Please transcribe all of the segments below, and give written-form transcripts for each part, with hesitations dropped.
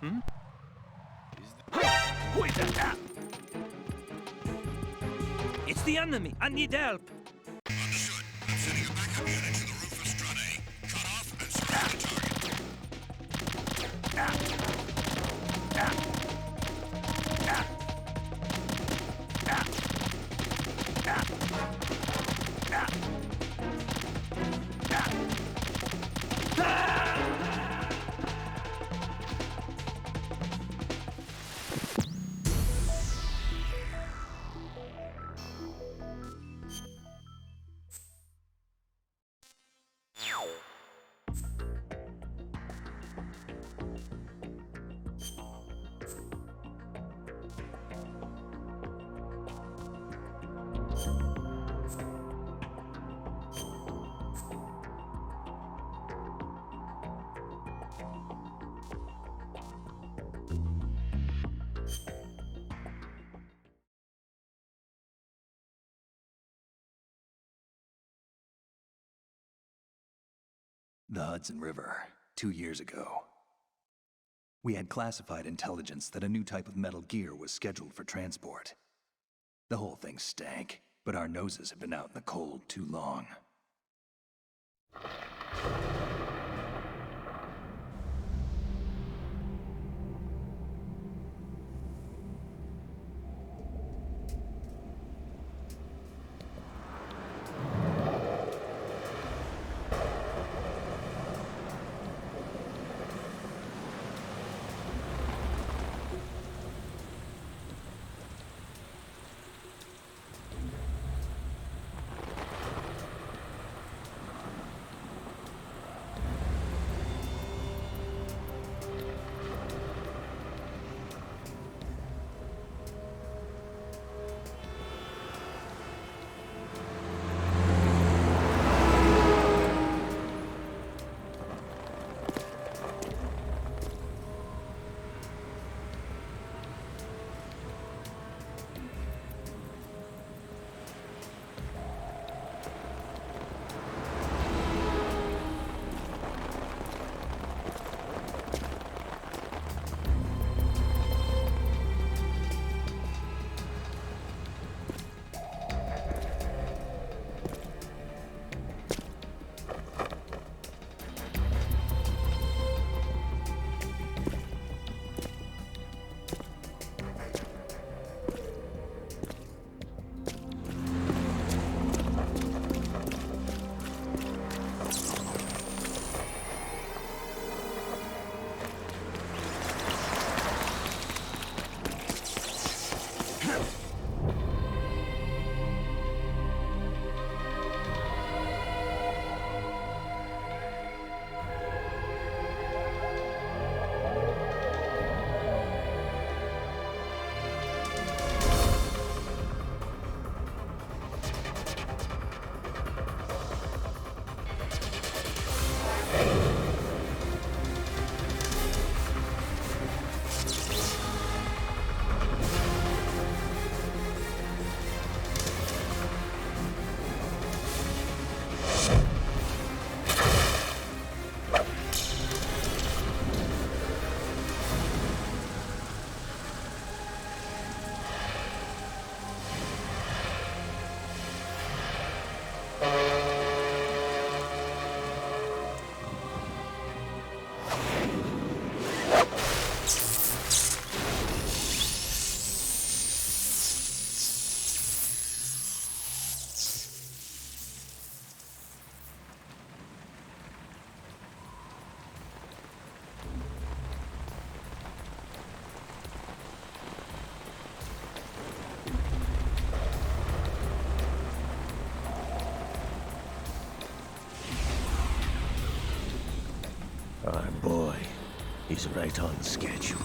Hmm? Who is that? It's the enemy. I need help. Understood. I'm sending a backup unit to the Rufus Strade. Cut off and surround the target. The Hudson River, 2 years ago. We had classified intelligence that a new type of metal gear was scheduled for transport. The whole thing stank, but our noses had been out in the cold too long. Our boy, he's right on schedule.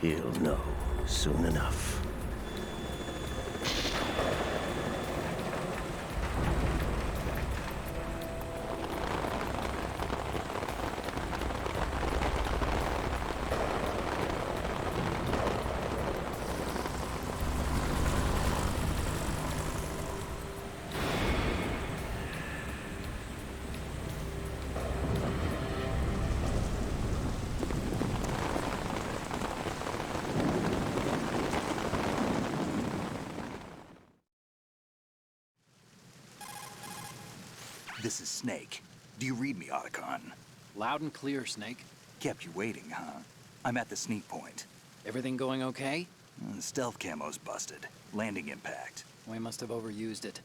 He'll know soon enough. This is Snake. Do you read me, Otacon? Loud and clear, Snake. Kept you waiting, huh? I'm at the sneak point. Everything going okay? The stealth camo's busted. Landing impact. We must have overused it.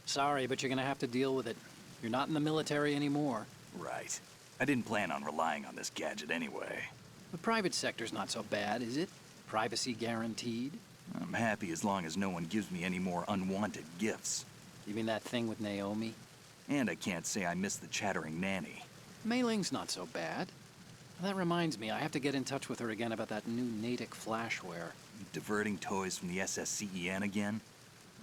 Sorry, but you're gonna have to deal with it. You're not in the military anymore. Right. I didn't plan on relying on this gadget anyway. The private sector's not so bad, is it? Privacy guaranteed? I'm happy as long as no one gives me any more unwanted gifts. You mean that thing with Naomi? And I can't say I miss the chattering nanny. Mei Ling's not so bad. That reminds me, I have to get in touch with her again about that new Natick flashware. Diverting toys from the SSCEN again?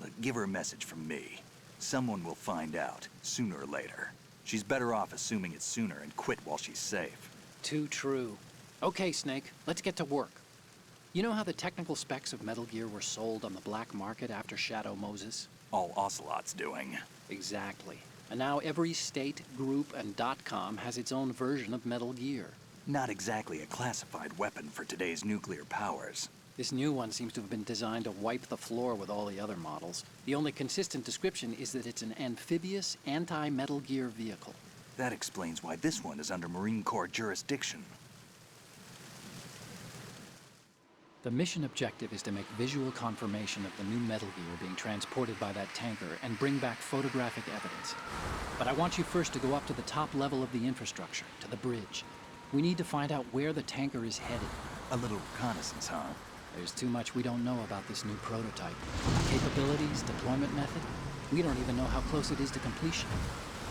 Look, give her a message from me. Someone will find out, sooner or later. She's better off assuming it sooner and quit while she's safe. Too true. Okay, Snake, let's get to work. You know how the technical specs of Metal Gear were sold on the black market after Shadow Moses? All Ocelot's doing. Exactly. And now every state, group, and .com has its own version of Metal Gear. Not exactly a classified weapon for today's nuclear powers. This new one seems to have been designed to wipe the floor with all the other models. The only consistent description is that it's an amphibious, anti-Metal Gear vehicle. That explains why this one is under Marine Corps jurisdiction. The mission objective is to make visual confirmation of the new Metal Gear being transported by that tanker and bring back photographic evidence. But I want you first to go up to the top level of the infrastructure, to the bridge. We need to find out where the tanker is headed. A little reconnaissance, huh? There's too much we don't know about this new prototype. Capabilities, deployment method. We don't even know how close it is to completion.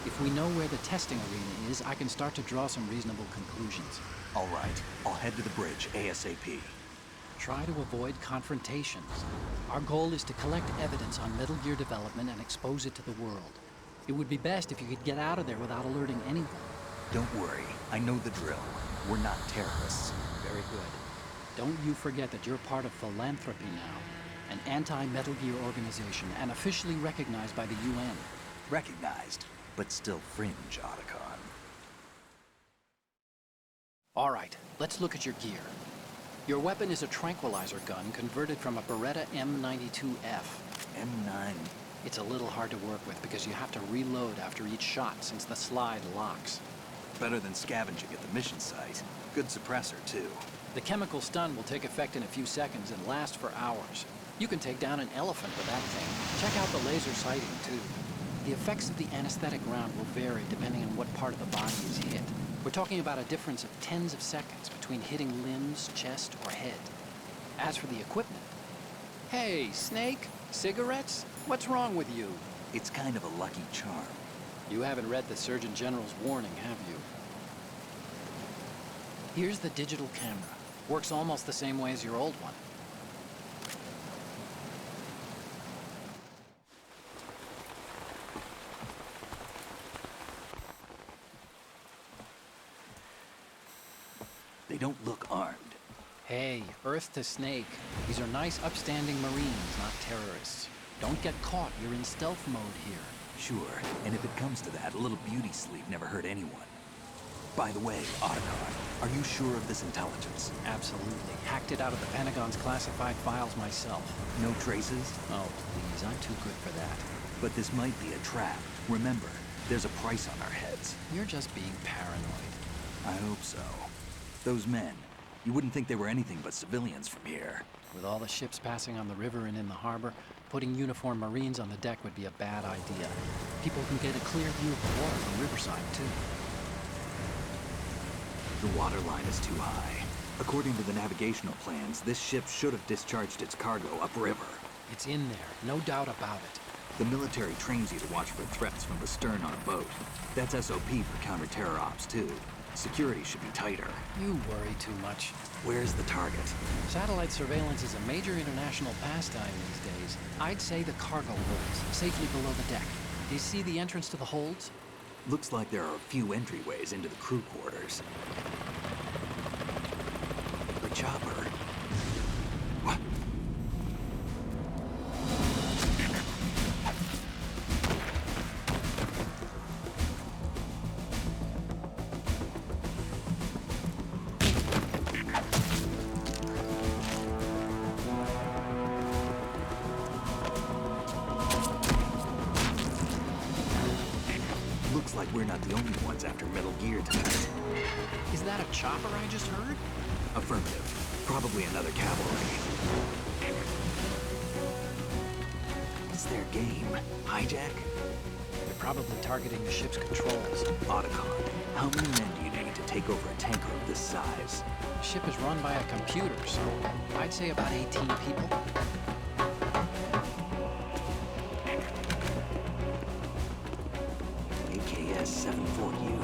If we know where the testing arena is, I can start to draw some reasonable conclusions. All right, I'll head to the bridge ASAP. Try to avoid confrontations. Our goal is to collect evidence on Metal Gear development and expose it to the world. It would be best if you could get out of there without alerting anyone. Don't worry, I know the drill. We're not terrorists. Very good. Don't you forget that you're part of Philanthropy now, an anti-Metal Gear organization and officially recognized by the UN. Recognized, but still fringe, Otacon. All right, let's look at your gear. Your weapon is a tranquilizer gun converted from a Beretta M92F. M9. It's a little hard to work with because you have to reload after each shot since the slide locks. Better than scavenging at the mission site. Good suppressor, too. The chemical stun will take effect in a few seconds and last for hours. You can take down an elephant with that thing. Check out the laser sighting, too. The effects of the anesthetic round will vary depending on what part of the body is hit. We're talking about a difference of tens of seconds between hitting limbs, chest, or head. As for the equipment... Hey, Snake? Cigarettes? What's wrong with you? It's kind of a lucky charm. You haven't read the Surgeon General's warning, have you? Here's the digital camera. Works almost the same way as your old one. They don't look armed. Hey, Earth to Snake. These are nice, upstanding Marines, not terrorists. Don't get caught. You're in stealth mode here. Sure, and if it comes to that, a little beauty sleep never hurt anyone. By the way, Otacon, are you sure of this intelligence? Absolutely. Hacked it out of the Pentagon's classified files myself. No traces? Oh, please. I'm too good for that. But this might be a trap. Remember, there's a price on our heads. You're just being paranoid. I hope so. Those men, you wouldn't think they were anything but civilians from here. With all the ships passing on the river and in the harbor, putting uniformed Marines on the deck would be a bad idea. People can get a clear view of the water from Riverside, too. The water line is too high. According to the navigational plans, this ship should have discharged its cargo upriver. It's in there, no doubt about it. The military trains you to watch for threats from the stern on a boat. That's SOP for counter-terror ops, too. Security should be tighter. You worry too much. Where's the target? Satellite surveillance is a major international pastime these days. I'd say the cargo holds, safely below the deck. Do you see the entrance to the holds? Looks like there are a few entryways into the crew quarters. The chopper. What? the only ones after Metal Gear tonight. Is that a chopper I just heard? Affirmative. Probably another cavalry. What's their game? Hijack? They're probably targeting the ship's controls. Otacon. How many men do you need to take over a tanker of this size? The ship is run by a computer, so I'd say about 18 people. AKS 74U.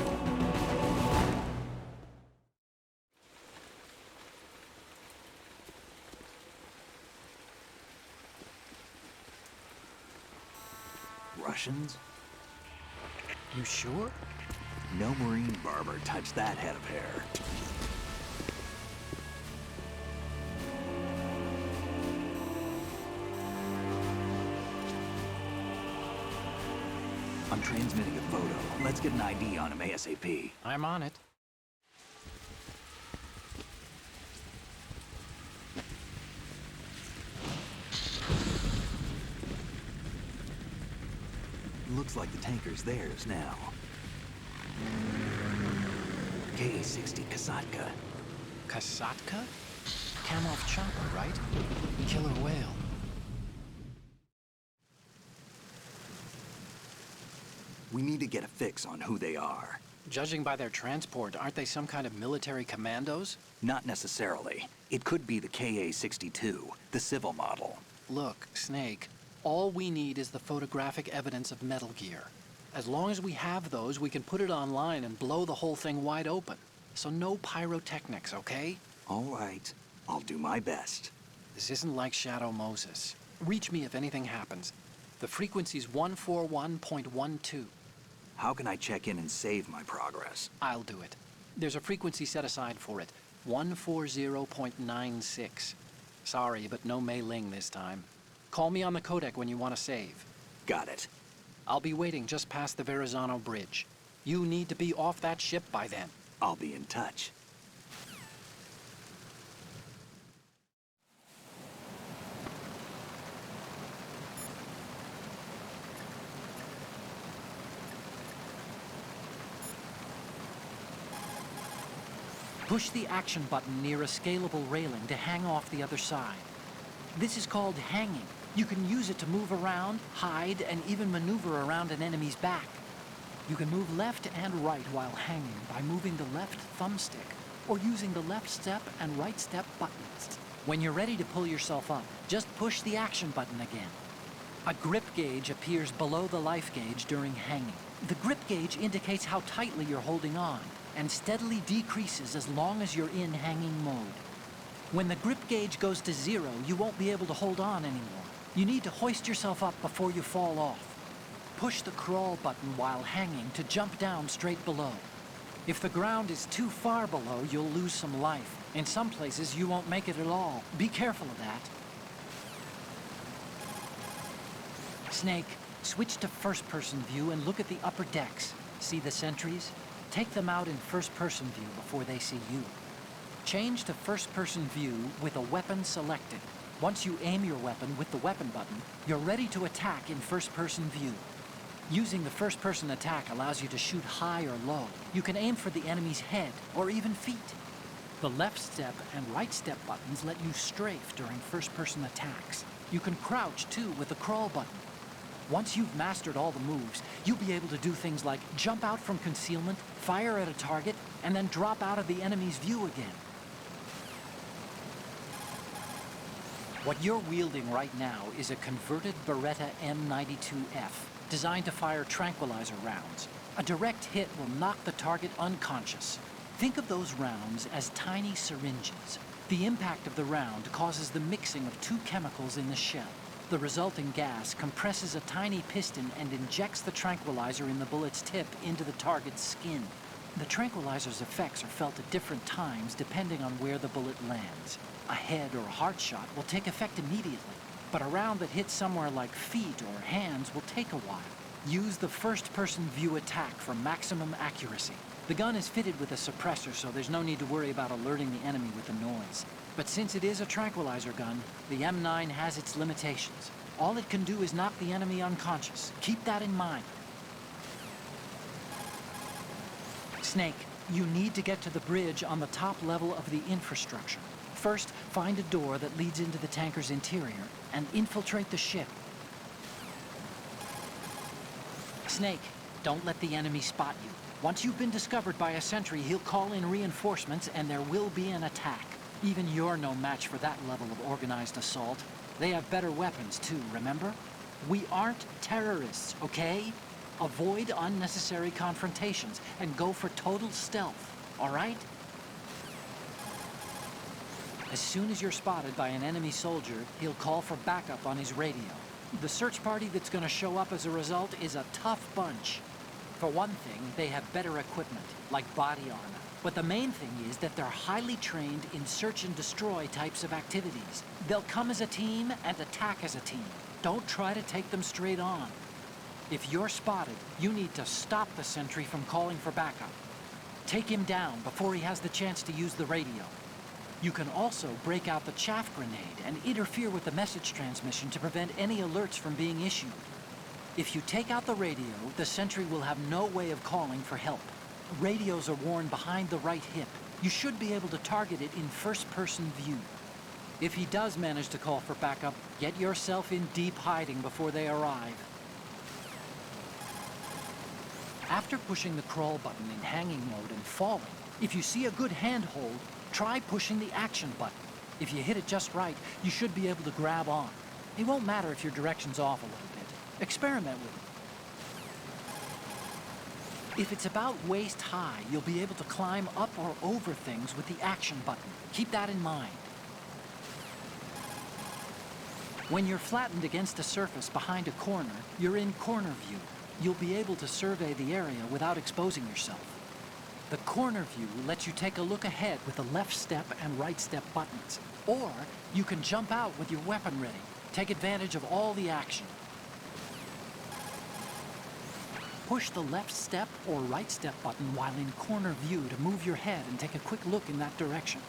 Russians? You sure? No Marine barber touched that head of hair. I'm transmitting a photo. Let's get an ID on him ASAP. I'm on it. Looks like the tanker's theirs now. KA-60 Kasatka. Kasatka? Kamov chopper, right? Killer whale. We need to get a fix on who they are. Judging by their transport, aren't they some kind of military commandos? Not necessarily. It could be the KA-62, the civil model. Look, Snake, all we need is the photographic evidence of Metal Gear. As long as we have those, we can put it online and blow the whole thing wide open. So no pyrotechnics, okay? All right. I'll do my best. This isn't like Shadow Moses. Reach me if anything happens. The frequency's 141.12. How can I check in and save my progress? I'll do it. There's a frequency set aside for it. 140.96. Sorry, but no Mei Ling this time. Call me on the codec when you want to save. Got it. I'll be waiting just past the Verrazano Bridge. You need to be off that ship by then. I'll be in touch. Push the action button near a scalable railing to hang off the other side. This is called hanging. You can use it to move around, hide, and even maneuver around an enemy's back. You can move left and right while hanging by moving the left thumbstick or using the left step and right step buttons. When you're ready to pull yourself up, just push the action button again. A grip gauge appears below the life gauge during hanging. The grip gauge indicates how tightly you're holding on and steadily decreases as long as you're in hanging mode. When the grip gauge goes to 0, you won't be able to hold on anymore. You need to hoist yourself up before you fall off. Push the crawl button while hanging to jump down straight below. If the ground is too far below, you'll lose some life. In some places, you won't make it at all. Be careful of that. Snake, switch to first-person view and look at the upper decks. See the sentries? Take them out in first-person view before they see you. Change to first-person view with a weapon selected. Once you aim your weapon with the weapon button, you're ready to attack in first-person view. Using the first-person attack allows you to shoot high or low. You can aim for the enemy's head or even feet. The left step and right step buttons let you strafe during first-person attacks. You can crouch, too, with the crawl button. Once you've mastered all the moves, you'll be able to do things like jump out from concealment, fire at a target, and then drop out of the enemy's view again. What you're wielding right now is a converted Beretta M92F, designed to fire tranquilizer rounds. A direct hit will knock the target unconscious. Think of those rounds as tiny syringes. The impact of the round causes the mixing of two chemicals in the shell. The resulting gas compresses a tiny piston and injects the tranquilizer in the bullet's tip into the target's skin. The tranquilizer's effects are felt at different times depending on where the bullet lands. A head or heart shot will take effect immediately, but a round that hits somewhere like feet or hands will take a while. Use the first-person view attack for maximum accuracy. The gun is fitted with a suppressor, so there's no need to worry about alerting the enemy with the noise. But since it is a tranquilizer gun, the M9 has its limitations. All it can do is knock the enemy unconscious. Keep that in mind. Snake, you need to get to the bridge on the top level of the infrastructure. First, find a door that leads into the tanker's interior and infiltrate the ship. Snake, don't let the enemy spot you. Once you've been discovered by a sentry, he'll call in reinforcements and there will be an attack. Even you're no match for that level of organized assault. They have better weapons too, remember? We aren't terrorists, okay? Avoid unnecessary confrontations and go for total stealth, all right? As soon as you're spotted by an enemy soldier, he'll call for backup on his radio. The search party that's gonna show up as a result is a tough bunch. For one thing, they have better equipment, like body armor. But the main thing is that they're highly trained in search and destroy types of activities. They'll come as a team and attack as a team. Don't try to take them straight on. If you're spotted, you need to stop the sentry from calling for backup. Take him down before he has the chance to use the radio. You can also break out the chaff grenade and interfere with the message transmission to prevent any alerts from being issued. If you take out the radio, the sentry will have no way of calling for help. Radios are worn behind the right hip. You should be able to target it in first-person view. If he does manage to call for backup, get yourself in deep hiding before they arrive. After pushing the crawl button in hanging mode and falling, if you see a good handhold, try pushing the action button. If you hit it just right, you should be able to grab on. It won't matter if your direction's off a little bit. Experiment with it. If it's about waist high, you'll be able to climb up or over things with the action button. Keep that in mind. When you're flattened against a surface behind a corner, you're in corner view. You'll be able to survey the area without exposing yourself. The corner view lets you take a look ahead with the left step and right step buttons. Or you can jump out with your weapon ready. Take advantage of all the action. Push the left step or right step button while in corner view to move your head and take a quick look in that direction.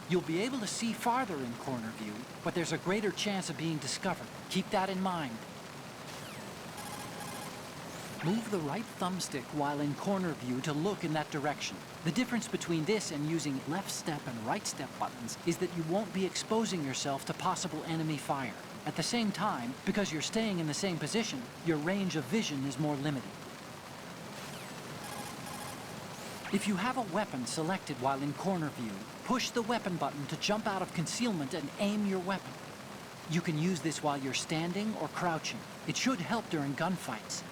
You'll be able to see farther in corner view, but there's a greater chance of being discovered. Keep that in mind. Move the right thumbstick while in corner view to look in that direction. The difference between this and using left step and right step buttons is that you won't be exposing yourself to possible enemy fire. At the same time, because you're staying in the same position, your range of vision is more limited. If you have a weapon selected while in corner view, push the weapon button to jump out of concealment and aim your weapon. You can use this while you're standing or crouching. It should help during gunfights.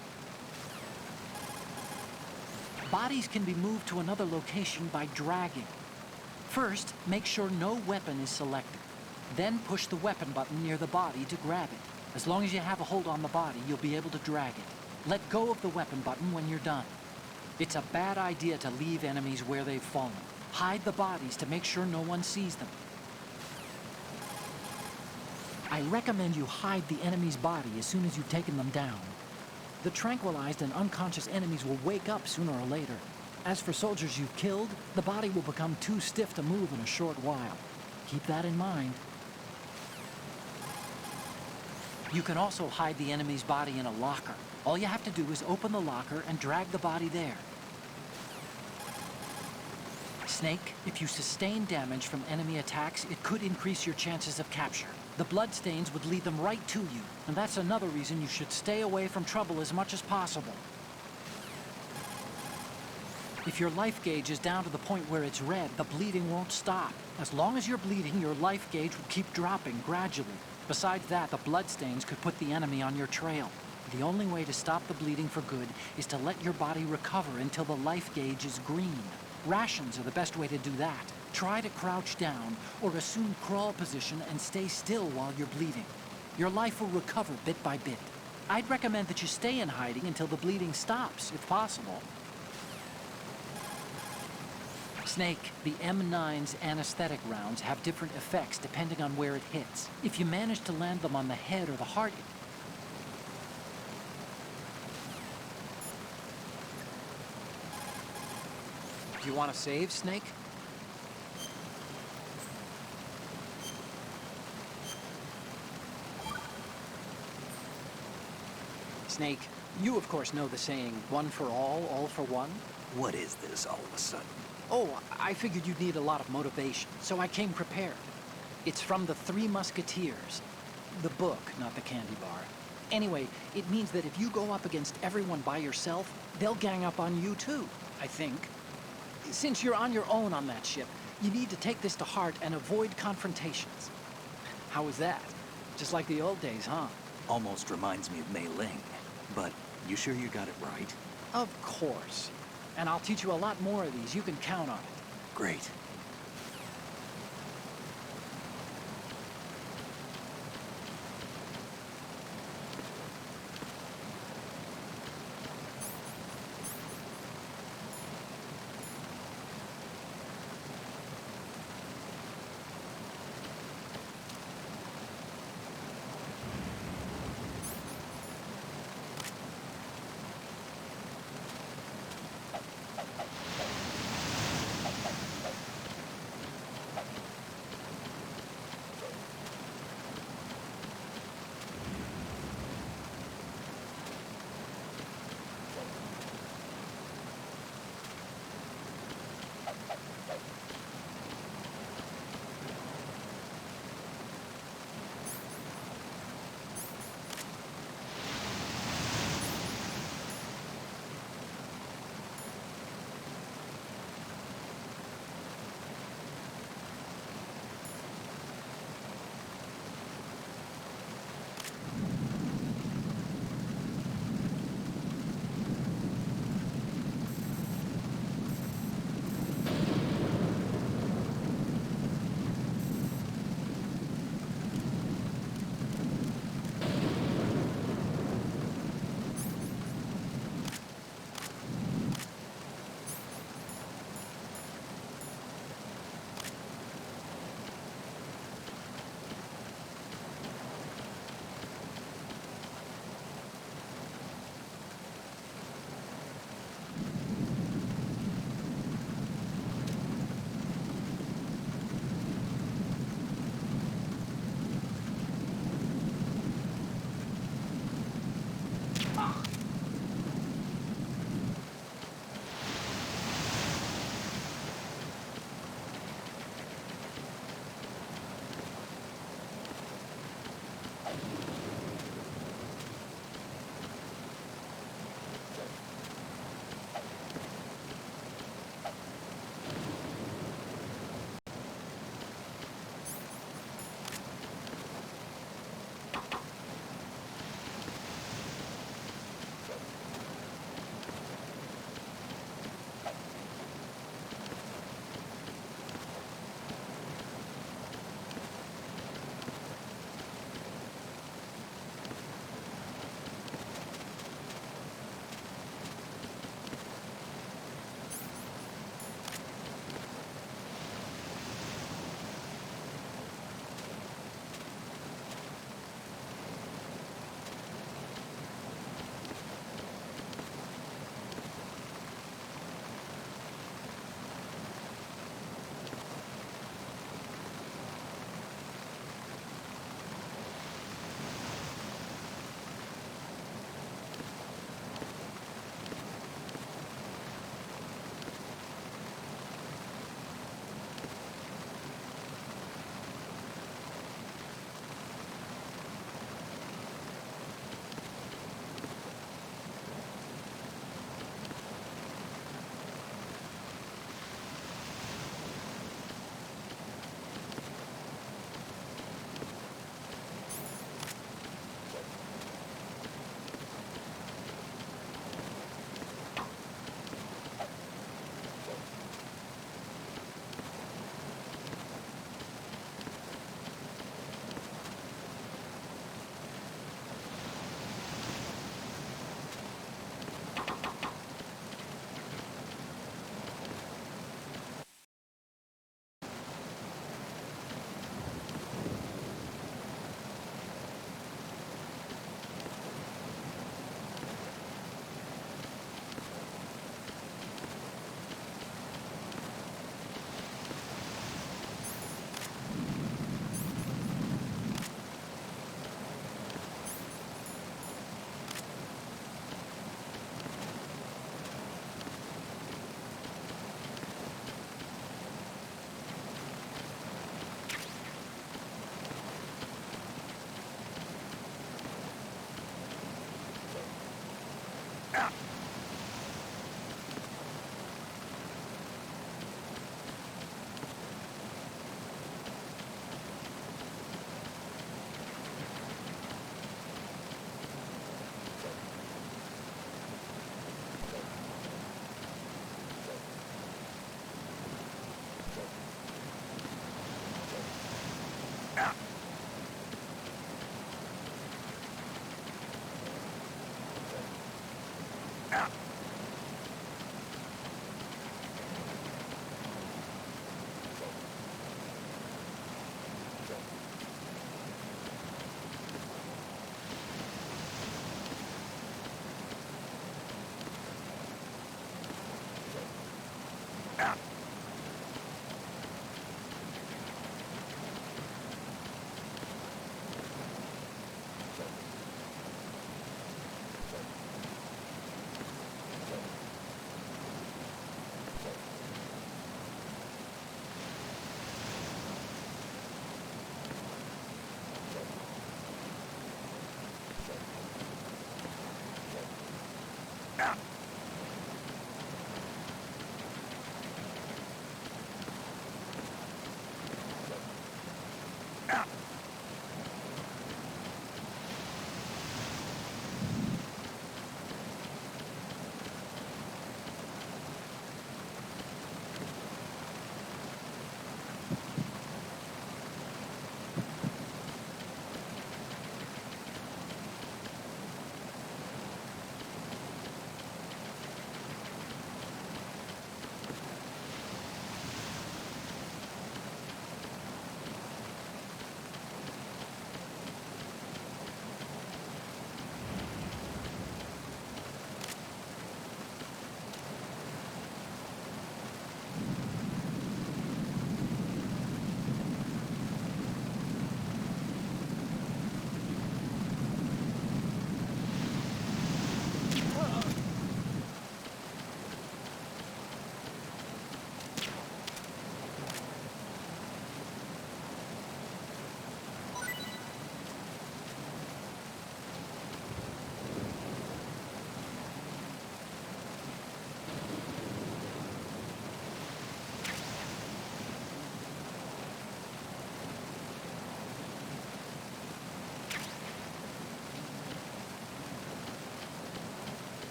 Bodies can be moved to another location by dragging. First, make sure no weapon is selected. Then push the weapon button near the body to grab it. As long as you have a hold on the body, you'll be able to drag it. Let go of the weapon button when you're done. It's a bad idea to leave enemies where they've fallen. Hide the bodies to make sure no one sees them. I recommend you hide the enemy's body as soon as you've taken them down. The tranquilized and unconscious enemies will wake up sooner or later. As for soldiers you've killed, the body will become too stiff to move in a short while. Keep that in mind. You can also hide the enemy's body in a locker. All you have to do is open the locker and drag the body there. Snake, if you sustain damage from enemy attacks, it could increase your chances of capture. The bloodstains would lead them right to you, and that's another reason you should stay away from trouble as much as possible. If your life gauge is down to the point where it's red, the bleeding won't stop. As long as you're bleeding, your life gauge will keep dropping gradually. Besides that, the bloodstains could put the enemy on your trail. The only way to stop the bleeding for good is to let your body recover until the life gauge is green. Rations are the best way to do that. Try to crouch down or assume crawl position and stay still while you're bleeding. Your life will recover bit by bit. I'd recommend that you stay in hiding until the bleeding stops, if possible. Snake, the M9's anesthetic rounds have different effects depending on where it hits. If you manage to land them on the head or the heart, do you want to save, Snake? Snake, you of course know the saying, one for all for one. What is this all of a sudden? Oh, I figured you'd need a lot of motivation, so I came prepared. It's from the Three Musketeers. The book, not the candy bar. Anyway, it means that if you go up against everyone by yourself, they'll gang up on you too, I think. Since you're on your own on that ship, you need to take this to heart and avoid confrontations. How was that? Just like the old days, huh? Almost reminds me of Mei Ling. But you sure you got it right? Of course. And I'll teach you a lot more of these. You can count on it. Great.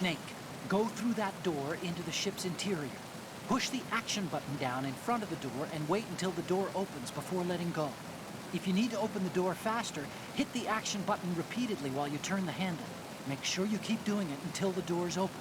Snake, go through that door into the ship's interior. Push the action button down in front of the door and wait until the door opens before letting go. If you need to open the door faster, hit the action button repeatedly while you turn the handle. Make sure you keep doing it until the door's open.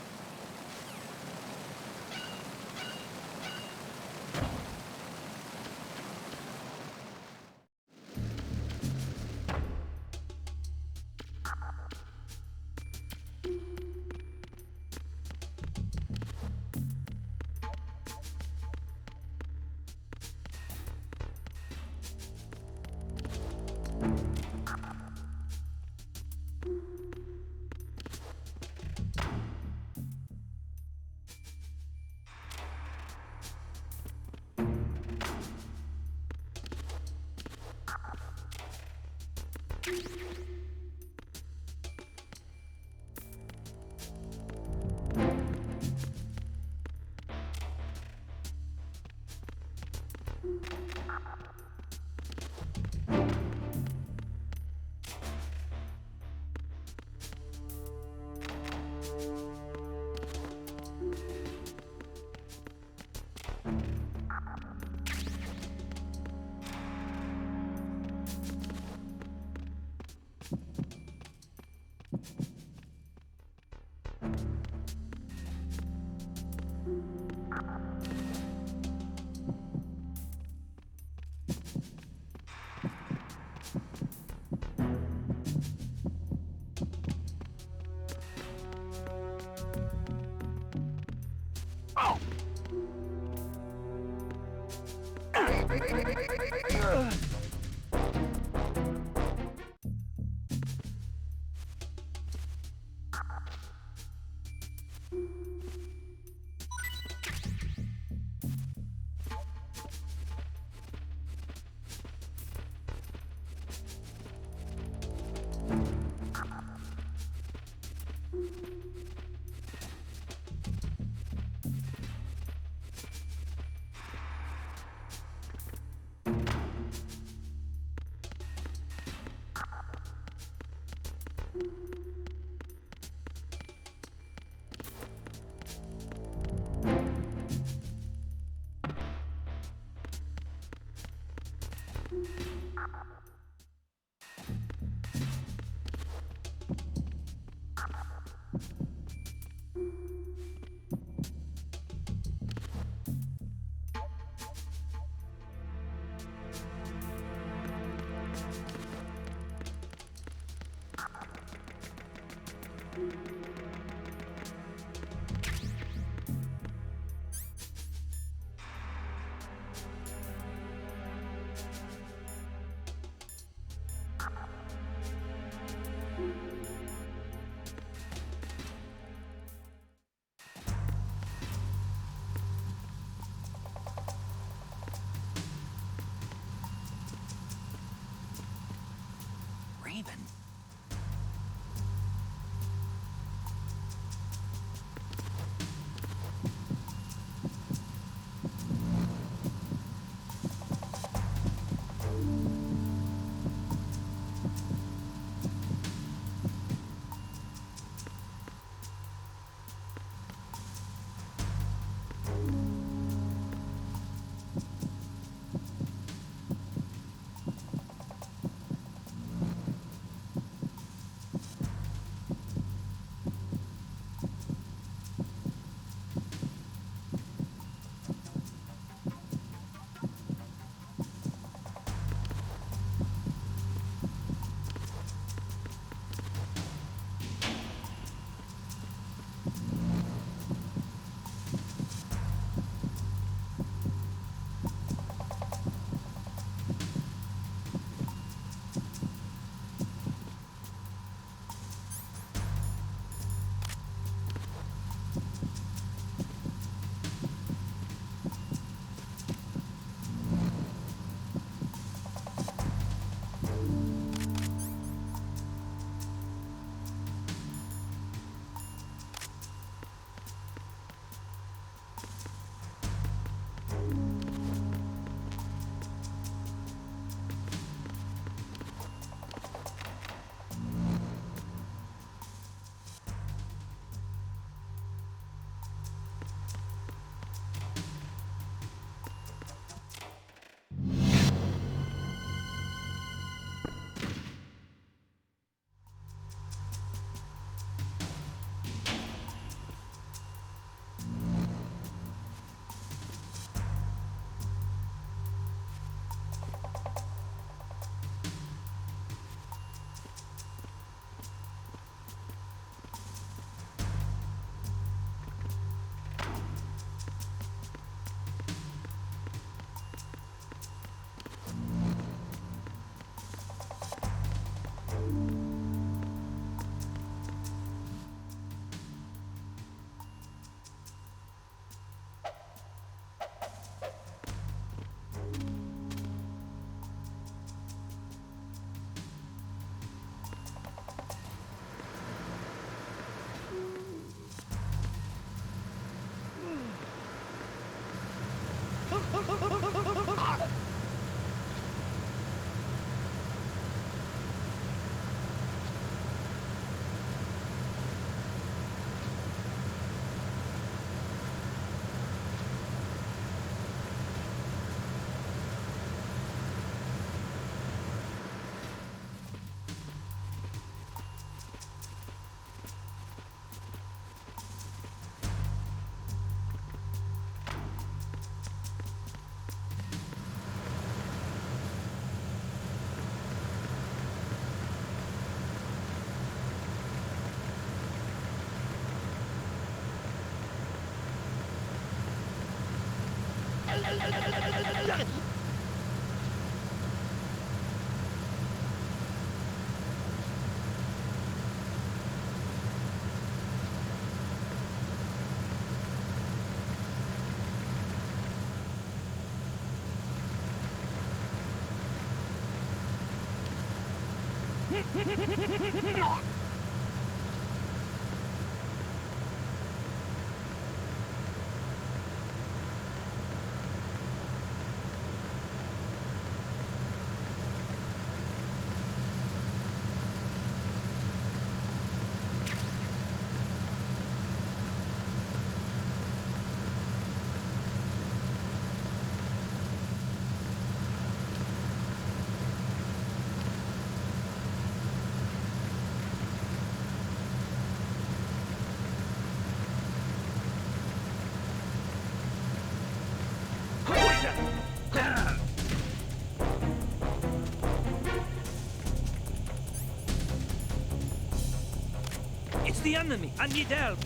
It's the enemy. I need help.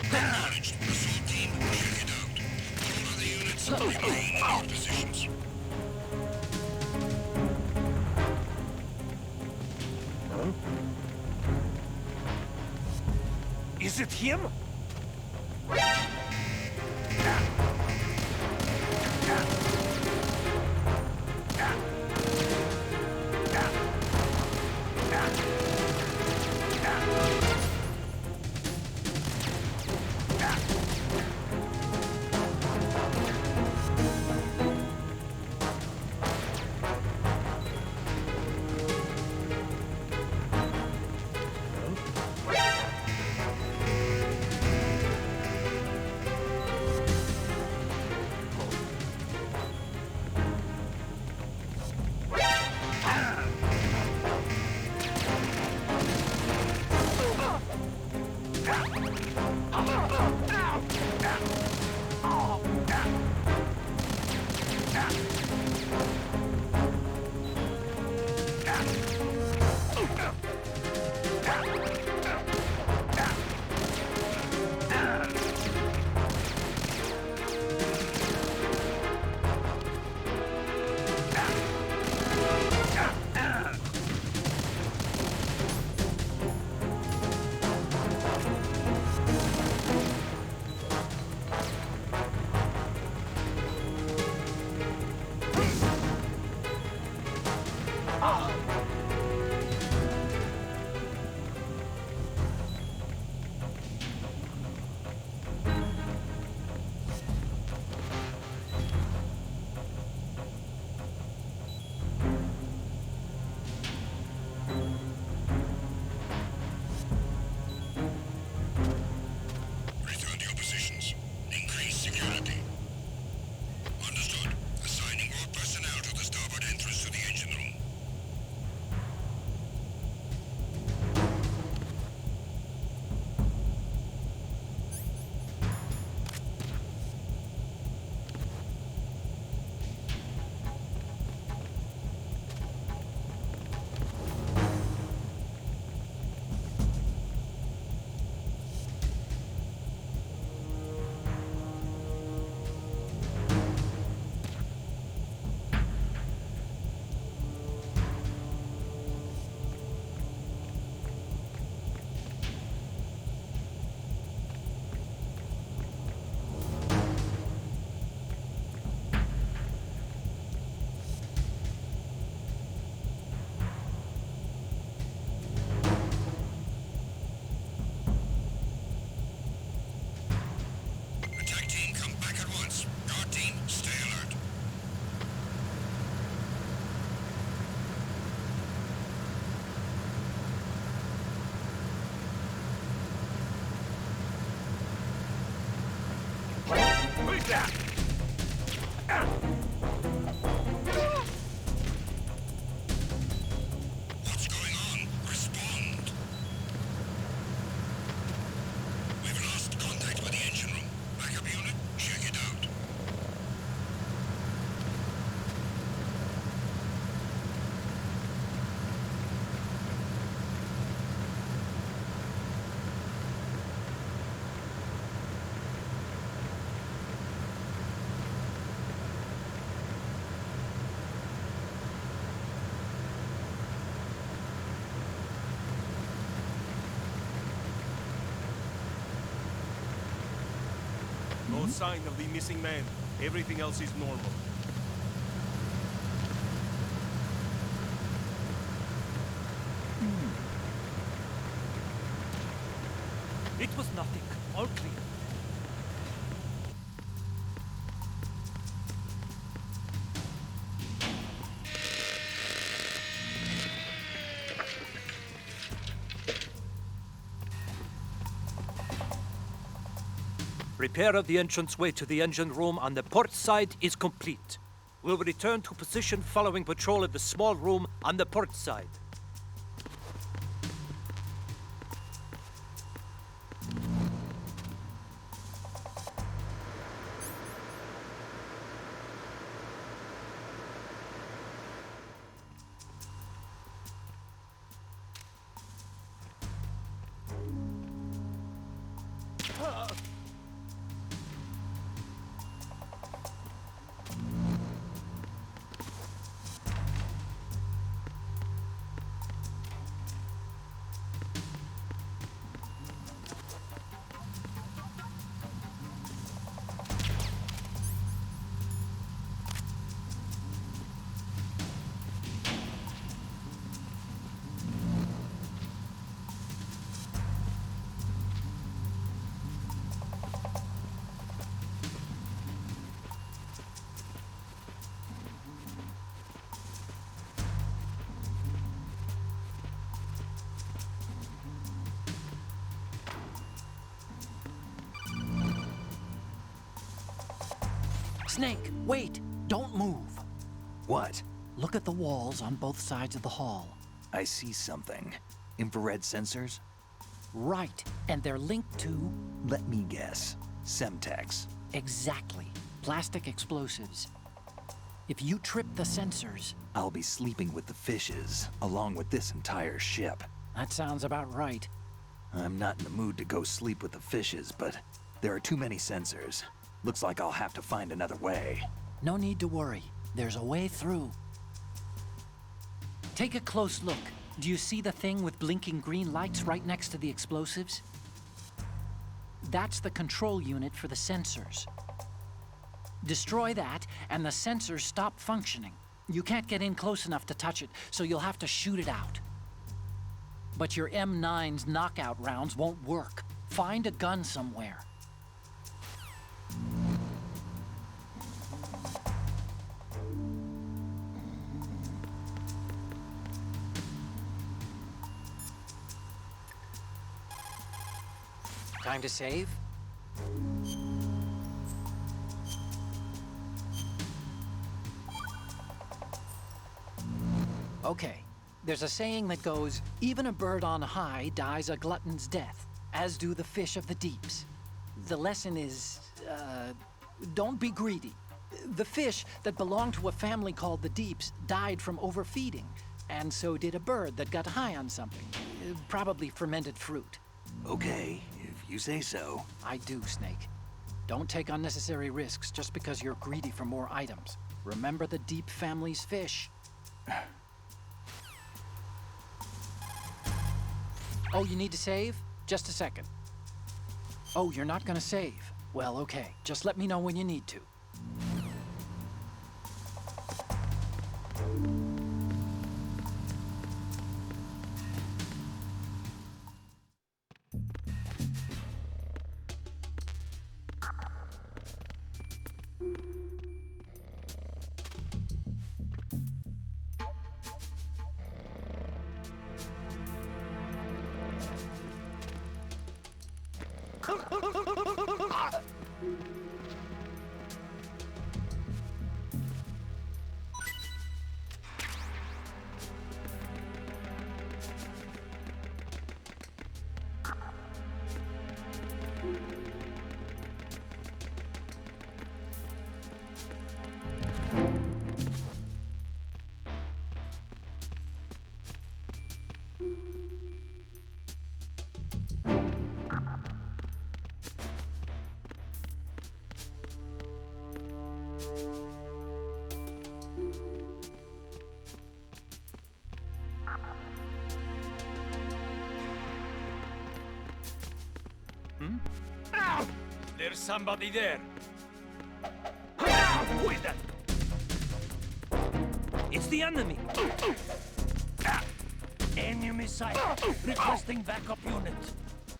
Acknowledged. Assault team, check it out. All other units, remain in your positions. Is it him? What's going on? Respond. We've lost contact with the engine room. Backup unit, check it out. No sign of the missing man. Everything else is normal. It was nothing. All clear. Repair of the entranceway to the engine room on the port side is complete. We'll return to position following patrol of the small room on the port side. Snake, wait! Don't move! What? Look at the walls on both sides of the hall. I see something. Infrared sensors? Right, and they're linked to... Let me guess. Semtex. Exactly. Plastic explosives. If you trip the sensors... I'll be sleeping with the fishes, along with this entire ship. That sounds about right. I'm not in the mood to go sleep with the fishes, but there are too many sensors. Looks like I'll have to find another way. No need to worry. There's a way through. Take a close look. Do you see the thing with blinking green lights right next to the explosives? That's the control unit for the sensors. Destroy that, and the sensors stop functioning. You can't get in close enough to touch it, so you'll have to shoot it out. But your M9's knockout rounds won't work. Find a gun somewhere. Time to save? Okay. There's a saying that goes, even a bird on high dies a glutton's death, as do the fish of the deeps. The lesson is, don't be greedy. The fish that belonged to a family called the Deeps died from overfeeding, and so did a bird that got high on something, probably fermented fruit. Okay, if you say so. I do, Snake. Don't take unnecessary risks just because you're greedy for more items. Remember the Deep family's fish. Oh, you need to save? Just a second. Oh, you're not gonna save? Well, okay. Just let me know when you need to. There's somebody there. Who is that? It's the enemy. Enemy sight. Requesting backup unit.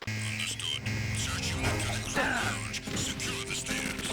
Understood. Search unit to the ground lounge. Secure the stairs.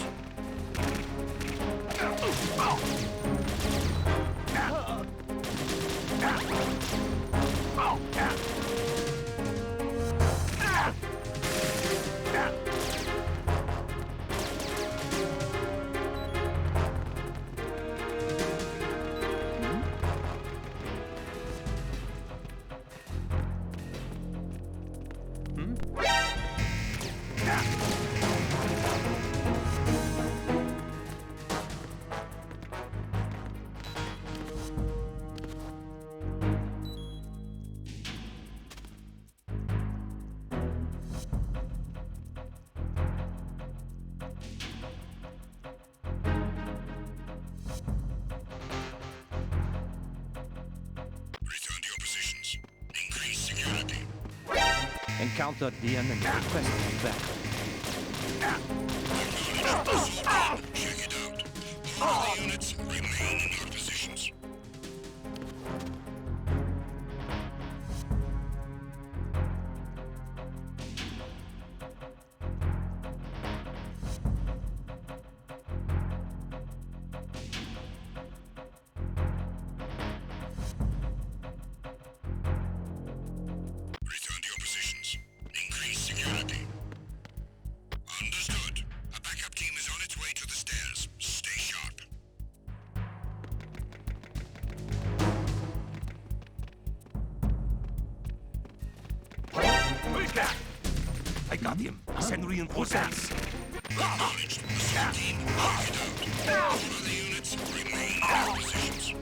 Return to your positions. Increase security. Encountered the enemy. Requesting backup. Check it out. All the units remain in your positions. Return to your positions. Increase security. Understood. A backup team is on its way to the stairs. Stay sharp. Who's that? I got him. Send reinforcements. Acknowledged. Assault team, mark it out. All other units remain in their positions.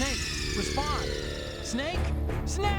Snake, respond! Snake! Snake!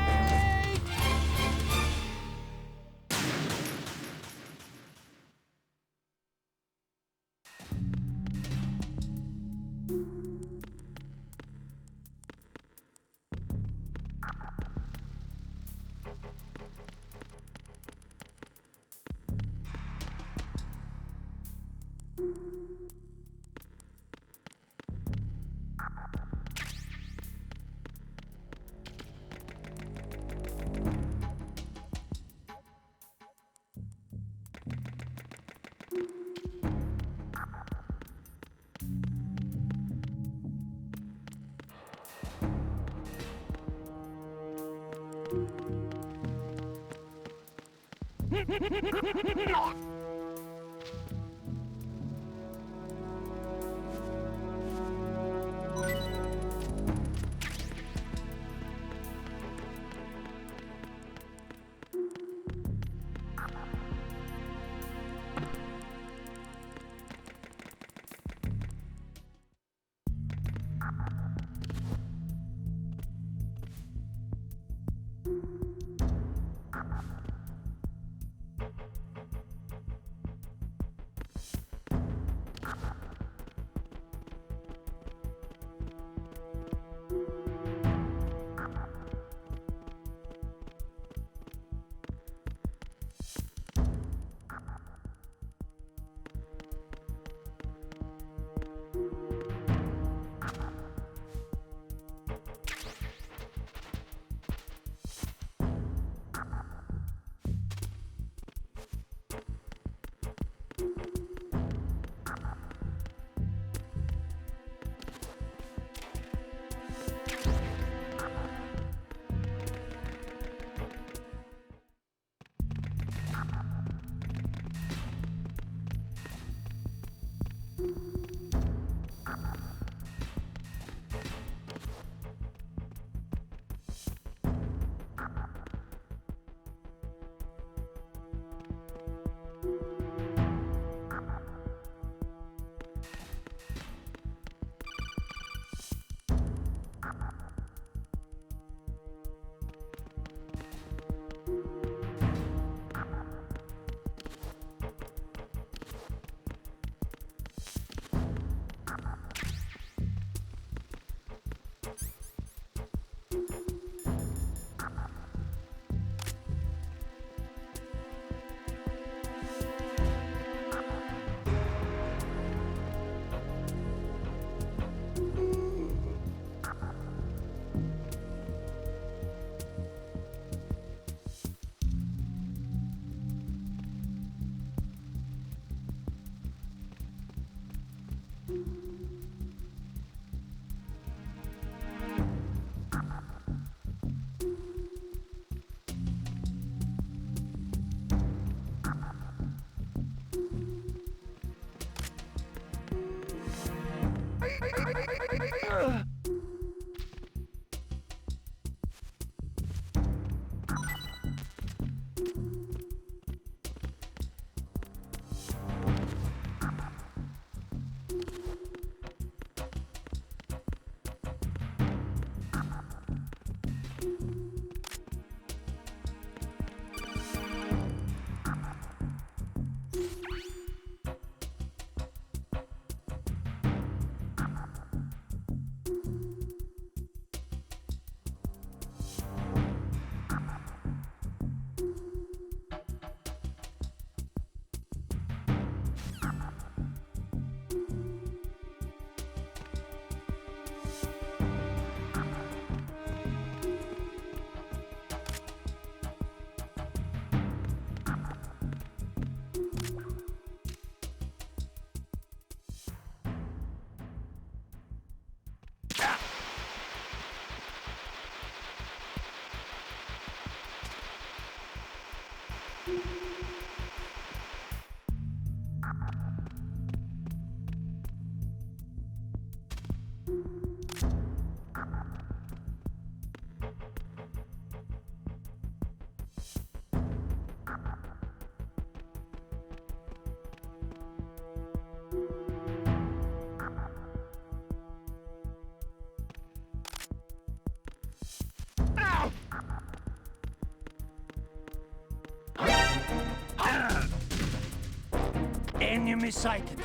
Enemy sighted.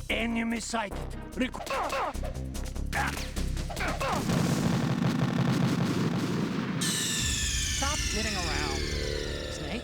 Enemy sighted. Stop kidding around. Snake?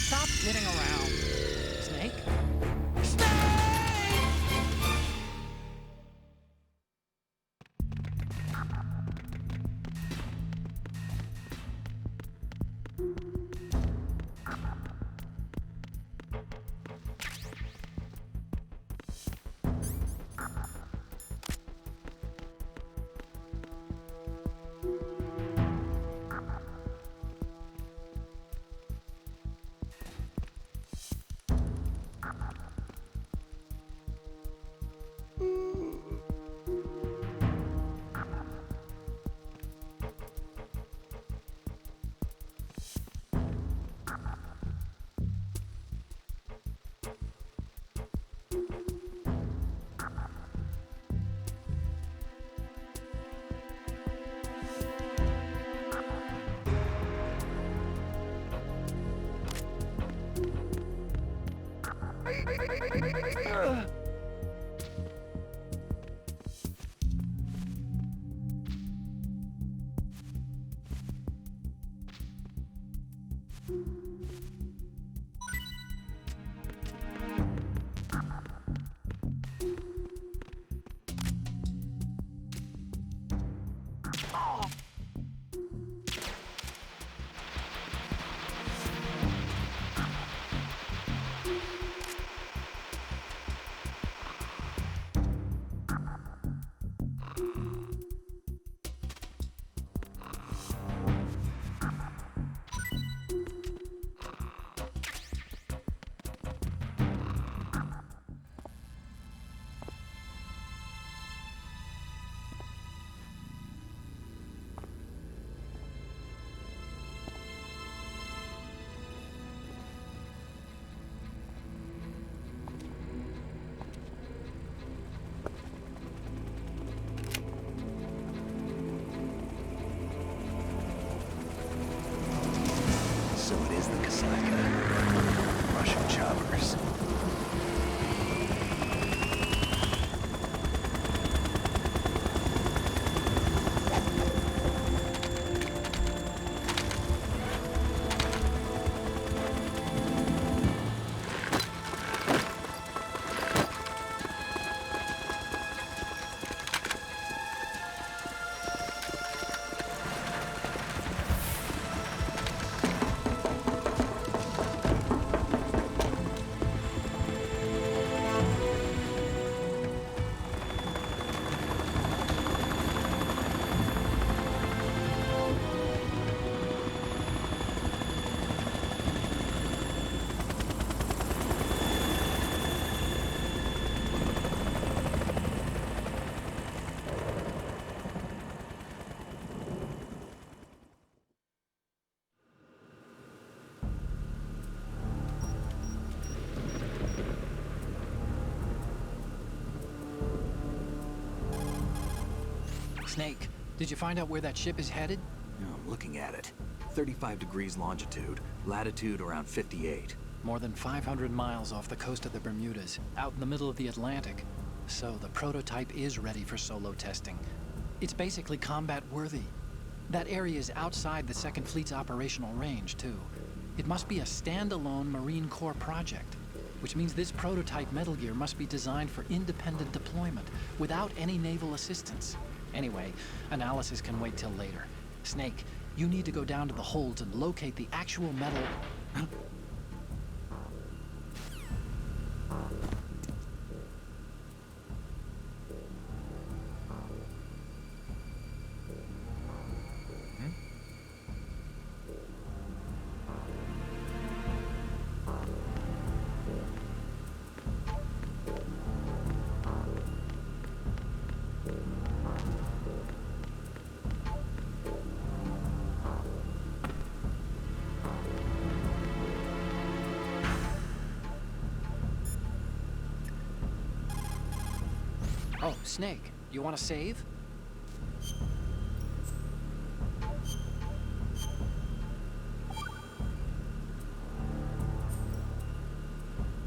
Stop kidding around. Snake? Snake, did you find out where that ship is headed? I'm looking at it. 35 degrees longitude, latitude around 58. More than 500 miles off the coast of the Bermudas, out in the middle of the Atlantic. So the prototype is ready for solo testing. It's basically combat-worthy. That area is outside the Second Fleet's operational range, too. It must be a standalone Marine Corps project, which means this prototype Metal Gear must be designed for independent deployment, without any naval assistance. Anyway, analysis can wait till later. Snake, you need to go down to the holds and locate the actual metal... Oh, Snake, you want to save?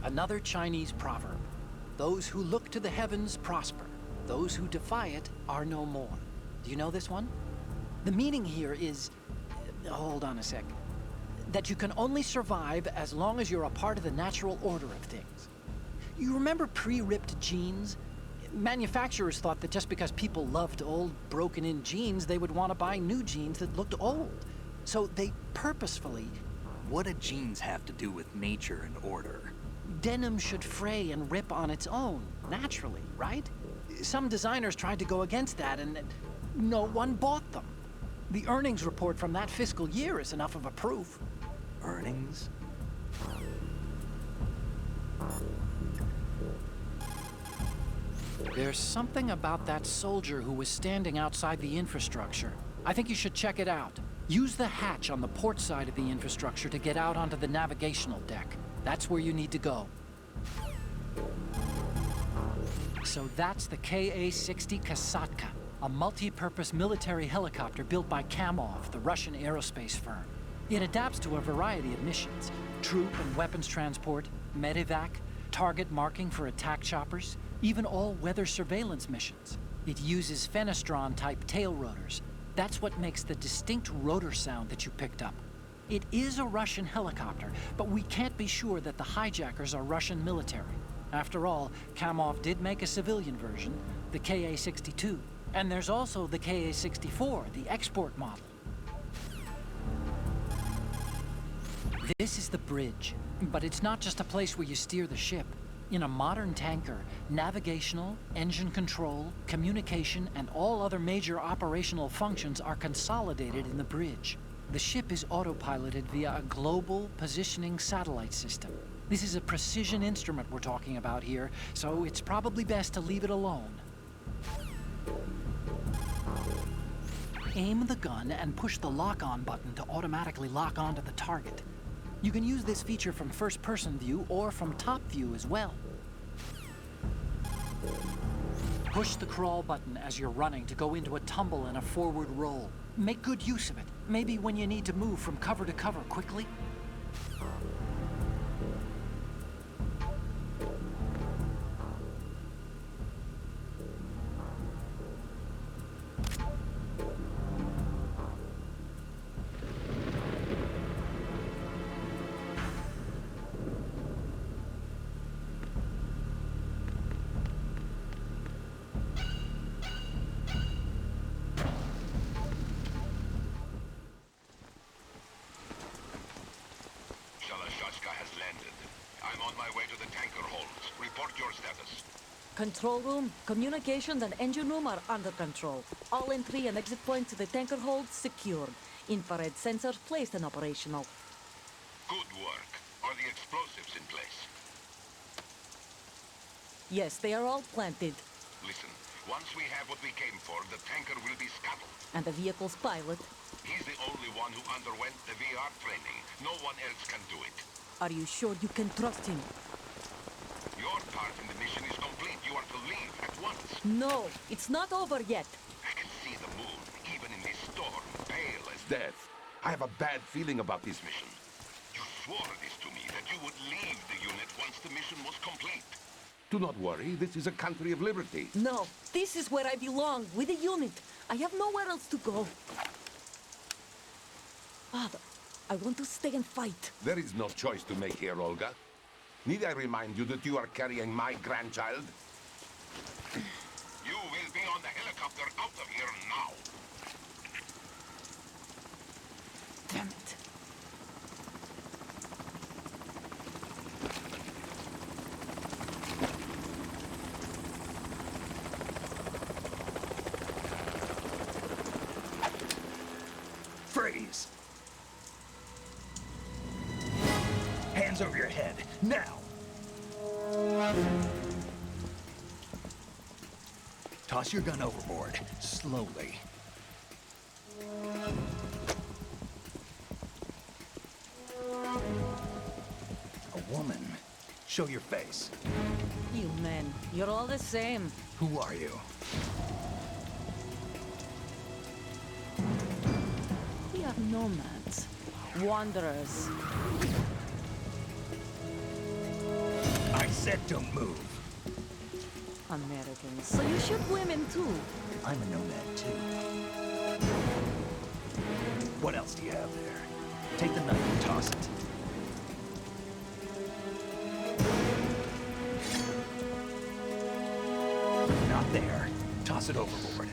Another Chinese proverb. Those who look to the heavens prosper. Those who defy it are no more. Do you know this one? The meaning here is... hold on a sec. That you can only survive as long as you're a part of the natural order of things. You remember pre-ripped jeans? Manufacturers thought that just because people loved old, broken-in jeans, they would want to buy new jeans that looked old. So they purposefully... What do jeans have to do with nature and order? Denim should fray and rip on its own, naturally, right? Some designers tried to go against that, and no one bought them. The earnings report from that fiscal year is enough of a proof. Earnings? There's something about that soldier who was standing outside the infrastructure. I think you should check it out. Use the hatch on the port side of the infrastructure to get out onto the navigational deck. That's where you need to go. So that's the Ka-60 Kasatka, a multi-purpose military helicopter built by Kamov, the Russian aerospace firm. It adapts to a variety of missions: troop and weapons transport, medevac, target marking for attack choppers, even all-weather surveillance missions. It uses Fenestron-type tail rotors. That's what makes the distinct rotor sound that you picked up. It is a Russian helicopter, but we can't be sure that the hijackers are Russian military. After all, Kamov did make a civilian version, the Ka-62. And there's also the Ka-64, the export model. This is the bridge, but it's not just a place where you steer the ship. In a modern tanker, navigational, engine control, communication, and all other major operational functions are consolidated in the bridge. The ship is autopiloted via a global positioning satellite system. This is a precision instrument we're talking about here, so it's probably best to leave it alone. Aim the gun and push the lock-on button to automatically lock onto the target. You can use this feature from first-person view or from top view as well. Push the crawl button as you're running to go into a tumble and a forward roll. Make good use of it, maybe when you need to move from cover to cover quickly. Shalashaska has landed. I'm on my way to the tanker holds. Report your status. Control room, communications and engine room are under control. All entry and exit points to the tanker hold secured. Infrared sensors placed and operational. Good work. Are the explosives in place? Yes, they are all planted. Listen, once we have what we came for, the tanker will be scuttled. And the vehicle's pilot. He's the only one who underwent the VR training. No one else can do it. Are you sure you can trust him? Your part in the mission is complete. You are to leave at once. No, it's not over yet. I can see the death. I have a bad feeling about this mission. You swore this to me, that you would leave the unit once the mission was complete. Do not worry, this is a country of liberty. No, this is where I belong, with the unit. I have nowhere else to go. Father, I want to stay and fight. There is no choice to make here, Olga. Need I remind you that you are carrying my grandchild? You will be on the helicopter out of here now. Damn it. Freeze! Hands over your head, now! Toss your gun overboard, slowly. A woman. Show your face. You men, you're all the same. Who are you? We are nomads. Wanderers. I said don't move. Americans. So you shoot women too. I'm a nomad too. What else do you have there? Take the knife and toss it. Not there. Toss it overboard.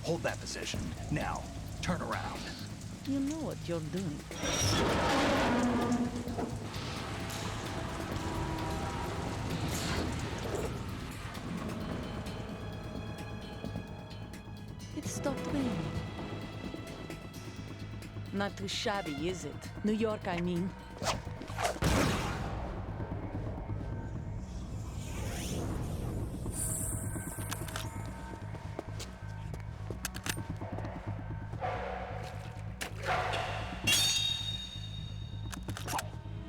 Hold that position. Now, turn around. You know what you're doing. It stopped raining. Not too shabby, is it? New York, I mean.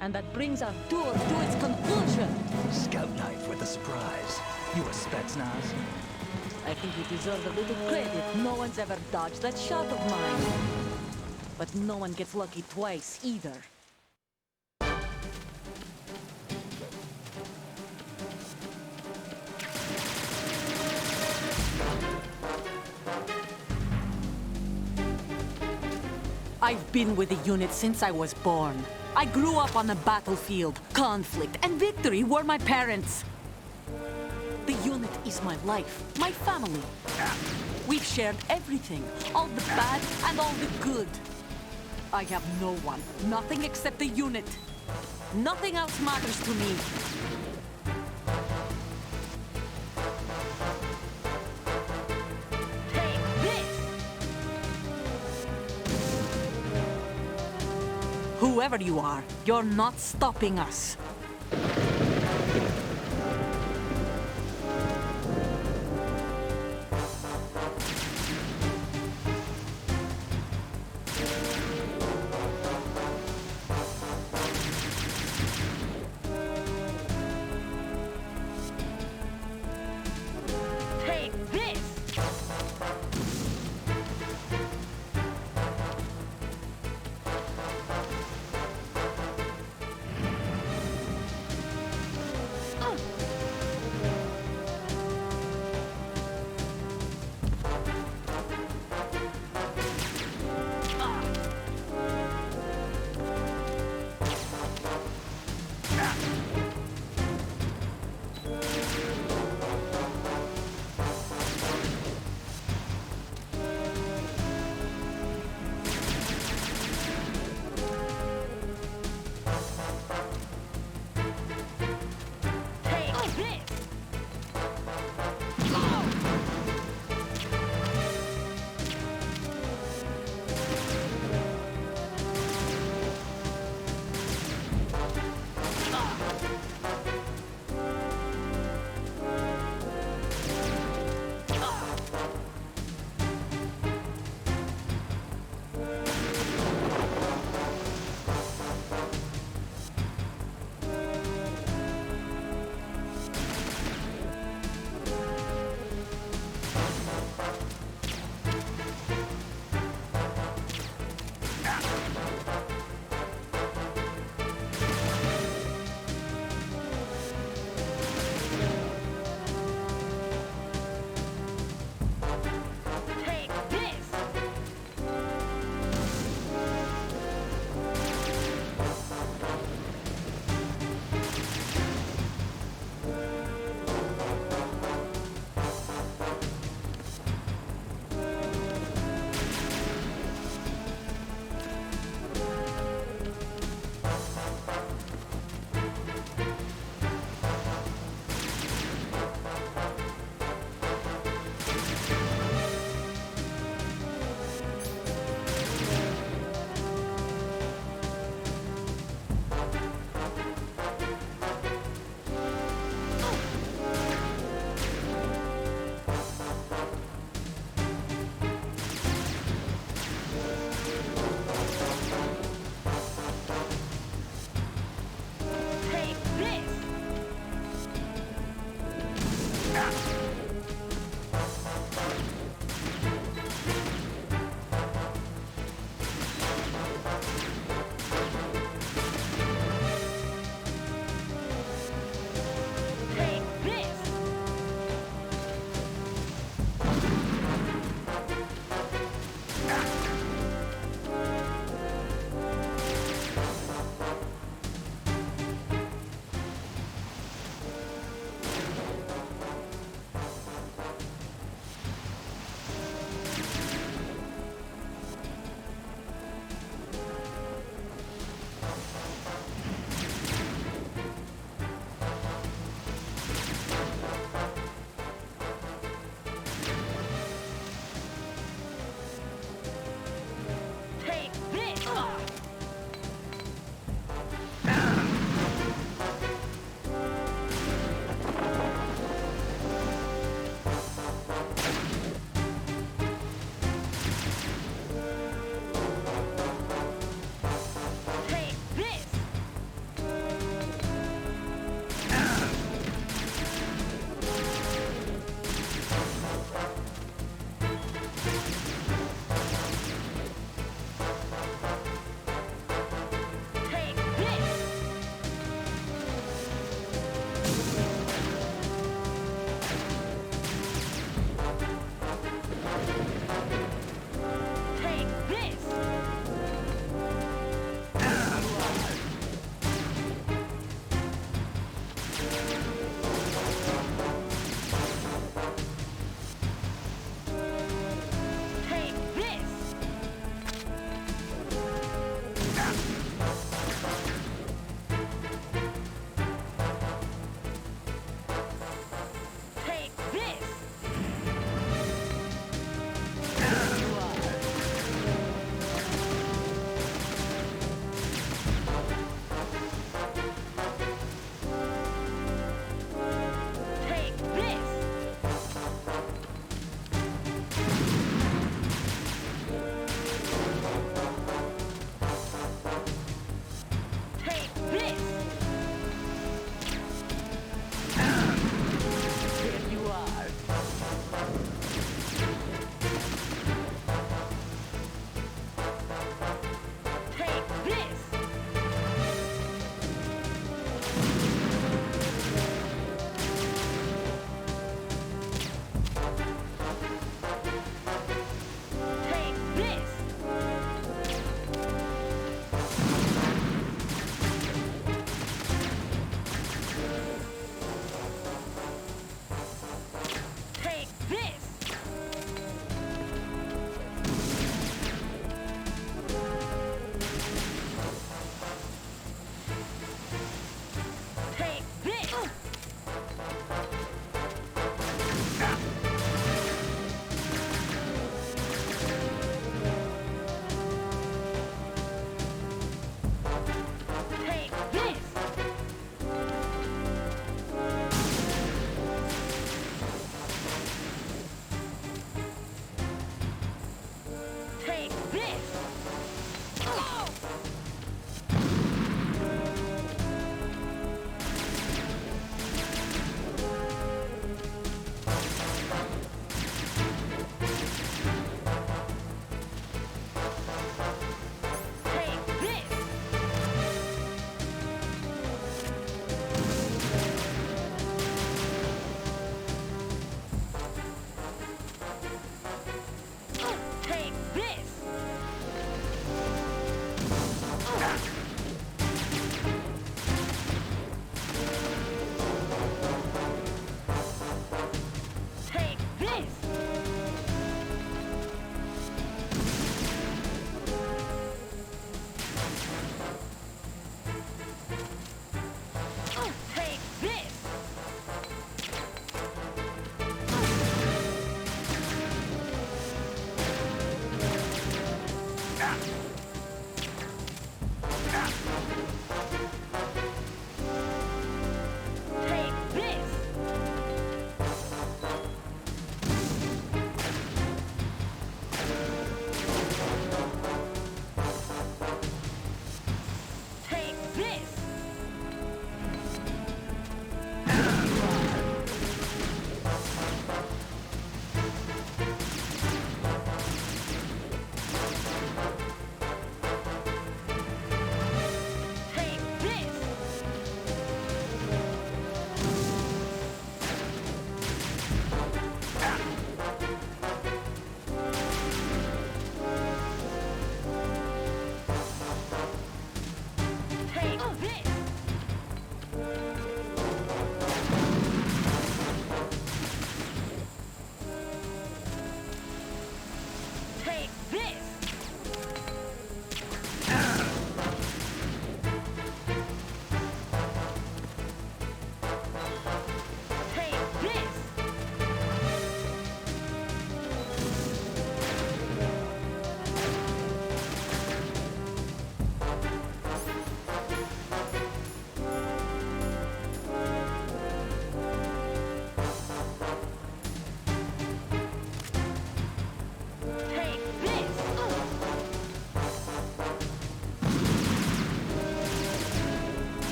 And that brings our tour to its conclusion. Scout knife with a surprise. You a Spetsnaz? I think you deserve a little credit. No one's ever dodged that shot of mine. But no one gets lucky twice, either. I've been with the unit since I was born. I grew up on the battlefield. Conflict and victory were my parents. The unit is my life, my family. We've shared everything, all the bad and all the good. I have no one, nothing except the unit. Nothing else matters to me. Take this! Whoever you are, you're not stopping us. Take this!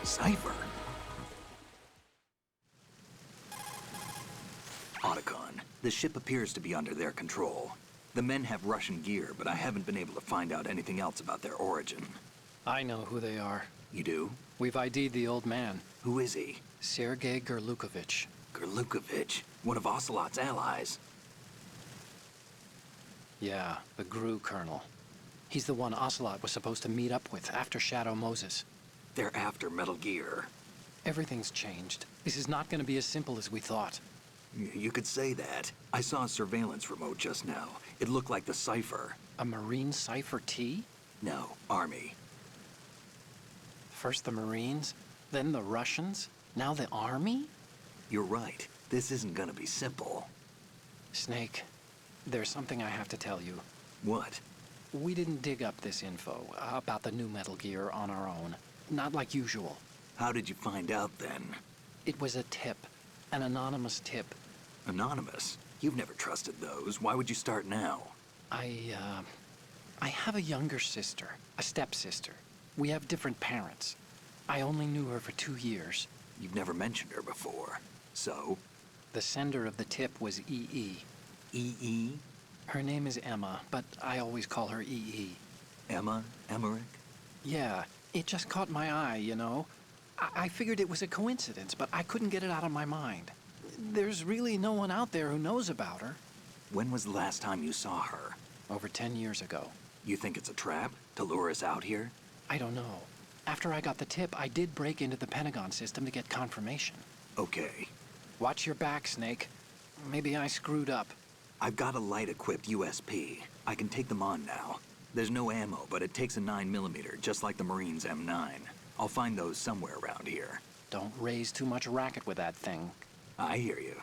Cypher? Otacon, the ship appears to be under their control. The men have Russian gear, but I haven't been able to find out anything else about their origin. I know who they are. You do? We've ID'd the old man. Who is he? Sergei Gerlukovich. Gerlukovich, one of Ocelot's allies. Yeah, the GRU colonel. He's the one Ocelot was supposed to meet up with after Shadow Moses. They're after Metal Gear. Everything's changed. This is not going to be as simple as we thought. You could say that. I saw a surveillance remote just now. It looked like the Cypher. A Marine Cypher T? No, Army. First the Marines, then the Russians, now the Army? You're right. This isn't gonna be simple. Snake, there's something I have to tell you. What? We didn't dig up this info about the new Metal Gear on our own. Not like usual. How did you find out then? It was a tip. An anonymous tip. Anonymous? You've never trusted those. Why would you start now? I have a younger sister, a stepsister. We have different parents. I only knew her for 2 years. You've never mentioned her before. So? The sender of the tip was EE. EE? Her name is Emma, but I always call her EE. Emma? Emmerich? Yeah, it just caught my eye, you know? I figured it was a coincidence, but I couldn't get it out of my mind. There's really no one out there who knows about her. When was the last time you saw her? Over 10 years ago. You think it's a trap? To lure us out here? I don't know. After I got the tip, I did break into the Pentagon system to get confirmation. Okay. Watch your back, Snake. Maybe I screwed up. I've got a light-equipped USP. I can take them on now. There's no ammo, but it takes a 9mm, just like the Marines' M9. I'll find those somewhere around here. Don't raise too much racket with that thing. I hear you.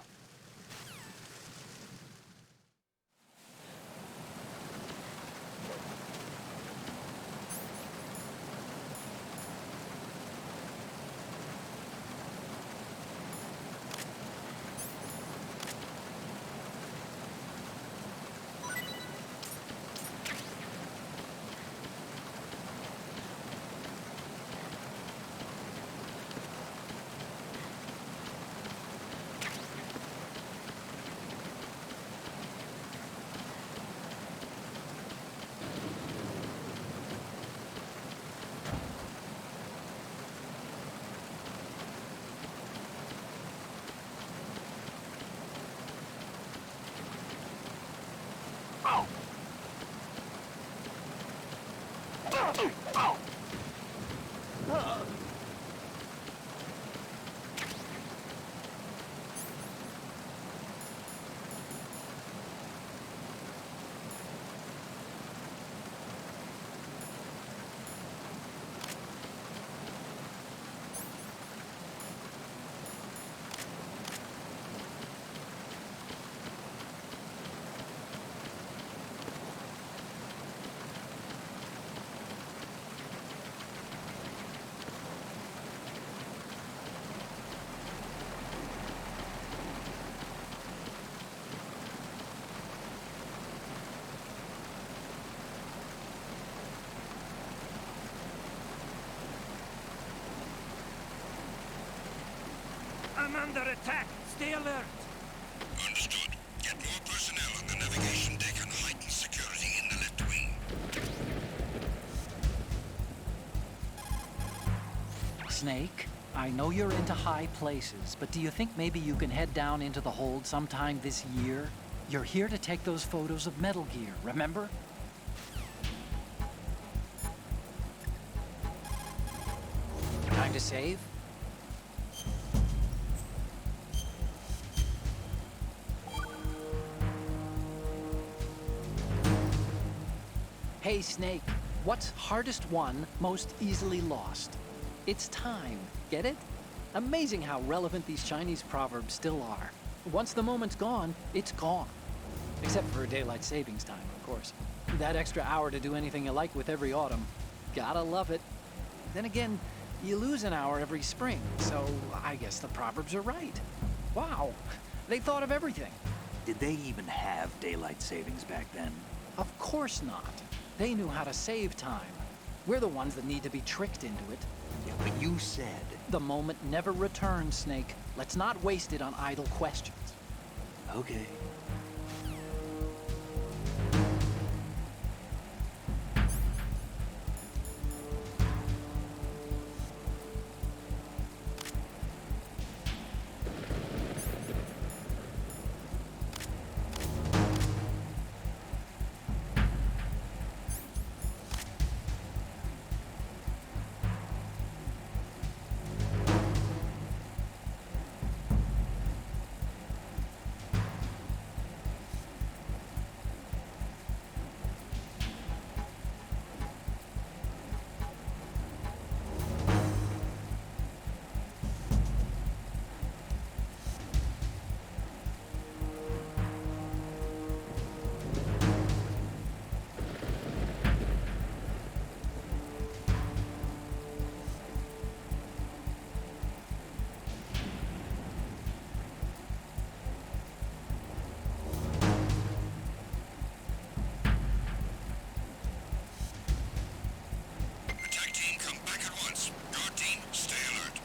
I'm under attack. Stay alert. Understood. Get more personnel on the navigation deck and heighten security in the left wing. Snake, I know you're into high places, but do you think maybe you can head down into the hold sometime this year? You're here to take those photos of Metal Gear, remember? Time to save? Hey, Snake, what's hardest won, most easily lost? It's time, get it? Amazing how relevant these Chinese proverbs still are. Once the moment's gone, it's gone. Except for daylight savings time, of course. That extra hour to do anything you like with every autumn. Gotta love it. Then again, you lose an hour every spring, so I guess the proverbs are right. Wow, they thought of everything. Did they even have daylight savings back then? Of course not. They knew how to save time. We're the ones that need to be tricked into it. Yeah, but you said... The moment never returns, Snake. Let's not waste it on idle questions. Okay. team, come back at once. Guard team, stay alert.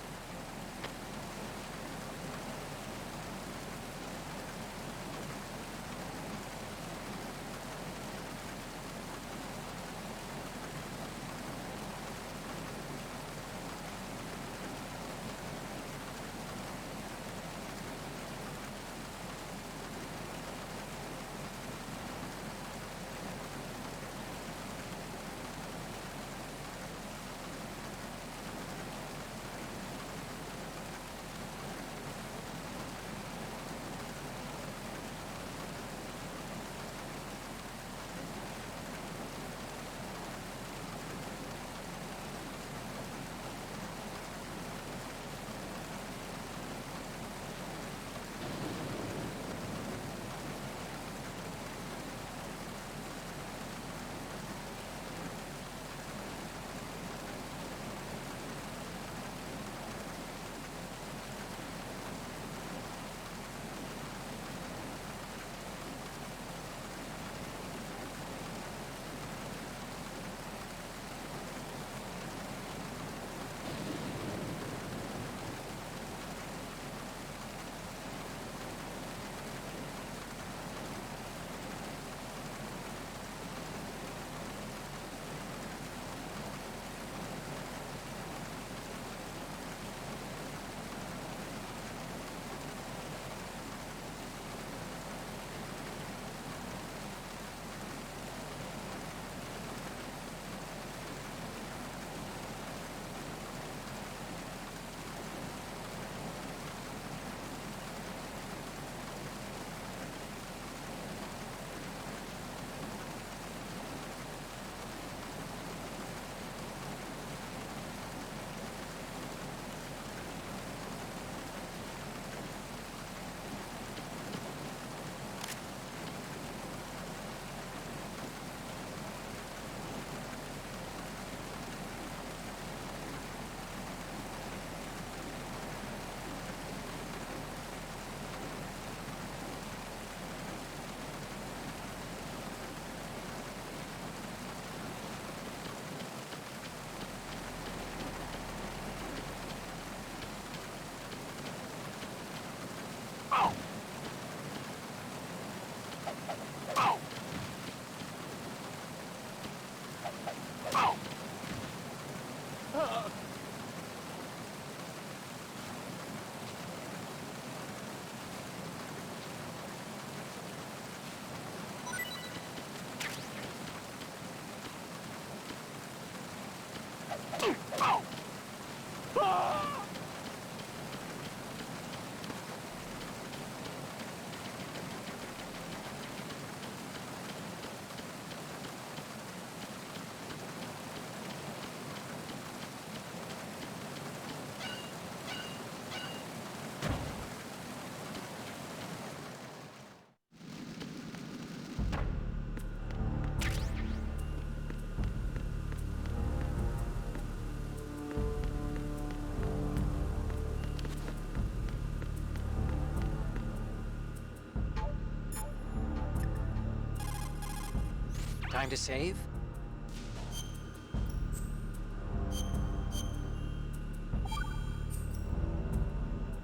Time to save?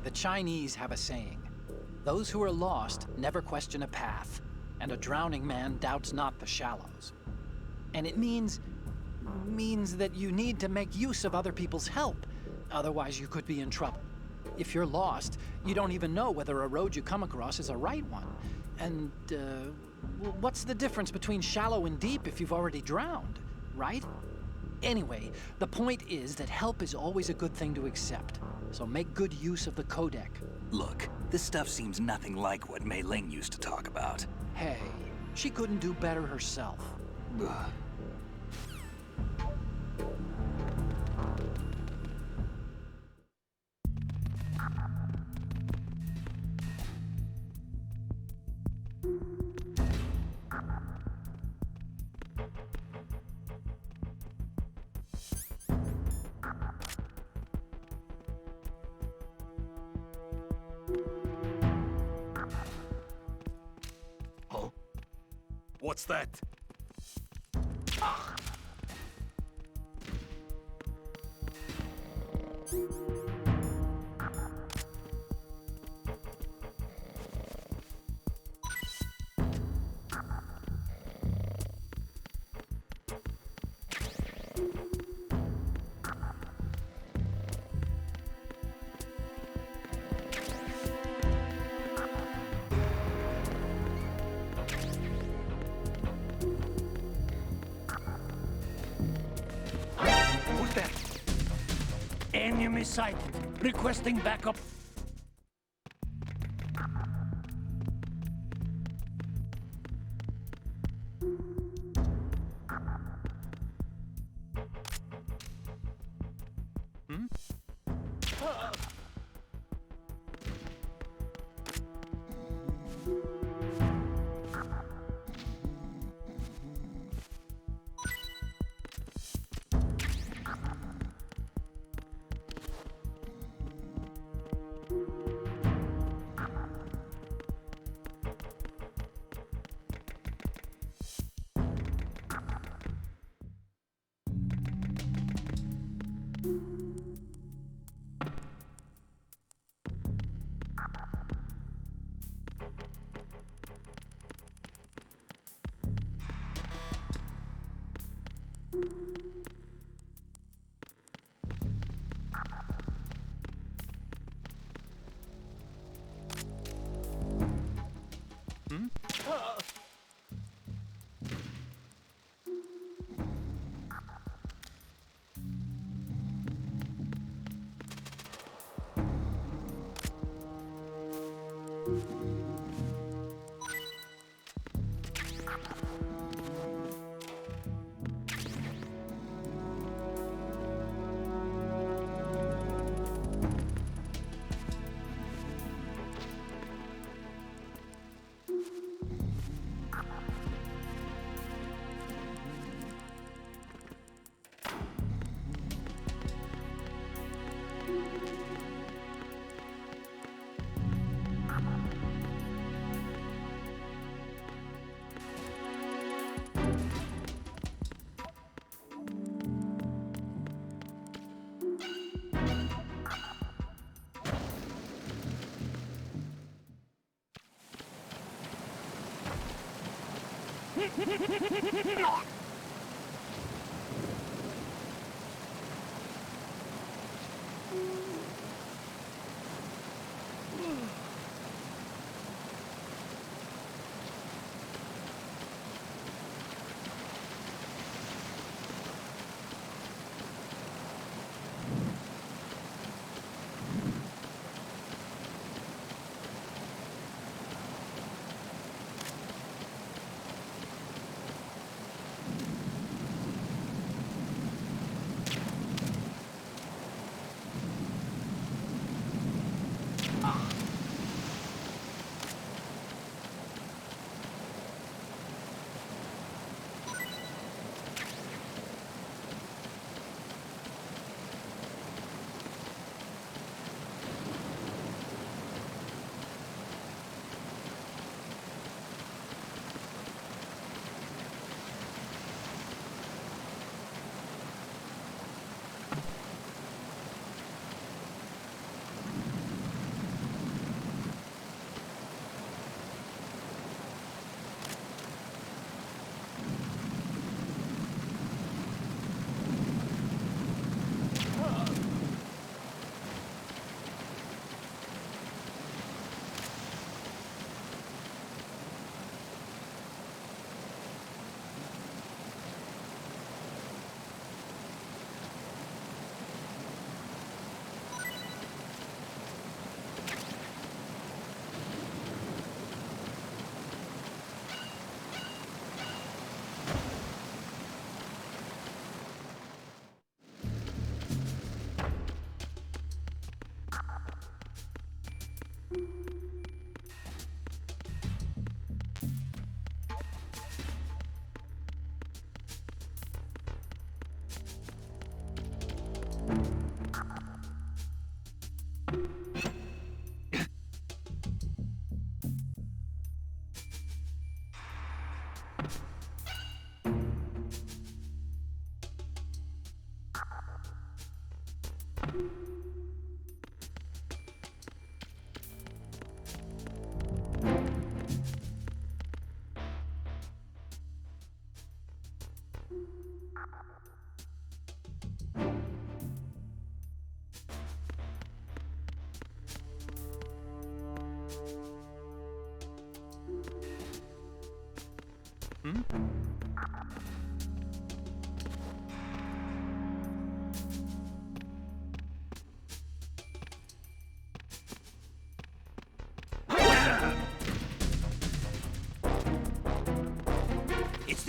The Chinese have a saying, "Those who are lost never question a path, and a drowning man doubts not the shallows." And it means that you need to make use of other people's help, otherwise you could be in trouble. If you're lost, you don't even know whether a road you come across is a right one. And, what's the difference between shallow and deep if you've already drowned, right? Anyway, the point is that help is always a good thing to accept. So make good use of the codec. Look, this stuff seems nothing like what Mei Ling used to talk about. Hey, she couldn't do better herself. Ugh. What's that? Enemy sighted. Requesting backup.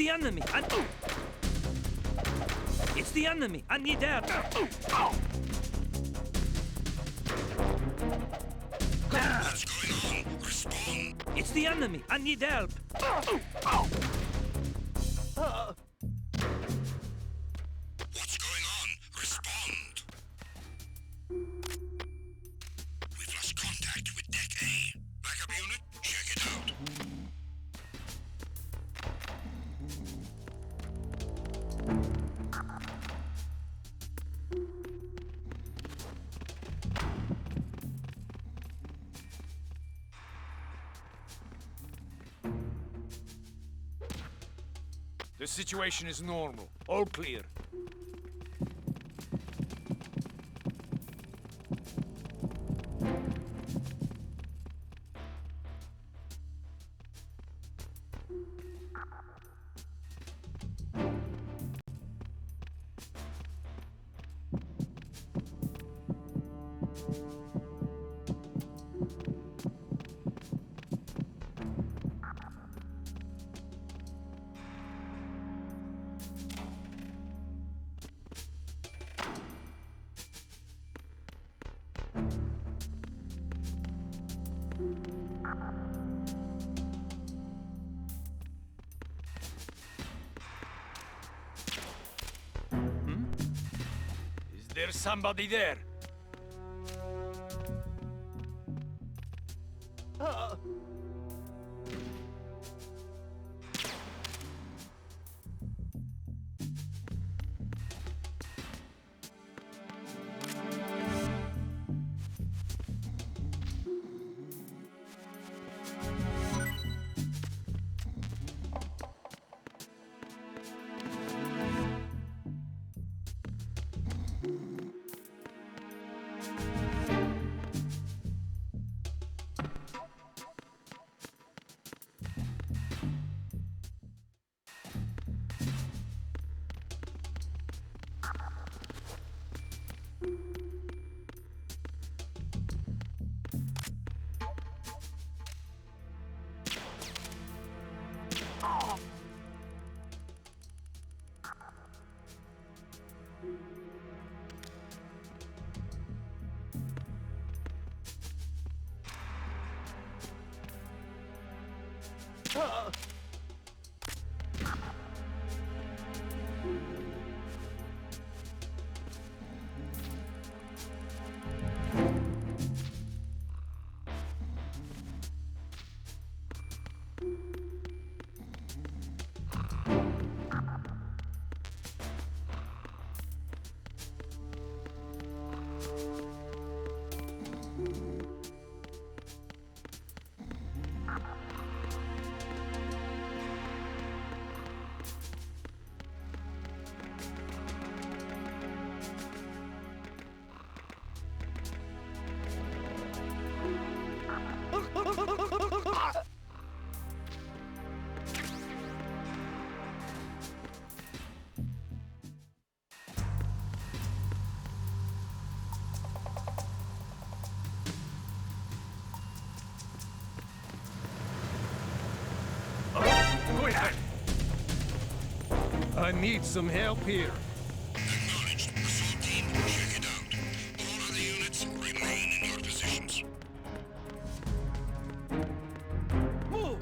the enemy! It's the enemy! I need help! What's going on? Respond. It's the enemy! I need help! What's going on? Respond. We've lost contact with Deck A. Backup unit, check it out. The situation is normal. All clear. Is there somebody there? I need some help here. Acknowledged. Assault team, check it out. All other units, remain in your positions. Move!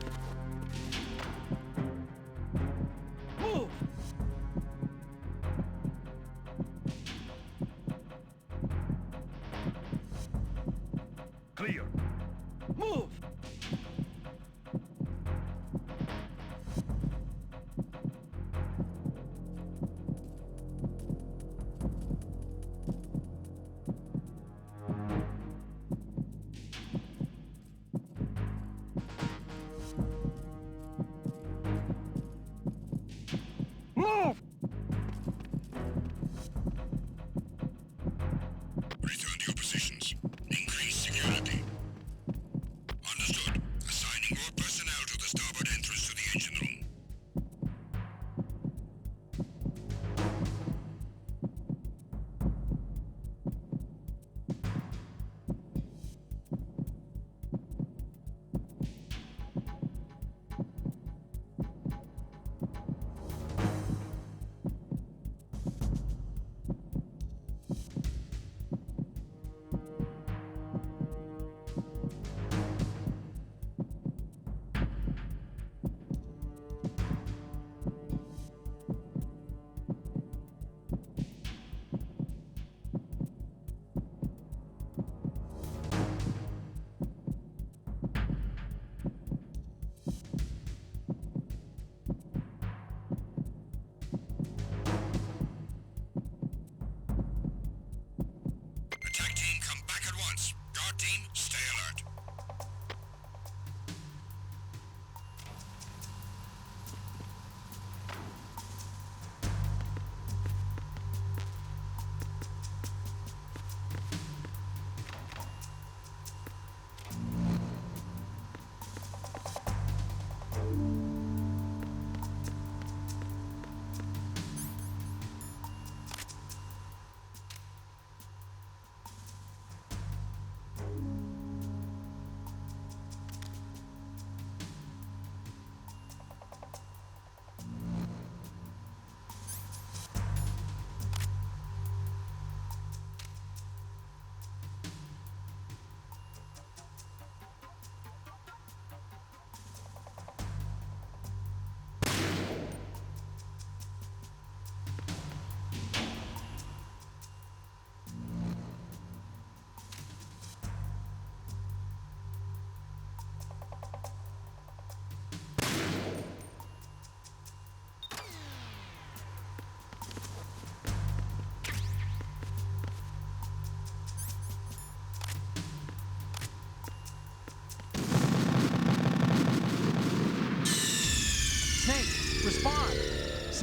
Move! Clear. Move!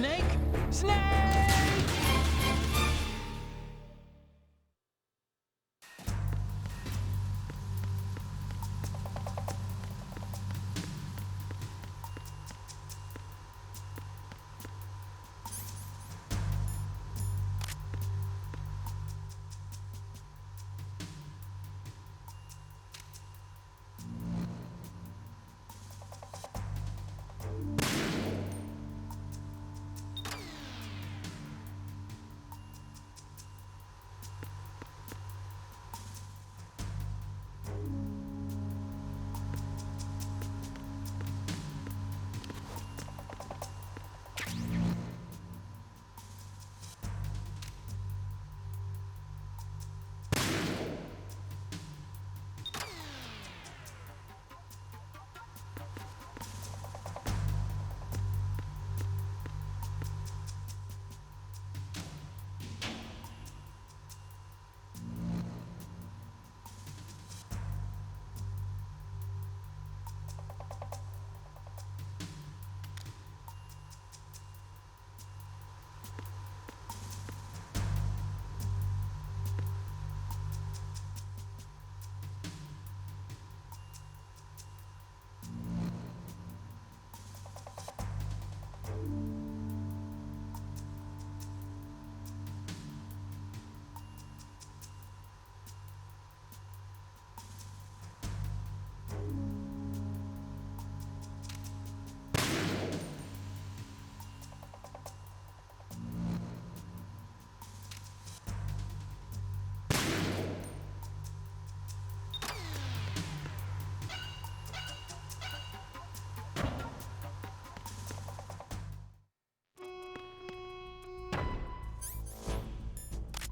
Snake? Snake!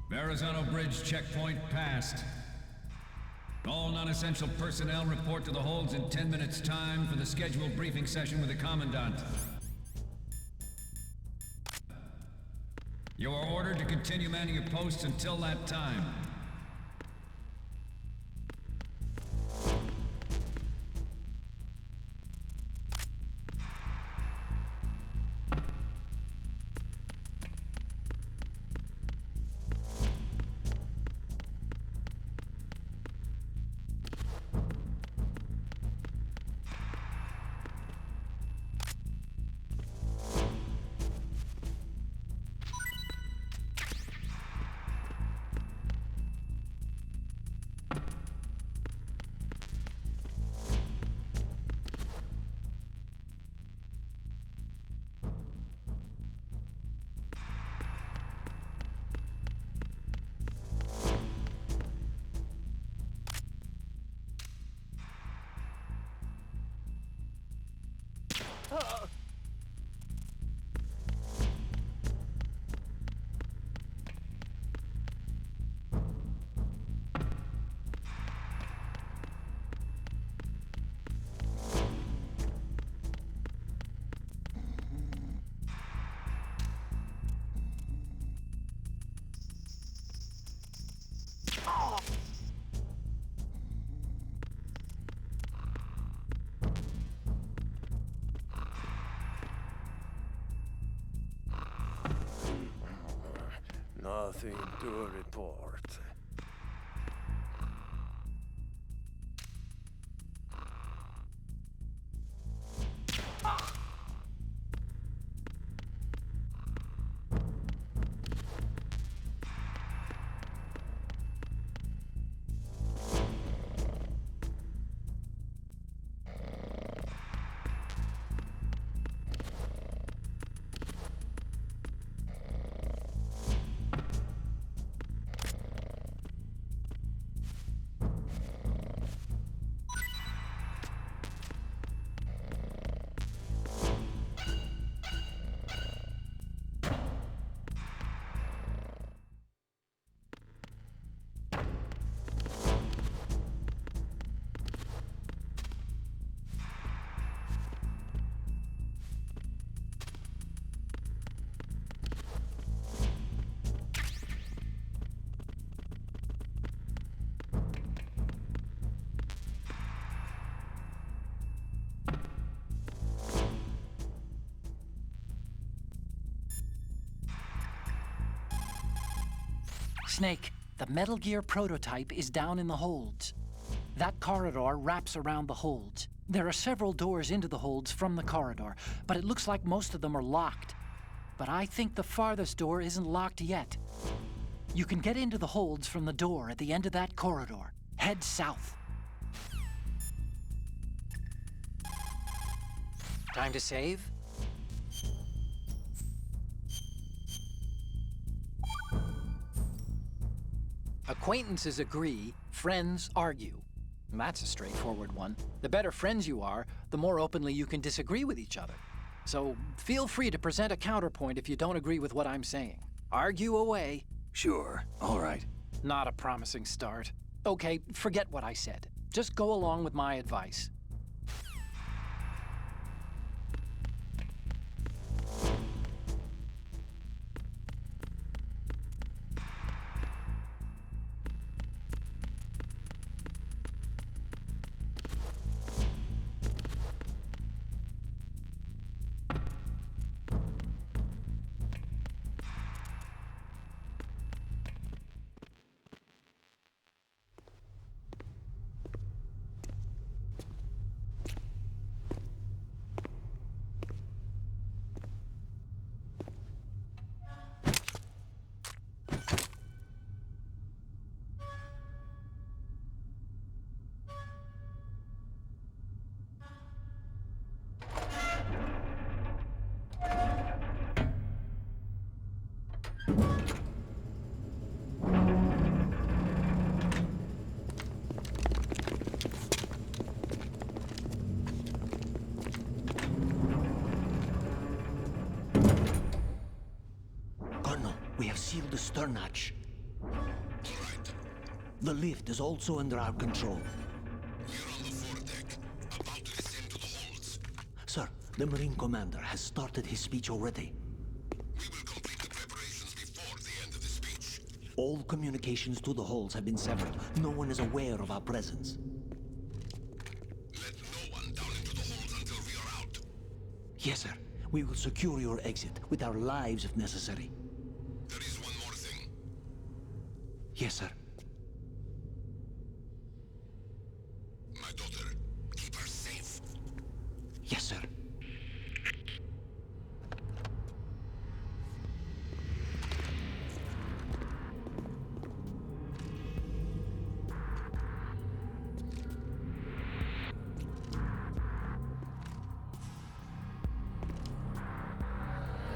Verrazano Bridge checkpoint passed. All non-essential personnel report to the holds in 10 minutes' time for the scheduled briefing session with the Commandant. You are ordered to continue manning your posts until that time. Nothing to report. Snake, the Metal Gear prototype is down in the holds. That corridor wraps around the holds. There are several doors into the holds from the corridor, but it looks like most of them are locked. But I think the farthest door isn't locked yet. You can get into the holds from the door at the end of that corridor. Head south. Time to save? Acquaintances agree, friends argue. That's a straightforward one. The better friends you are, the more openly you can disagree with each other. So feel free to present a counterpoint if you don't agree with what I'm saying. Argue away. Sure, all right. Not a promising start. Okay, forget what I said. Just go along with my advice. We have sealed the stern hatch. The lift is also under our control. We're on the foredeck, about to descend to the holds. Sir, the Marine Commander has started his speech already. We will complete the preparations before the end of the speech. All communications to the holds have been severed. No one is aware of our presence. Let no one down into the holds until we are out. Yes, sir. We will secure your exit with our lives if necessary. There is one more thing. Yes, sir. My daughter, keep her safe. Yes, sir.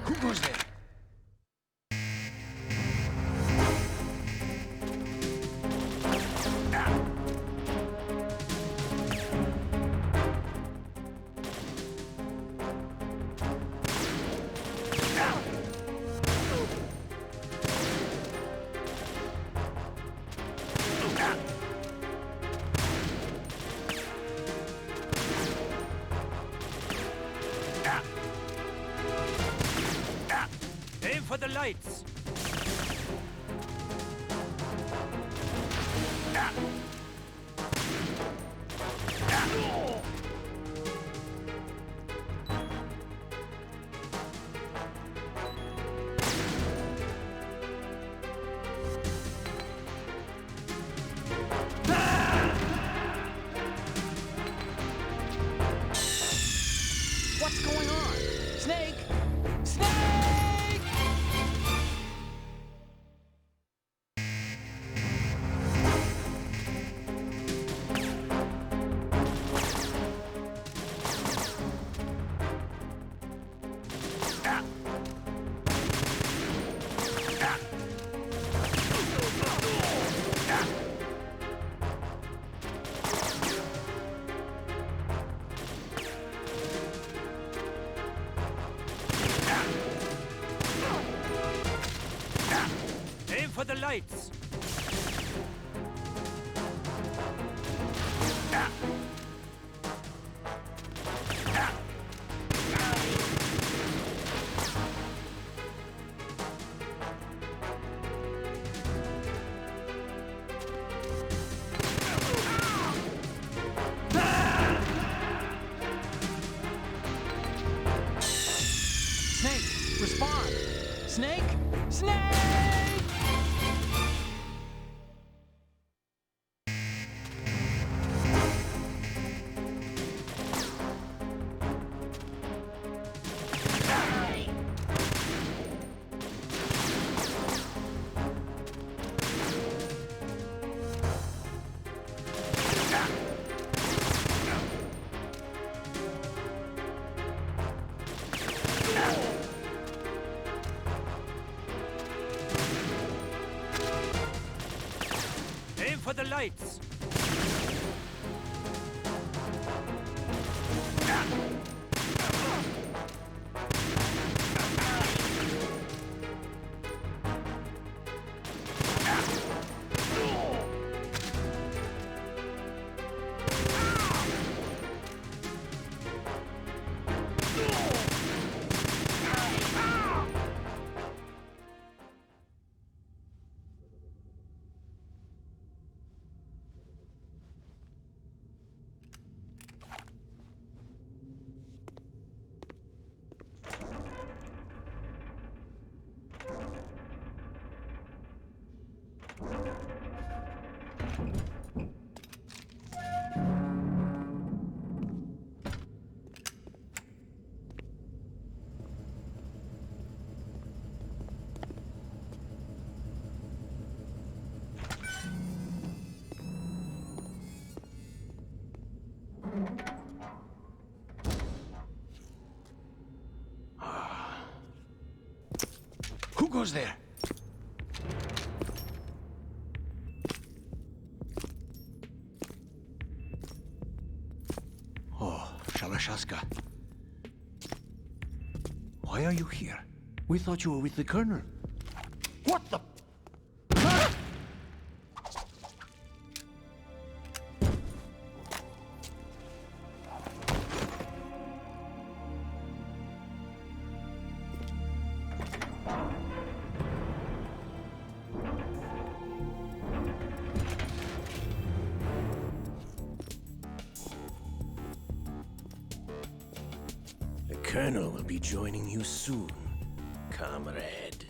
Who goes there? Aim for the lights! What's going on? Snake! Snake! Aim for the lights! Snake, respond! Snake! Snake! for the lights! Who goes there? Oh, Shalashaska. Why are you here? We thought you were with the Colonel. What the... The Colonel will be joining you soon, comrade.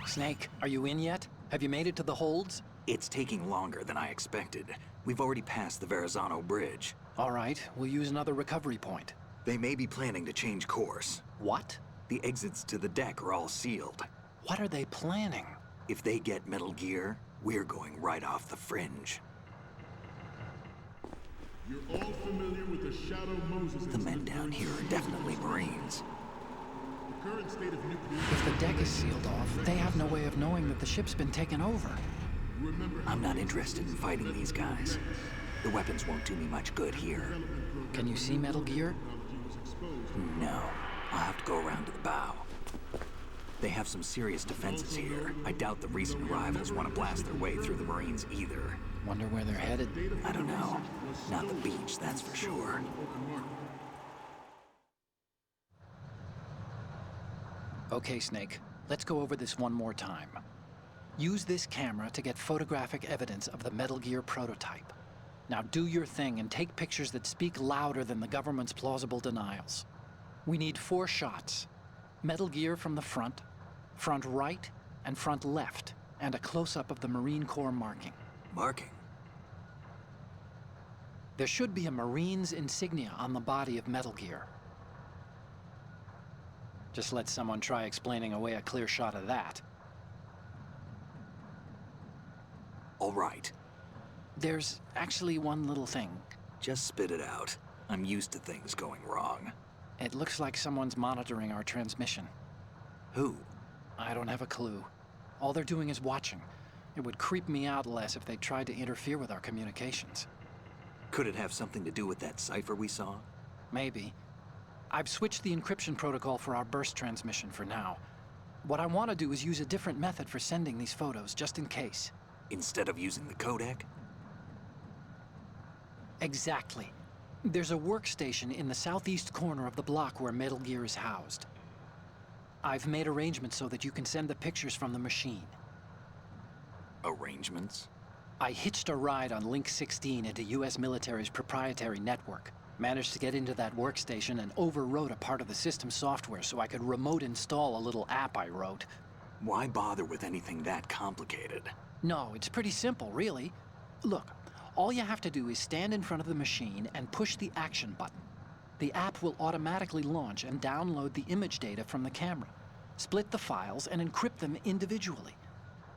Snake, are you in yet? Have you made it to the holds? It's taking longer than I expected. We've already passed the Verrazano Bridge. All right, we'll use another recovery point. They may be planning to change course. What? The exits to the deck are all sealed. What are they planning? If they get Metal Gear, we're going right off the fringe. You're all familiar with the Shadow Moses. The men down here are definitely Marines. The current state of nuclear... If the deck is sealed off, they have no way of knowing that the ship's been taken over. I'm not interested in fighting these guys. The weapons won't do me much good here. Can you see Metal Gear? No. I'll have to go around to the bow. They have some serious defenses here. I doubt the recent arrivals want to blast their way through the Marines either. Wonder where they're headed? I don't know. Not the beach, that's for sure. Okay, Snake. Let's go over this one more time. Use this camera to get photographic evidence of the Metal Gear prototype. Now do your thing and take pictures that speak louder than the government's plausible denials. We need 4 shots. Metal Gear from the front right, and front left, and a close-up of the Marine Corps marking. Marking? There should be a Marine's insignia on the body of Metal Gear. Just let someone try explaining away a clear shot of that. All right. There's actually one little thing. Just spit it out. I'm used to things going wrong. It looks like someone's monitoring our transmission. Who? I don't have a clue. All they're doing is watching. It would creep me out less if they tried to interfere with our communications. Could it have something to do with that cipher we saw? Maybe. I've switched the encryption protocol for our burst transmission for now. What I want to do is use a different method for sending these photos, just in case. Instead of using the codec? Exactly. There's a workstation in the southeast corner of the block where Metal Gear is housed. I've made arrangements so that you can send the pictures from the machine. Arrangements? I hitched a ride on Link 16 into US military's proprietary network. Managed to get into that workstation and overwrote a part of the system software so I could remote install a little app I wrote. Why bother with anything that complicated? No, it's pretty simple, really. Look, all you have to do is stand in front of the machine and push the action button. The app will automatically launch and download the image data from the camera, split the files, and encrypt them individually.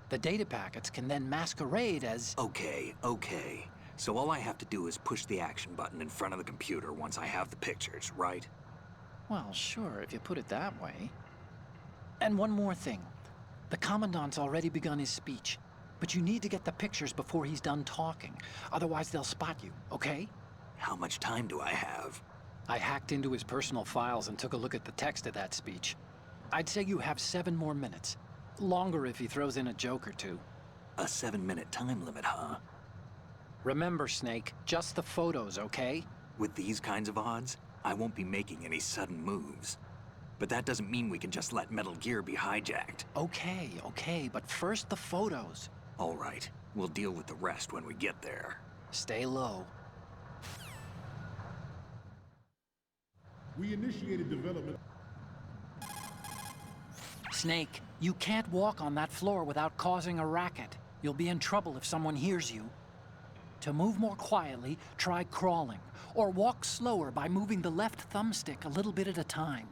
The data packets can then masquerade as... Okay. So all I have to do is push the action button in front of the computer once I have the pictures, right? Well, sure, if you put it that way. And one more thing. The Commandant's already begun his speech, but you need to get the pictures before he's done talking. Otherwise, they'll spot you, okay? How much time do I have? I hacked into his personal files and took a look at the text of that speech. I'd say you have 7 more minutes. Longer if he throws in a joke or two. A 7-minute time limit, huh? Remember, Snake, just the photos, okay? With these kinds of odds, I won't be making any sudden moves. But that doesn't mean we can just let Metal Gear be hijacked. Okay, but first the photos. All right, we'll deal with the rest when we get there. Stay low. We initiated development. Snake, you can't walk on that floor without causing a racket. You'll be in trouble if someone hears you. To move more quietly, try crawling, or walk slower by moving the left thumbstick a little bit at a time.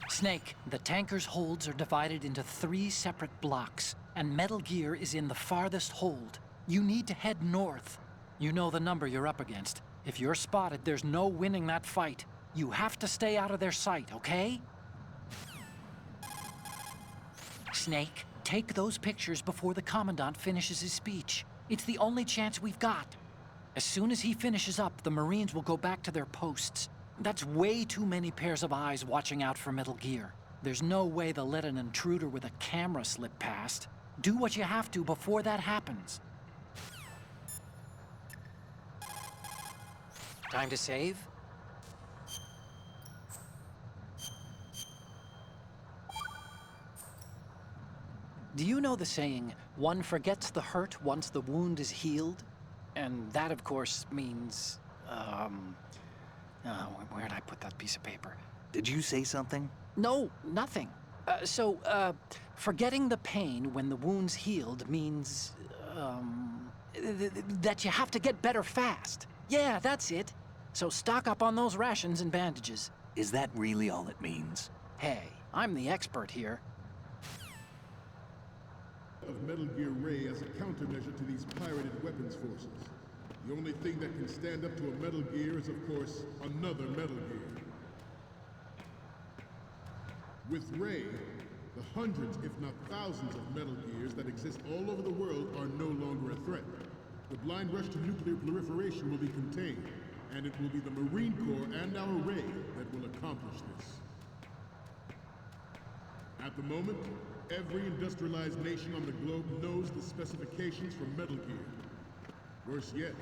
Snake, the tanker's holds are divided into 3 separate blocks, and Metal Gear is in the farthest hold. You need to head north. You know the number you're up against. If you're spotted, there's no winning that fight. You have to stay out of their sight, okay? Snake, take those pictures before the Commandant finishes his speech. It's the only chance we've got. As soon as he finishes up, the Marines will go back to their posts. That's way too many pairs of eyes watching out for Metal Gear. There's no way they'll let an intruder with a camera slip past. Do what you have to before that happens. Time to save? Do you know the saying, one forgets the hurt once the wound is healed? And that, of course, means, where'd I put that piece of paper? Did you say something? No, nothing. Forgetting the pain when the wound's healed means, that you have to get better fast. Yeah, that's it. So stock up on those rations and bandages. Is that really all it means? Hey, I'm the expert here. Of Metal Gear Ray as a countermeasure to these pirated weapons forces. The only thing that can stand up to a Metal Gear is, of course, another Metal Gear. With Ray, the hundreds, if not thousands of Metal Gears that exist all over the world are no longer a threat. The blind rush to nuclear proliferation will be contained, and it will be the Marine Corps and our Ray that will accomplish this. At the moment, every industrialized nation on the globe knows the specifications for Metal Gear. Worse yet,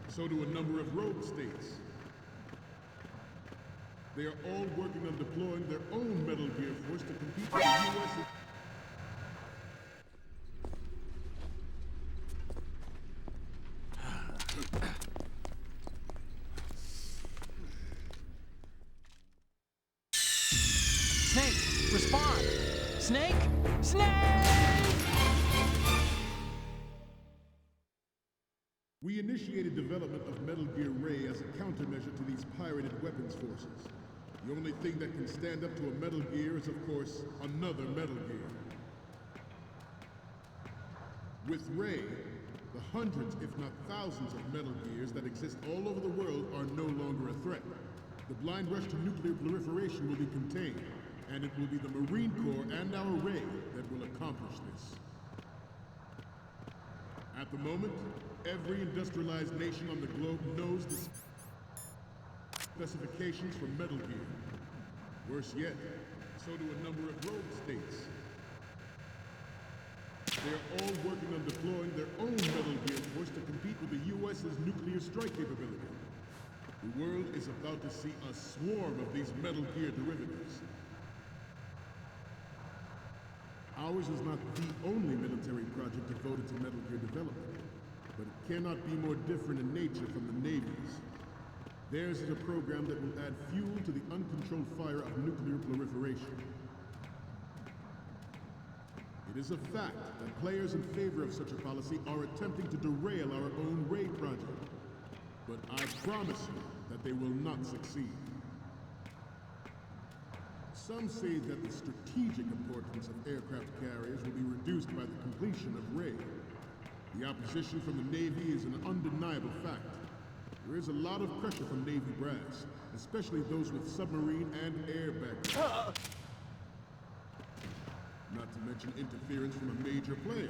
so do a number of rogue states. They are all working on deploying their own Metal Gear force to compete with the U.S. Snake, respond! Snake? Snake! We initiated development of Metal Gear Ray as a countermeasure to these pirated weapons forces. The only thing that can stand up to a Metal Gear is, of course, another Metal Gear. With Ray, the hundreds, if not thousands of Metal Gears that exist all over the world are no longer a threat. The blind rush to nuclear proliferation will be contained, and it will be the Marine Corps and our Ray that will accomplish this. At the moment, every industrialized nation on the globe knows the specifications for Metal Gear. Worse yet, so do a number of rogue states. They are all working on deploying their own Metal Gear force to compete with the U.S.'s nuclear strike capability. The world is about to see a swarm of these Metal Gear derivatives. Ours is not the only military project devoted to Metal Gear development, but it cannot be more different in nature from the Navy's. Theirs is a program that will add fuel to the uncontrolled fire of nuclear proliferation. It is a fact that players in favor of such a policy are attempting to derail our own Ray project. But I promise you that they will not succeed. Some say that the strategic importance of aircraft carriers will be reduced by the completion of Ray. The opposition from the Navy is an undeniable fact. There is a lot of pressure from Navy brass, especially those with submarine and air background. Not to mention interference from a major player.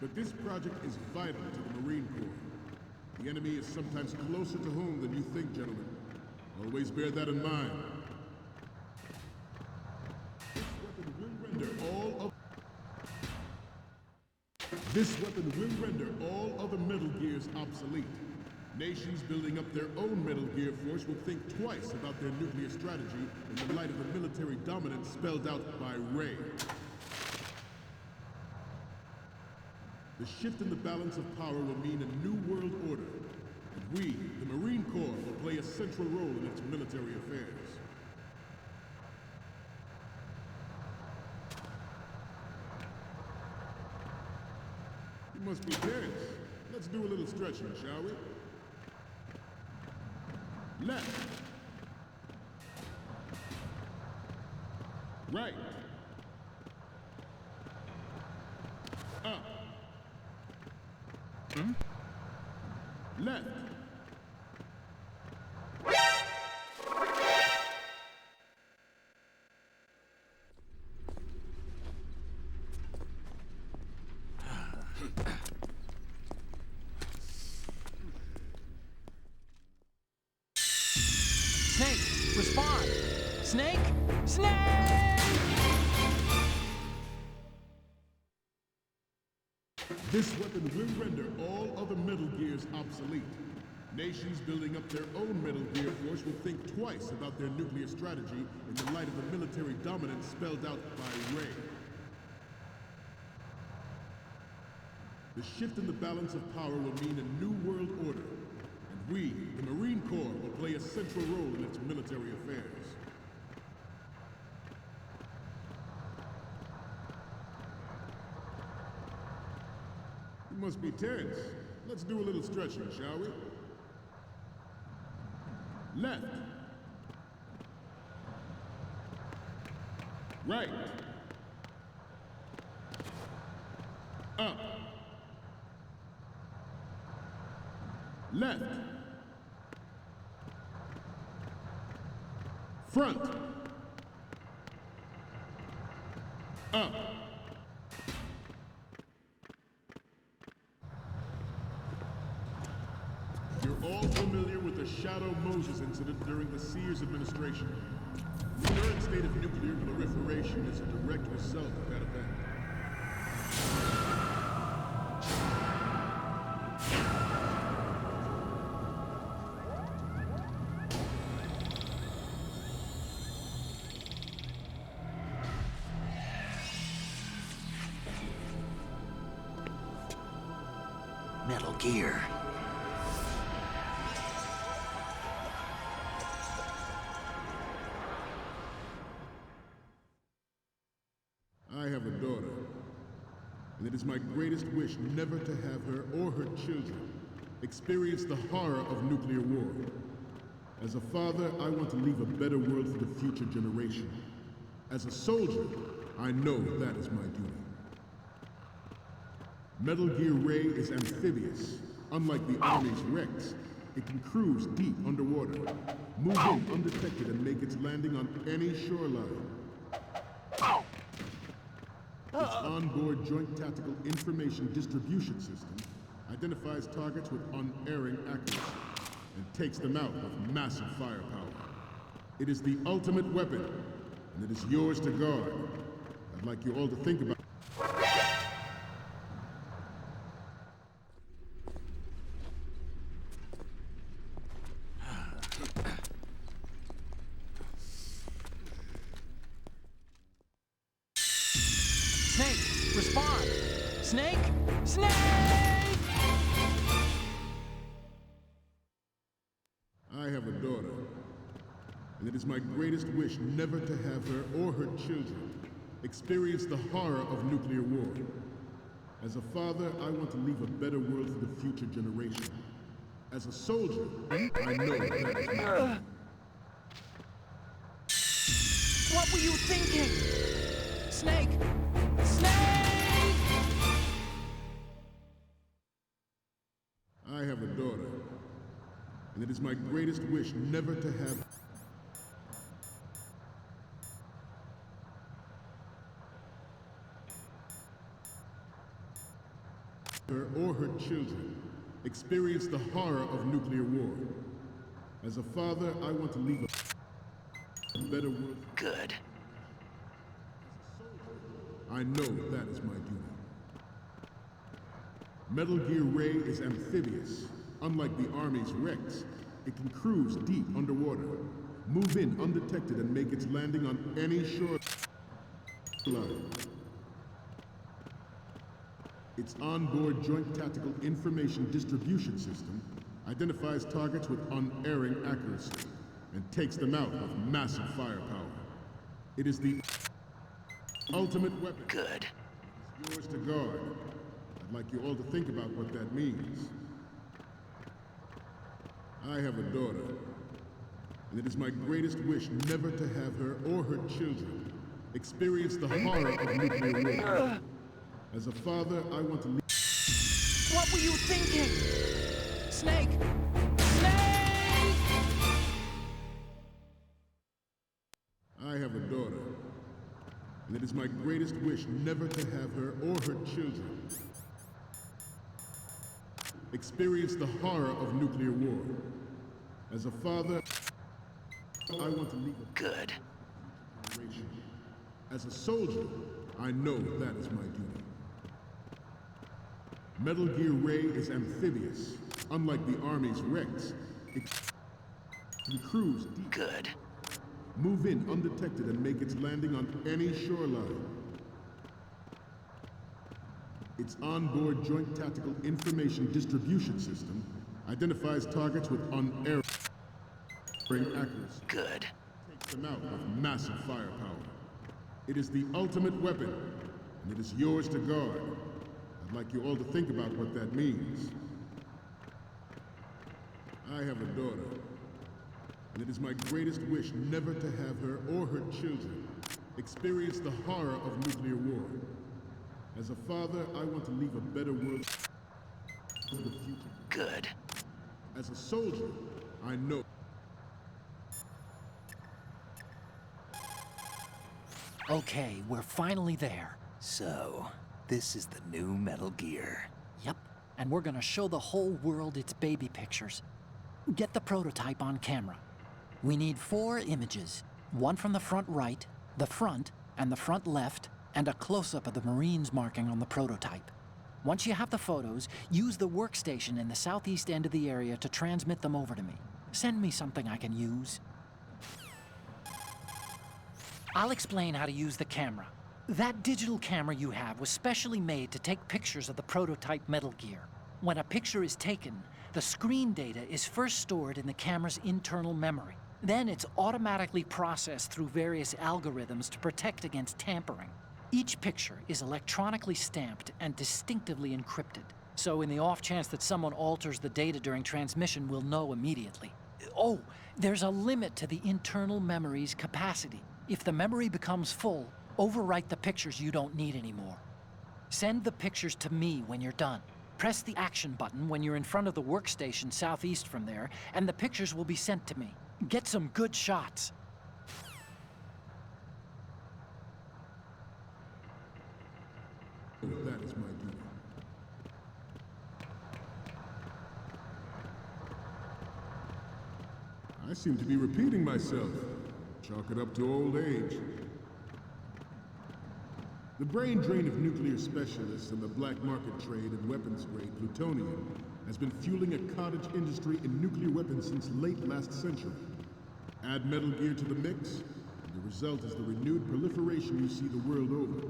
But this project is vital to the Marine Corps. The enemy is sometimes closer to home than you think, gentlemen. Always bear that in mind. This weapon will render all other Metal Gears obsolete. Nations building up their own Metal Gear force will think twice about their nuclear strategy in the light of the military dominance spelled out by Ray. The shift in the balance of power will mean a new world order, and we, the Marine Corps, will play a central role in its military affairs. You must be tense. Let's do a little stretching, shall we? Left. Right. Up. Left. Snake, respond! Snake! Snake! This weapon will render all other Metal Gears obsolete. Nations building up their own Metal Gear force will think twice about their nuclear strategy in the light of the military dominance spelled out by Ray. The shift in the balance of power will mean a new world order, and we, the Marine Corps, will play a central role in its military affairs. You must be tense. Let's do a little stretching, shall we? Left. Right. Up. Left. Front. Up. You're all familiar with the Shadow Moses incident during the Sears administration. The current state of nuclear proliferation is a direct result of that event. Metal Gear. I have a daughter, and it is my greatest wish never to have her or her children experience the horror of nuclear war. As a father, I want to leave a better world for the future generation. As a soldier, I know that is my duty. Metal Gear Ray is amphibious. Unlike the Army's Rex, it can cruise deep underwater, move in undetected and make its landing on any shoreline. Its onboard Joint Tactical Information Distribution System identifies targets with unerring accuracy and takes them out with massive firepower. It is the ultimate weapon, and it is yours to guard. I'd like you all to think about Snake, respond! Snake! Snake! I have a daughter, and it is my greatest wish never to have her or her children experience the horror of nuclear war. As a father, I want to leave a better world for the future generation. As a soldier, I know that is my duty. What were you thinking? Snake! Snake! I have a daughter, and it is my greatest wish never to have her or her children experience the horror of nuclear war. As a father, I want to leave a better world. Good. I know that is my duty. Metal Gear Ray is amphibious. Unlike the Army's Rex, it can cruise deep underwater, move in undetected, and make its landing on any shoreline. Its onboard Joint Tactical Information Distribution System identifies targets with unerring accuracy and takes them out with massive firepower. It is the ultimate weapon. Good. It's yours to guard. I'd like you all to think about what that means. I have a daughter, and it is my greatest wish never to have her or her children experience the horror of nuclear war. As a father, I want to leave. What were you thinking? Snake! Snake! I have a daughter, and it is my greatest wish never to have her or her children experience the horror of nuclear war. As a father, I want to leave a good generation. As a soldier, I know that is my duty. Metal Gear Ray is amphibious. Unlike the Army's Rex, it can cruise deep. Good. Move in undetected and make its landing on any shoreline. Its onboard Joint Tactical Information Distribution System identifies targets with unerring accuracy. Good. Takes them out with massive firepower. It is the ultimate weapon, and it is yours to guard. I'd like you all to think about what that means. I have a daughter, and it is my greatest wish never to have her or her children experience the horror of nuclear war. As a father, I want to leave a better world for the future. Good. As a soldier, I know. Okay, we're finally there. So, this is the new Metal Gear. Yep, and we're gonna show the whole world its baby pictures. Get the prototype on camera. We need 4 images. One from the front right, the front, and the front left, and a close-up of the Marines marking on the prototype. Once you have the photos, use the workstation in the southeast end of the area to transmit them over to me. Send me something I can use. I'll explain how to use the camera. That digital camera you have was specially made to take pictures of the prototype Metal Gear. When a picture is taken, the screen data is first stored in the camera's internal memory. Then it's automatically processed through various algorithms to protect against tampering. Each picture is electronically stamped and distinctively encrypted. So in the off chance that someone alters the data during transmission, we'll know immediately. Oh, there's a limit to the internal memory's capacity. If the memory becomes full, overwrite the pictures you don't need anymore. Send the pictures to me when you're done. Press the action button when you're in front of the workstation southeast from there, and the pictures will be sent to me. Get some good shots. That is my duty. I seem to be repeating myself. Chalk it up to old age. The brain drain of nuclear specialists and the black market trade in weapons-grade plutonium has been fueling a cottage industry in nuclear weapons since late last century. Add Metal Gear to the mix, and the result is the renewed proliferation you see the world over.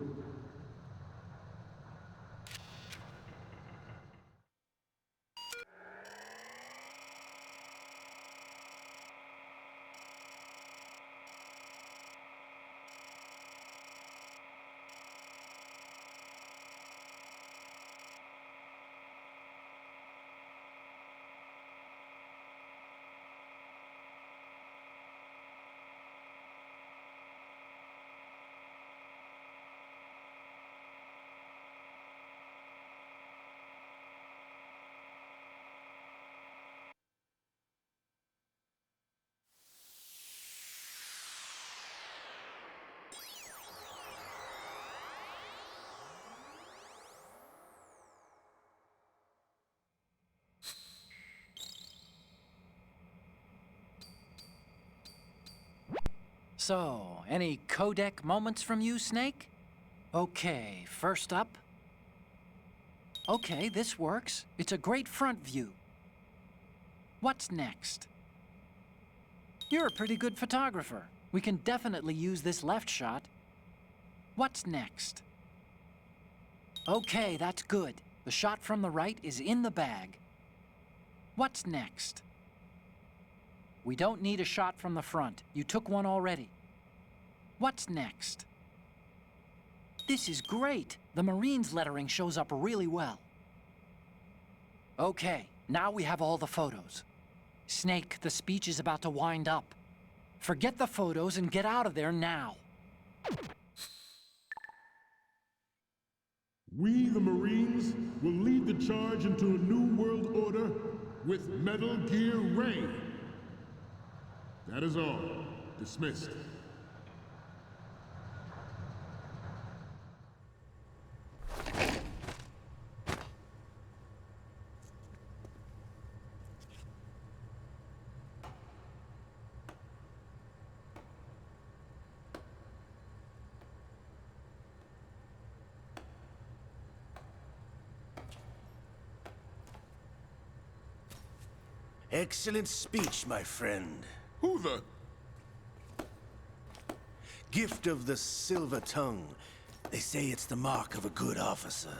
So, any codec moments from you, Snake? Okay, first up. Okay, this works. It's a great front view. What's next? You're a pretty good photographer. We can definitely use this left shot. What's next? Okay, that's good. The shot from the right is in the bag. What's next? We don't need a shot from the front. You took one already. What's next? This is great. The Marines lettering shows up really well. Okay, now we have all the photos. Snake, the speech is about to wind up. Forget the photos and get out of there now. We, the Marines, will lead the charge into a new world order with Metal Gear Ray. That is all. Dismissed. Excellent speech, my friend. Who the? Gift of the silver tongue. They say it's the mark of a good officer.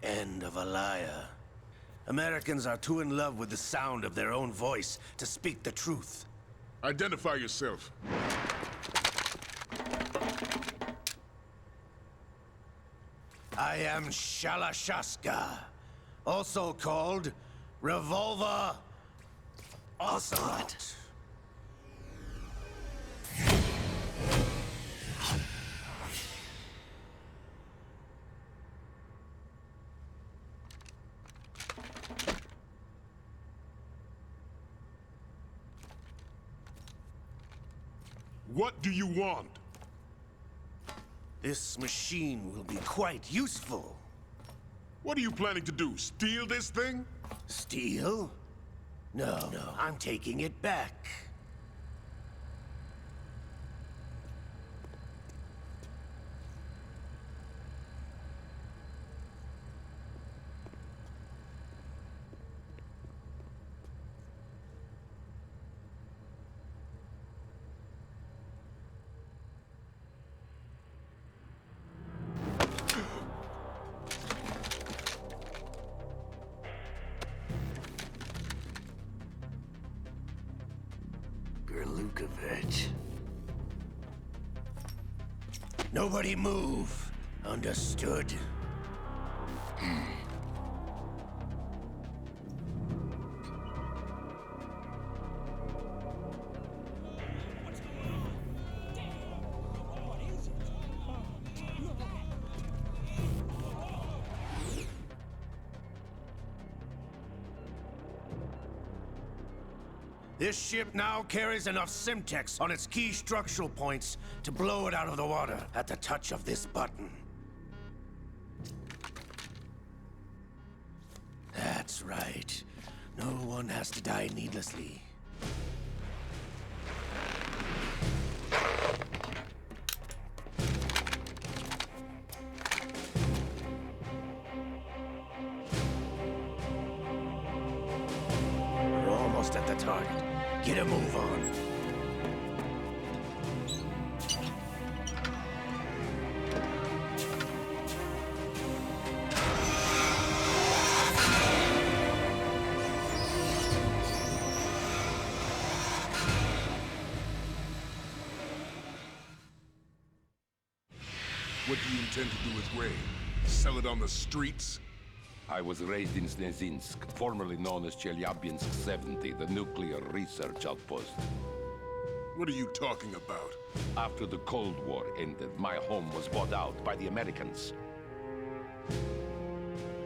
And of a liar. Americans are too in love with the sound of their own voice to speak the truth. Identify yourself. I am Shalashaska, also called Revolver Ocelot. What do you want? This machine will be quite useful. What are you planning to do? Steal this thing? Steal? No, I'm taking it back. Gerlukovich. Nobody move. Understood? This ship now carries enough Simtex on its key structural points to blow it out of the water at the touch of this button. That's right. No one has to die needlessly. We're almost at the target. Get a move on. What do you intend to do with Ray? Sell it on the streets? I was raised in Snezinsk, formerly known as Chelyabinsk 70, the nuclear research outpost. What are you talking about? After the Cold War ended, my home was bought out by the Americans.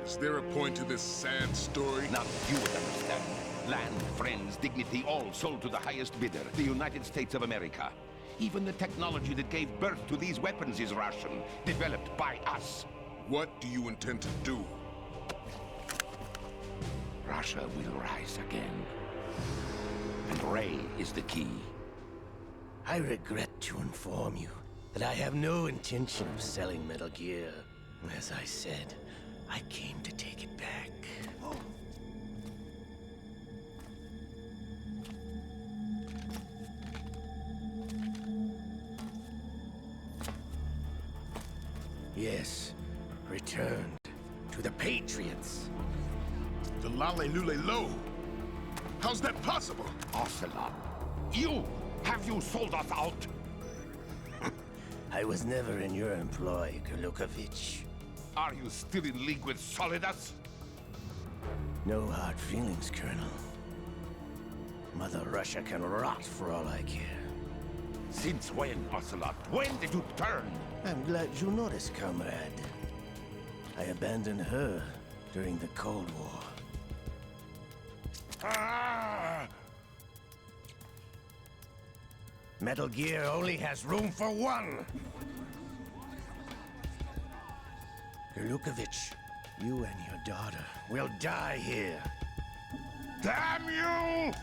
Is there a point to this sad story? Now you would understand. Land, friends, dignity, all sold to the highest bidder, the United States of America. Even the technology that gave birth to these weapons is Russian, developed by us. What do you intend to do? Russia will rise again. And Ray is the key. I regret to inform you that I have no intention of selling Metal Gear. As I said, I came to take it back. Yes, returned to the Patriots. The Lale Lule Lo. How's that possible? Ocelot, have you sold us out? I was never in your employ, Gurlukovich. Are you still in league with Solidus? No hard feelings, Colonel. Mother Russia can rot for all I care. Since when, Ocelot? When did you turn? I'm glad you noticed, comrade. I abandoned her during the Cold War. Ah! Metal Gear only has room for one! Gurlukovich, you and your daughter will die here. Damn you!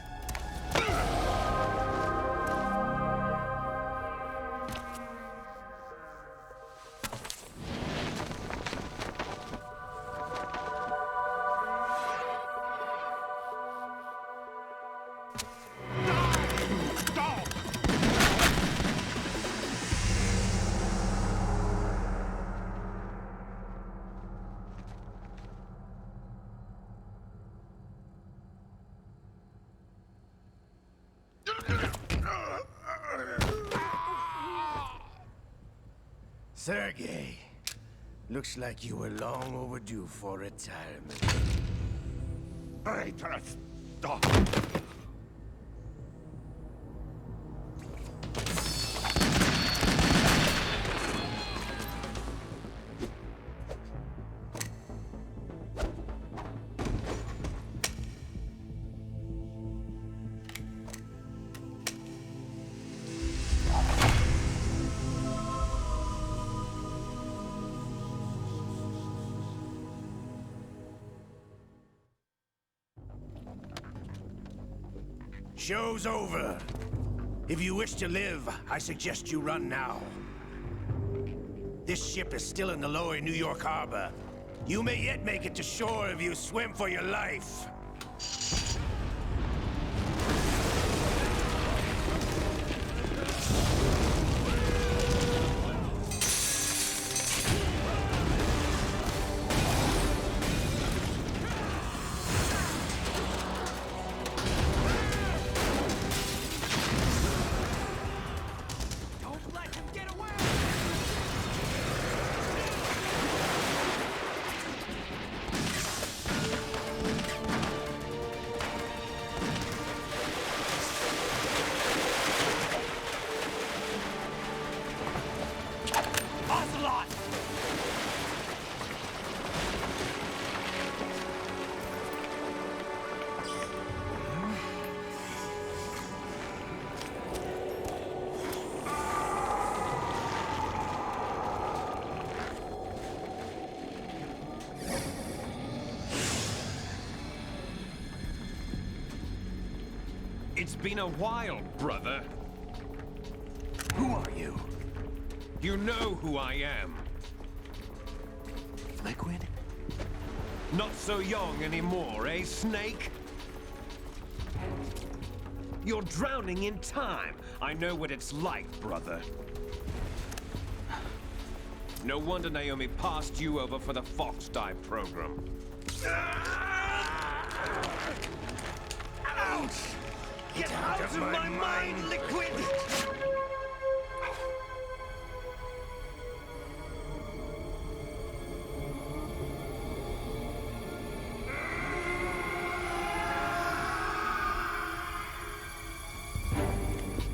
Sergei, looks like you were long overdue for retirement. Traitorous dog! Show's over. If you wish to live, I suggest you run now. This ship is still in the lower New York harbor. You may yet make it to shore if you swim for your life. It's been a while, brother. Who are you? You know who I am. Liquid? Not so young anymore, eh, Snake? You're drowning in time. I know what it's like, brother. No wonder Naomi passed you over for the Fox Dive program. Ouch! Get out of my mind, Liquid!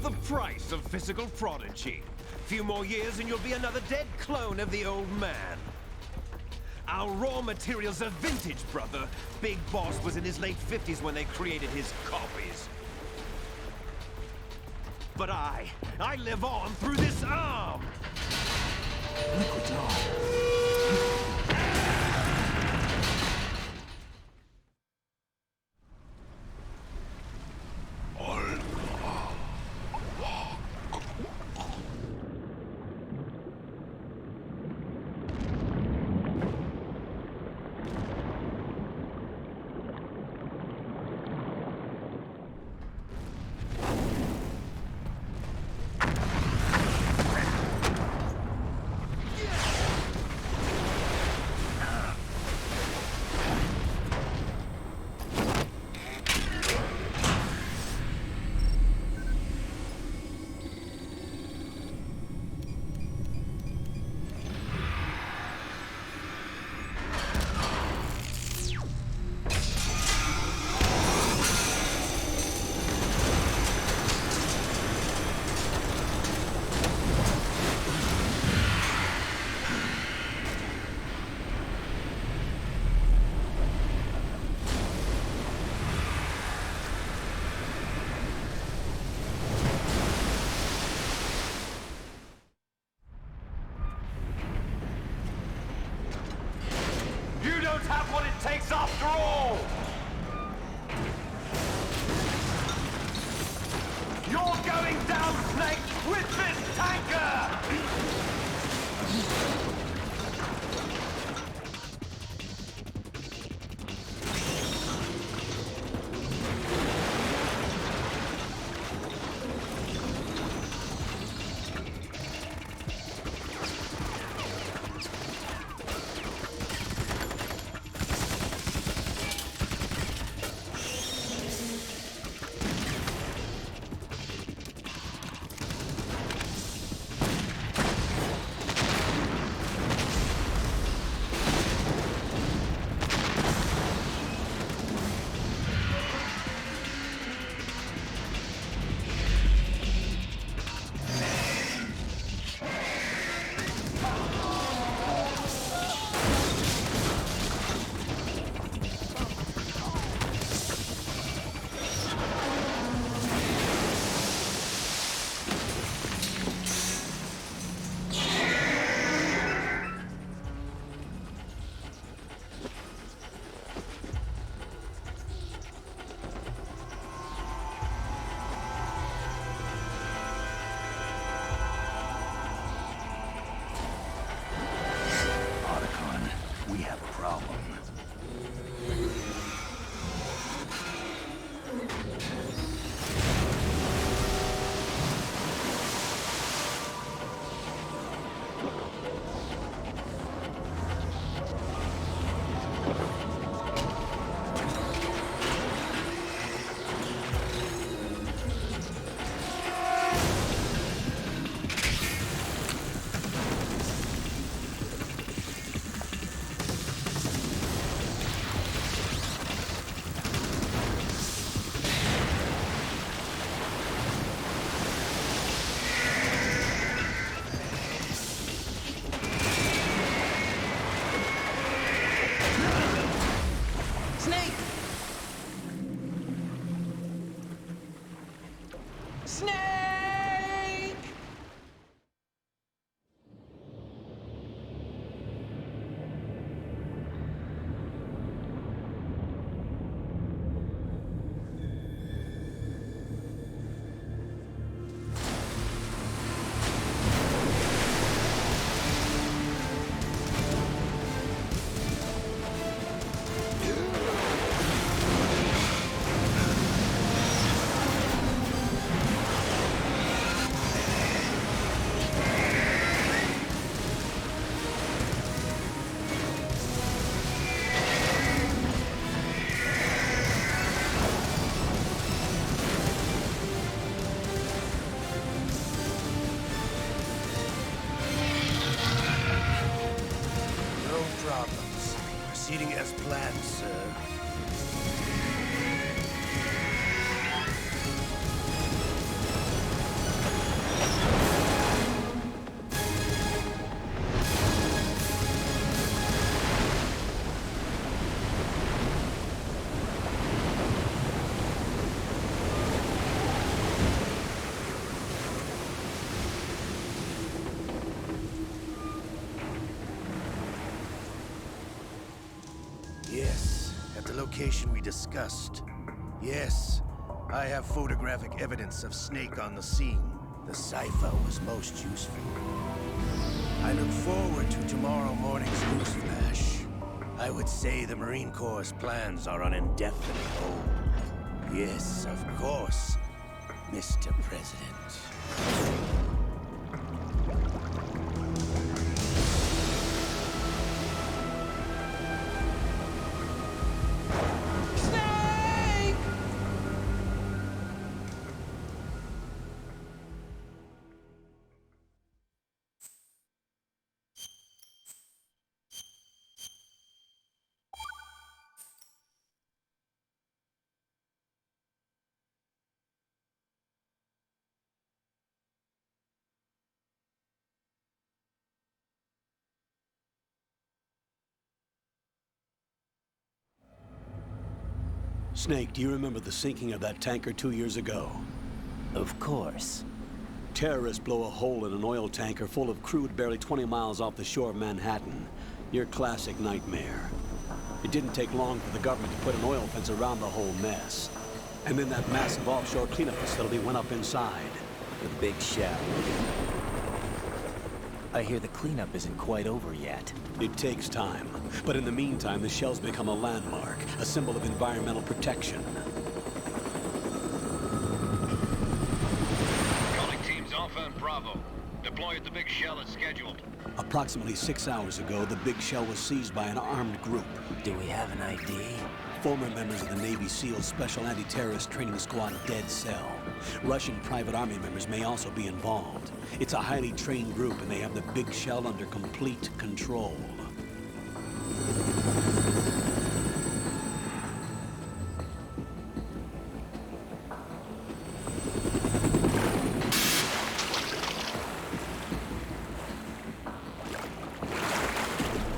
The price of physical prodigy. Few more years and you'll be another dead clone of the old man. Our raw materials are vintage, brother. Big Boss was in his late 50s when they created his copies. But I live on through this arm! Liquid's on. going down, Snake, with this tanker! Proceeding as planned, sir. Yes, at the location we discussed. Yes, I have photographic evidence of Snake on the scene. The cipher was most useful. I look forward to tomorrow morning's newsflash. I would say the Marine Corps' plans are on indefinite hold. Yes, of course, Mr. President. Snake, do you remember the sinking of that tanker 2 years ago? Of course. Terrorists blow a hole in an oil tanker full of crude barely 20 miles off the shore of Manhattan. Your classic nightmare. It didn't take long for the government to put an oil fence around the whole mess. And then that massive offshore cleanup facility went up inside. the big shell. I hear the cleanup isn't quite over yet. It takes time, but in the meantime, the shell's become a landmark, a symbol of environmental protection. Calling teams Alpha and Bravo. Deploy at the big shell as scheduled. Approximately 6 hours ago, the big shell was seized by an armed group. Do we have an ID? Former members of the Navy SEALs Special Anti-Terrorist Training Squad Dead Cell. Russian private army members may also be involved. It's a highly trained group, and they have the big shell under complete control.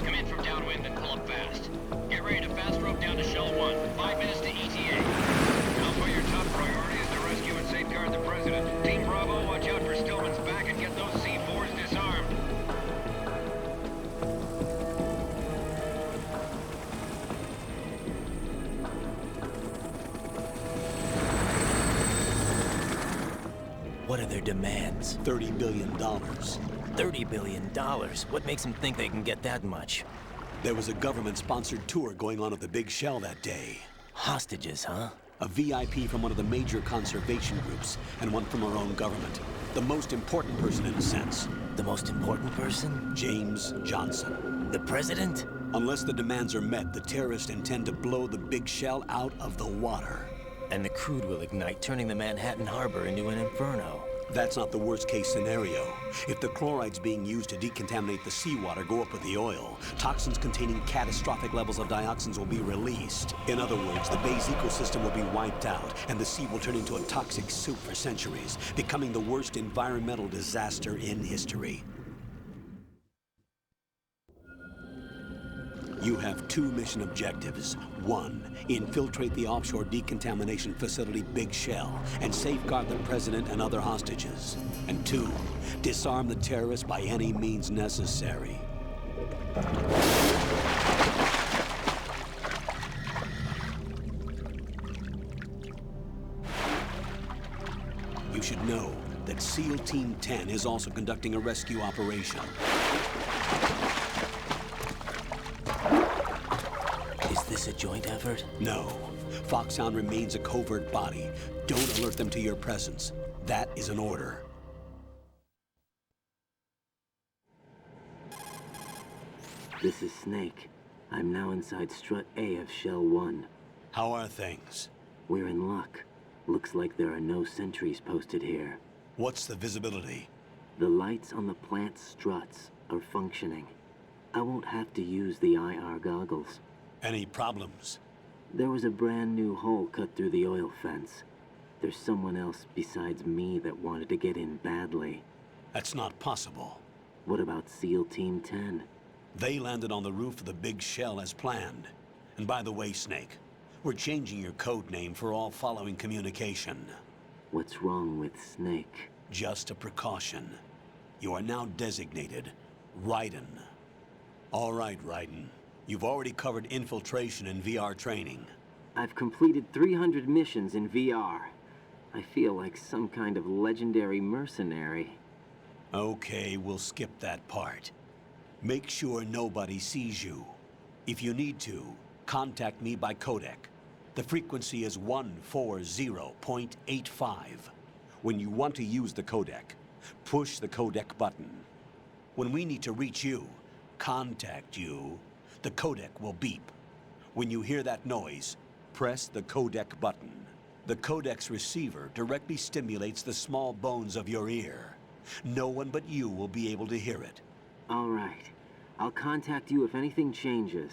Come in from downwind and pull up fast. Get ready to fast rope down to Shell 1. 5 minutes to ETA. Alpha, your top priority is to rescue and safeguard the President. Team Bravo, watch out for Stillman's back and get those C4s disarmed. What are their demands? $30 billion. $30 billion? What makes them think they can get that much? There was a government-sponsored tour going on at the big shell that day. Hostages, huh? A VIP from one of the major conservation groups, and one from our own government. The most important person in a sense. The most important person? James Johnson. The President? Unless the demands are met, the terrorists intend to blow the big shell out of the water. And the crude will ignite, turning the Manhattan Harbor into an inferno. That's not the worst-case scenario. If the chlorides being used to decontaminate the seawater go up with the oil, toxins containing catastrophic levels of dioxins will be released. In other words, the bay's ecosystem will be wiped out, and the sea will turn into a toxic soup for centuries, becoming the worst environmental disaster in history. You have 2 mission objectives. 1, infiltrate the offshore decontamination facility Big Shell and safeguard the President and other hostages. And 2, disarm the terrorists by any means necessary. You should know that SEAL Team 10 is also conducting a rescue operation. Is this a joint effort? No. Foxhound remains a covert body. Don't alert them to your presence. That is an order. This is Snake. I'm now inside Strut A of Shell 1. How are things? We're in luck. Looks like there are no sentries posted here. What's the visibility? The lights on the plant's struts are functioning. I won't have to use the IR goggles. Any problems? There was a brand new hole cut through the oil fence. There's someone else besides me that wanted to get in badly. That's not possible. What about SEAL Team 10? They landed on the roof of the Big Shell as planned. And by the way, Snake, we're changing your code name for all following communication. What's wrong with Snake? Just a precaution. You are now designated Raiden. All right, Raiden. You've already covered infiltration and VR training. I've completed 300 missions in VR. I feel like some kind of legendary mercenary. Okay, we'll skip that part. Make sure nobody sees you. If you need to, contact me by codec. The frequency is 140.85. When you want to use the codec, push the codec button. When we need to reach you, contact you, the codec will beep. When you hear that noise, press the codec button. The codec's receiver directly stimulates the small bones of your ear. No one but you will be able to hear it. All right. I'll contact you if anything changes.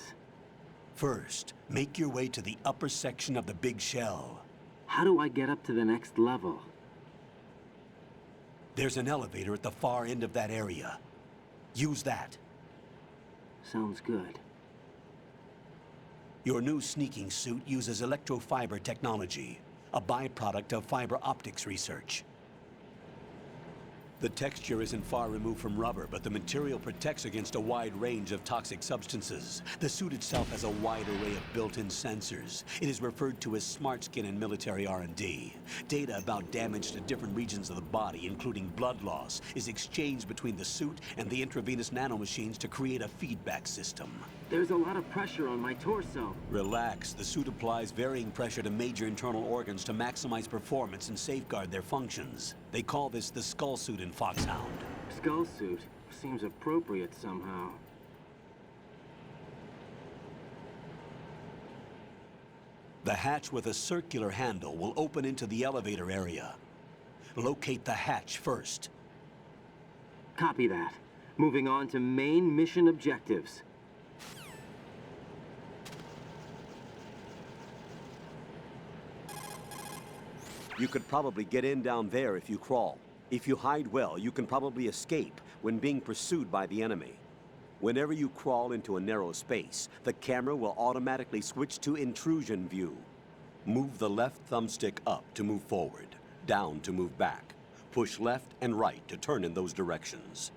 First, make your way to the upper section of the Big Shell. How do I get up to the next level? There's an elevator at the far end of that area. Use that. Sounds good. Your new sneaking suit uses electrofiber technology, a byproduct of fiber optics research. The texture isn't far removed from rubber, but the material protects against a wide range of toxic substances. The suit itself has a wide array of built-in sensors. It is referred to as smart skin in military R&D. Data about damage to different regions of the body, including blood loss, is exchanged between the suit and the intravenous nanomachines to create a feedback system. There's a lot of pressure on my torso. Relax. The suit applies varying pressure to major internal organs to maximize performance and safeguard their functions. They call this the skull suit in Foxhound. Skull suit seems appropriate somehow. The hatch with a circular handle will open into the elevator area. Locate the hatch first. Copy that. Moving on to main mission objectives. You could probably get in down there if you crawl. If you hide well, you can probably escape when being pursued by the enemy. Whenever you crawl into a narrow space, the camera will automatically switch to intrusion view. Move the left thumbstick up to move forward, down to move back. Push left and right to turn in those directions.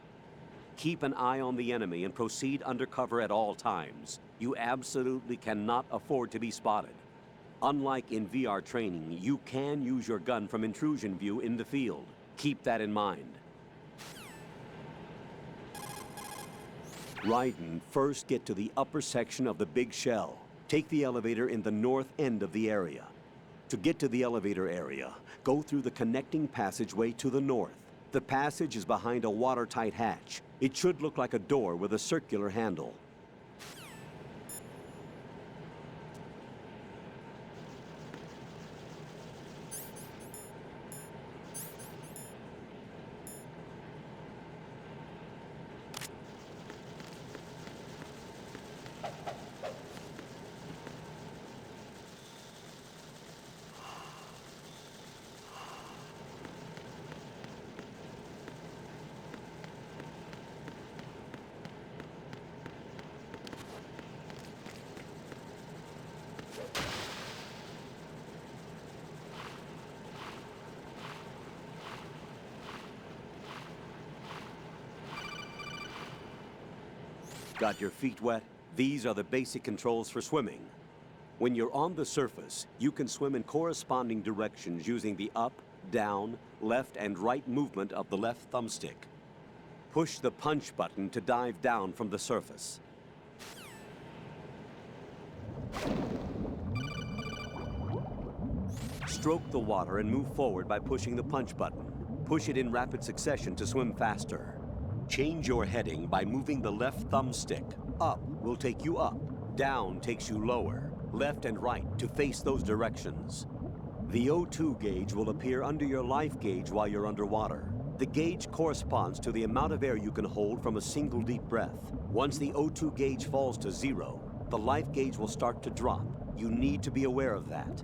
Keep an eye on the enemy and proceed undercover at all times. You absolutely cannot afford to be spotted. Unlike in VR training, you can use your gun from intrusion view in the field. Keep that in mind. Raiden, first get to the upper section of the big shell. Take the elevator in the north end of the area. To get to the elevator area, go through the connecting passageway to the north. The passage is behind a watertight hatch. It should look like a door with a circular handle. Got your feet wet? These are the basic controls for swimming. When you're on the surface, you can swim in corresponding directions using the up, down, left, and right movement of the left thumbstick. Push the punch button to dive down from the surface. Stroke the water and move forward by pushing the punch button. Push it in rapid succession to swim faster. Change your heading by moving the left thumbstick. Up will take you up, down takes you lower, left and right to face those directions. The O2 gauge will appear under your life gauge while you're underwater. The gauge corresponds to the amount of air you can hold from a single deep breath. Once the O2 gauge falls to 0, the life gauge will start to drop. You need to be aware of that.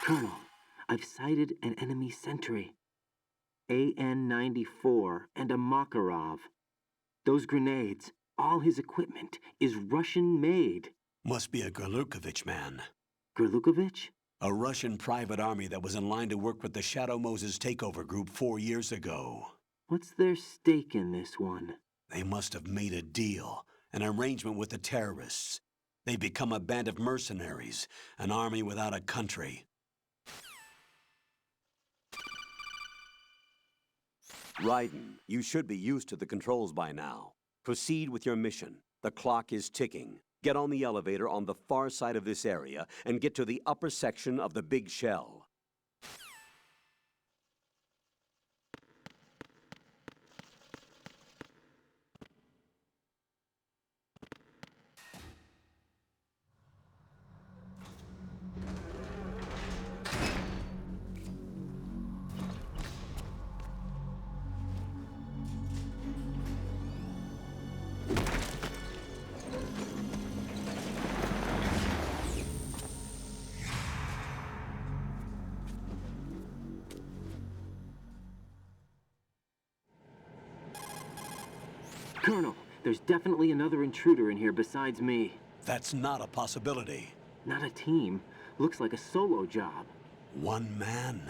Colonel, I've sighted an enemy sentry. AN-94 and a Makarov. Those grenades, all his equipment, is Russian-made. Must be a Gerlukovich man. Gerlukovich? A Russian private army that was in line to work with the Shadow Moses takeover group 4 years ago. What's their stake in this one? They must have made a deal, an arrangement with the terrorists. They've become a band of mercenaries, an army without a country. Raiden, you should be used to the controls by now. Proceed with your mission. The clock is ticking. Get on the elevator on the far side of this area and get to the upper section of the big shell. Colonel, there's definitely another intruder in here besides me. That's not a possibility. Not a team. Looks like a solo job. One man.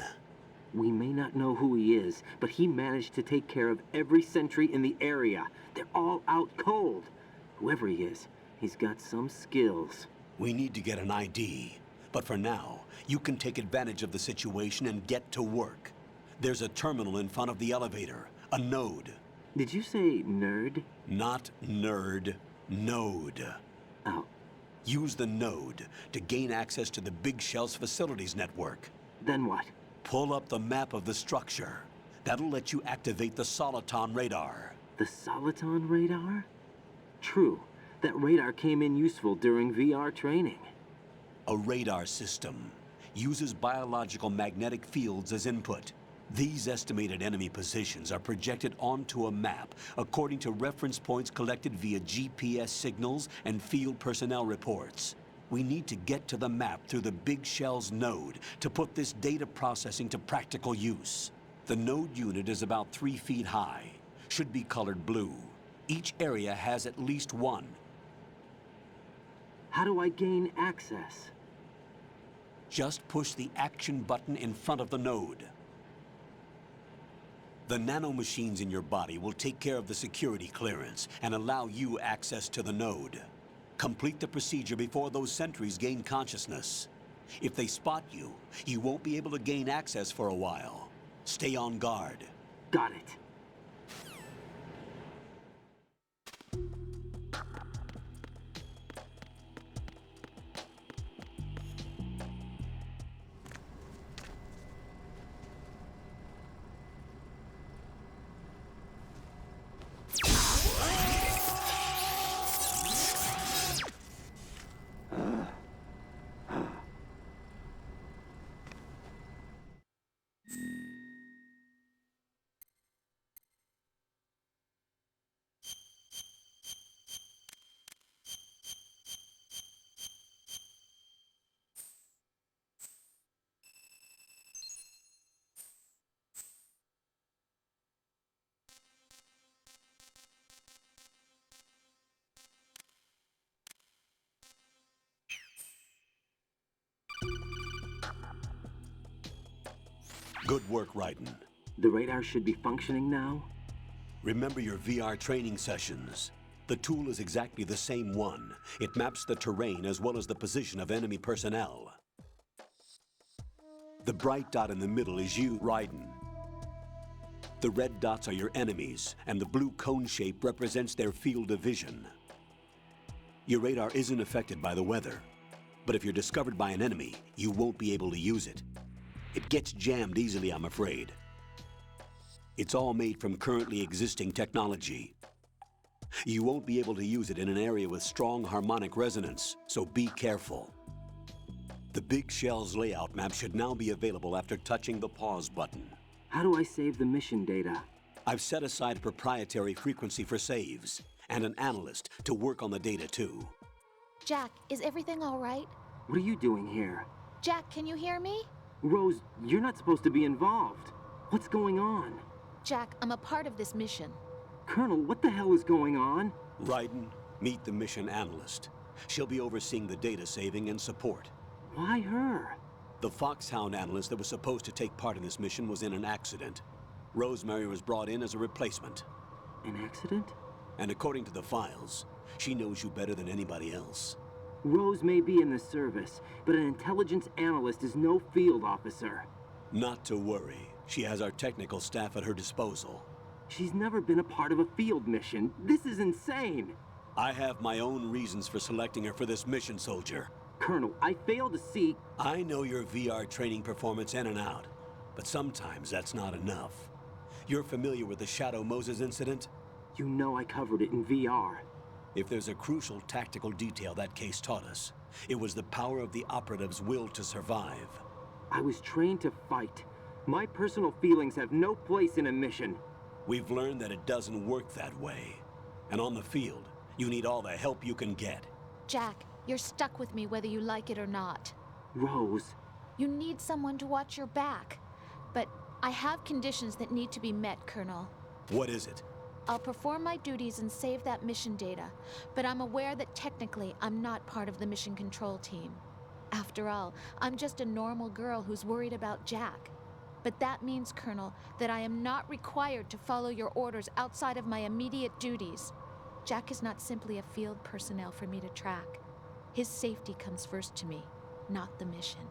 We may not know who he is, but he managed to take care of every sentry in the area. They're all out cold. Whoever he is, he's got some skills. We need to get an ID. But for now, you can take advantage of the situation and get to work. There's a terminal in front of the elevator, a node. Did you say nerd? Not nerd, node. Oh. Use the node to gain access to the Big Shell's facilities network. Then what? Pull up the map of the structure. That'll let you activate the Soliton radar. The Soliton radar? True. That radar came in useful during VR training. A radar system uses biological magnetic fields as input. These estimated enemy positions are projected onto a map according to reference points collected via GPS signals and field personnel reports. We need to get to the map through the Big Shell's node to put this data processing to practical use. The node unit is about 3 feet high, should be colored blue. Each area has at least one. How do I gain access? Just push the action button in front of the node. The nanomachines in your body will take care of the security clearance and allow you access to the node. Complete the procedure before those sentries gain consciousness. If they spot you, you won't be able to gain access for a while. Stay on guard. Got it. Good work, Raiden. The radar should be functioning now? Remember your VR training sessions. The tool is exactly the same one. It maps the terrain as well as the position of enemy personnel. The bright dot in the middle is you, Raiden. The red dots are your enemies, and the blue cone shape represents their field of vision. Your radar isn't affected by the weather, but if you're discovered by an enemy, you won't be able to use it. It gets jammed easily, I'm afraid. It's all made from currently existing technology. You won't be able to use it in an area with strong harmonic resonance, so be careful. The Big Shell's layout map should now be available after touching the pause button. How do I save the mission data? I've set aside a proprietary frequency for saves, and an analyst to work on the data too. Jack, is everything all right? What are you doing here? Jack, can you hear me? Rose, you're not supposed to be involved. What's going on? Jack, I'm a part of this mission. Colonel, what the hell is going on? Raiden, meet the mission analyst. She'll be overseeing the data saving and support. Why her? The Foxhound analyst that was supposed to take part in this mission was in an accident. Rosemary was brought in as a replacement. An accident? And according to the files, she knows you better than anybody else. Rose may be in the service, but an intelligence analyst is no field officer. Not to worry. She has our technical staff at her disposal. She's never been a part of a field mission. This is insane. I have my own reasons for selecting her for this mission, soldier. Colonel, I fail to see... I know your VR training performance in and out, but sometimes that's not enough. You're familiar with the Shadow Moses incident? You know I covered it in VR. If there's a crucial tactical detail that case taught us, it was the power of the operative's will to survive. I was trained to fight. My personal feelings have no place in a mission. We've learned that it doesn't work that way. And on the field, you need all the help you can get. Jack, you're stuck with me whether you like it or not. Rose. You need someone to watch your back. But I have conditions that need to be met, Colonel. What is it? I'll perform my duties and save that mission data, but I'm aware that technically I'm not part of the mission control team. After all, I'm just a normal girl who's worried about Jack. But that means, Colonel, that I am not required to follow your orders outside of my immediate duties. Jack is not simply a field personnel for me to track. His safety comes first to me, not the mission.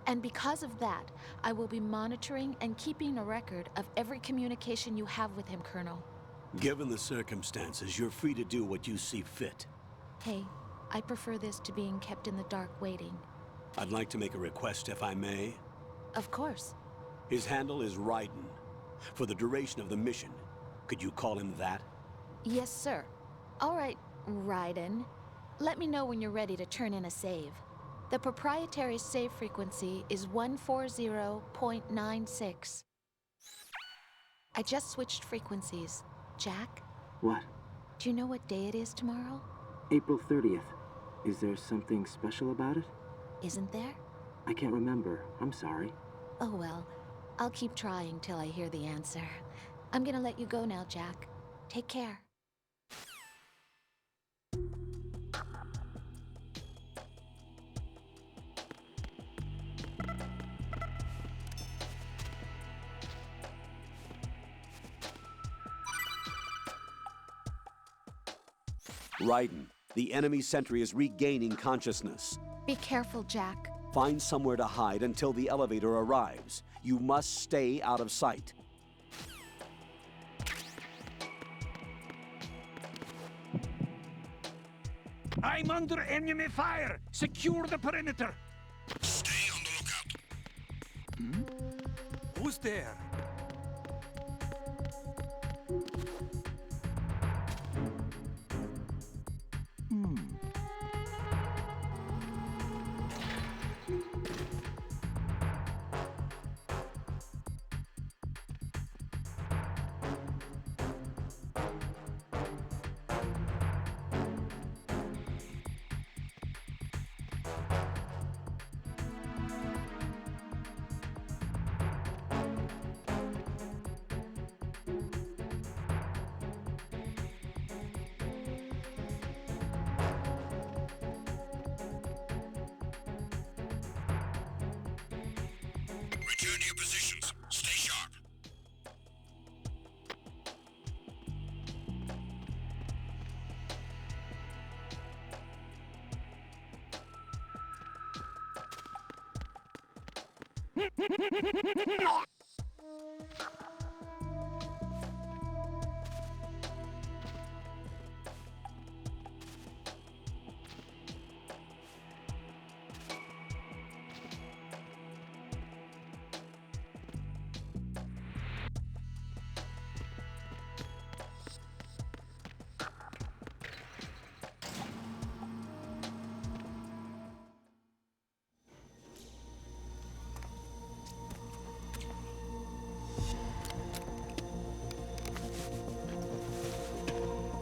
And because of that, I will be monitoring and keeping a record of every communication you have with him, Colonel. Given the circumstances, you're free to do what you see fit. Hey, I prefer this to being kept in the dark waiting. I'd like to make a request, if I may. Of course. His handle is Raiden. For the duration of the mission, could you call him that? Yes, sir. All right, Raiden. Let me know when you're ready to turn in a save. The proprietary save frequency is 140.96. I just switched frequencies. Jack? What? Do you know what day it is tomorrow? April 30th. Is there something special about it? Isn't there? I can't remember. I'm sorry. Oh well. I'll keep trying till I hear the answer. I'm gonna let you go now, Jack. Take care. Raiden, the enemy sentry is regaining consciousness. Be careful, Jack. Find somewhere to hide until the elevator arrives. You must stay out of sight. I'm under enemy fire! Secure the perimeter! Stay on the lookout. Who's there? Return to your positions. Stay sharp.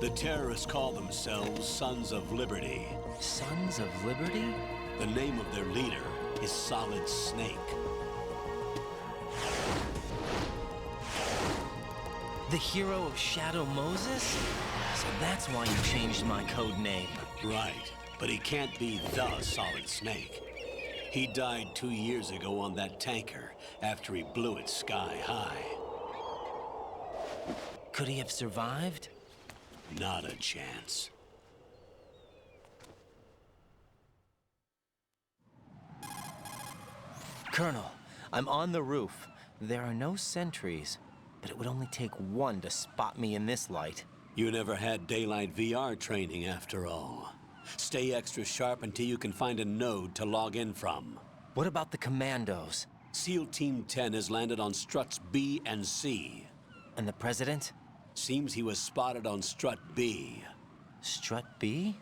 The terrorists call themselves Sons of Liberty. Sons of Liberty? The name of their leader is Solid Snake. The hero of Shadow Moses? So that's why you changed my code name. Right, but he can't be the Solid Snake. He died 2 years ago on that tanker after he blew it sky high. Could he have survived? Not a chance. Colonel, I'm on the roof. There are no sentries, but it would only take one to spot me in this light. You never had daylight VR training after all. Stay extra sharp until you can find a node to log in from. What about the commandos? SEAL Team 10 has landed on struts B and C. And the President? Seems he was spotted on strut B. Strut B?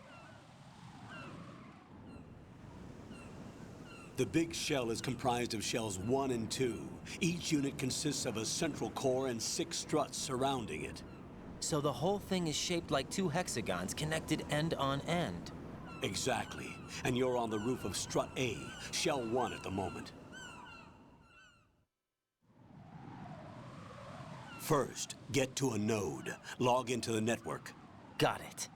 The big shell is comprised of shells 1 and 2. Each unit consists of a central core and 6 struts surrounding it. So the whole thing is shaped like 2 hexagons connected end on end. Exactly. And you're on the roof of strut A, shell 1 at the moment. First, get to a node. Log into the network. Got it.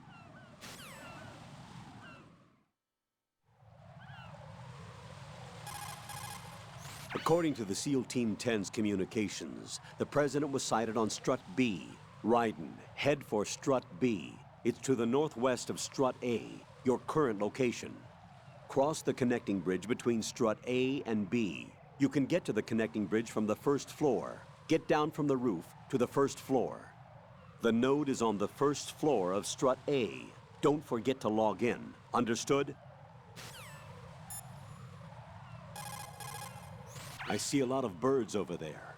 According to the SEAL Team 10's communications, the President was sighted on strut B. Raiden, head for strut B. It's to the northwest of strut A, your current location. Cross the connecting bridge between strut A and B. You can get to the connecting bridge from the first floor. Get down from the roof to the first floor. The node is on the first floor of strut A. Don't forget to log in. Understood? I see a lot of birds over there.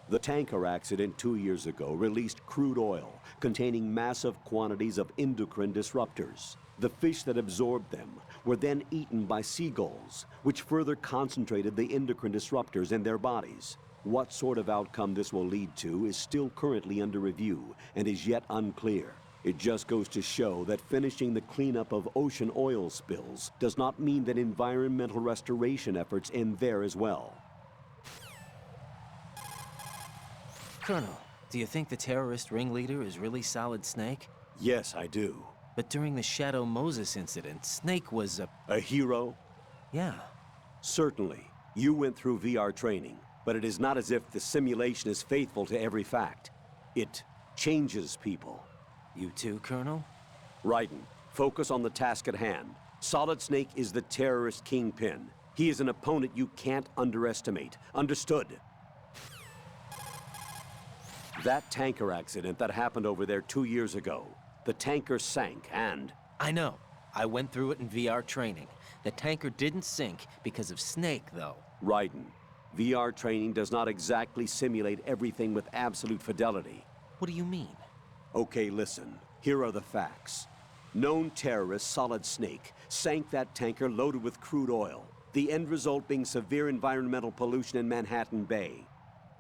The tanker accident 2 years ago released crude oil containing massive quantities of endocrine disruptors. The fish that absorbed them were then eaten by seagulls, which further concentrated the endocrine disruptors in their bodies. What sort of outcome this will lead to is still currently under review and is yet unclear. It just goes to show that finishing the cleanup of ocean oil spills does not mean that environmental restoration efforts end there as well. Colonel, do you think the terrorist ringleader is really Solid Snake? Yes, I do. But during the Shadow Moses incident, Snake was a hero? Yeah. Certainly. You went through VR training, but it is not as if the simulation is faithful to every fact. It changes people. You too, Colonel? Raiden, focus on the task at hand. Solid Snake is the terrorist kingpin. He is an opponent you can't underestimate. Understood? That tanker accident that happened over there 2 years ago, the tanker sank and... I know. I went through it in VR training. The tanker didn't sink because of Snake, though. Raiden, VR training does not exactly simulate everything with absolute fidelity. What do you mean? Okay, listen. Here are the facts. Known terrorist Solid Snake sank that tanker loaded with crude oil, the end result being severe environmental pollution in Manhattan Bay.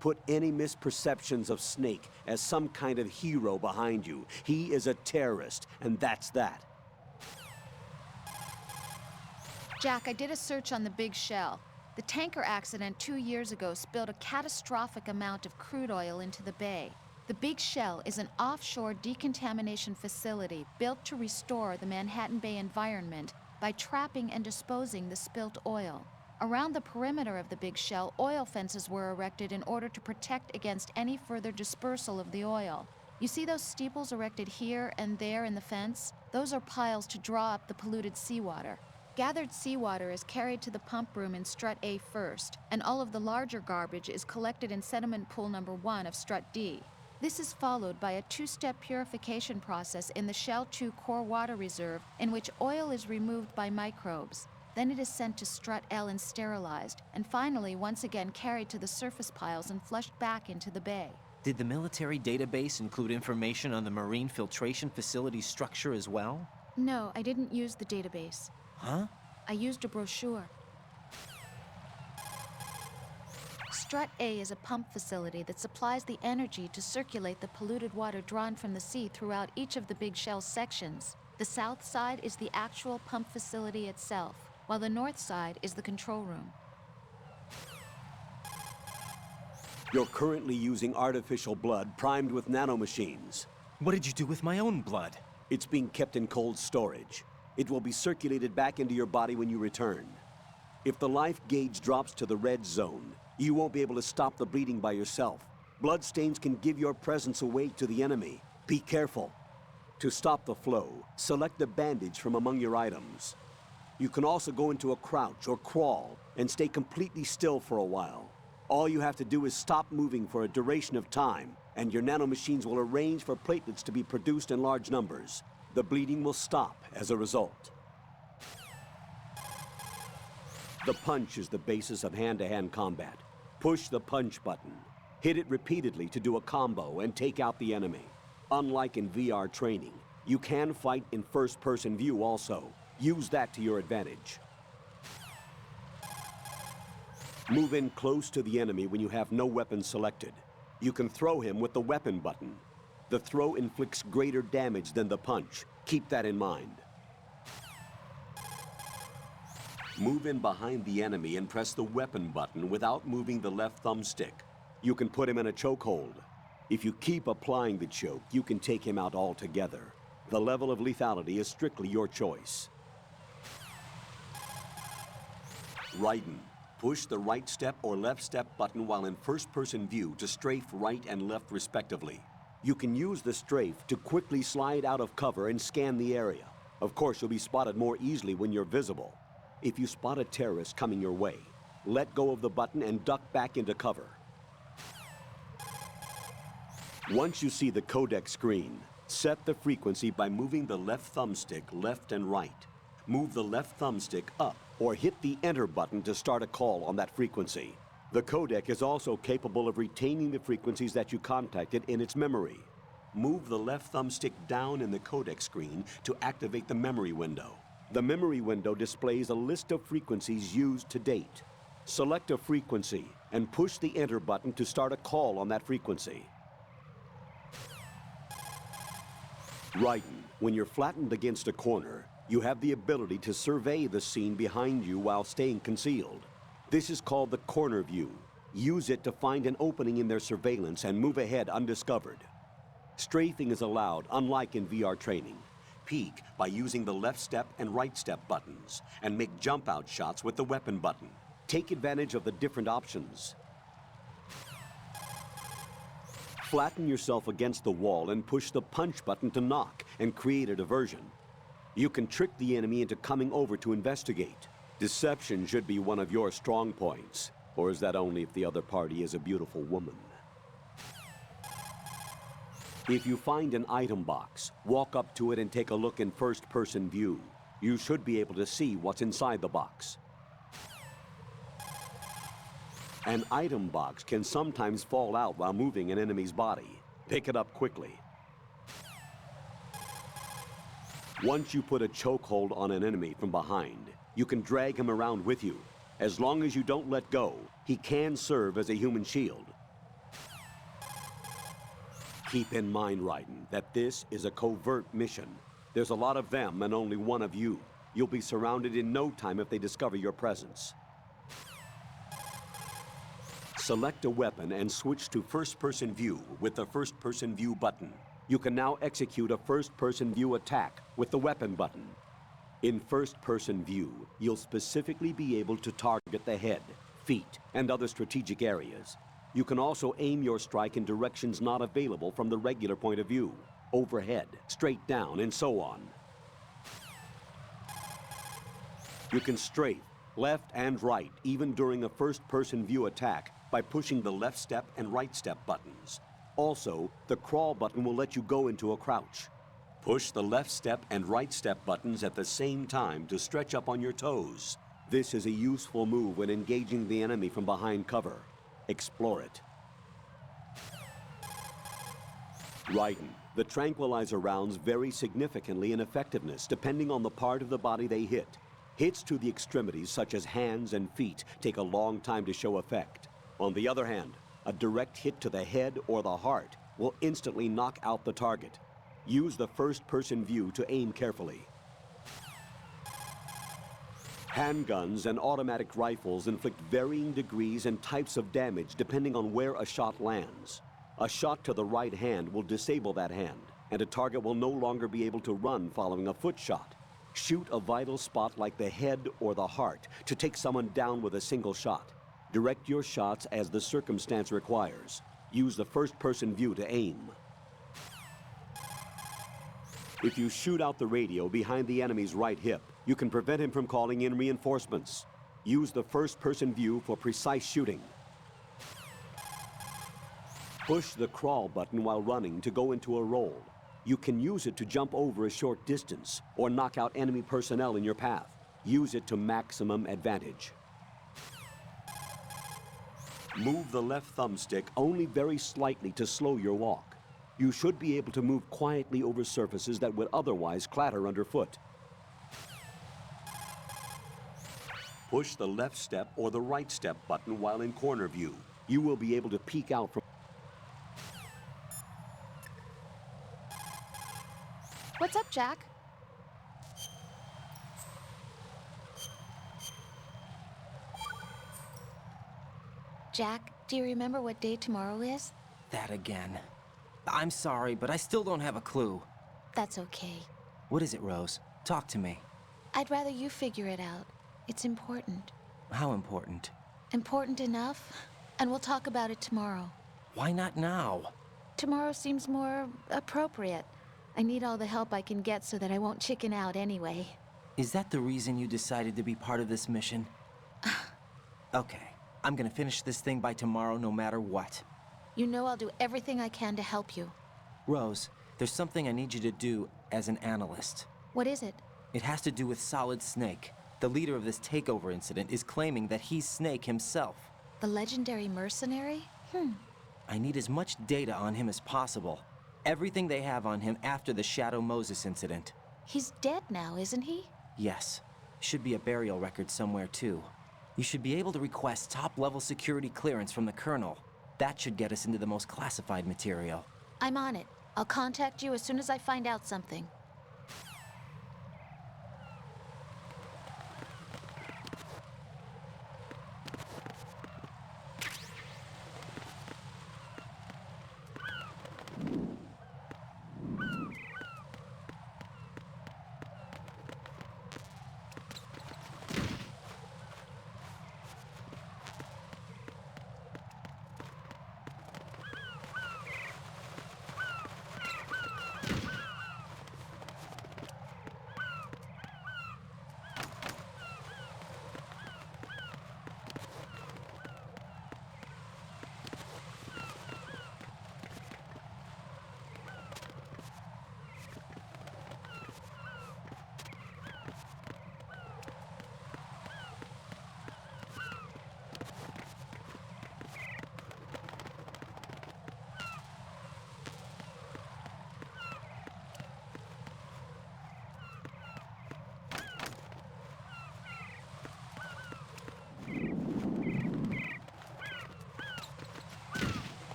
Put any misperceptions of Snake as some kind of hero behind you. He is a terrorist, and that's that. Jack, I did a search on the Big Shell. The tanker accident 2 years ago spilled a catastrophic amount of crude oil into the bay. The Big Shell is an offshore decontamination facility built to restore the Manhattan Bay environment by trapping and disposing the spilt oil. Around the perimeter of the Big Shell, oil fences were erected in order to protect against any further dispersal of the oil. You see those steeples erected here and there in the fence? Those are piles to draw up the polluted seawater. Gathered seawater is carried to the pump room in Strut A first, and all of the larger garbage is collected in sediment pool number 1 of Strut D. This is followed by a 2-step purification process in the Shell 2 core water reserve in which oil is removed by microbes. Then it is sent to Strut L and sterilized, and finally once again carried to the surface piles and flushed back into the bay. Did the military database include information on the marine filtration facility's structure as well? No, I didn't use the database. Huh? I used a brochure. Strut A is a pump facility that supplies the energy to circulate the polluted water drawn from the sea throughout each of the Big Shell sections. The south side is the actual pump facility itself, while the north side is the control room. You're currently using artificial blood primed with nanomachines. What did you do with my own blood? It's being kept in cold storage. It will be circulated back into your body when you return. If the life gauge drops to the red zone, you won't be able to stop the bleeding by yourself. Bloodstains can give your presence away to the enemy. Be careful. To stop the flow, select a bandage from among your items. You can also go into a crouch or crawl and stay completely still for a while. All you have to do is stop moving for a duration of time, and your nanomachines will arrange for platelets to be produced in large numbers. The bleeding will stop as a result. The punch is the basis of hand-to-hand combat. Push the punch button. Hit it repeatedly to do a combo and take out the enemy. Unlike in VR training, you can fight in first-person view also. Use that to your advantage. Move in close to the enemy when you have no weapon selected. You can throw him with the weapon button. The throw inflicts greater damage than the punch. Keep that in mind. Move in behind the enemy and press the weapon button without moving the left thumbstick. You can put him in a chokehold. If you keep applying the choke, you can take him out altogether. The level of lethality is strictly your choice. Raiden. Push the right step or left step button while in first-person view to strafe right and left respectively. You can use the strafe to quickly slide out of cover and scan the area. Of course, you'll be spotted more easily when you're visible. If you spot a terrorist coming your way, let go of the button and duck back into cover. Once you see the codec screen, set the frequency by moving the left thumbstick left and right. Move the left thumbstick up or hit the enter button to start a call on that frequency. The codec is also capable of retaining the frequencies that you contacted in its memory. Move the left thumbstick down in the codec screen to activate the memory window. The memory window displays a list of frequencies used to date. Select a frequency and push the enter button to start a call on that frequency. Raiden, when you're flattened against a corner, you have the ability to survey the scene behind you while staying concealed. This is called the corner view. Use it to find an opening in their surveillance and move ahead undiscovered. Strafing is allowed, unlike in VR training. Peek by using the left step and right step buttons, and make jump out shots with the weapon button. Take advantage of the different options. Flatten yourself against the wall and push the punch button to knock and create a diversion. You can trick the enemy into coming over to investigate. Deception should be one of your strong points. Or is that only if the other party is a beautiful woman? If you find an item box, walk up to it and take a look in first-person view. You should be able to see what's inside the box. An item box can sometimes fall out while moving an enemy's body. Pick it up quickly. Once you put a chokehold on an enemy from behind, you can drag him around with you. As long as you don't let go, he can serve as a human shield. Keep in mind, Raiden, that this is a covert mission. There's a lot of them and only one of you. You'll be surrounded in no time if they discover your presence. Select a weapon and switch to first-person view with the first-person view button. You can now execute a first-person view attack with the weapon button. In first-person view, you'll specifically be able to target the head, feet, and other strategic areas. You can also aim your strike in directions not available from the regular point of view, overhead, straight down, and so on. You can strafe left and right even during a first-person view attack by pushing the left step and right step buttons. Also, the crawl button will let you go into a crouch. Push the left step and right step buttons at the same time to stretch up on your toes. This is a useful move when engaging the enemy from behind cover. Explore it. Raiden. The tranquilizer rounds vary significantly in effectiveness depending on the part of the body they hit. Hits to the extremities such as hands and feet take a long time to show effect. On the other hand, a direct hit to the head or the heart will instantly knock out the target. Use the first-person view to aim carefully. Handguns and automatic rifles inflict varying degrees and types of damage depending on where a shot lands. A shot to the right hand will disable that hand, and a target will no longer be able to run following a foot shot. Shoot a vital spot like the head or the heart to take someone down with a single shot. Direct your shots as the circumstance requires. Use the first-person view to aim. If you shoot out the radio behind the enemy's right hip, you can prevent him from calling in reinforcements. Use the first-person view for precise shooting. Push the crawl button while running to go into a roll. You can use it to jump over a short distance or knock out enemy personnel in your path. Use it to maximum advantage. Move the left thumbstick only very slightly to slow your walk. You should be able to move quietly over surfaces that would otherwise clatter underfoot. Push the left step or the right step button while in corner view. You will be able to peek out from... What's up, Jack? Jack, do you remember what day tomorrow is? That again. I'm sorry, but I still don't have a clue. That's okay. What is it, Rose? Talk to me. I'd rather you figure it out. It's important. How important? Important enough? And we'll talk about it tomorrow. Why not now? Tomorrow seems more appropriate. I need all the help I can get so that I won't chicken out anyway. Is that the reason you decided to be part of this mission? Okay. I'm gonna finish this thing by tomorrow no matter what. You know I'll do everything I can to help you. Rose, there's something I need you to do as an analyst. What is it? It has to do with Solid Snake. The leader of this takeover incident is claiming that he's Snake himself. The legendary mercenary? I need as much data on him as possible. Everything they have on him after the Shadow Moses incident. He's dead now, isn't he? Yes. Should be a burial record somewhere, too. You should be able to request top-level security clearance from the Colonel. That should get us into the most classified material. I'm on it. I'll contact you as soon as I find out something.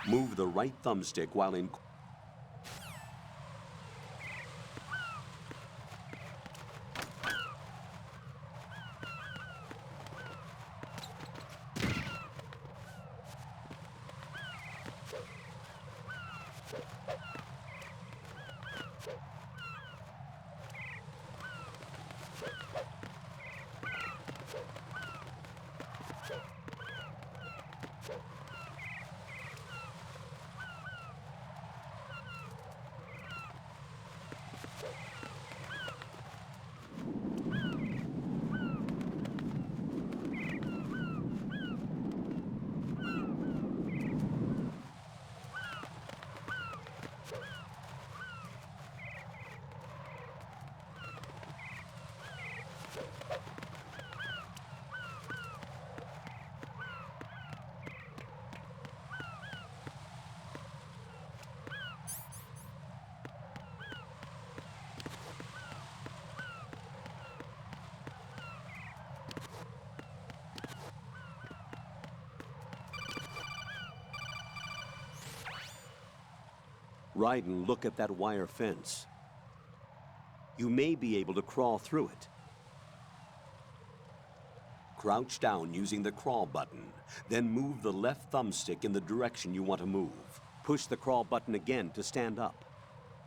Move the right thumbstick while in... Raiden, look at that wire fence. You may be able to crawl through it. Crouch down using the crawl button, then move the left thumbstick in the direction you want to move. Push the crawl button again to stand up.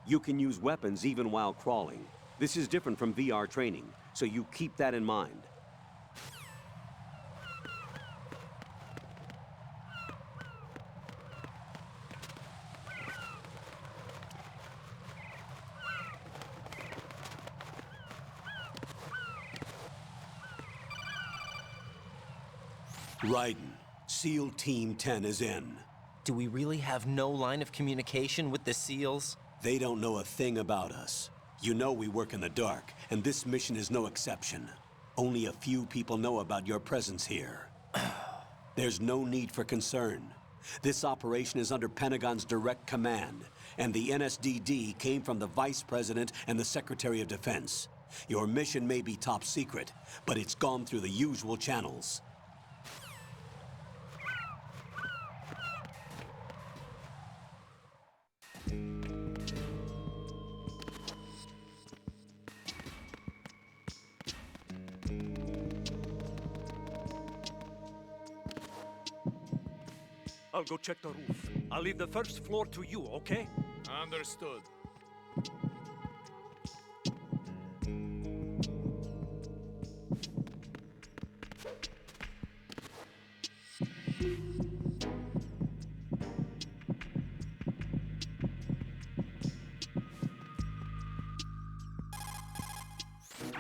You can use weapons even while crawling. This is different from VR training, so you keep that in mind. Raiden, SEAL Team 10 is in. Do we really have no line of communication with the SEALs? They don't know a thing about us. You know we work in the dark, and this mission is no exception. Only a few people know about your presence here. There's no need for concern. This operation is under Pentagon's direct command, and the NSDD came from the Vice President and the Secretary of Defense. Your mission may be top secret, but it's gone through the usual channels. I'll go check the roof. I'll leave the first floor to you, okay? Understood.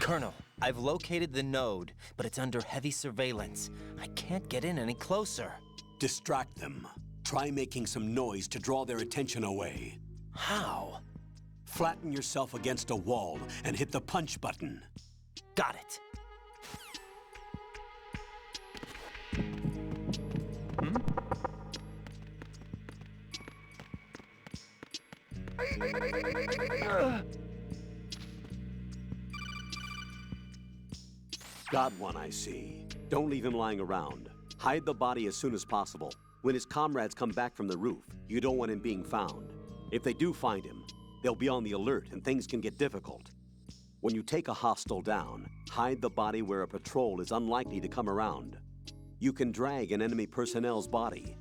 Colonel, I've located the node, but it's under heavy surveillance. I can't get in any closer. Distract them. Try making some noise to draw their attention away. How? Flatten yourself against a wall and hit the punch button. Got it. Got one, I see. Don't leave him lying around. Hide the body as soon as possible. When his comrades come back from the roof, you don't want him being found. If they do find him, they'll be on the alert and things can get difficult. When you take a hostile down, hide the body where a patrol is unlikely to come around. You can drag an enemy personnel's body.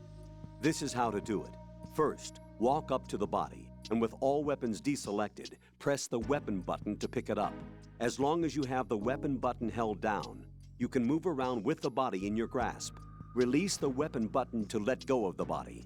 This is how to do it. First, walk up to the body, and with all weapons deselected, press the weapon button to pick it up. As long as you have the weapon button held down, you can move around with the body in your grasp. Release the weapon button to let go of the body.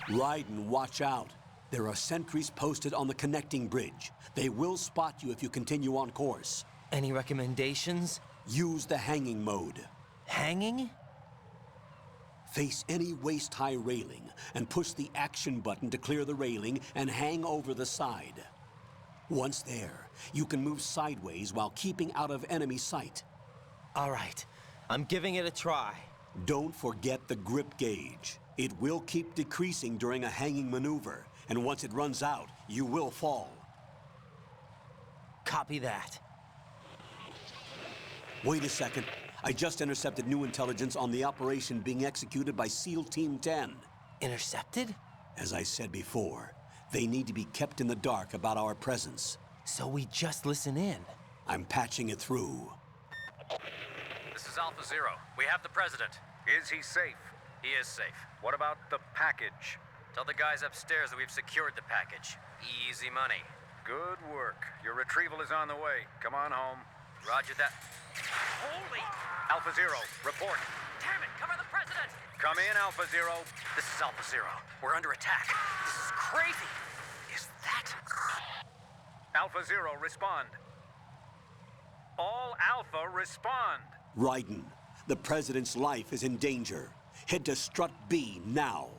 Raiden, watch out. There are sentries posted on the connecting bridge. They will spot you if you continue on course. Any recommendations? Use the hanging mode. Hanging? Face any waist-high railing and push the action button to clear the railing and hang over the side. Once there, you can move sideways while keeping out of enemy sight. All right, I'm giving it a try. Don't forget the grip gauge. It will keep decreasing during a hanging maneuver, and once it runs out, you will fall. Copy that. Wait a second. I just intercepted new intelligence on the operation being executed by SEAL Team 10. Intercepted? As I said before, they need to be kept in the dark about our presence. So we just listen in. I'm patching it through. This is Alpha Zero. We have the President. Is he safe? He is safe. What about the package? Tell the guys upstairs that we've secured the package. Easy money. Good work. Your retrieval is on the way. Come on home. Roger that. Holy! Alpha Zero, report. Damn it, cover the President! Come in, Alpha Zero. This is Alpha Zero. We're under attack. This is crazy. Is that... Alpha Zero, respond. All Alpha, respond. Raiden, the President's life is in danger. Head to Strut B now.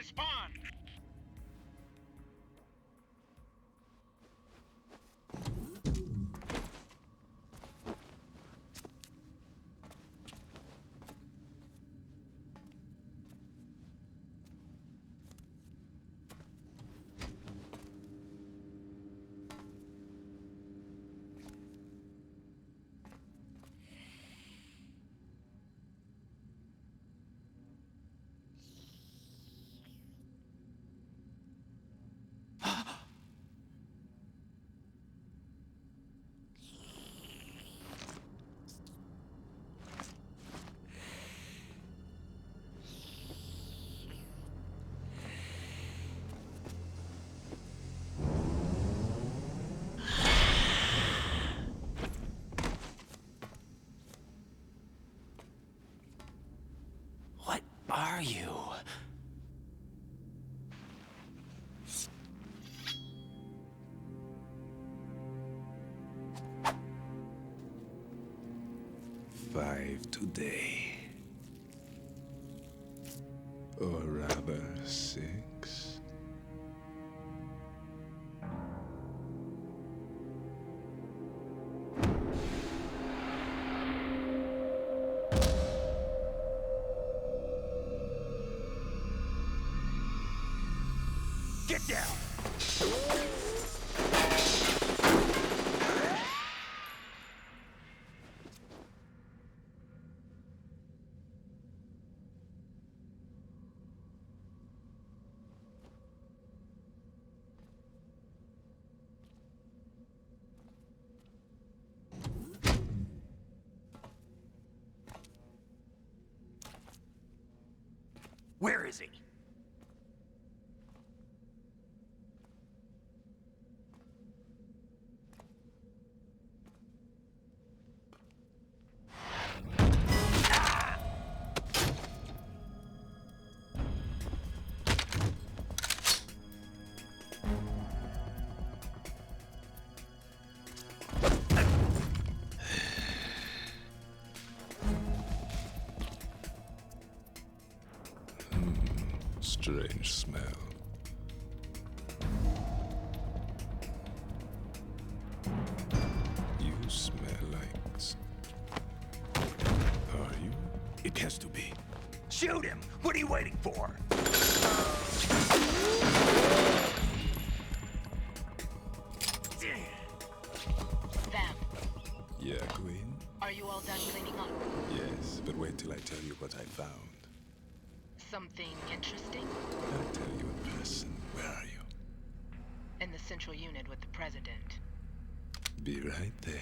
Respond! Are you? 5 today. Or rather, 6. Get down! Where is he? Strange smell. You smell like... Are you? It has to be. Shoot him! What are you waiting for? Sam, Yeah, Queen? are you all done cleaning up? Yes, but wait till I tell you what I found. Something interesting? I'll tell you in person. Where are you? In the central unit with the president. Be right there.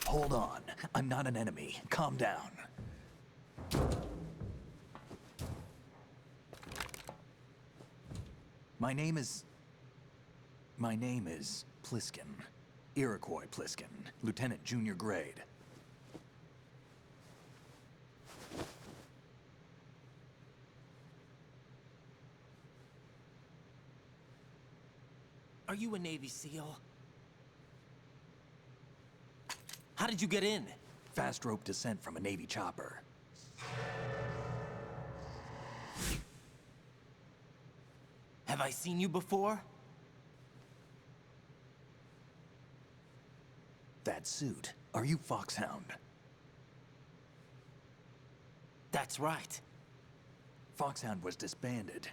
Hold on. I'm not an enemy. Calm down. My name is Pliskin. Iroquois Pliskin. Lieutenant Junior Grade. Are you a Navy SEAL? How did you get in? Fast rope descent from a Navy chopper. Have I seen you before? That suit. Are you Foxhound? That's right. Foxhound was disbanded.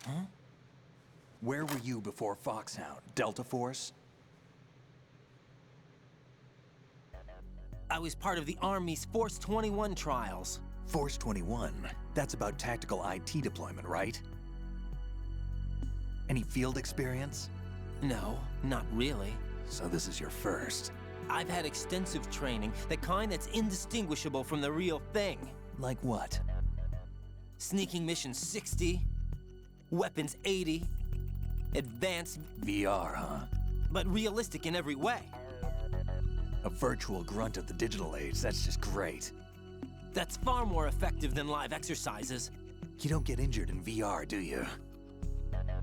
Huh? Where were you before Foxhound? Delta Force? I was part of the Army's Force 21 trials. Force 21? That's about tactical IT deployment, right? Any field experience? No, not really. So this is your first. I've had extensive training, the kind that's indistinguishable from the real thing. Like what? Sneaking Mission 60, Weapons 80, Advanced... VR, huh? But realistic in every way. A virtual grunt of the digital age, that's just great. That's far more effective than live exercises. You don't get injured in VR, do you?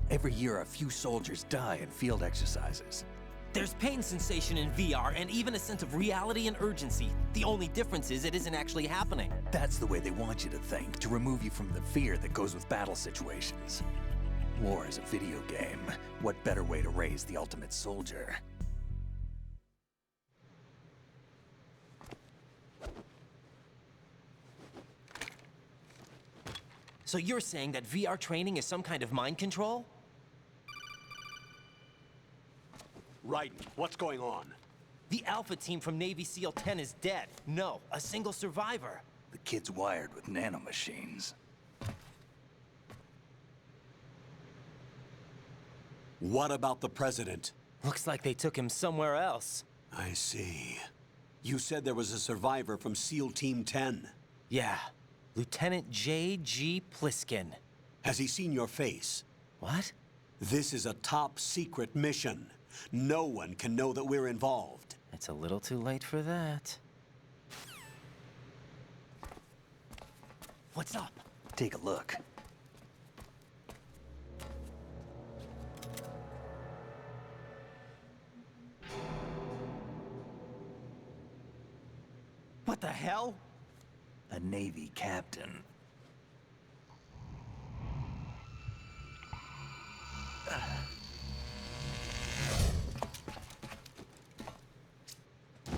Every year, a few soldiers die in field exercises. There's pain sensation in VR and even a sense of reality and urgency. The only difference is it isn't actually happening. That's the way they want you to think, to remove you from the fear that goes with battle situations. War is a video game. What better way to raise the ultimate soldier? So you're saying that VR training is some kind of mind control? Raiden, what's going on? The Alpha team from Navy SEAL 10 is dead. No, a single survivor. The kid's wired with nanomachines. What about the president? Looks like they took him somewhere else. I see. You said there was a survivor from SEAL Team 10. Yeah. Lieutenant J.G. Pliskin. Has he seen your face? What? This is a top secret mission. No one can know that we're involved. It's a little too late for that. What's up? Take a look. What the hell? A Navy captain.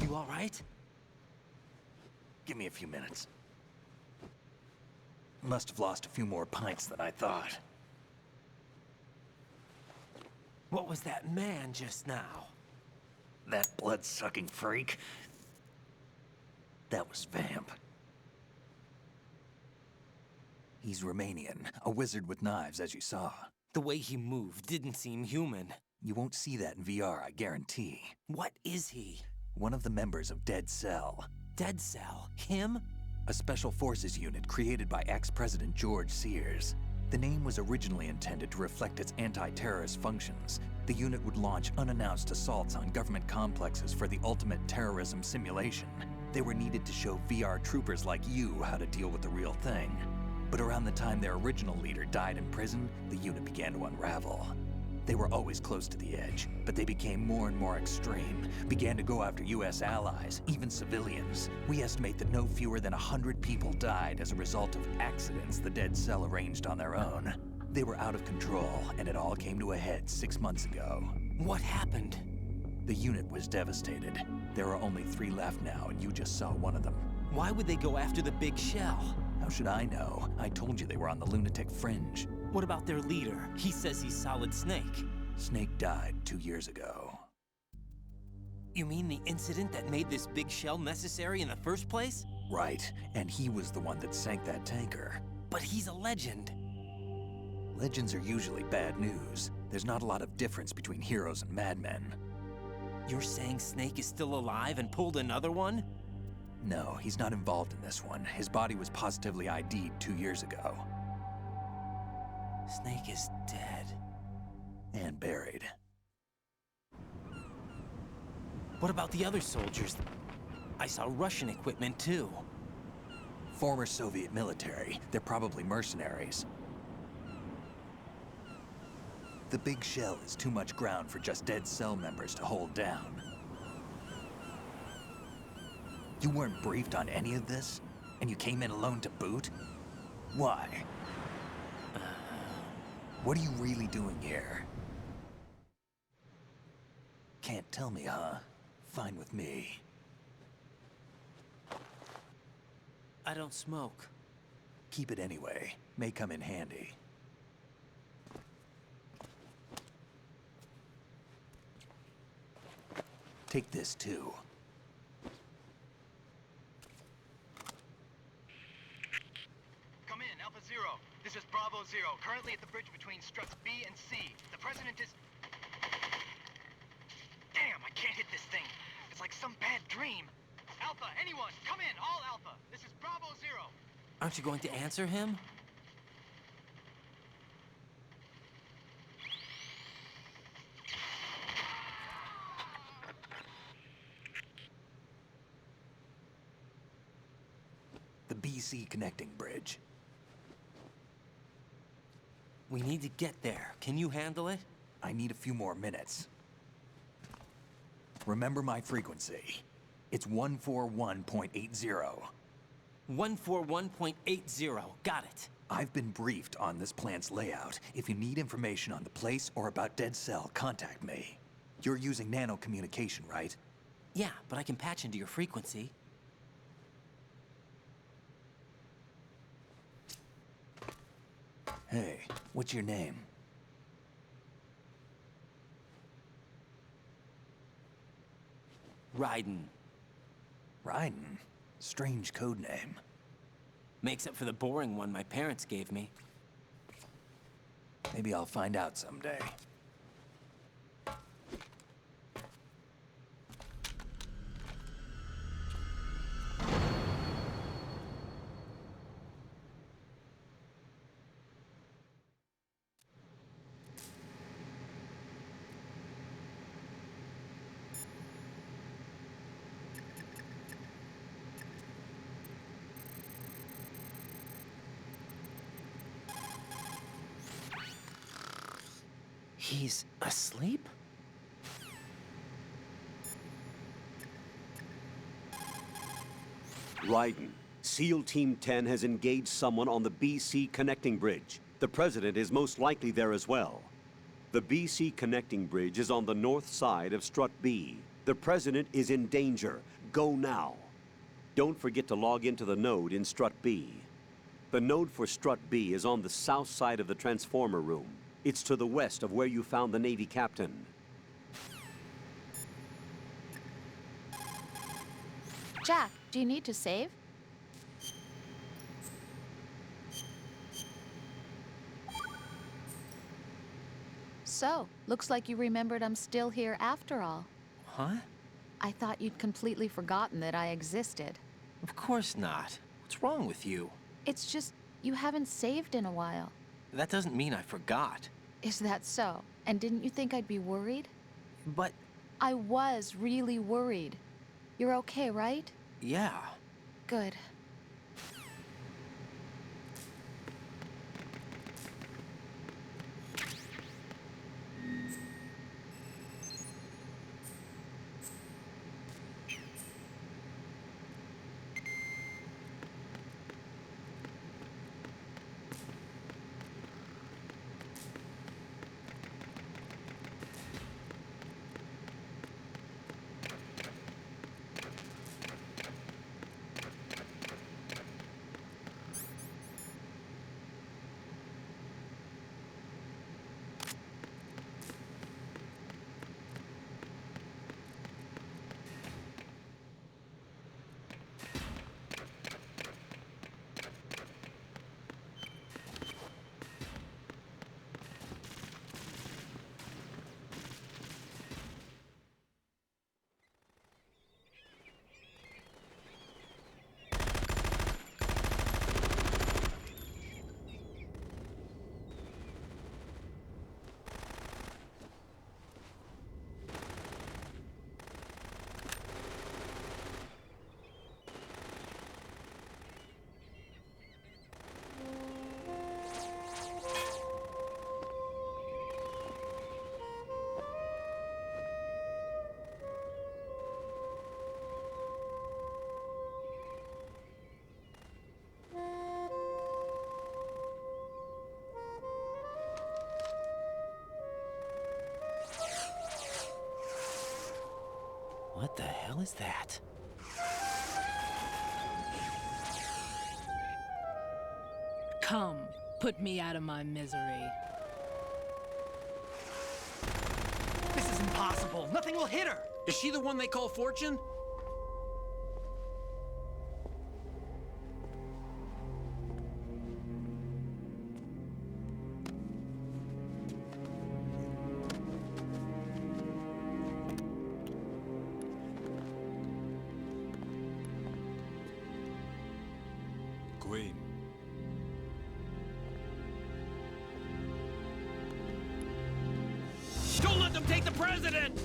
You all right? Give me a few minutes. Must have lost a few more pints than I thought. What was that man just now? That blood-sucking freak? That was Vamp. He's Romanian, a wizard with knives, as you saw. The way he moved didn't seem human. You won't see that in VR, I guarantee. What is he? One of the members of Dead Cell. Dead Cell? Him? A special forces unit created by ex-President George Sears. The name was originally intended to reflect its anti-terrorist functions. The unit would launch unannounced assaults on government complexes for the ultimate terrorism simulation. They were needed to show VR troopers like you how to deal with the real thing. But around the time their original leader died in prison, the unit began to unravel. They were always close to the edge, but they became more and more extreme, began to go after US allies, even civilians. We estimate that no fewer than 100 people died as a result of accidents the Dead Cell arranged on their own. They were out of control, and it all came to a head 6 months ago. What happened? The unit was devastated. There are only 3 left now, and you just saw one of them. Why would they go after the big shell? How should I know? I told you they were on the lunatic fringe. What about their leader? He says he's Solid Snake. Snake died 2 years ago. You mean the incident that made this big shell necessary in the first place? Right, and he was the one that sank that tanker. But he's a legend. Legends are usually bad news. There's not a lot of difference between heroes and madmen. You're saying Snake is still alive and pulled another one? No, he's not involved in this one. His body was positively ID'd 2 years ago. Snake is dead. And buried. What about the other soldiers? I saw Russian equipment too. Former Soviet military. They're probably mercenaries. The big shell is too much ground for just Dead Cell members to hold down. You weren't briefed on any of this? And you came in alone to boot? Why? What are you really doing here? Can't tell me, huh? Fine with me. I don't smoke. Keep it anyway. May come in handy. Take this too. Come in, Alpha Zero. This is Bravo Zero, currently at the bridge between struts B and C. The President is... Damn, I can't hit this thing. It's like some bad dream. Alpha, anyone, come in, all Alpha. This is Bravo Zero. Aren't you going to answer him? The BC connecting bridge. We need to get there. Can you handle it? I need a few more minutes. Remember my frequency. It's 141.80. 141.80. Got it. I've been briefed on this plant's layout. If you need information on the place or about Dead Cell, contact me. You're using nano communication, right? Yeah, but I can patch into your frequency. Hey, what's your name? Raiden. Raiden? Strange code name. Makes up for the boring one my parents gave me. Maybe I'll find out someday. He's asleep? Raiden, SEAL Team 10 has engaged someone on the BC Connecting Bridge. The President is most likely there as well. The BC Connecting Bridge is on the north side of Strut B. The President is in danger. Go now. Don't forget to log into the node in Strut B. The node for Strut B is on the south side of the transformer room. It's to the west of where you found the Navy captain. Jack, do you need to save? So, looks like you remembered I'm still here after all. Huh? I thought you'd completely forgotten that I existed. Of course not. What's wrong with you? It's just, you haven't saved in a while. That doesn't mean I forgot. Is that so? And didn't you think I'd be worried? But... I was really worried. You're okay, right? Yeah. Good. What the hell is that? Come, put me out of my misery. This is impossible. Nothing will hit her. Is she the one they call Fortune? Queen. Don't let them take the president!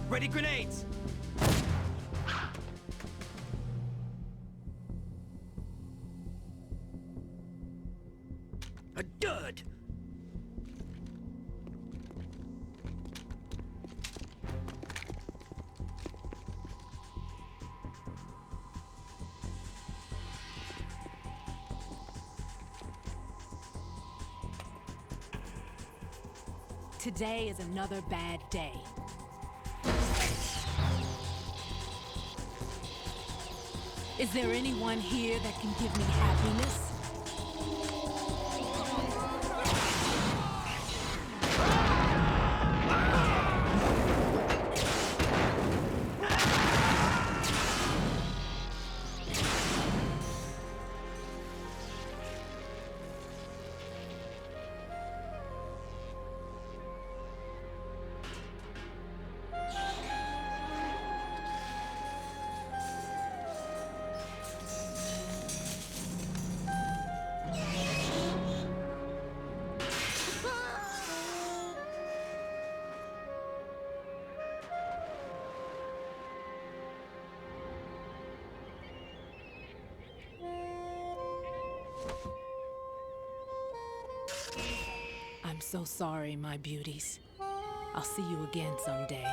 Ready grenades! A dud! Today is another bad day. Is there anyone here that can give me happiness? I'm so sorry, my beauties. I'll see you again someday.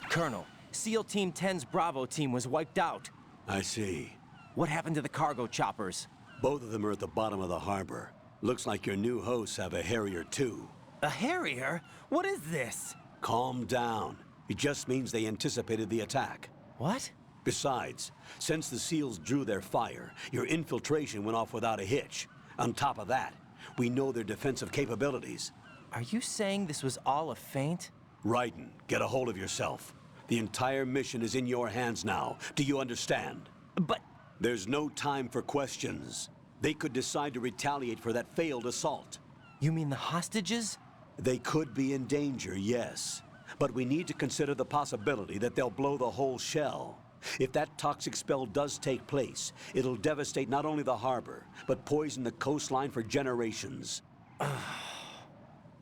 Colonel, SEAL Team 10's Bravo team was wiped out. I see. What happened to the cargo choppers? Both of them are at the bottom of the harbor. Looks like your new hosts have a Harrier too. A Harrier? What is this? Calm down. It just means they anticipated the attack. What? Besides, since the SEALs drew their fire, your infiltration went off without a hitch. On top of that, we know their defensive capabilities. Are you saying this was all a feint? Raiden, get a hold of yourself. The entire mission is in your hands now. Do you understand? But... There's no time for questions. They could decide to retaliate for that failed assault. You mean the hostages? They could be in danger, yes. But we need to consider the possibility that they'll blow the whole shell. If that toxic spell does take place, it'll devastate not only the harbor, but poison the coastline for generations.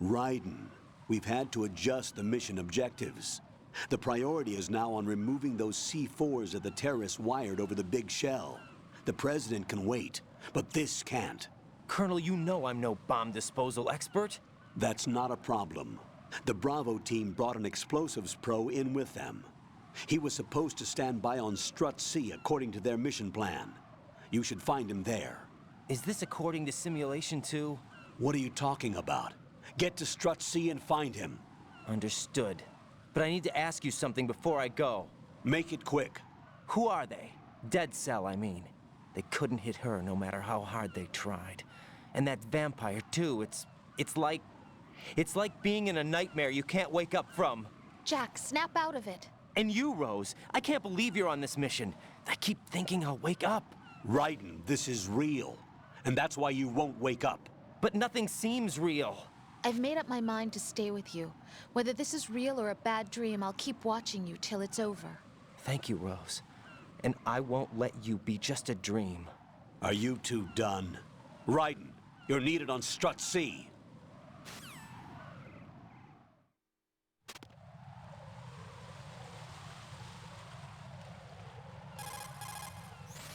Raiden, we've had to adjust the mission objectives. The priority is now on removing those C4s that the terrorists wired over the big shell. The President can wait, but this can't. Colonel, you know I'm no bomb disposal expert. That's not a problem. The Bravo team brought an explosives pro in with them. He was supposed to stand by on Strut C according to their mission plan. You should find him there. Is this according to Simulation 2? What are you talking about? Get to Strut C and find him. Understood. But I need to ask you something before I go. Make it quick. Who are they? Dead Cell, I mean. They couldn't hit her no matter how hard they tried. And that vampire, too, it's like being in a nightmare you can't wake up from. Jack, snap out of it. And you, Rose, I can't believe you're on this mission. I keep thinking I'll wake up. Raiden, this is real. And that's why you won't wake up. But nothing seems real. I've made up my mind to stay with you. Whether this is real or a bad dream, I'll keep watching you till it's over. Thank you, Rose. And I won't let you be just a dream. Are you two done? Raiden, you're needed on Strut C.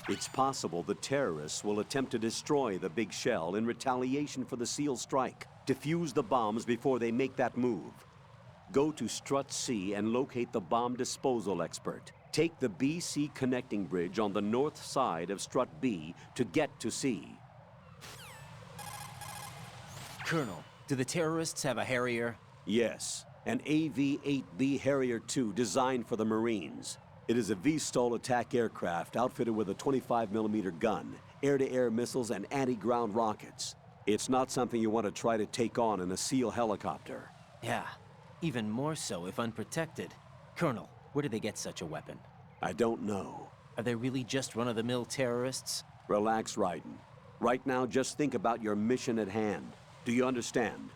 It's possible the terrorists will attempt to destroy the big shell in retaliation for the SEAL strike. Defuse the bombs before they make that move. Go to Strut C and locate the bomb disposal expert. Take the BC connecting bridge on the north side of Strut B to get to C. Colonel, do the terrorists have a Harrier? Yes, an AV-8B Harrier II designed for the Marines. It is a VSTOL attack aircraft outfitted with a 25mm gun, air-to-air missiles, and anti-ground rockets. It's not something you want to try to take on in a SEAL helicopter. Yeah, even more so if unprotected. Colonel, where do they get such a weapon? I don't know. Are they really just run-of-the-mill terrorists? Relax, Raiden. Right now, just think about your mission at hand. Do you understand?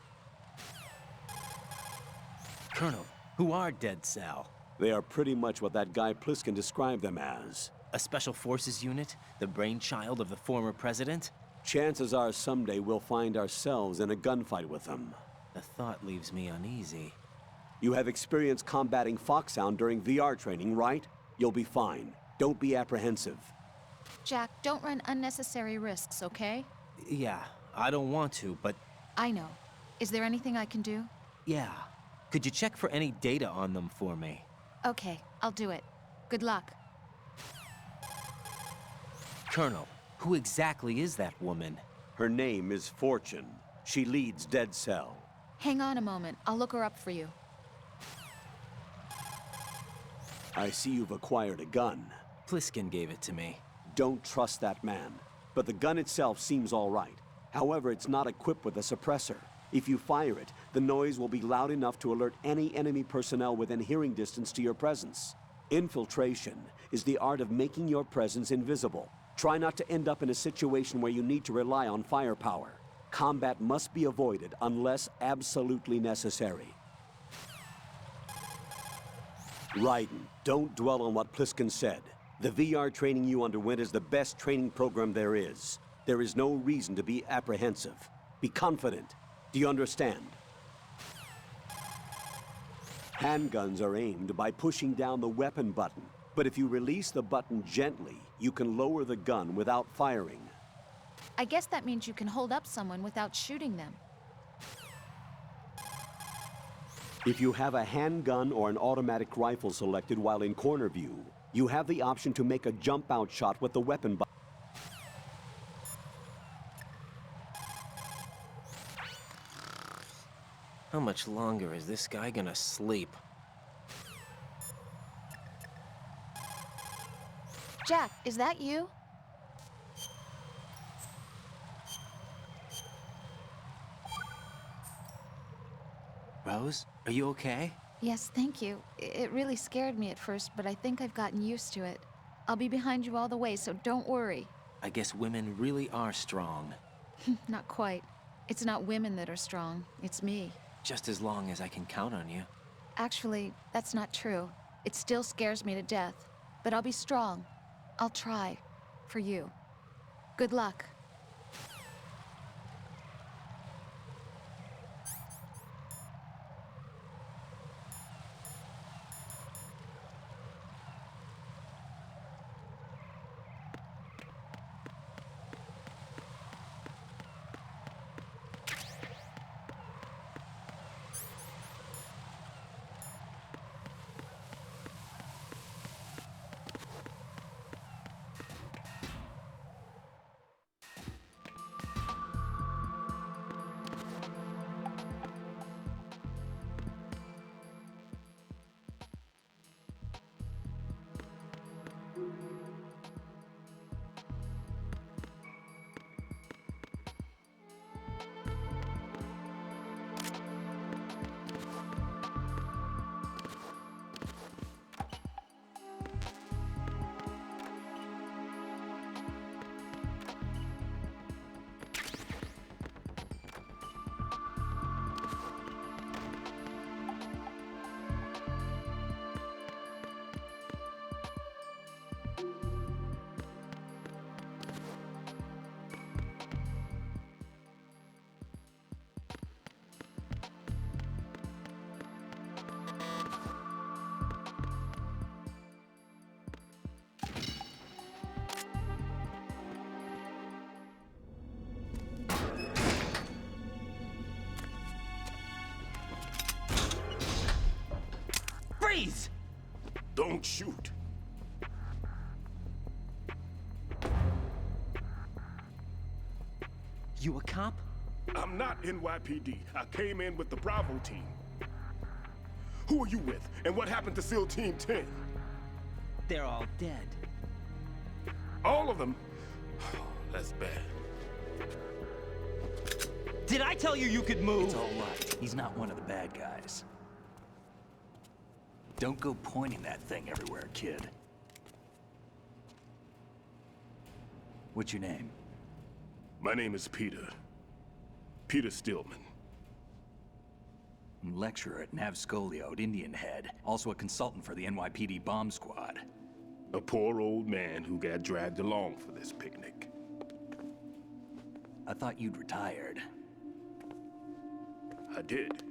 Colonel, who are Dead Cell? They are pretty much what that guy Pliskin described them as. A special forces unit? The brainchild of the former president? Chances are someday we'll find ourselves in a gunfight with them. The thought leaves me uneasy. You have experience combating Foxhound during VR training, right? You'll be fine. Don't be apprehensive. Jack, don't run unnecessary risks, okay? Yeah, I don't want to, but... I know. Is there anything I can do? Yeah. Could you check for any data on them for me? Okay, I'll do it. Good luck. Colonel, who exactly is that woman? Her name is Fortune. She leads Dead Cell. Hang on a moment. I'll look her up for you. I see you've acquired a gun. Pliskin gave it to me. Don't trust that man. But the gun itself seems all right. However, it's not equipped with a suppressor. If you fire it, the noise will be loud enough to alert any enemy personnel within hearing distance to your presence. Infiltration is the art of making your presence invisible. Try not to end up in a situation where you need to rely on firepower. Combat must be avoided unless absolutely necessary. Raiden, don't dwell on what Pliskin said. The VR training you underwent is the best training program there is. There is no reason to be apprehensive. Be confident. Do you understand? Handguns are aimed by pushing down the weapon button. But if you release the button gently, you can lower the gun without firing. I guess that means you can hold up someone without shooting them. If you have a handgun or an automatic rifle selected while in corner view, you have the option to make a jump-out shot with the weapon button. How much longer is this guy gonna sleep? Jack, is that you? Rose, are you okay? Yes, thank you. It really scared me at first, but I think I've gotten used to it. I'll be behind you all the way, so don't worry. I guess women really are strong. Not quite. It's not women that are strong, it's me. Just as long as I can count on you. Actually, that's not true. It still scares me to death. But I'll be strong. I'll try. For you. Good luck. Freeze! Don't shoot. You a cop? I'm not NYPD. I came in with the Bravo team. Who are you with? And what happened to SEAL Team 10? They're all dead. All of them? That's bad. Did I tell you you could move? It's all right. He's not one of the bad guys. Don't go pointing that thing everywhere, kid. What's your name? My name is Peter. Peter Stillman. Lecturer at Nav Scolio at Indian Head. Also a consultant for the NYPD bomb squad. A poor old man who got dragged along for this picnic. I thought you'd retired. I did.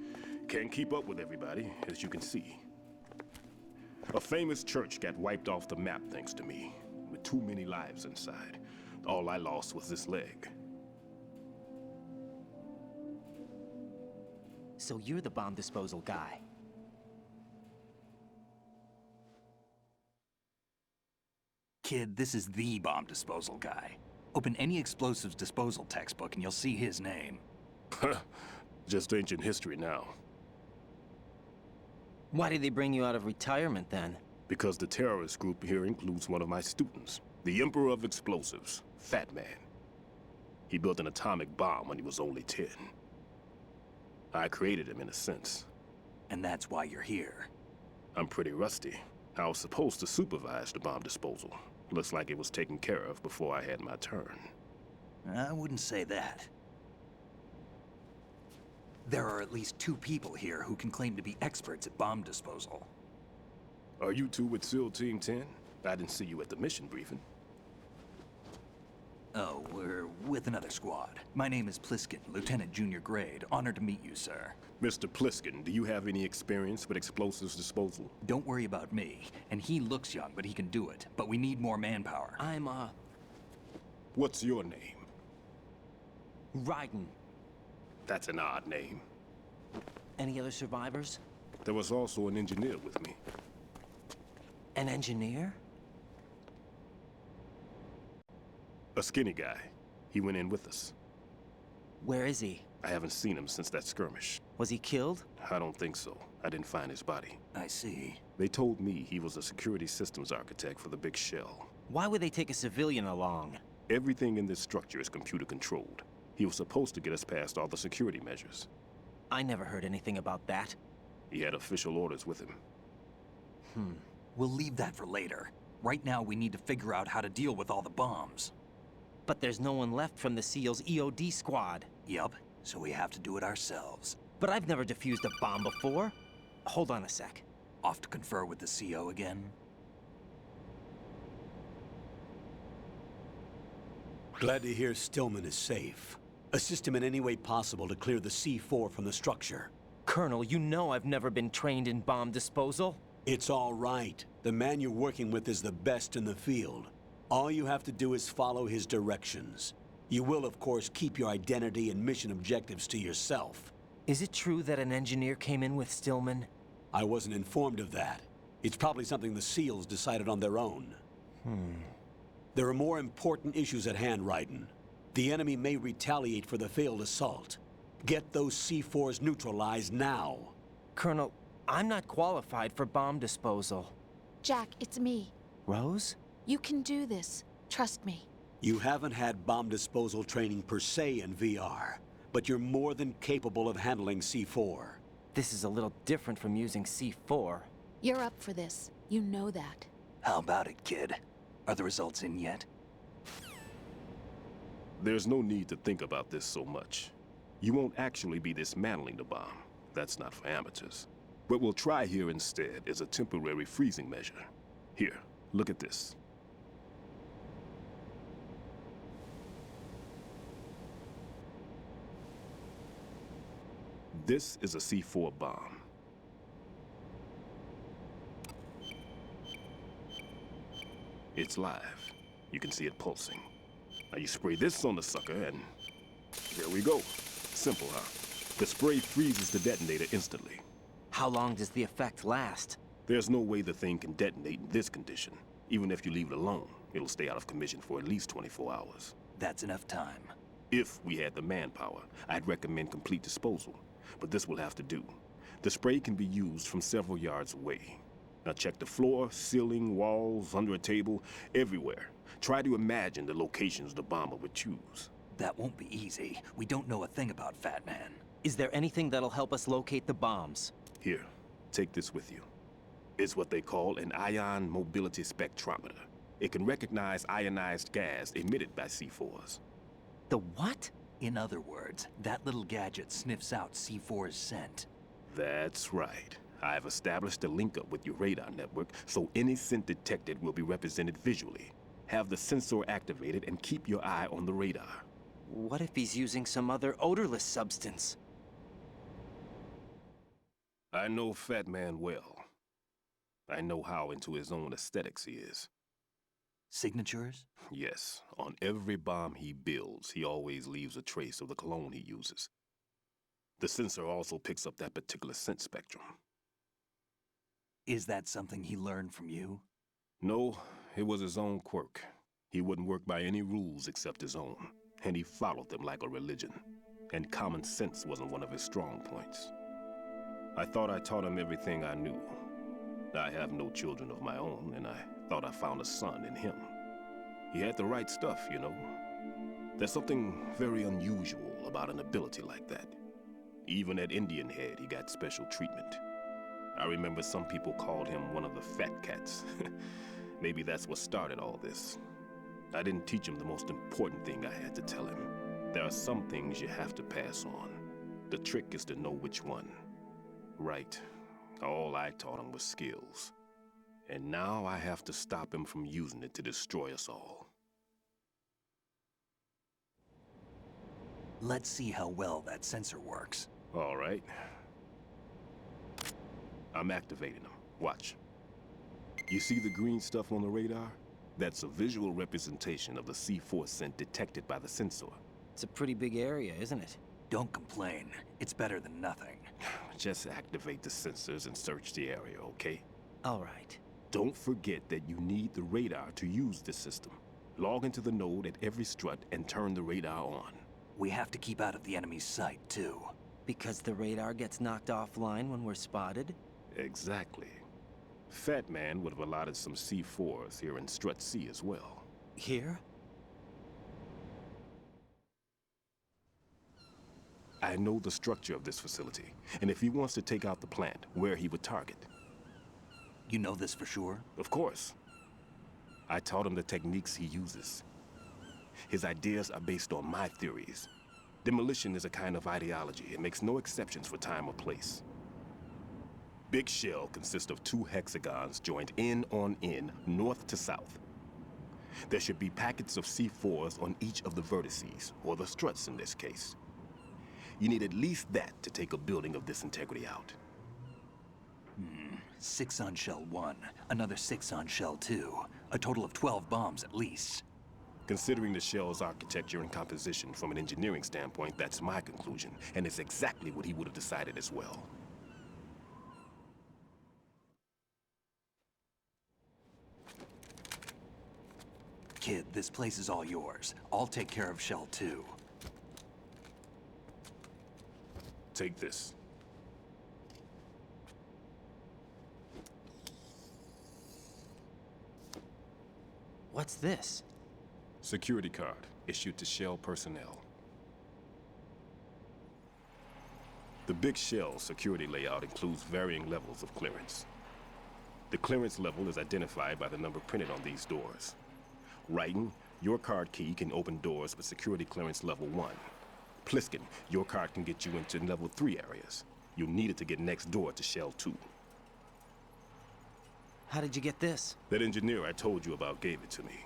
Can't keep up with everybody, as you can see. A famous church got wiped off the map thanks to me, with too many lives inside. All I lost was this leg. So you're the bomb disposal guy. Kid, this is the bomb disposal guy. Open any explosives disposal textbook and you'll see his name. Just ancient history now. Why did they bring you out of retirement then? Because the terrorist group here includes one of my students, the Emperor of Explosives, Fat Man. He built an atomic bomb when he was only 10. I created him in a sense. And that's why you're here. I'm pretty rusty. I was supposed to supervise the bomb disposal. Looks like it was taken care of before I had my turn. I wouldn't say that. There are at least 2 people here who can claim to be experts at bomb disposal. Are you two with SEAL Team 10? I didn't see you at the mission briefing. Oh, we're with another squad. My name is Pliskin, Lieutenant Junior Grade. Honored to meet you, sir. Mr. Pliskin, do you have any experience with explosives disposal? Don't worry about me. And he looks young, but he can do it. But we need more manpower. What's your name? Raiden. That's an odd name. Any other survivors? There was also an engineer with me. An engineer? A skinny guy. He went in with us. Where is he? I haven't seen him since that skirmish. Was he killed? I don't think so. I didn't find his body. I see. They told me he was a security systems architect for the big shell. Why would they take a civilian along? Everything in this structure is computer controlled. He was supposed to get us past all the security measures. I never heard anything about that. He had official orders with him. We'll leave that for later. Right now, we need to figure out how to deal with all the bombs. But there's no one left from the SEAL's EOD squad. Yup, so we have to do it ourselves. But I've never defused a bomb before. Hold on a sec. Off to confer with the CO again? Glad to hear Stillman is safe. Assist him in any way possible to clear the C4 from the structure. Colonel, you know I've never been trained in bomb disposal. It's all right. The man you're working with is the best in the field. All you have to do is follow his directions. You will, of course, keep your identity and mission objectives to yourself. Is it true that an engineer came in with Stillman? I wasn't informed of that. It's probably something the SEALs decided on their own. There are more important issues at hand, Raiden. The enemy may retaliate for the failed assault. Get those C4s neutralized now. Colonel, I'm not qualified for bomb disposal. Jack, it's me. Rose? You can do this. Trust me. You haven't had bomb disposal training per se in VR, but you're more than capable of handling C4. This is a little different from using C4. You're up for this. You know that. How about it, kid? Are the results in yet? There's no need to think about this so much. You won't actually be dismantling the bomb. That's not for amateurs. What we'll try here instead is a temporary freezing measure. Here, look at this. This is a C4 bomb. It's live. You can see it pulsing. Now you spray this on the sucker and there we go. Simple, huh? The spray freezes the detonator instantly. How long does the effect last? There's no way the thing can detonate in this condition. Even if you leave it alone, it'll stay out of commission for at least 24 hours. That's enough time. If we had the manpower, I'd recommend complete disposal. But this will have to do. The spray can be used from several yards away. Now check the floor, ceiling, walls, under a table, everywhere. Try to imagine the locations the bomber would choose. That won't be easy. We don't know a thing about Fat Man. Is there anything that'll help us locate the bombs? Here, take this with you. It's what they call an ion mobility spectrometer. It can recognize ionized gas emitted by C4s. The what? In other words, that little gadget sniffs out C4's scent. That's right. I've established a link-up with your radar network, so any scent detected will be represented visually. Have the sensor activated and keep your eye on the radar. What if he's using some other odorless substance? I know Fat Man well. I know how into his own aesthetics he is. Signatures? Yes. On every bomb he builds, he always leaves a trace of the cologne he uses. The sensor also picks up that particular scent spectrum. Is that something he learned from you? No, it was his own quirk. He wouldn't work by any rules except his own, and he followed them like a religion. And common sense wasn't one of his strong points. I thought I taught him everything I knew. I have no children of my own, and I thought I found a son in him. He had the right stuff, you know. There's something very unusual about an ability like that. Even at Indian Head, he got special treatment. I remember some people called him one of the fat cats. Maybe that's what started all this. I didn't teach him the most important thing I had to tell him. There are some things you have to pass on. The trick is to know which one. Right. All I taught him was skills. And now I have to stop him from using it to destroy us all. Let's see how well that sensor works. All right. I'm activating them. Watch. You see the green stuff on the radar? That's a visual representation of the C4 scent detected by the sensor. It's a pretty big area, isn't it? Don't complain. It's better than nothing. Just activate the sensors and search the area, okay? All right. Don't forget that you need the radar to use the system. Log into the node at every strut and turn the radar on. We have to keep out of the enemy's sight, too. Because the radar gets knocked offline when we're spotted? Exactly. Fat Man would have allotted some C4s here in Strut C as well. Here? I know the structure of this facility, and if he wants to take out the plant, where he would target. You know this for sure? Of course. I taught him the techniques he uses. His ideas are based on my theories. Demolition is a kind of ideology. It makes no exceptions for time or place. Big Shell consists of 2 hexagons joined end on end, north to south. There should be packets of C4s on each of the vertices, or the struts in this case. You need at least that to take a building of this integrity out. 6 on Shell 1, another 6 on Shell 2. A total of 12 bombs at least. Considering the shell's architecture and composition from an engineering standpoint, that's my conclusion, and it's exactly what he would have decided as well. Kid, this place is all yours. I'll take care of Shell 2. Take this. What's this? Security card, issued to Shell personnel. The Big Shell security layout includes varying levels of clearance. The clearance level is identified by the number printed on these doors. Raiden, your card key can open doors with security clearance level 1. Pliskin, your card can get you into level 3 areas. You'll need it to get next door to Shell 2. How did you get this? That engineer I told you about gave it to me.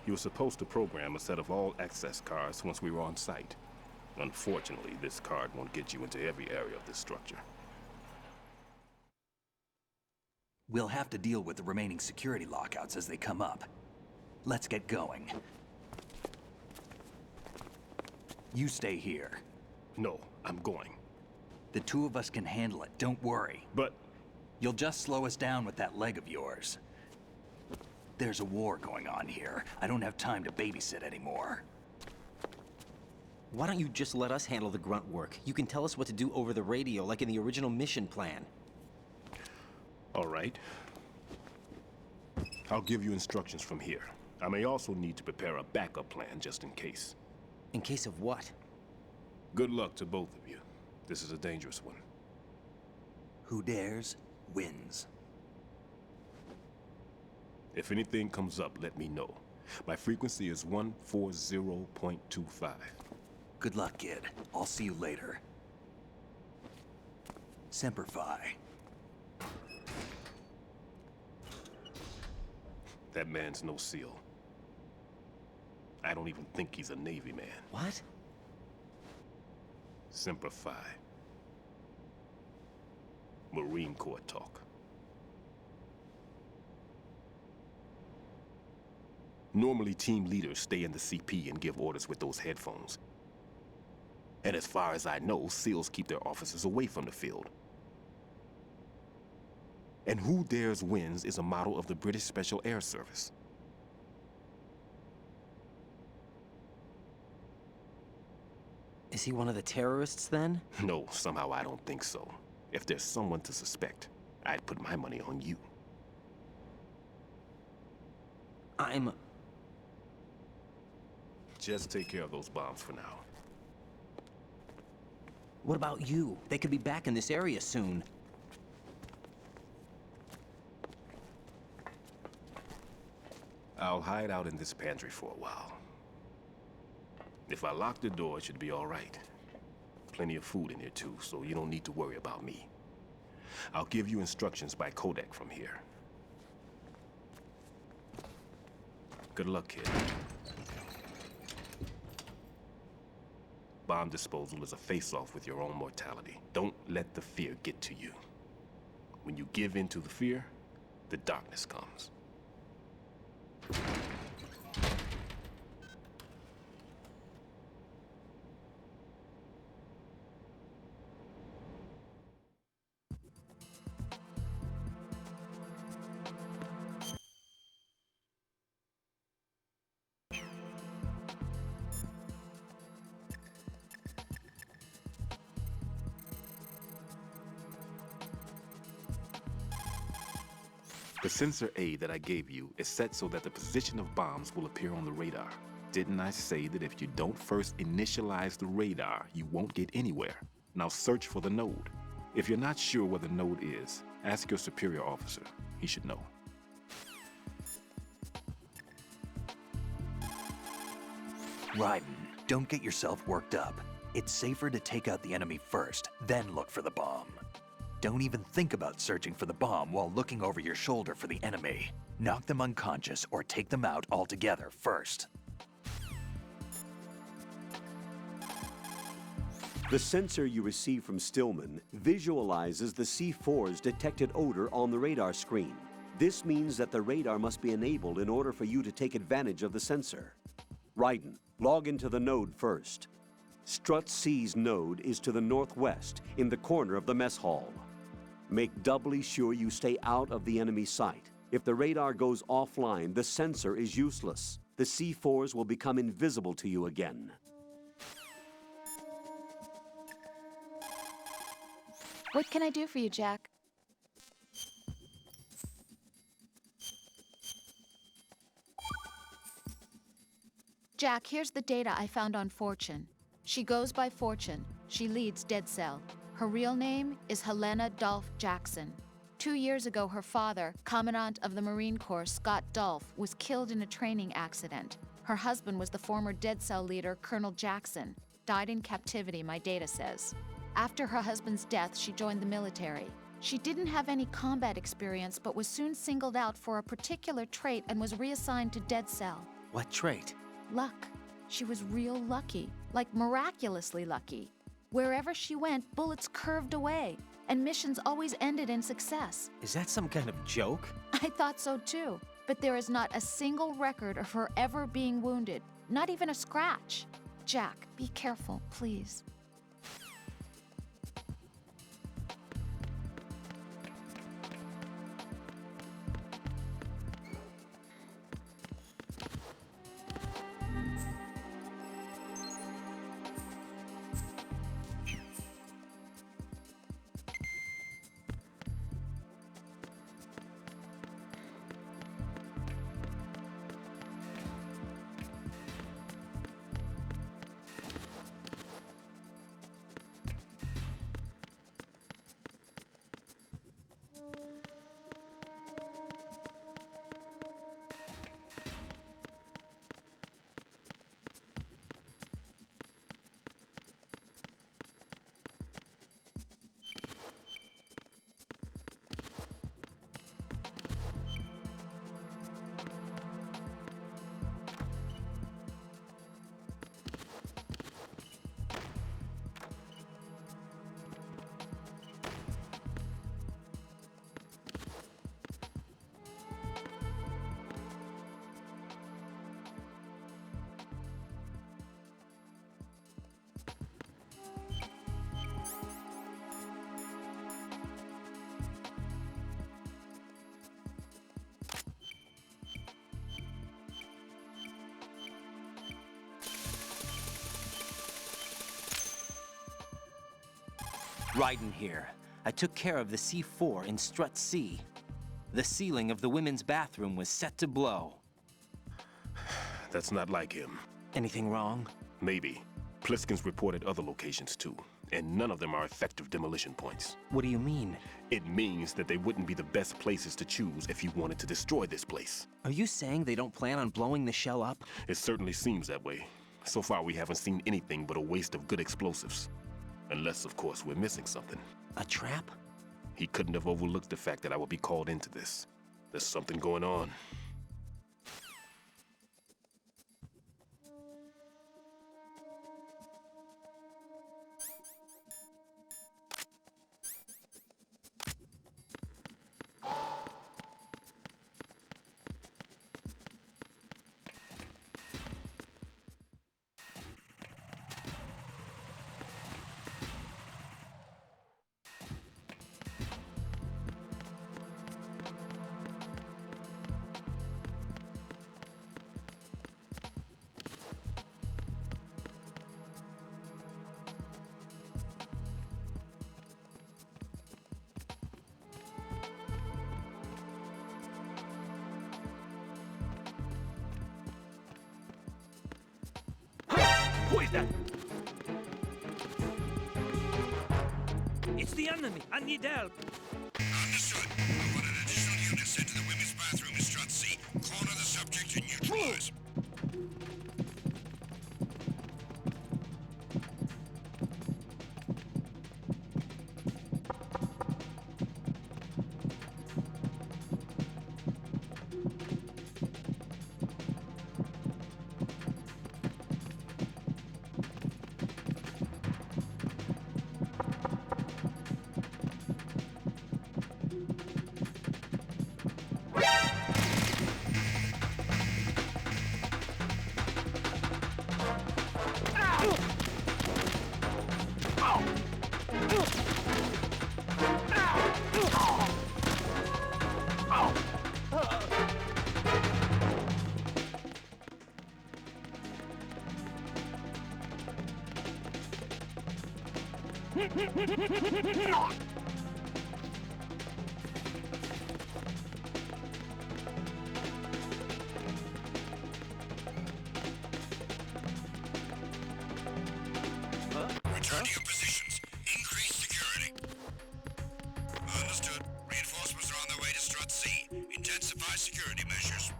He was supposed to program a set of all access cards once we were on site. Unfortunately, this card won't get you into every area of this structure. We'll have to deal with the remaining security lockouts as they come up. Let's get going. You stay here. No, I'm going. The 2 of us can handle it, don't worry. But... You'll just slow us down with that leg of yours. There's a war going on here. I don't have time to babysit anymore. Why don't you just let us handle the grunt work? You can tell us what to do over the radio, like in the original mission plan. All right. I'll give you instructions from here. I may also need to prepare a backup plan just in case. In case of what? Good luck to both of you. This is a dangerous one. Who dares, wins. If anything comes up, let me know. My frequency is 140.25. Good luck, kid. I'll see you later. Semper Fi. That man's no SEAL. I don't even think he's a Navy man. What? Semper Fi. Marine Corps talk. Normally, team leaders stay in the CP and give orders with those headphones. And as far as I know, SEALs keep their officers away from the field. And who dares wins is a motto of the British Special Air Service. Is he one of the terrorists, then? No, somehow I don't think so. If there's someone to suspect, I'd put my money on you. Just take care of those bombs for now. What about you? They could be back in this area soon. I'll hide out in this pantry for a while. If I lock the door, it should be all right. Plenty of food in here too, so you don't need to worry about me. I'll give you instructions by codec from here. Good luck, kid. Bomb disposal is a face-off with your own mortality. Don't let the fear get to you. When you give in to the fear, the darkness comes. The sensor A that I gave you is set so that the position of bombs will appear on the radar. Didn't I say that if you don't first initialize the radar, you won't get anywhere? Now search for the node. If you're not sure where the node is, ask your superior officer. He should know. Raiden, don't get yourself worked up. It's safer to take out the enemy first, then look for the bomb. Don't even think about searching for the bomb while looking over your shoulder for the enemy. Knock them unconscious or take them out altogether first. The sensor you receive from Stillman visualizes the C4's detected odor on the radar screen. This means that the radar must be enabled in order for you to take advantage of the sensor. Raiden, log into the node first. Strut C's node is to the northwest, in the corner of the mess hall. Make doubly sure you stay out of the enemy sight. If the radar goes offline, the sensor is useless. The C4s will become invisible to you again. What can I do for you, Jack? Jack, here's the data I found on Fortune. She goes by Fortune. She leads Dead Cell. Her real name is Helena Dolph Jackson. 2 years ago, her father, Commandant of the Marine Corps Scott Dolph, was killed in a training accident. Her husband was the former Dead Cell leader, Colonel Jackson. Died in captivity, my data says. After her husband's death, she joined the military. She didn't have any combat experience, but was soon singled out for a particular trait and was reassigned to Dead Cell. What trait? Luck. She was real lucky, like miraculously lucky. Wherever she went, bullets curved away, and missions always ended in success. Is that some kind of joke? I thought so too, but there is not a single record of her ever being wounded, not even a scratch. Jack, be careful, please. Raiden here. I took care of the C4 in Strut C. The ceiling of the women's bathroom was set to blow. That's not like him. Anything wrong? Maybe. Pliskin's reported other locations too, and none of them are effective demolition points. What do you mean? It means that they wouldn't be the best places to choose if you wanted to destroy this place. Are you saying they don't plan on blowing the shell up? It certainly seems that way. So far, we haven't seen anything but a waste of good explosives. Unless, of course, we're missing something. A trap? He couldn't have overlooked the fact that I would be called into this. There's something going on. It's the enemy. I need help. Understood. I want an additional unit sent to the women's bathroom in Strut C. Corner the subject and neutralize. Return to your positions. Increase security. Understood. Reinforcements are on their way to Strut C. Intensify security measures.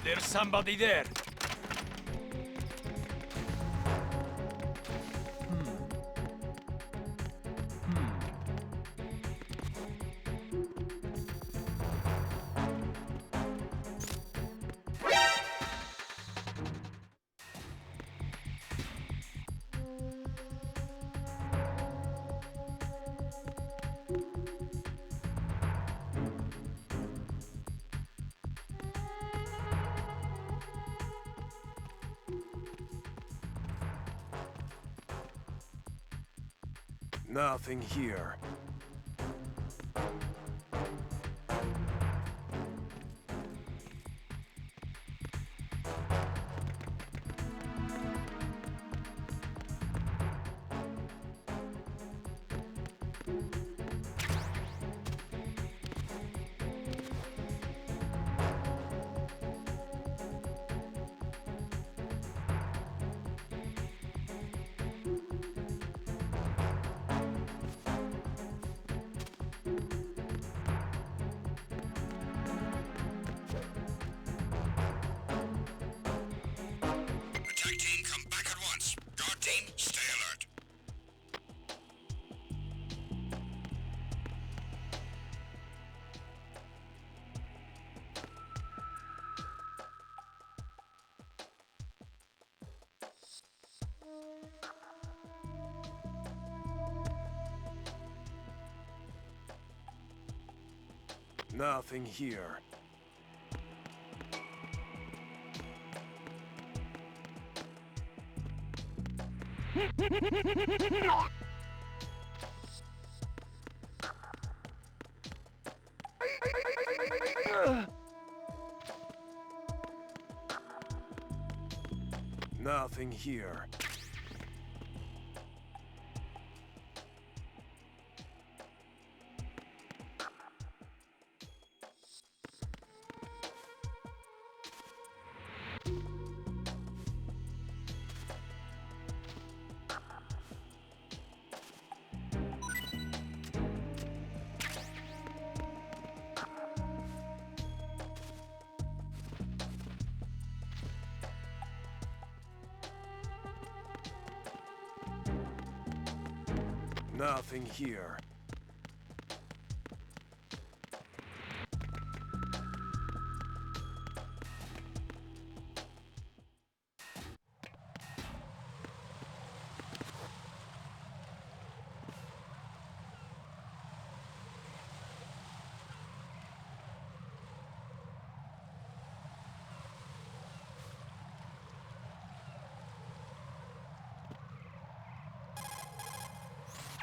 There's somebody there. Nothing here. Attack team, come back at once. Guard team, stay alert. Nothing here. Nothing here. Nothing here.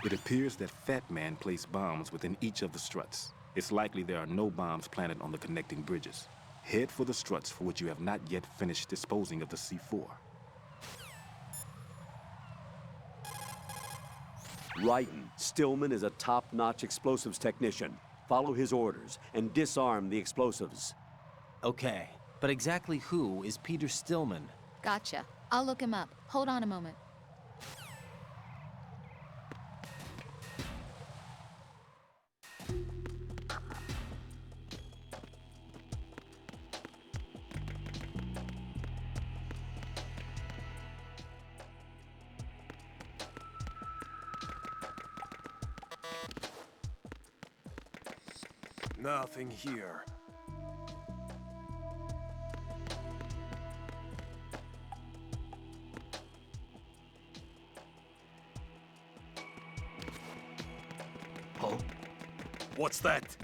It appears that Fat Man placed bombs within each of the struts. It's likely there are no bombs planted on the connecting bridges. Head for the struts for which you have not yet finished disposing of the C4. Raiden, Stillman is a top-notch explosives technician. Follow his orders and disarm the explosives. Okay, but exactly who is Peter Stillman? Gotcha. I'll look him up. Hold on a moment. Nothing here. Huh? What's that?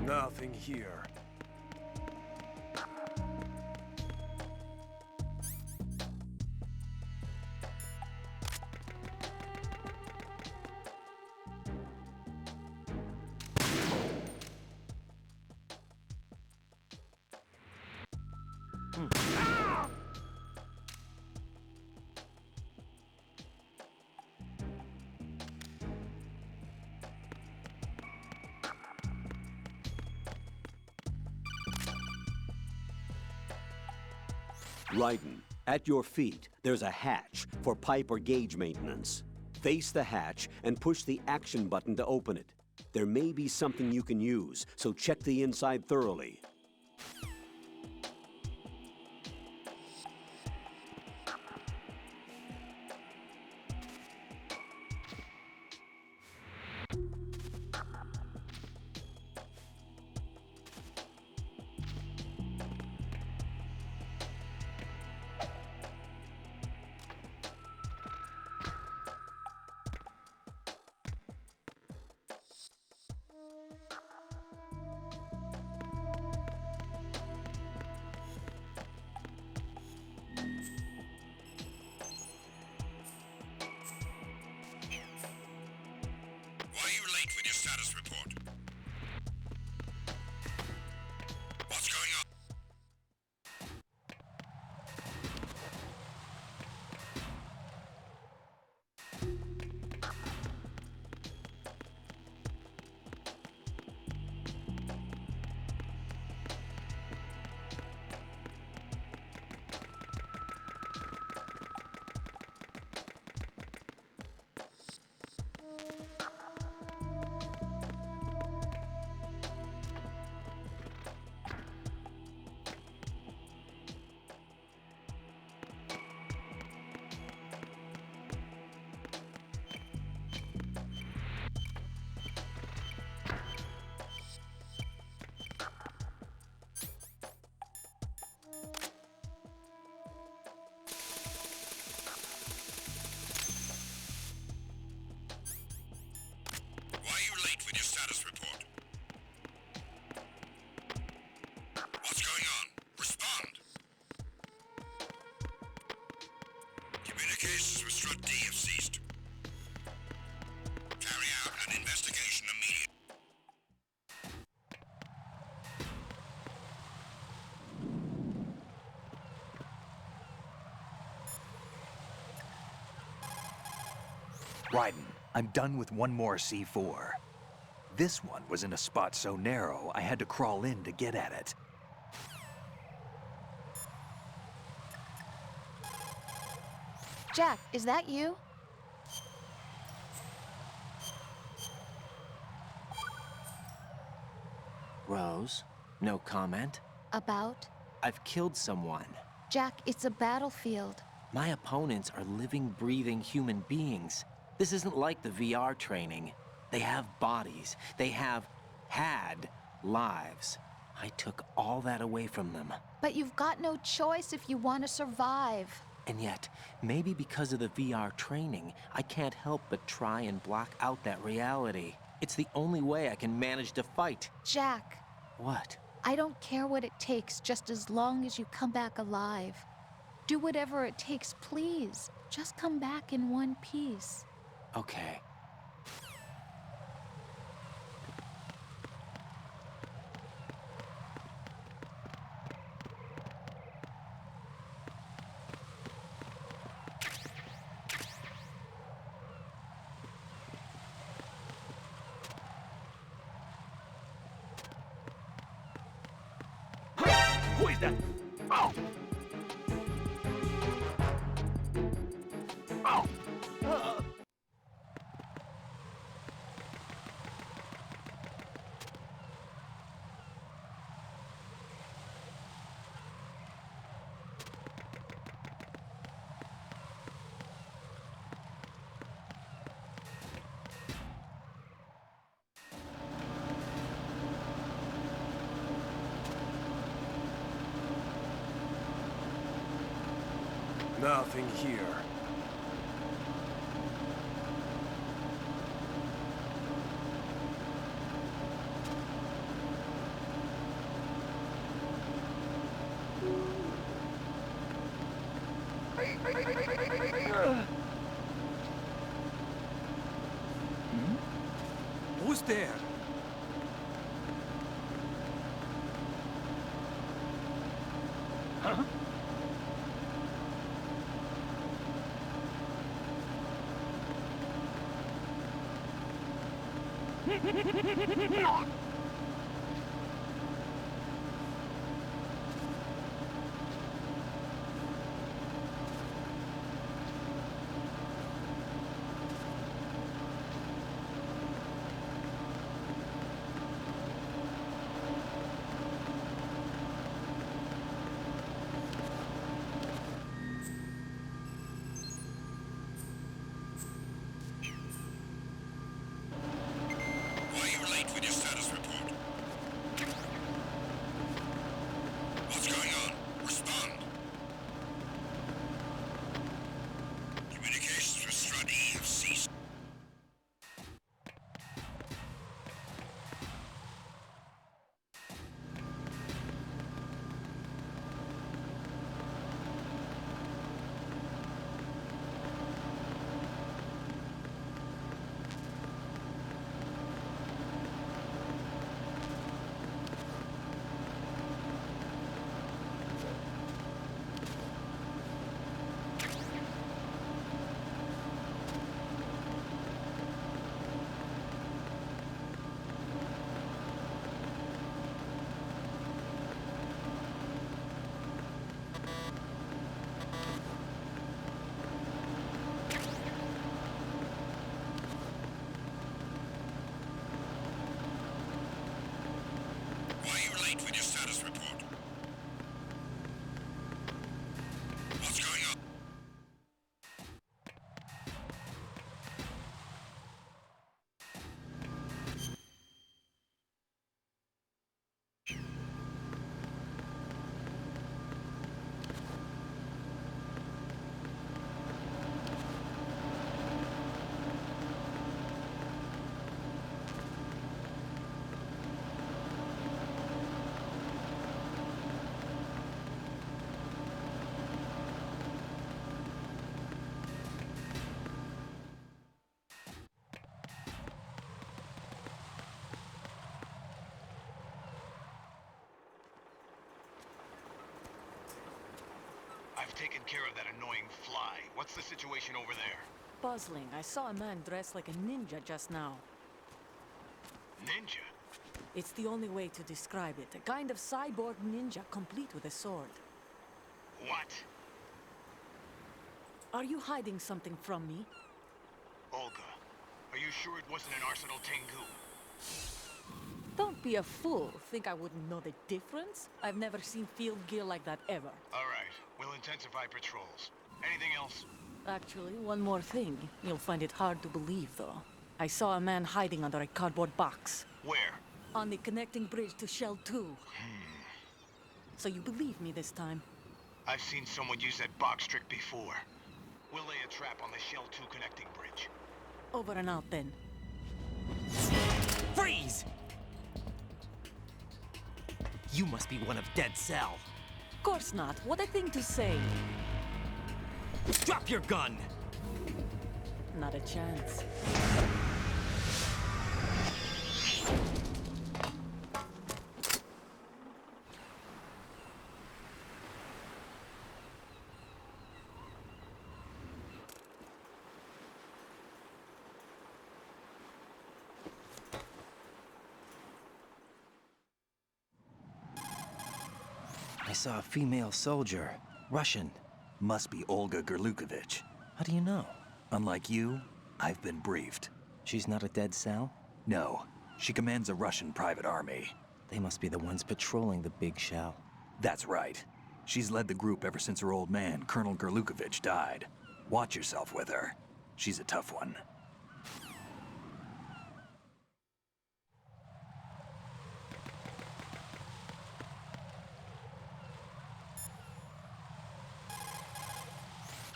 Nothing here. Raiden, at your feet, there's a hatch for pipe or gauge maintenance. Face the hatch and push the action button to open it. There may be something you can use, so check the inside thoroughly. Why are you late with your status report? What's going on? Why are you late with your status report? What's going on? Respond! Communications with Strut D have ceased. Carry out an investigation immediately. Raiden, I'm done with one more C4. This one was in a spot so narrow, I had to crawl in to get at it. Jack, is that you? Rose, no comment? About? I've killed someone. Jack, it's a battlefield. My opponents are living, breathing human beings. This isn't like the VR training. They have bodies. They have had lives. I took all that away from them. But you've got no choice if you want to survive. And yet, maybe because of the VR training, I can't help but try and block out that reality. It's the only way I can manage to fight. Jack. What? I don't care what it takes, just as long as you come back alive. Do whatever it takes, please. Just come back in one piece. Okay. Who is that? Oh! Oh! Nothing here. Who's there? Huh? Why are you late with your status report? What's going on? Respond. Communications with Strut E have ceased. Why are you late with your status report? What's going on? I've taken care of that annoying fly. What's the situation over there? Puzzling. I saw a man dressed like a ninja just now. Ninja? It's the only way to describe it. A kind of cyborg ninja, complete with a sword. What? Are you hiding something from me? Olga, are you sure it wasn't an Arsenal Tengu? Don't be a fool. Think I wouldn't know the difference? I've never seen field gear like that ever. All right, we'll intensify patrols. Anything else? Actually, one more thing. You'll find it hard to believe, though. I saw a man hiding under a cardboard box. Where? On the connecting bridge to Shell 2. So you believe me this time? I've seen someone use that box trick before. We'll lay a trap on the Shell 2 connecting bridge. Over and out, then. Freeze! You must be one of Dead Cell. Of course not. What a thing to say. Drop your gun! Not a chance. I saw a female soldier. Russian. Must be Olga Gerlukovich. How do you know? Unlike you, I've been briefed. She's not a Dead Cell? No. She commands a Russian private army. They must be the ones patrolling the Big Shell. That's right. She's led the group ever since her old man, Colonel Gerlukovich, died. Watch yourself with her. She's a tough one.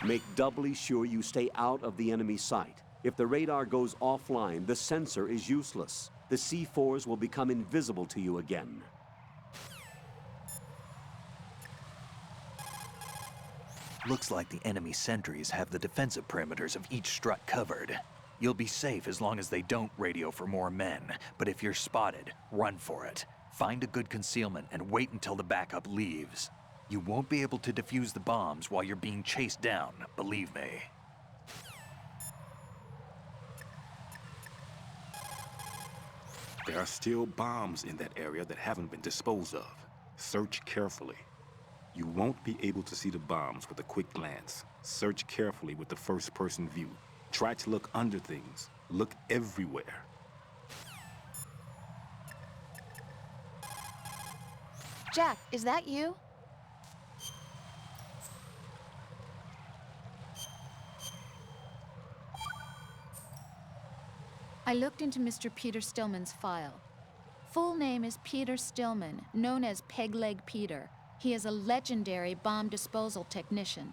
Make doubly sure you stay out of the enemy sight. If the radar goes offline, the sensor is useless. The C4s will become invisible to you again. Looks like the enemy sentries have the defensive perimeters of each strut covered. You'll be safe as long as they don't radio for more men, but if you're spotted, run for it. Find a good concealment and wait until the backup leaves. You won't be able to defuse the bombs while you're being chased down, believe me. There are still bombs in that area that haven't been disposed of. Search carefully. You won't be able to see the bombs with a quick glance. Search carefully with the first-person view. Try to look under things. Look everywhere. Jack, is that you? I looked into Mr. Peter Stillman's file. Full name is Peter Stillman, known as Pegleg Peter. He is a legendary bomb disposal technician.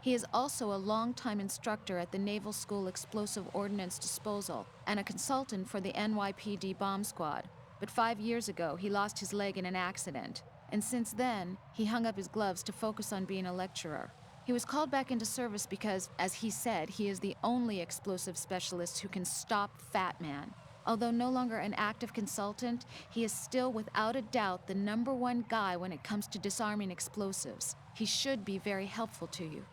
He is also a longtime instructor at the Naval School Explosive Ordnance Disposal and a consultant for the NYPD bomb squad. But 5 years ago, he lost his leg in an accident. And since then, he hung up his gloves to focus on being a lecturer. He was called back into service because, as he said, he is the only explosive specialist who can stop Fat Man. Although no longer an active consultant, he is still without a doubt the #1 guy when it comes to disarming explosives. He should be very helpful to you.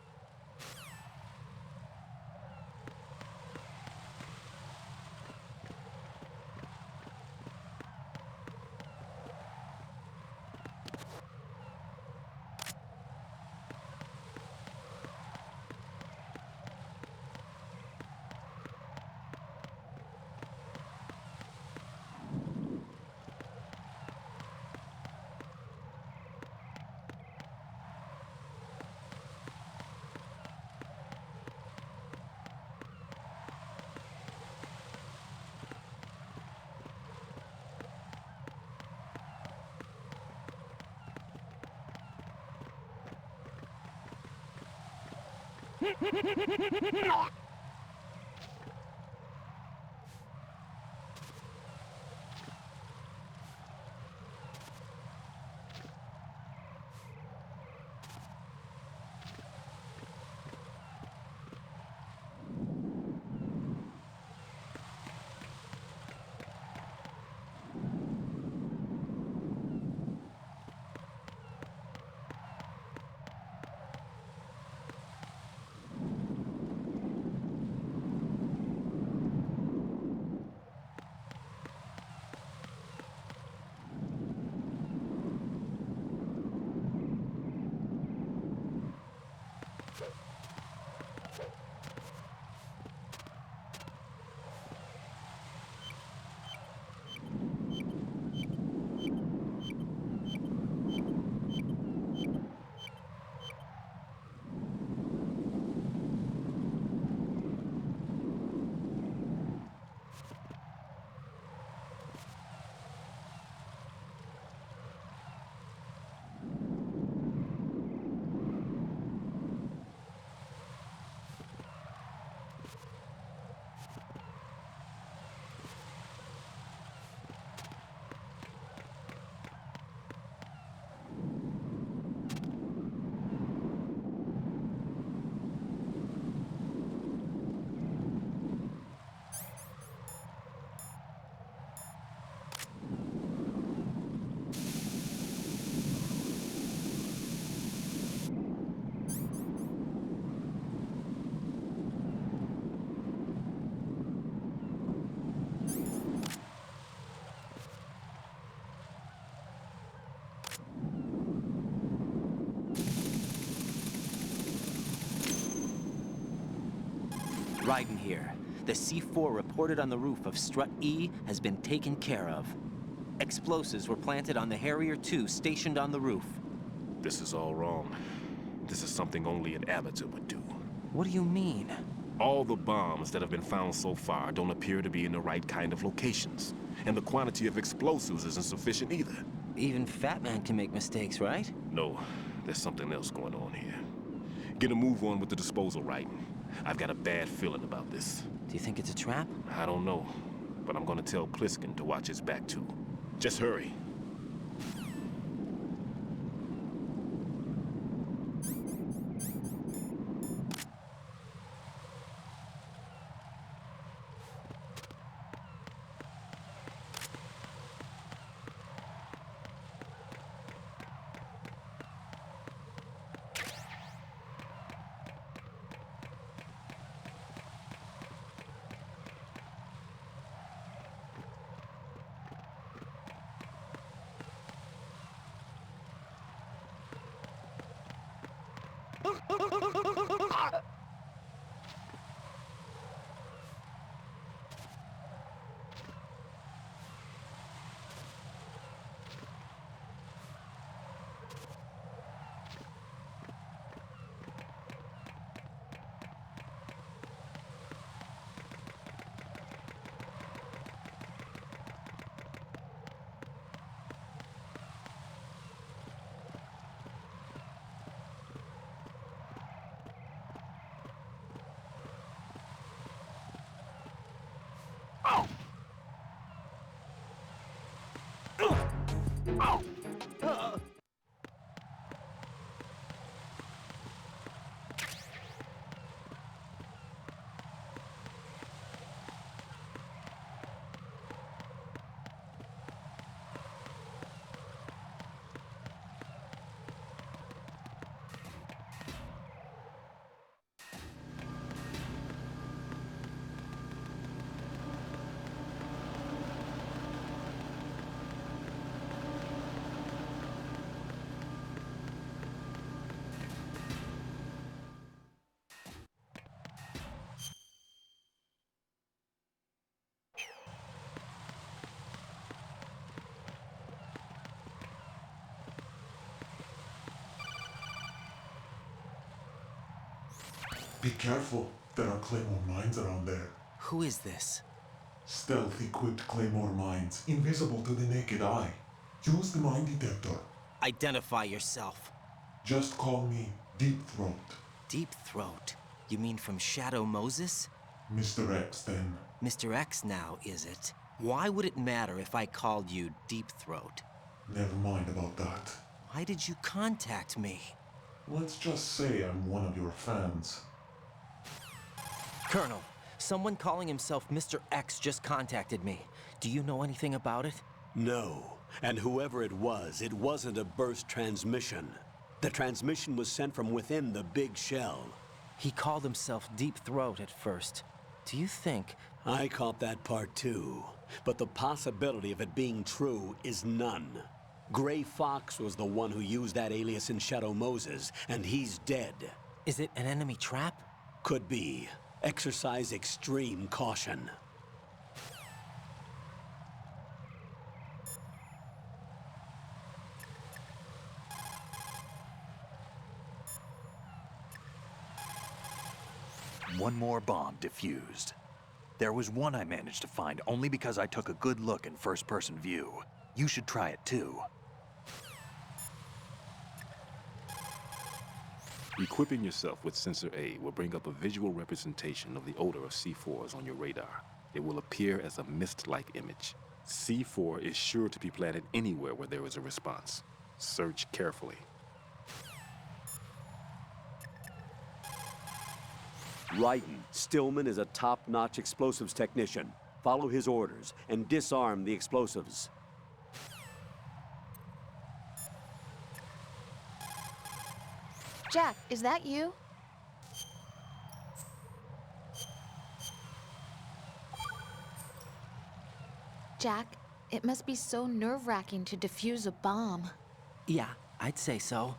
Raiden here. The C4 reported on the roof of Strut E has been taken care of. Explosives were planted on the Harrier 2 stationed on the roof. This is all wrong. This is something only an amateur would do. What do you mean? All the bombs that have been found so far don't appear to be in the right kind of locations. And the quantity of explosives isn't sufficient either. Even Fat Man can make mistakes, right? No, there's something else going on here. Get a move on with the disposal, Raiden. I've got a bad feeling about this. Do you think it's a trap? I don't know, but I'm gonna tell Pliskin to watch his back too. Just hurry. Be careful. There are Claymore mines around there. Who is this? Stealth-equipped Claymore mines, invisible to the naked eye. Use the mine detector. Identify yourself. Just call me Deep Throat. Deep Throat? You mean from Shadow Moses? Mr. X, then. Mr. X now, is it? Why would it matter if I called you Deep Throat? Never mind about that. Why did you contact me? Let's just say I'm one of your fans. Colonel, someone calling himself Mr. X just contacted me. Do you know anything about it? No. And whoever it wasn't a burst transmission. The transmission was sent from within the big shell. He called himself Deep Throat at first. Do you think... I caught that part too. But the possibility of it being true is none. Gray Fox was the one who used that alias in Shadow Moses, and he's dead. Is it an enemy trap? Could be. Exercise extreme caution. One more bomb defused. There was one I managed to find only because I took a good look in first-person view. You should try it too. Equipping yourself with Sensor A will bring up a visual representation of the odor of C4s on your radar. It will appear as a mist-like image. C4 is sure to be planted anywhere where there is a response. Search carefully. Raiden, Stillman is a top-notch explosives technician. Follow his orders and disarm the explosives. Jack, is that you? Jack, it must be so nerve-wracking to defuse a bomb. Yeah, I'd say so.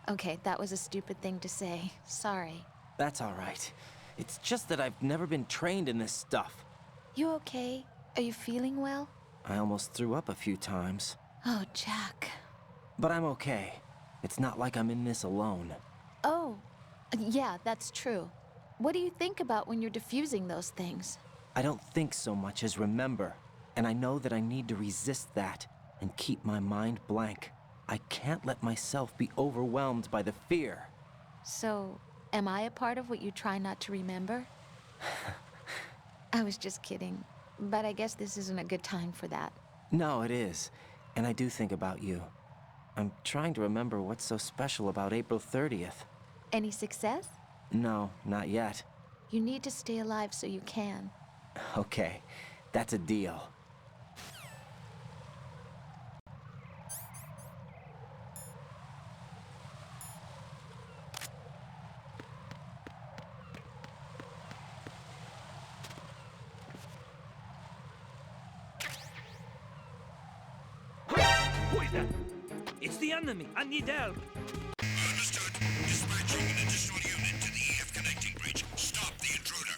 Okay, that was a stupid thing to say. Sorry. That's all right. It's just that I've never been trained in this stuff. You okay? Are you feeling well? I almost threw up a few times. Oh, Jack. But I'm okay. It's not like I'm in this alone. Oh, yeah, that's true. What do you think about when you're diffusing those things? I don't think so much as remember. And I know that I need to resist that and keep my mind blank. I can't let myself be overwhelmed by the fear. So, am I a part of what you try not to remember? I was just kidding. But I guess this isn't a good time for that. No, it is. And I do think about you. I'm trying to remember what's so special about April 30th. Any success? No, not yet. You need to stay alive so you can. Okay, that's a deal. Who is that? It's the enemy. I need help. Understood. Dispatching an additional unit to the EF connecting bridge. Stop the intruder.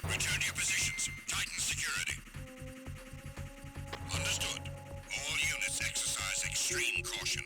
Return to your positions. Tighten security. Understood. All units exercise extreme caution.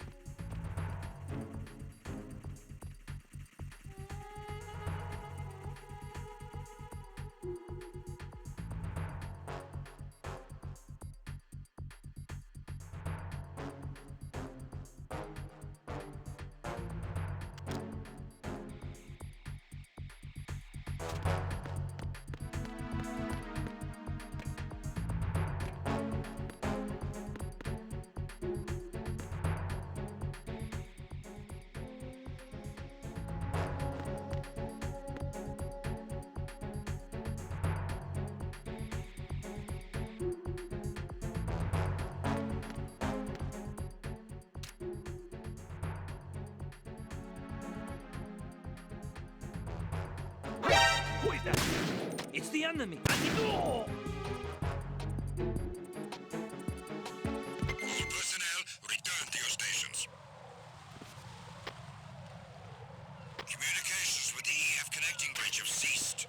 Who is that? It's the enemy. I need... Oh! All personnel, return to your stations. Communications with the EF connecting bridge have ceased.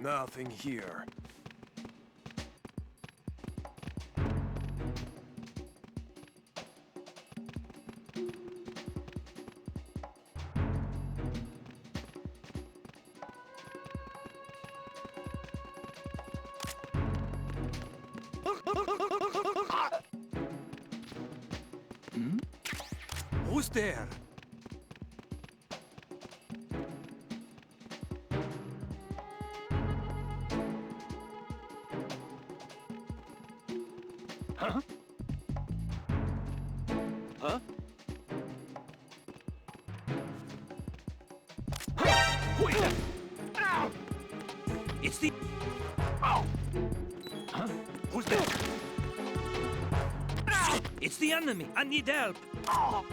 Nothing here. Who's there? Huh? Huh? Wait! Ow! It's the... Oh! Huh? Who's there? Ow! It's the enemy! I need help! Oh!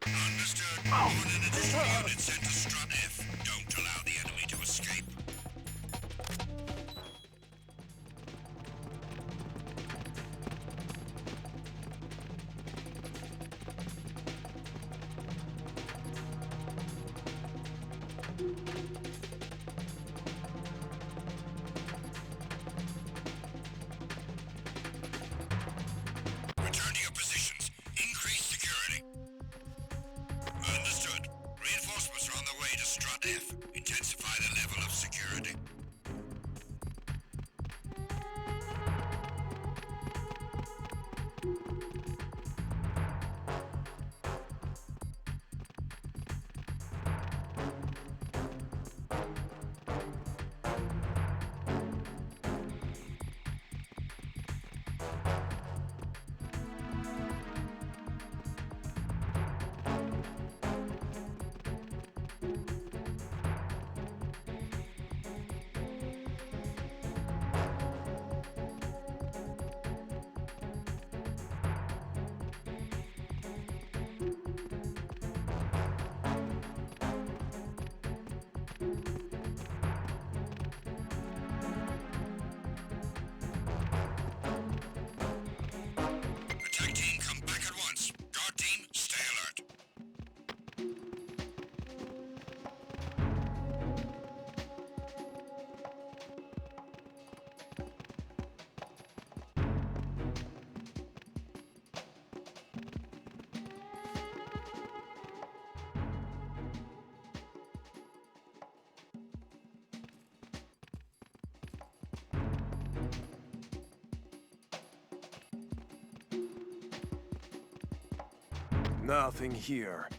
Understood. One in additional unit sent to Strut F. Don't allow the enemy to escape. Return to your positions. Increase security. Understood. Reinforcements are on their way to Strut F. Intensify the level of security. Attack team, come back at once. Guard team, stay alert. Nothing here.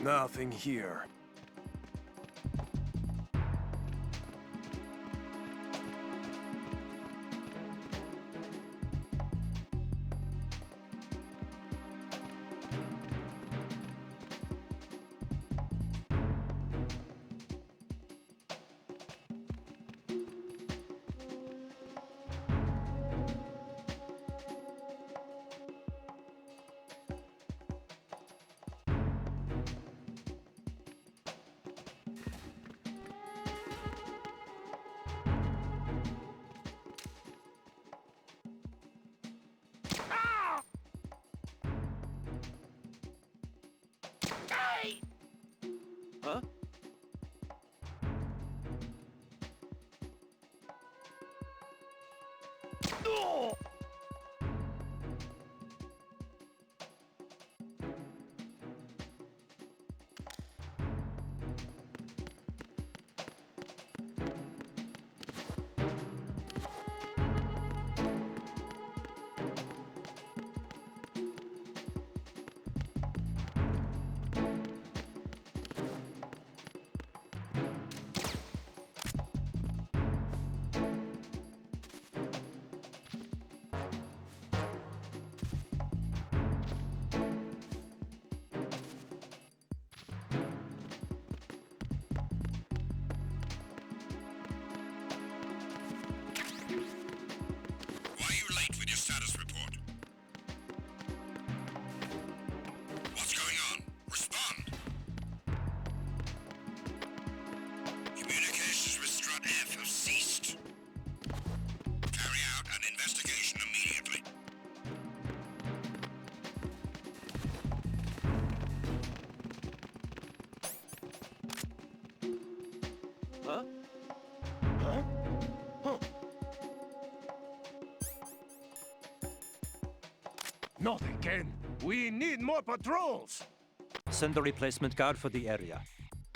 Nothing here. Huh? Why are you late with your status report? What's going on? Respond! Communications with Strut F have ceased. Carry out an investigation immediately. Huh? Huh? Huh? Not again. We need more patrols. Send a replacement guard for the area.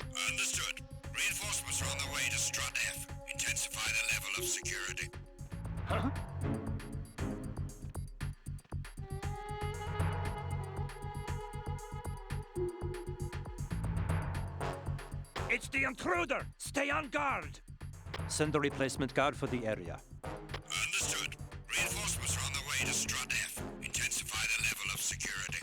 Understood. Reinforcements are on the way to Strut F. Intensify the level of security. Huh? It's the intruder! Stay on guard! Send a replacement guard for the area. Understood. Reinforcements are on the way to Strut F. Intensify the level of security.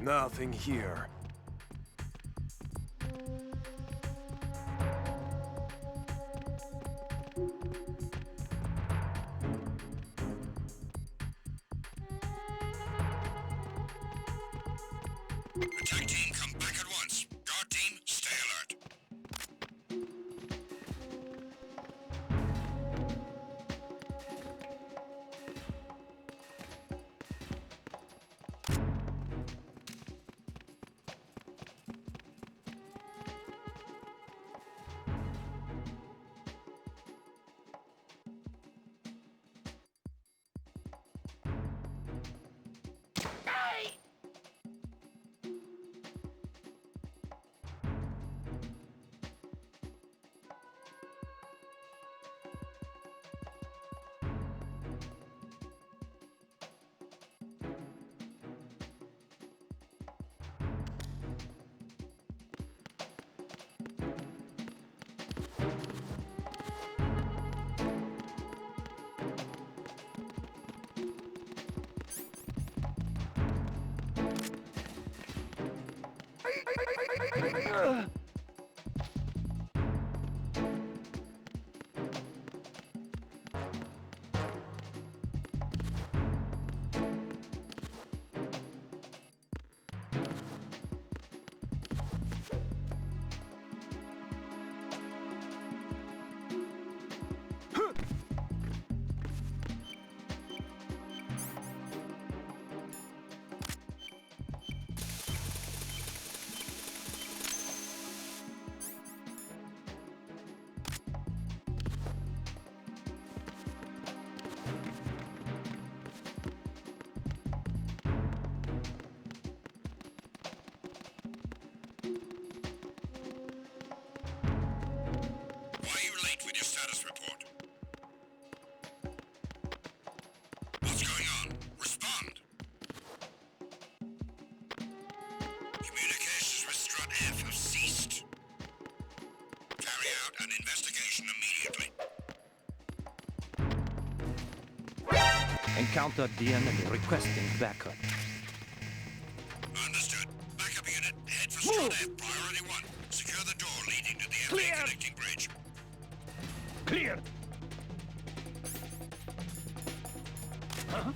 Nothing here. Attack team, come back at once. Guard team, stay alert. Why are you late with your status report? What's going on? Respond! Communications with Strut F have ceased. Carry out an investigation immediately. Encountered the enemy requesting backup. Understood. Backup unit, head for Strut F, priority 1. Secure the door leading to the FA connecting bridge. Clear! Huh?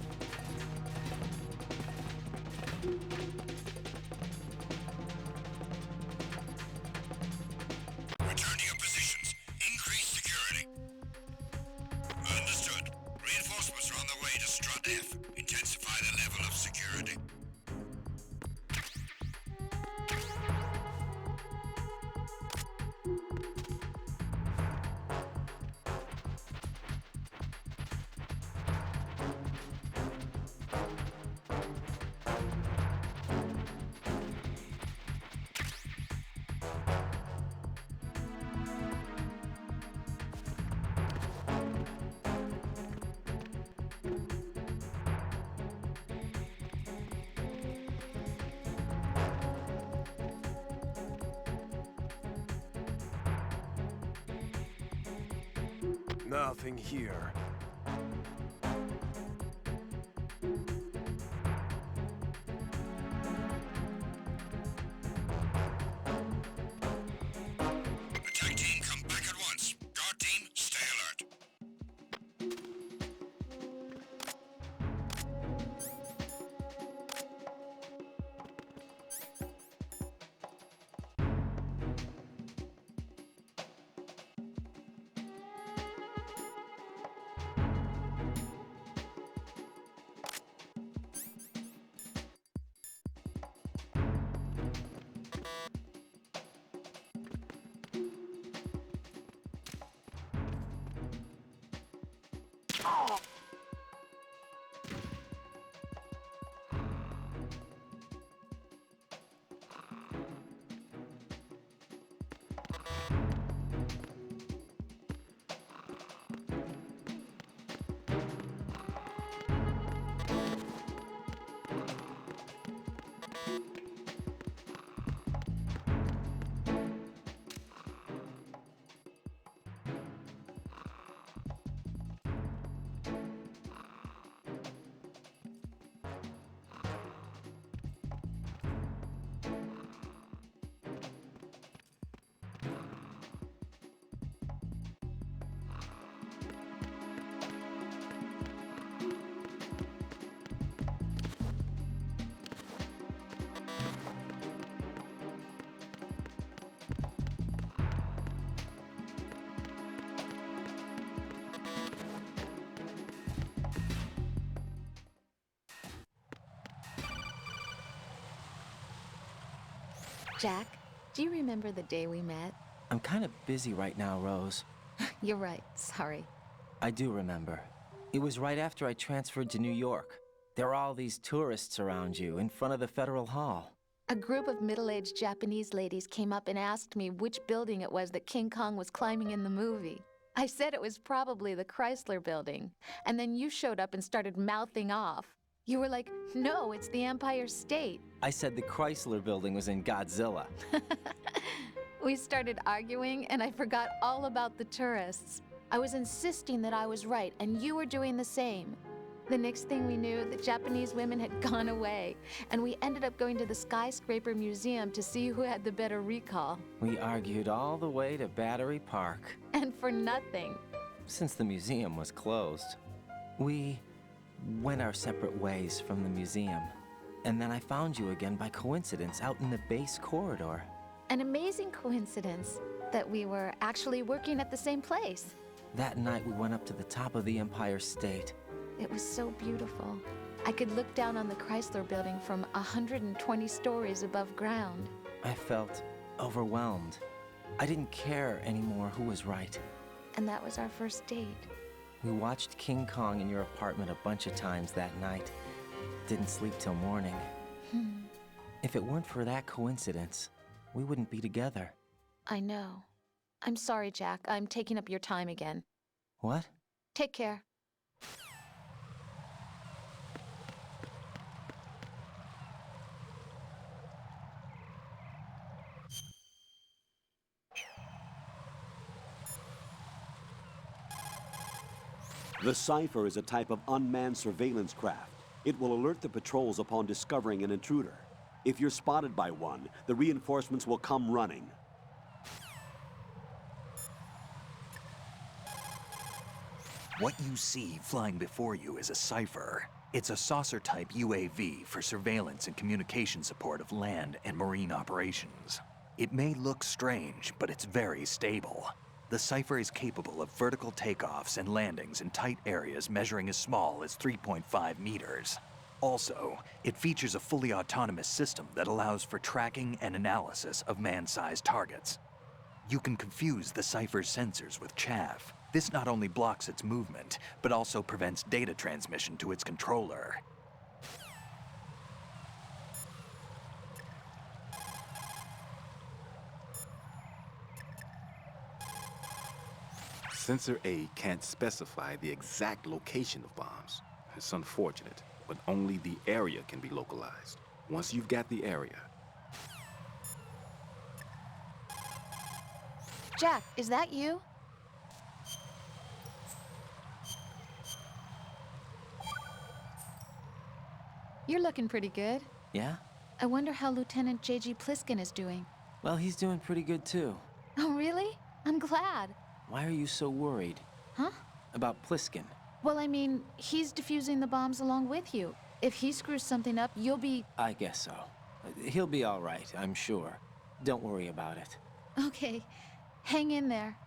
Return to your positions. Increase security. Understood. Reinforcements are on the way to Strut F. Intensify the level of security. Nothing here. Attack team, come back at once. Guard team, stay alert. Jack, do you remember the day we met? I'm kind of busy right now, Rose. You're right, sorry. I do remember. It was right after I transferred to New York. There were all these tourists around you in front of the Federal Hall. A group of middle-aged Japanese ladies came up and asked me which building it was that King Kong was climbing in the movie. I said it was probably the Chrysler Building, and then you showed up and started mouthing off. You were like, no, it's the Empire State. I said the Chrysler Building was in Godzilla. We started arguing, and I forgot all about the tourists. I was insisting that I was right, and you were doing the same. The next thing we knew, the Japanese women had gone away, and we ended up going to the Skyscraper Museum to see who had the better recall. We argued all the way to Battery Park. And for nothing. Since the museum was closed, we went our separate ways from the museum. And then I found you again by coincidence out in the base corridor. An amazing coincidence that we were actually working at the same place. That night we went up to the top of the Empire State. It was so beautiful. I could look down on the Chrysler Building from 120 stories above ground. I felt overwhelmed. I didn't care anymore who was right. And that was our first date. We watched King Kong in your apartment a bunch of times that night. Didn't sleep till morning. If it weren't for that coincidence, we wouldn't be together. I know. I'm sorry, Jack. I'm taking up your time again. What? Take care. The Cypher is a type of unmanned surveillance craft. It will alert the patrols upon discovering an intruder. If you're spotted by one, the reinforcements will come running. What you see flying before you is a Cypher. It's a saucer-type UAV for surveillance and communication support of land and marine operations. It may look strange, but it's very stable. The Cypher is capable of vertical takeoffs and landings in tight areas measuring as small as 3.5 meters. Also, it features a fully autonomous system that allows for tracking and analysis of man-sized targets. You can confuse the Cypher's sensors with chaff. This not only blocks its movement, but also prevents data transmission to its controller. Sensor A can't specify the exact location of bombs. It's unfortunate, but only the area can be localized. Once you've got the area. Jack, is that you? You're looking pretty good. Yeah? I wonder how Lieutenant J.G. Pliskin is doing. Well, he's doing pretty good too. Oh, really? I'm glad. Why are you so worried? Huh? About Pliskin? Well, I mean, he's defusing the bombs along with you. If he screws something up, you'll be... I guess so. He'll be all right, I'm sure. Don't worry about it. Okay. Hang in there.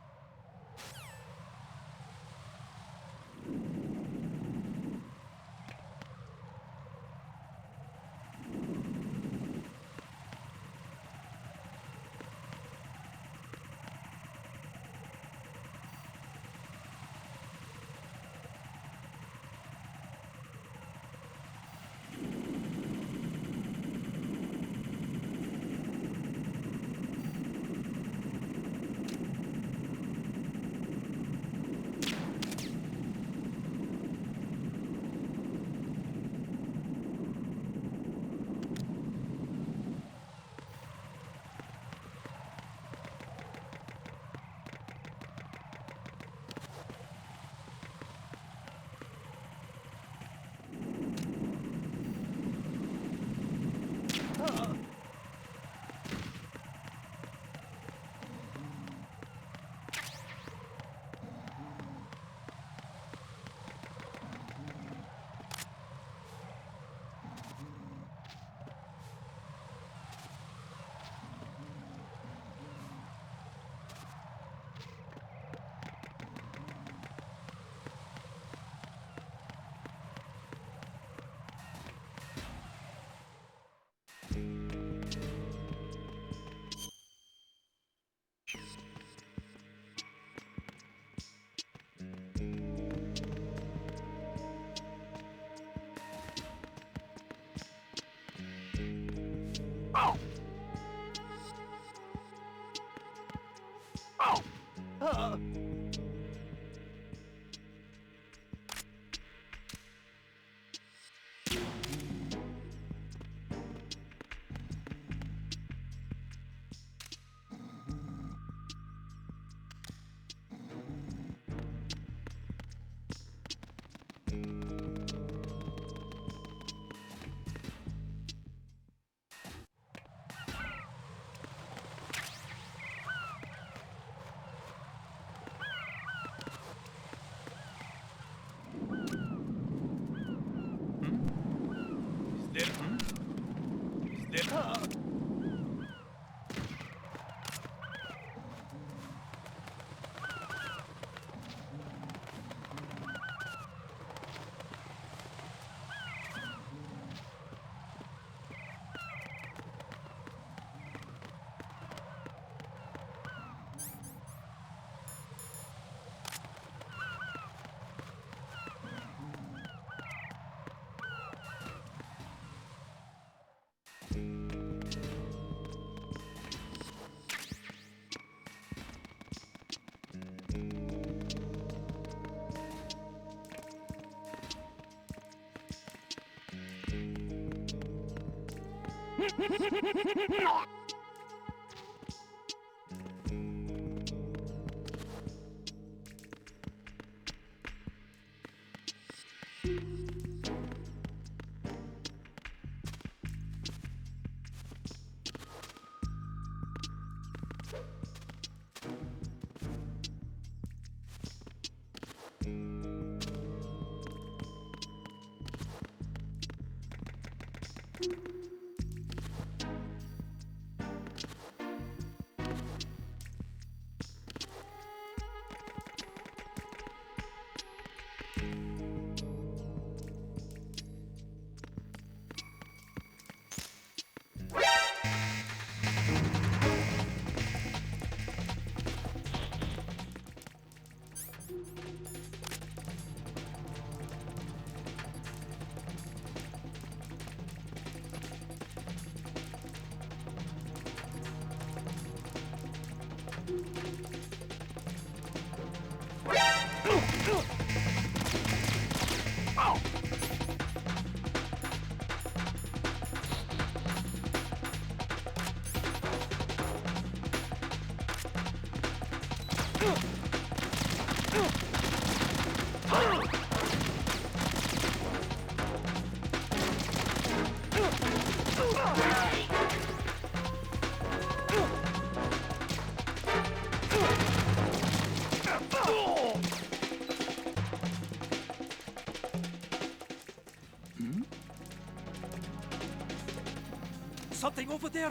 Something over there!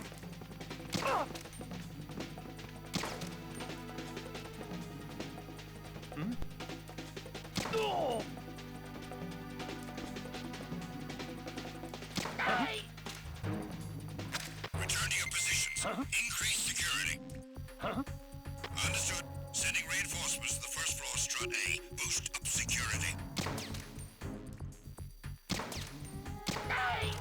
Hmm? Oh! Hey! Return to your positions. Increase security. Understood. Sending reinforcements to the first floor, strut A. Boost up security. Hey!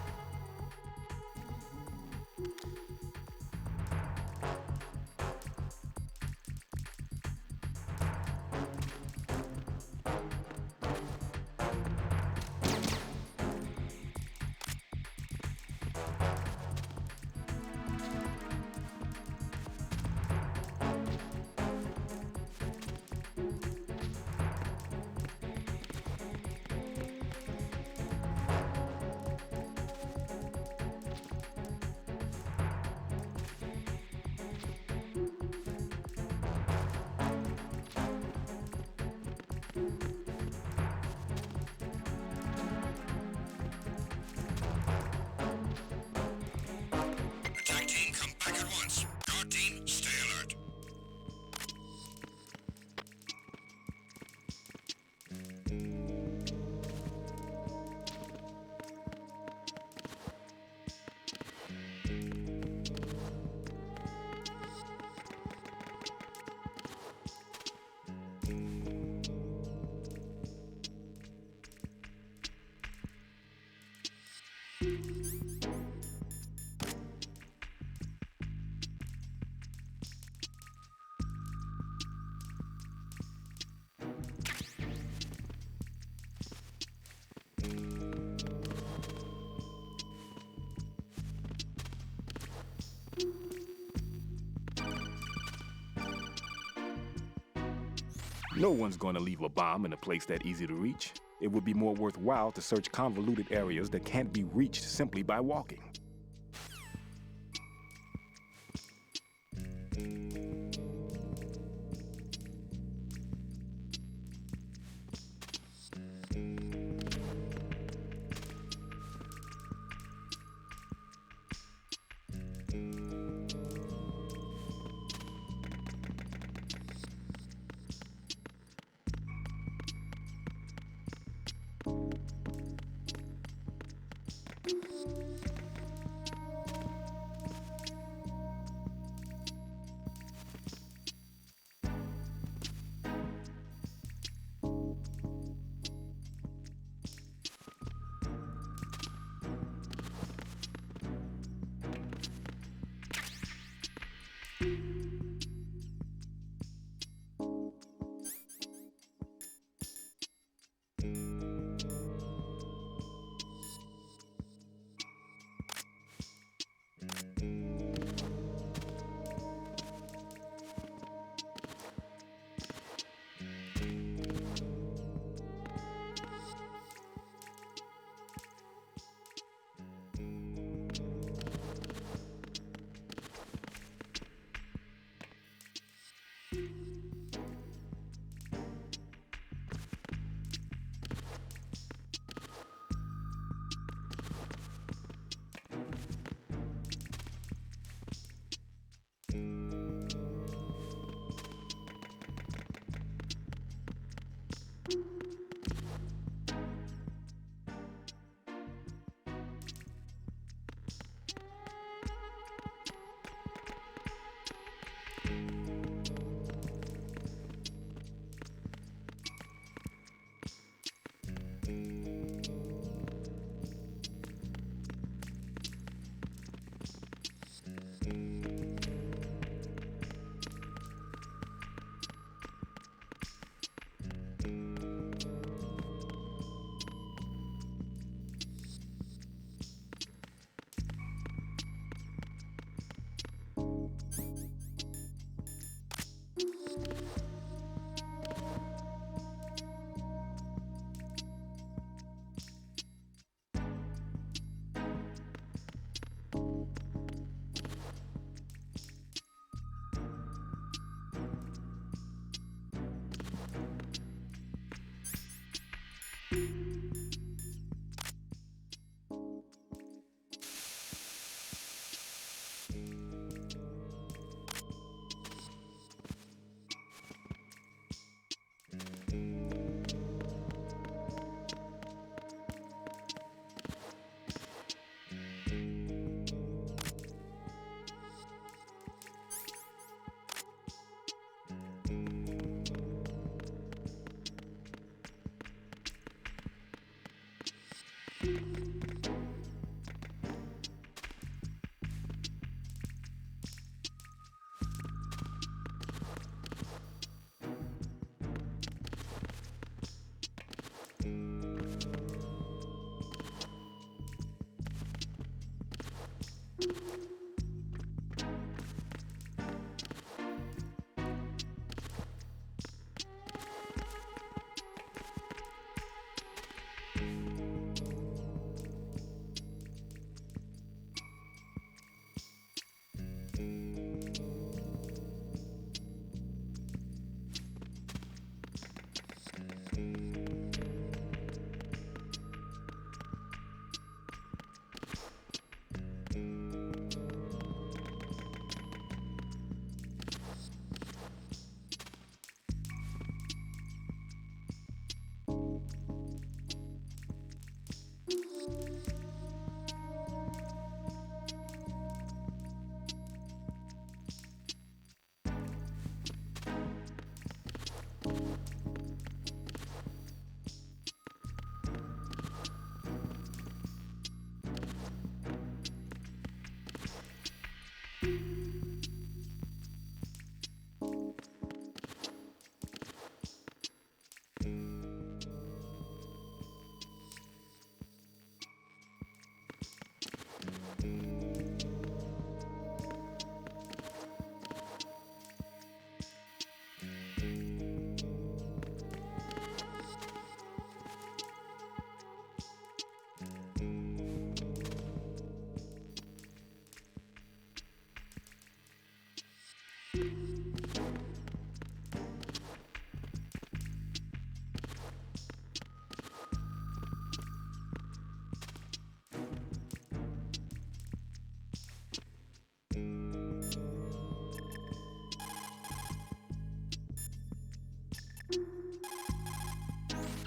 Attack team, come back at once. Guard team, stay alert. No one's going to leave a bomb in a place that easy to reach. It would be more worthwhile to search convoluted areas that can't be reached simply by walking.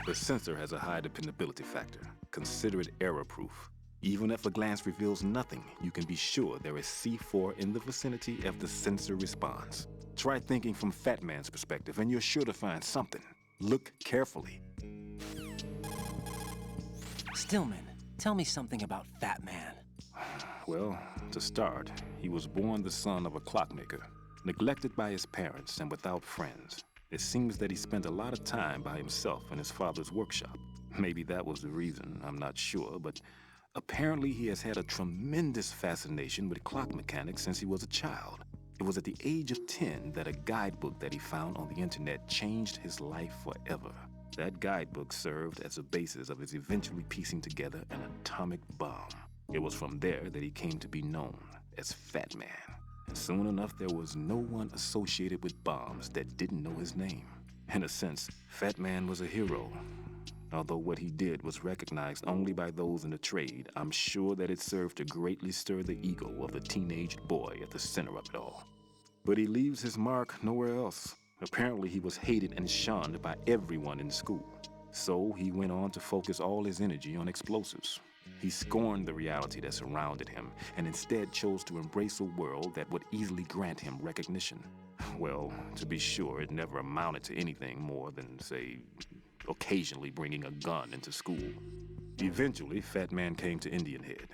The sensor has a high dependability factor. Consider it error-proof. Even if a glance reveals nothing, you can be sure there is C4 in the vicinity if the sensor responds. Try thinking from Fat Man's perspective, and you're sure to find something. Look carefully. Stillman, tell me something about Fat Man. Well, to start, he was born the son of a clockmaker, neglected by his parents and without friends. It seems that he spent a lot of time by himself in his father's workshop. Maybe that was the reason, I'm not sure, but apparently he has had a tremendous fascination with clock mechanics since he was a child. It was at the age of 10 that a guidebook that he found on the internet changed his life forever. That guidebook served as a basis of his eventually piecing together an atomic bomb. It was from there that he came to be known as Fat Man. And soon enough, there was no one associated with bombs that didn't know his name. In a sense, Fat Man was a hero. Although what he did was recognized only by those in the trade, I'm sure that it served to greatly stir the ego of the teenage boy at the center of it all. But he leaves his mark nowhere else. Apparently he was hated and shunned by everyone in school. So he went on to focus all his energy on explosives. He scorned the reality that surrounded him and instead chose to embrace a world that would easily grant him recognition. Well, to be sure, it never amounted to anything more than, say, occasionally bringing a gun into school. Eventually, Fat Man came to Indian Head,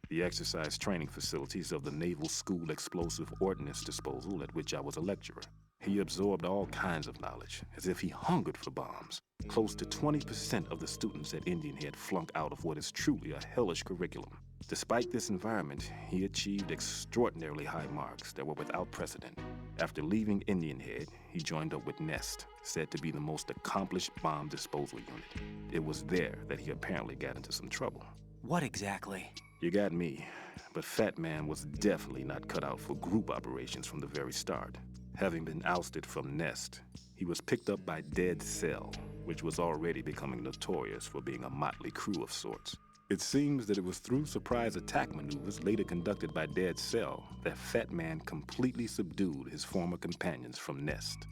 the exercise training facilities of the Naval School Explosive Ordnance Disposal at which I was a lecturer. He absorbed all kinds of knowledge, as if he hungered for bombs. Close to 20% of the students at Indian Head flunk out of what is truly a hellish curriculum. Despite this environment, he achieved extraordinarily high marks that were without precedent. After leaving Indian Head, he joined up with NEST, said to be the most accomplished bomb disposal unit. It was there that he apparently got into some trouble. What exactly? You got me, but Fat Man was definitely not cut out for group operations from the very start. Having been ousted from NEST, he was picked up by Dead Cell, which was already becoming notorious for being a motley crew of sorts. It seems that it was through surprise attack maneuvers later conducted by Dead Cell that Fat Man completely subdued his former companions from NEST.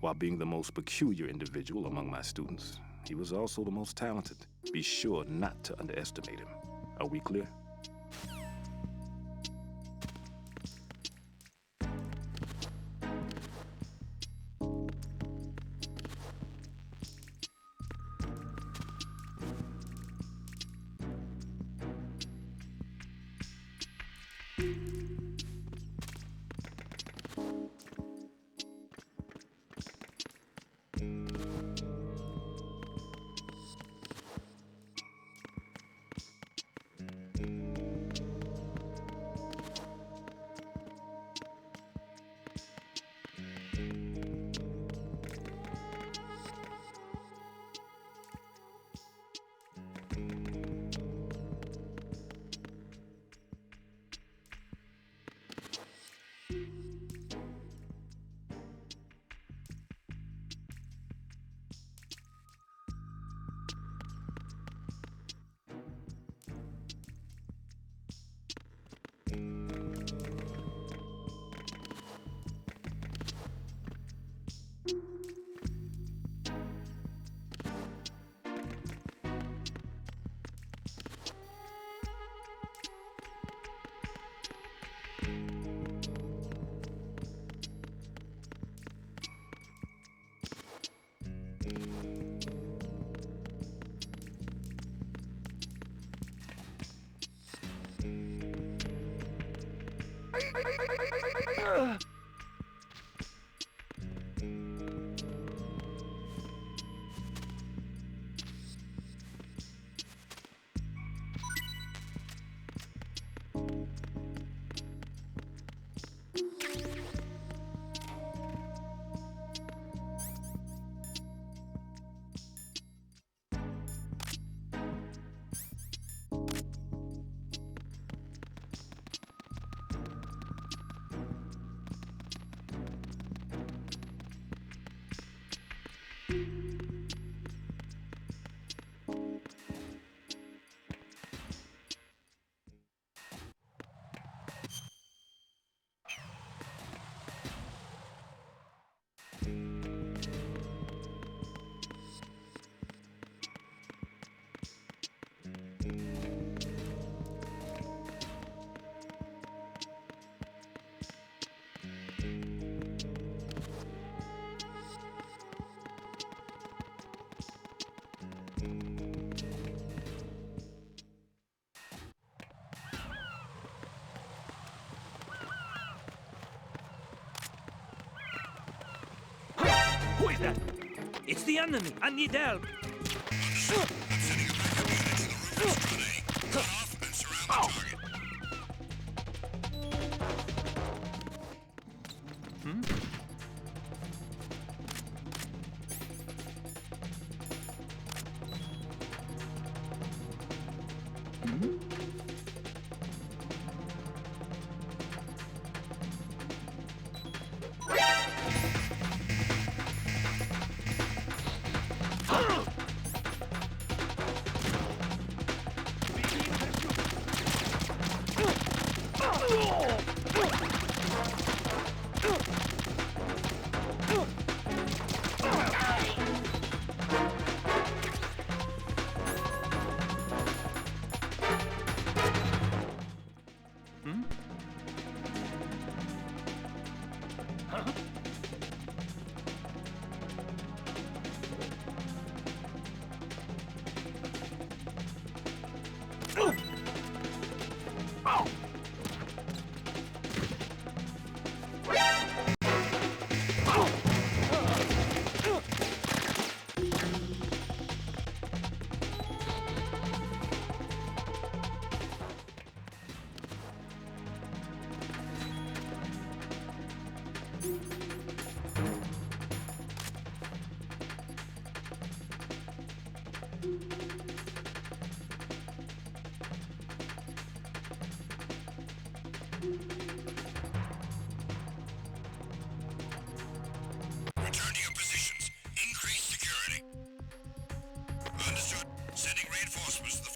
While being the most peculiar individual among my students, he was also the most talented. Be sure not to underestimate him. Are we clear? Who is that? It's the enemy. I need help. Return to your positions. Increase security. Understood. Sending reinforcements to the...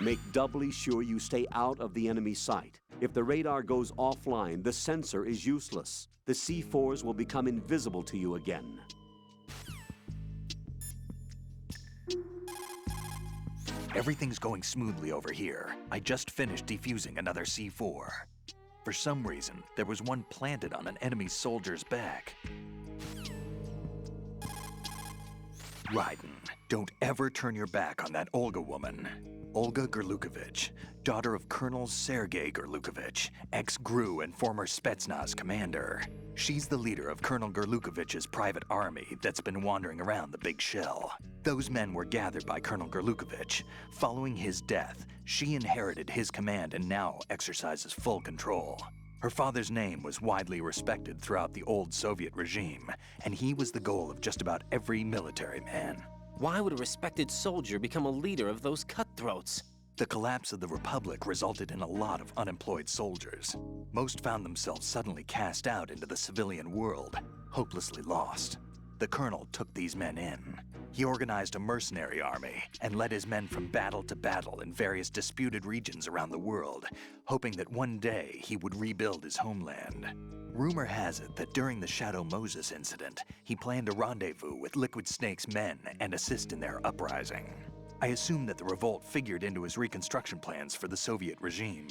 Make doubly sure you stay out of the enemy sight. If the radar goes offline, the sensor is useless. The C4s will become invisible to you again. Everything's going smoothly over here. I just finished defusing another C4. For some reason, there was one planted on an enemy soldier's back. Raiden, don't ever turn your back on that Olga woman. Olga Gurlukovich, daughter of Colonel Sergei Gurlukovich, ex-GRU and former Spetsnaz commander. She's the leader of Colonel Gerlukovich's private army that's been wandering around the Big Shell. Those men were gathered by Colonel Gerlukovich. Following his death, she inherited his command and now exercises full control. Her father's name was widely respected throughout the old Soviet regime, and he was the goal of just about every military man. Why would a respected soldier become a leader of those cutthroats? The collapse of the Republic resulted in a lot of unemployed soldiers. Most found themselves suddenly cast out into the civilian world, hopelessly lost. The colonel took these men in. He organized a mercenary army and led his men from battle to battle in various disputed regions around the world, hoping that one day he would rebuild his homeland. Rumor has it that during the Shadow Moses incident, he planned a rendezvous with Liquid Snake's men and assist in their uprising. I assume that the revolt figured into his reconstruction plans for the Soviet regime.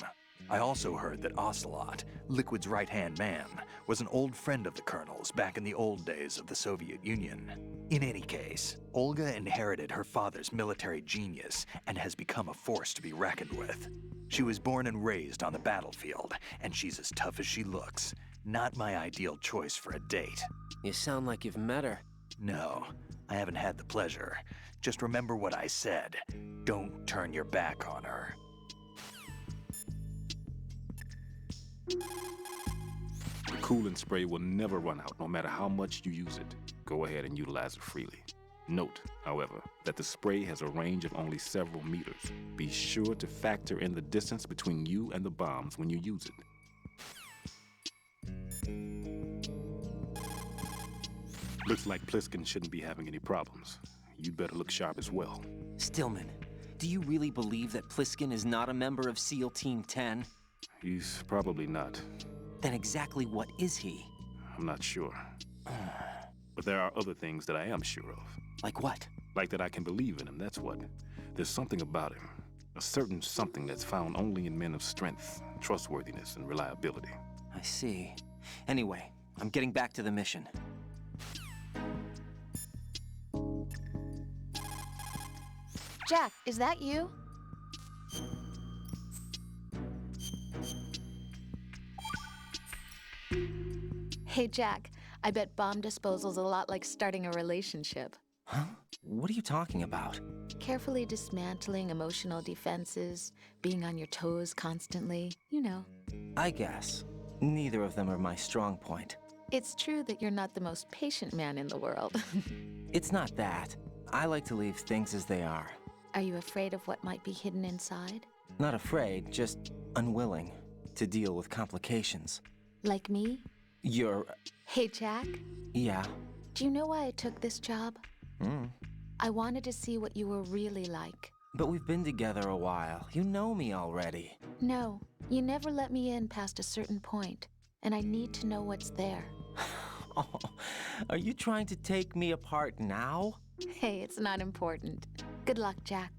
I also heard that Ocelot, Liquid's right-hand man, was an old friend of the Colonel's back in the old days of the Soviet Union. In any case, Olga inherited her father's military genius and has become a force to be reckoned with. She was born and raised on the battlefield, and she's as tough as she looks. Not my ideal choice for a date. You sound like you've met her. No, I haven't had the pleasure. Just remember what I said. Don't turn your back on her. The coolant spray will never run out, no matter how much you use it. Go ahead and utilize it freely. Note, however, that the spray has a range of only several meters. Be sure to factor in the distance between you and the bombs when you use it. Looks like Pliskin shouldn't be having any problems. You'd better look sharp as well. Stillman, do you really believe that Pliskin is not a member of SEAL Team 10? He's probably not. Then exactly what is he? I'm not sure. But there are other things that I am sure of. Like what? Like that I can believe in him, that's what. There's something about him. A certain something that's found only in men of strength, trustworthiness, and reliability. I see. Anyway, I'm getting back to the mission. Jack, is that you? Hey, Jack. I bet bomb disposal's a lot like starting a relationship. Huh? What are you talking about? Carefully dismantling emotional defenses, being on your toes constantly, you know. I guess. Neither of them are my strong point. It's true that you're not the most patient man in the world. It's not that. I like to leave things as they are. Are you afraid of what might be hidden inside? Not afraid, just unwilling to deal with complications. Like me? You're... Hey, Jack. Yeah? Do you know why I took this job? I wanted to see what you were really like. But we've been together a while. You know me already. No, you never let me in past a certain point, and I need to know what's there. Oh, are you trying to take me apart now? Hey, it's not important. Good luck, Jack.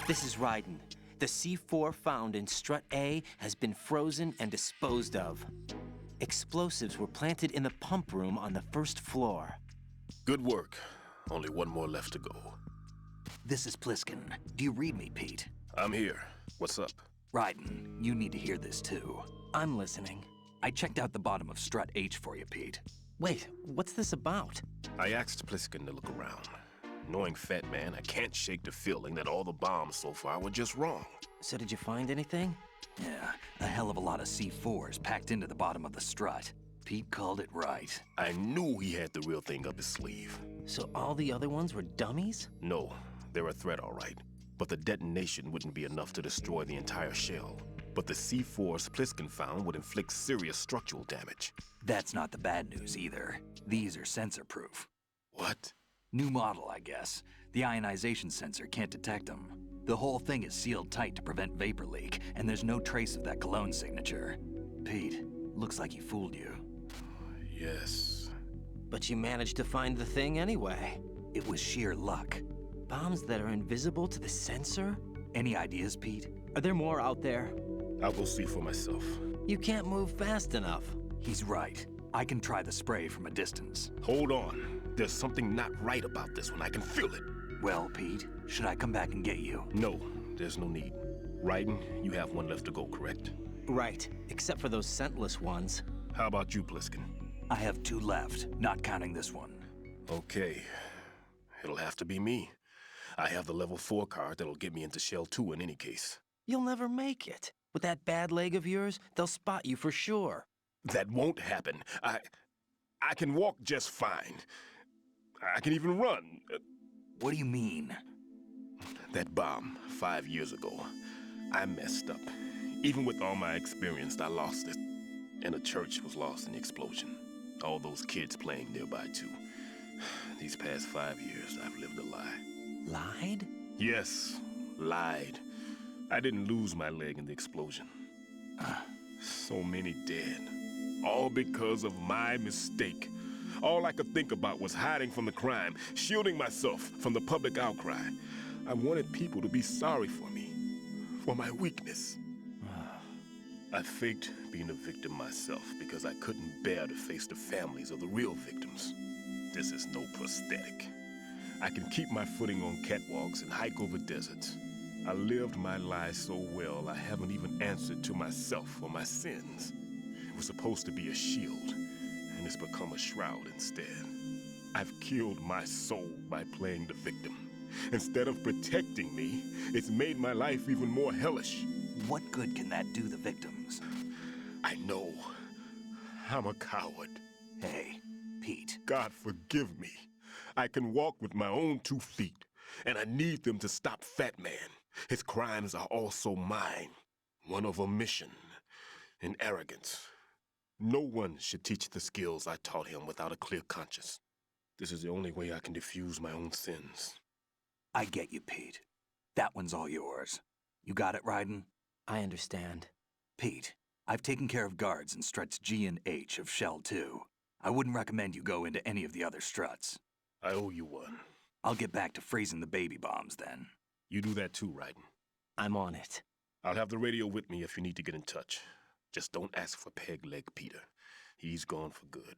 This is Raiden. The C4 found in Strut A has been frozen and disposed of. Explosives were planted in the pump room on the first floor. Good work. Only one more left to go. This is Pliskin. Do you read me, Pete? I'm here. What's up? Raiden, you need to hear this too. I'm listening. I checked out the bottom of Strut H for you, Pete. Wait, what's this about? I asked Pliskin to look around. Knowing Fat Man, I can't shake the feeling that all the bombs so far were just wrong. So did you find anything? Yeah, a hell of a lot of C4s packed into the bottom of the strut. Pete called it right. I knew he had the real thing up his sleeve. So all the other ones were dummies? No, they're a threat, all right. But the detonation wouldn't be enough to destroy the entire shell. But the C4s Pliskin found would inflict serious structural damage. That's not the bad news either. These are sensor-proof. What? New model, I guess. The ionization sensor can't detect them. The whole thing is sealed tight to prevent vapor leak, and there's no trace of that cologne signature. Pete, looks like he fooled you. Yes. But you managed to find the thing anyway. It was sheer luck. Bombs that are invisible to the sensor? Any ideas, Pete? Are there more out there? I'll go see for myself. You can't move fast enough. He's right. I can try the spray from a distance. Hold on. There's something not right about this one. I can feel it. Well, Pete, should I come back and get you? No, there's no need. Raiden, you have one left to go, correct? Right, except for those scentless ones. How about you, Pliskin? I have 2 left, not counting this one. Okay. It'll have to be me. I have the level 4 card that'll get me into Shell 2 in any case. You'll never make it. With that bad leg of yours, they'll spot you for sure. That won't happen. I can walk just fine. I can even run. What do you mean? That bomb 5 years ago, I messed up. Even with all my experience, I lost it. And the church was lost in the explosion. All those kids playing nearby, too. These past 5 years, I've lived a lie. Lied? Yes, lied. I didn't lose my leg in the explosion. So many dead. All because of my mistake. All I could think about was hiding from the crime, shielding myself from the public outcry. I wanted people to be sorry for me, for my weakness. I faked being a victim myself because I couldn't bear to face the families of the real victims. This is no prosthetic. I can keep my footing on catwalks and hike over deserts. I lived my lie so well, I haven't even answered to myself for my sins. It was supposed to be a shield, and it's become a shroud instead. I've killed my soul by playing the victim. Instead of protecting me, it's made my life even more hellish. What good can that do the victims? I know. I'm a coward. Hey, Pete. God forgive me. I can walk with my own 2 feet, and I need them to stop Fat Man. His crimes are also mine. One of omission and arrogance. No one should teach the skills I taught him without a clear conscience. This is the only way I can diffuse my own sins. I get you, Pete. That one's all yours. You got it, Raiden? I understand. Pete, I've taken care of guards in struts G and H of Shell 2. I wouldn't recommend you go into any of the other struts. I owe you one. I'll get back to freezing the baby bombs then. You do that too, Raiden. I'm on it. I'll have the radio with me if you need to get in touch. Just don't ask for Peg Leg Peter. He's gone for good.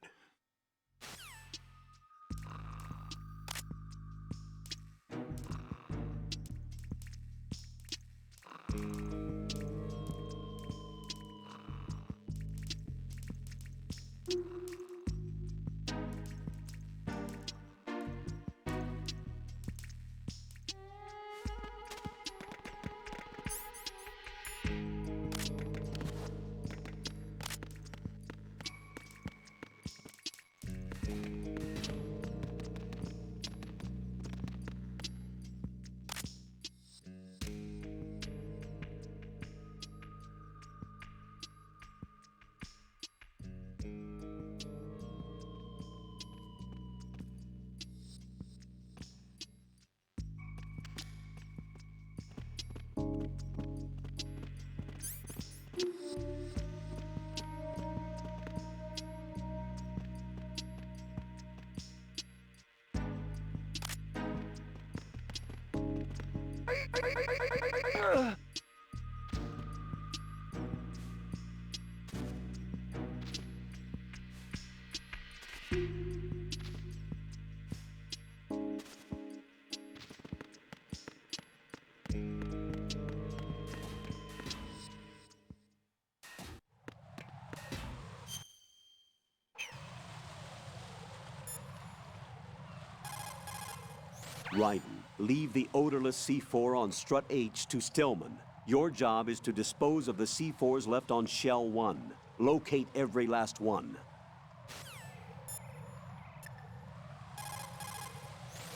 Raiden, leave the odorless C4 on Strut H to Stillman. Your job is to dispose of the C4s left on Shell 1. Locate every last one.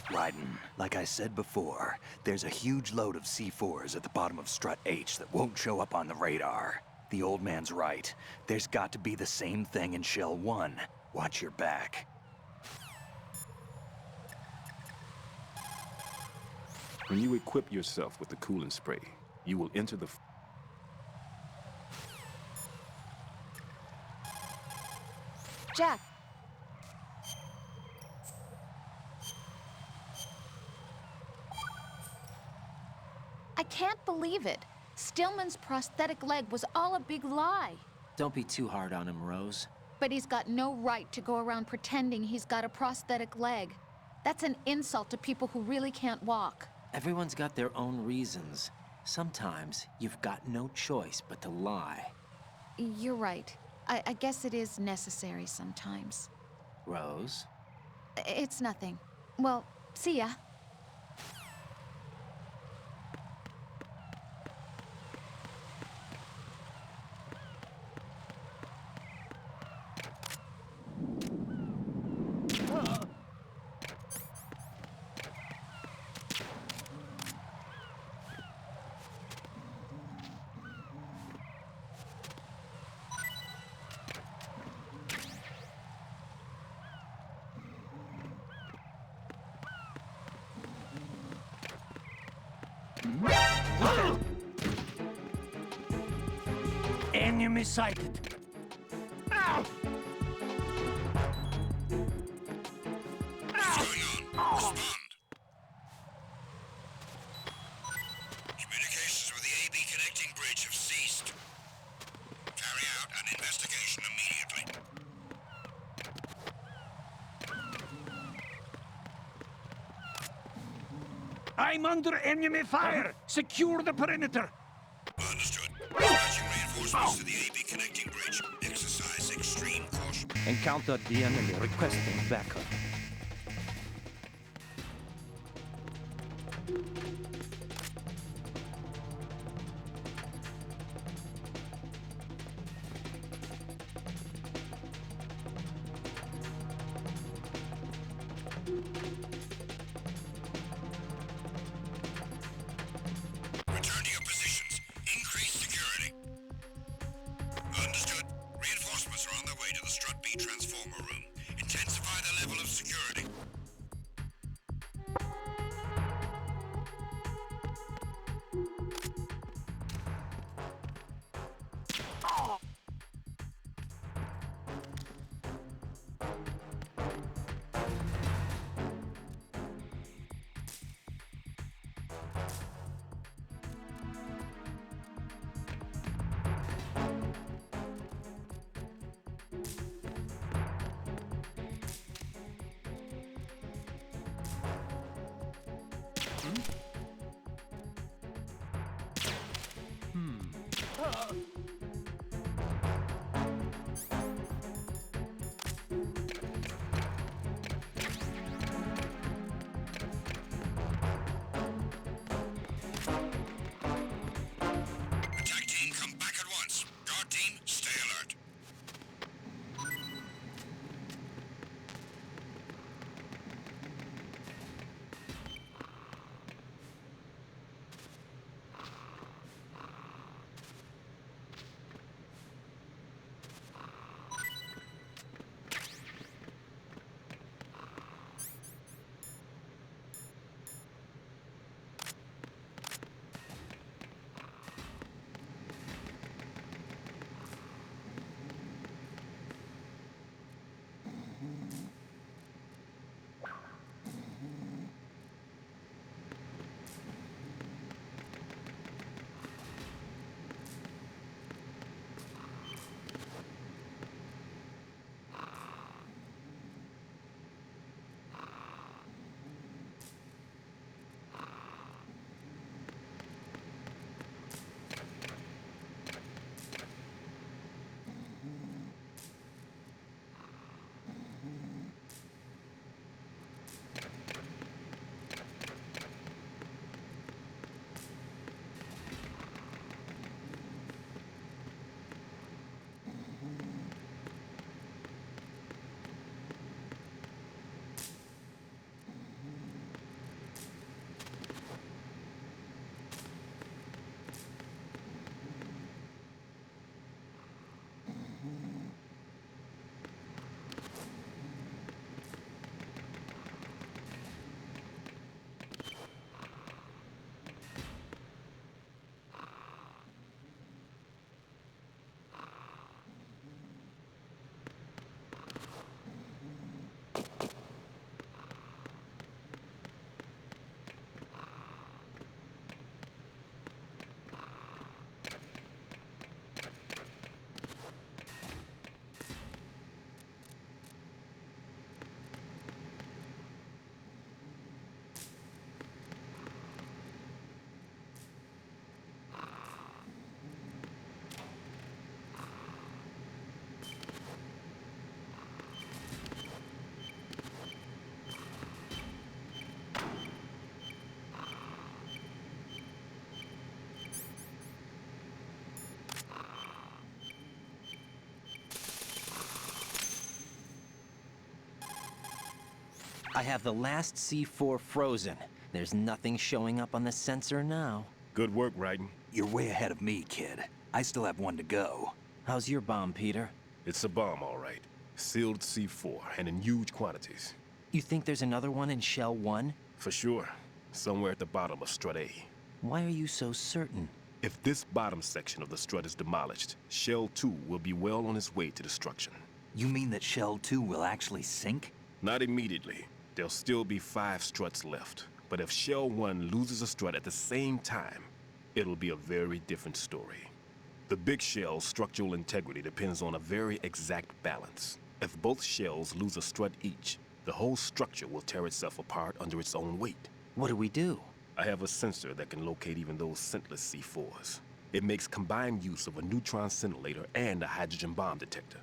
Raiden, like I said before, there's a huge load of C4s at the bottom of Strut H that won't show up on the radar. The old man's right. There's got to be the same thing in Shell 1. Watch your back. When you equip yourself with the coolant spray, you will enter the... Jack. I can't believe it. Stillman's prosthetic leg was all a big lie. Don't be too hard on him, Rose. But he's got no right to go around pretending he's got a prosthetic leg. That's an insult to people who really can't walk. Everyone's got their own reasons. Sometimes you've got no choice but to lie. You're right. I guess it is necessary sometimes. Rose? It's nothing. Well, see ya. Enemy sighted. Ow! What's going on? Respond. Communications with the AB connecting bridge have ceased. Carry out an investigation immediately. I'm under enemy fire. Secure the perimeter. Understood. Dispatching reinforcements to the AB connecting bridge. Exercise extreme caution. Encountered the enemy requesting backup. Return to your positions. Increase security. Understood. Reinforcements are on their way to the Strut B transformer room. Intensify the level of security. I have the last C4 frozen. There's nothing showing up on the sensor now. Good work, Raiden. You're way ahead of me, kid. I still have one to go. How's your bomb, Peter? It's a bomb, all right. Sealed C4, and in huge quantities. You think there's another one in Shell 1? For sure. Somewhere at the bottom of Strut A. Why are you so certain? If this bottom section of the strut is demolished, Shell 2 will be well on its way to destruction. You mean that Shell 2 will actually sink? Not immediately. There'll still be 5 struts left. But if Shell 1 loses a strut at the same time, it'll be a very different story. The big shell's structural integrity depends on a very exact balance. If both shells lose a strut each, the whole structure will tear itself apart under its own weight. What do we do? I have a sensor that can locate even those scentless C4s. It makes combined use of a neutron scintillator and a hydrogen bomb detector.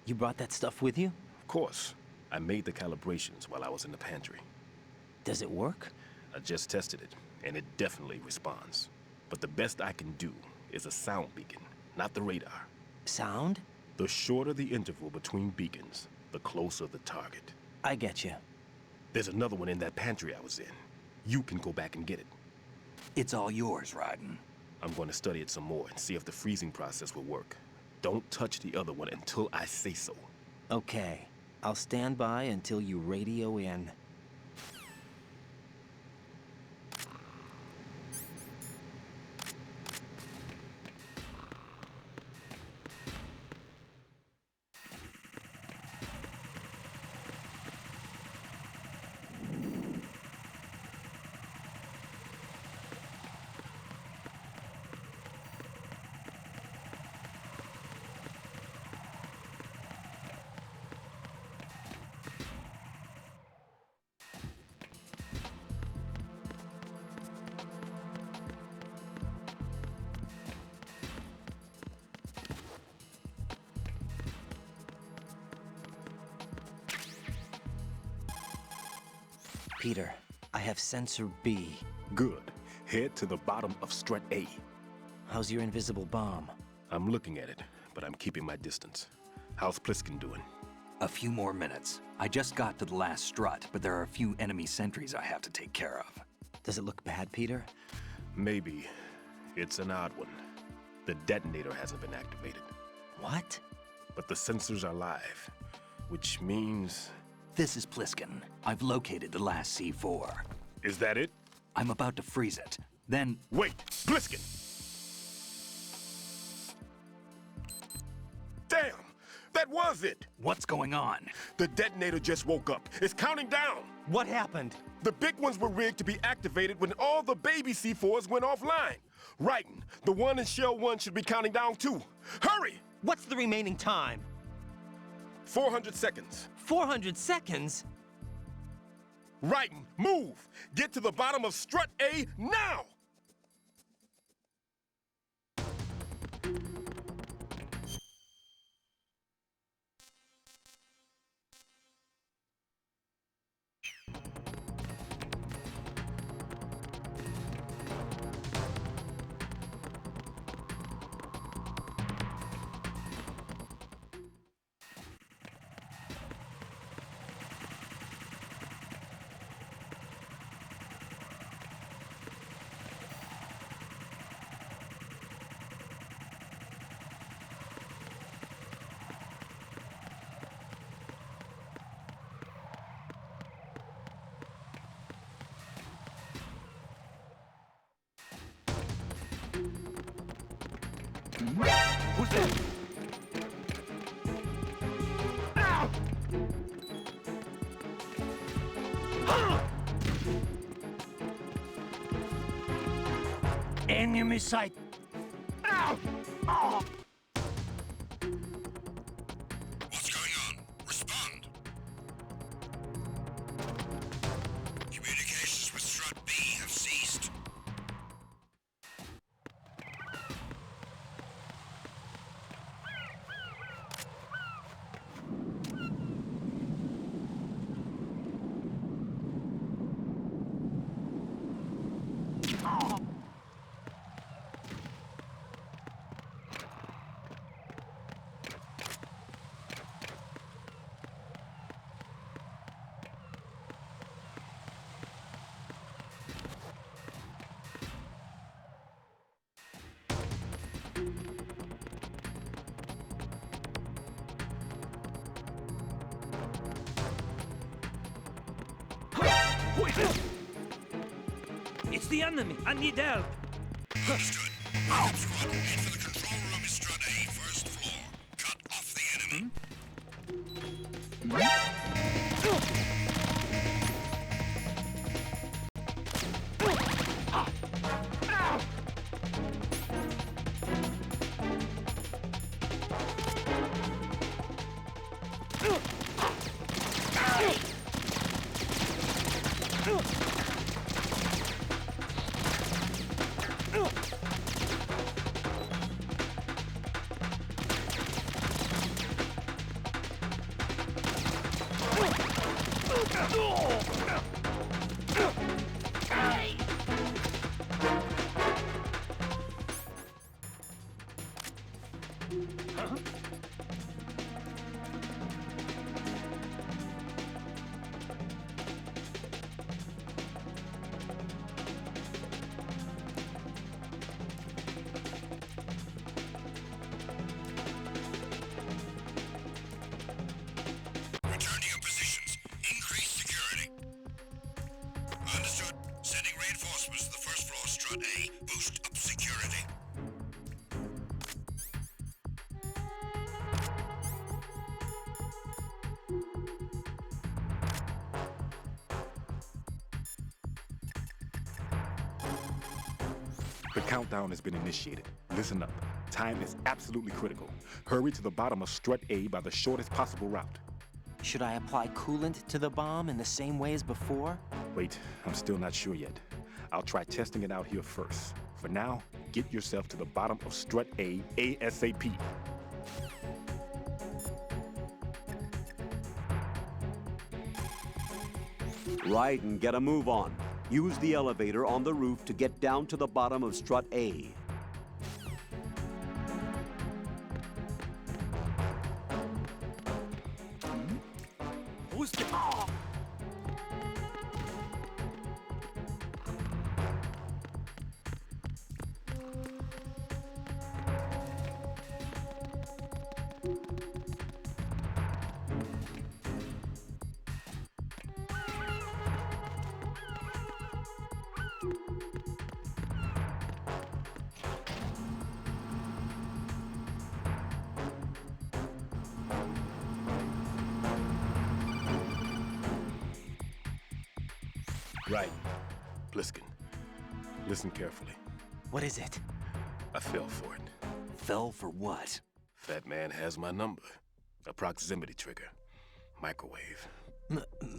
You brought that stuff with you? Of course. I made the calibrations while I was in the pantry. Does it work? I just tested it, and it definitely responds. But the best I can do is a sound beacon, not the radar. Sound? The shorter the interval between beacons, the closer the target. I get you. There's another one in that pantry I was in. You can go back and get it. It's all yours, Raiden. I'm going to study it some more and see if the freezing process will work. Don't touch the other one until I say so. Okay. I'll stand by until you radio in. Peter, I have sensor B. Good. Head to the bottom of Strut A. How's your invisible bomb? I'm looking at it, but I'm keeping my distance. How's Pliskin doing? A few more minutes. I just got to the last strut, but there are a few enemy sentries I have to take care of. Does it look bad, Peter? Maybe. It's an odd one. The detonator hasn't been activated. What? But the sensors are live, which means... This is Pliskin. I've located the last C4. Is that it? I'm about to freeze it. Then... Wait! Pliskin! Damn! That was it! What's going on? The detonator just woke up. It's counting down! What happened? The big ones were rigged to be activated when all the baby C4s went offline. Raiden, the one in Shell 1 should be counting down too. Hurry! What's the remaining time? 400 seconds. 400 seconds? Raiden, move! Get to the bottom of Strut A now! Who's there? Ow! Enemy sight! Ow! Oh! What's going on? Respond. Communications with Strut B have ceased. It's the enemy! I need help! Understood. Welcome, squad. Head for the control room, Strut A, first floor. Cut off the enemy. Return to your positions. Increase security. Understood. Sending reinforcements to the first floor, Strut A. Boost up security. The countdown has been initiated. Listen up. Time is absolutely critical. Hurry to the bottom of Strut A by the shortest possible route. Should I apply coolant to the bomb in the same way as before? Wait, I'm still not sure yet. I'll try testing it out here first. For now, get yourself to the bottom of Strut A ASAP. Raiden, get a move on. Use the elevator on the roof to get down to the bottom of Strut A. Who's the... Right. Bliskin, listen carefully. What is it? I fell for it. Fell for what? Fat Man has my number. A proximity trigger. Microwave.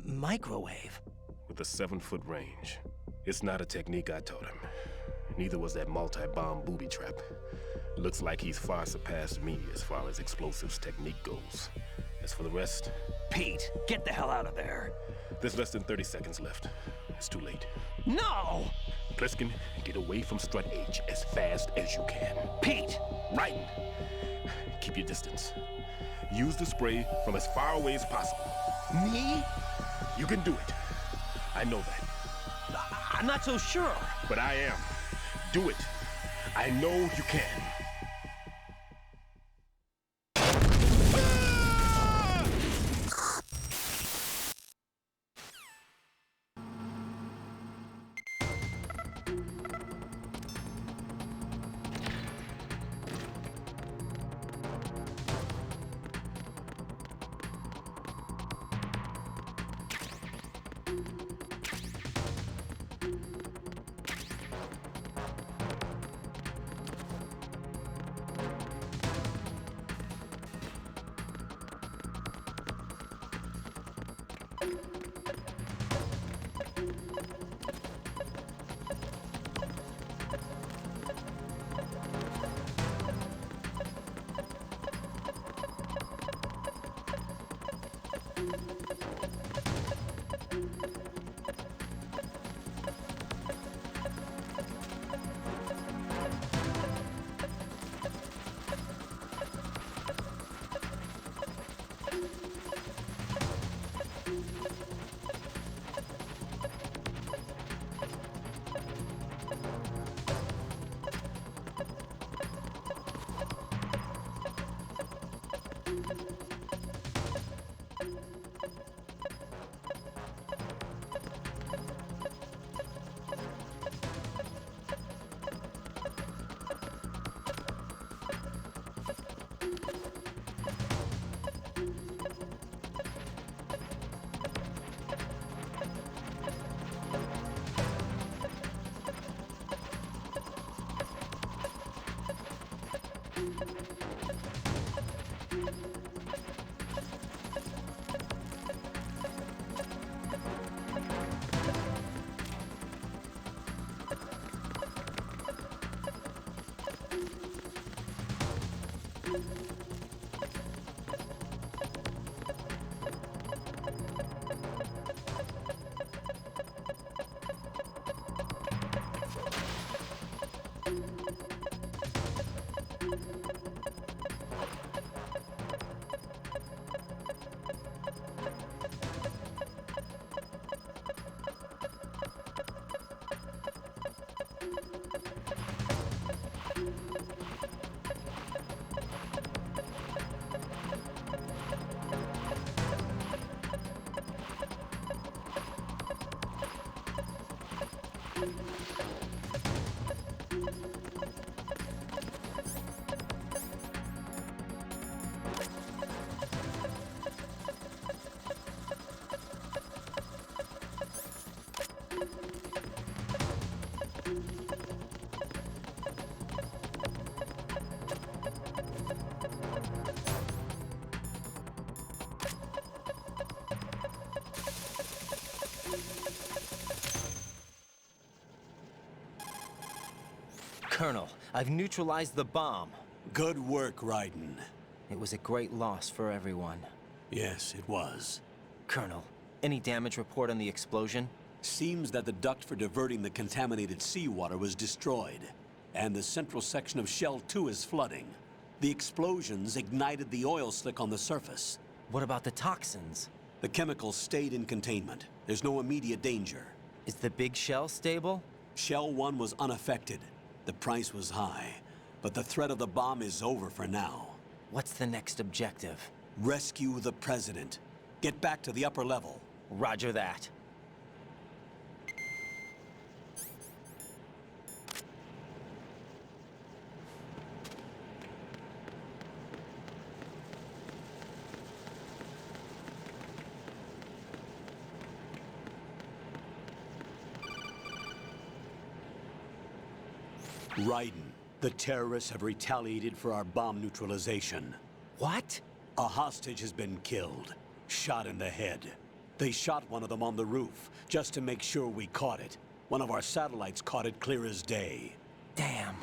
Microwave? With a 7-foot range. It's not a technique I taught him. Neither was that multi-bomb booby trap. Looks like he's far surpassed me as far as explosives technique goes. As for the rest... Pete, get the hell out of there. There's less than 30 seconds left. It's too late. No! Pliskin, get away from Strut H as fast as you can. Pete! Raiden, keep your distance. Use the spray from as far away as possible. Me? You can do it. I know that. I'm not so sure. But I am. Do it. I know you can. Colonel, I've neutralized the bomb. Good work, Raiden. It was a great loss for everyone. Yes, it was. Colonel, any damage report on the explosion? Seems that the duct for diverting the contaminated seawater was destroyed, and the central section of Shell 2 is flooding. The explosions ignited the oil slick on the surface. What about the toxins? The chemicals stayed in containment. There's no immediate danger. Is the big shell stable? Shell 1 was unaffected. The price was high, but the threat of the bomb is over for now. What's the next objective? Rescue the President. Get back to the upper level. Roger that. Raiden, the terrorists have retaliated for our bomb neutralization. What? A hostage has been killed, shot in the head. They shot one of them on the roof, just to make sure we caught it. One of our satellites caught it clear as day. Damn.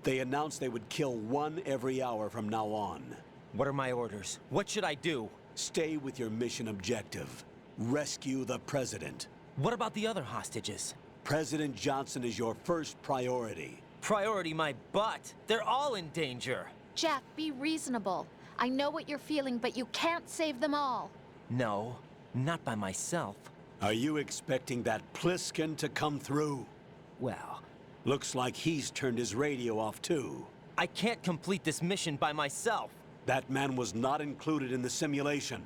They announced they would kill one every hour from now on. What are my orders? What should I do? Stay with your mission objective. Rescue the President. What about the other hostages? President Johnson is your first priority. Priority my butt. They're all in danger. Jack, be reasonable. I know what you're feeling, but you can't save them all. No, not by myself. Are you expecting that Pliskin to come through? Well... Looks like he's turned his radio off too. I can't complete this mission by myself. That man was not included in the simulation.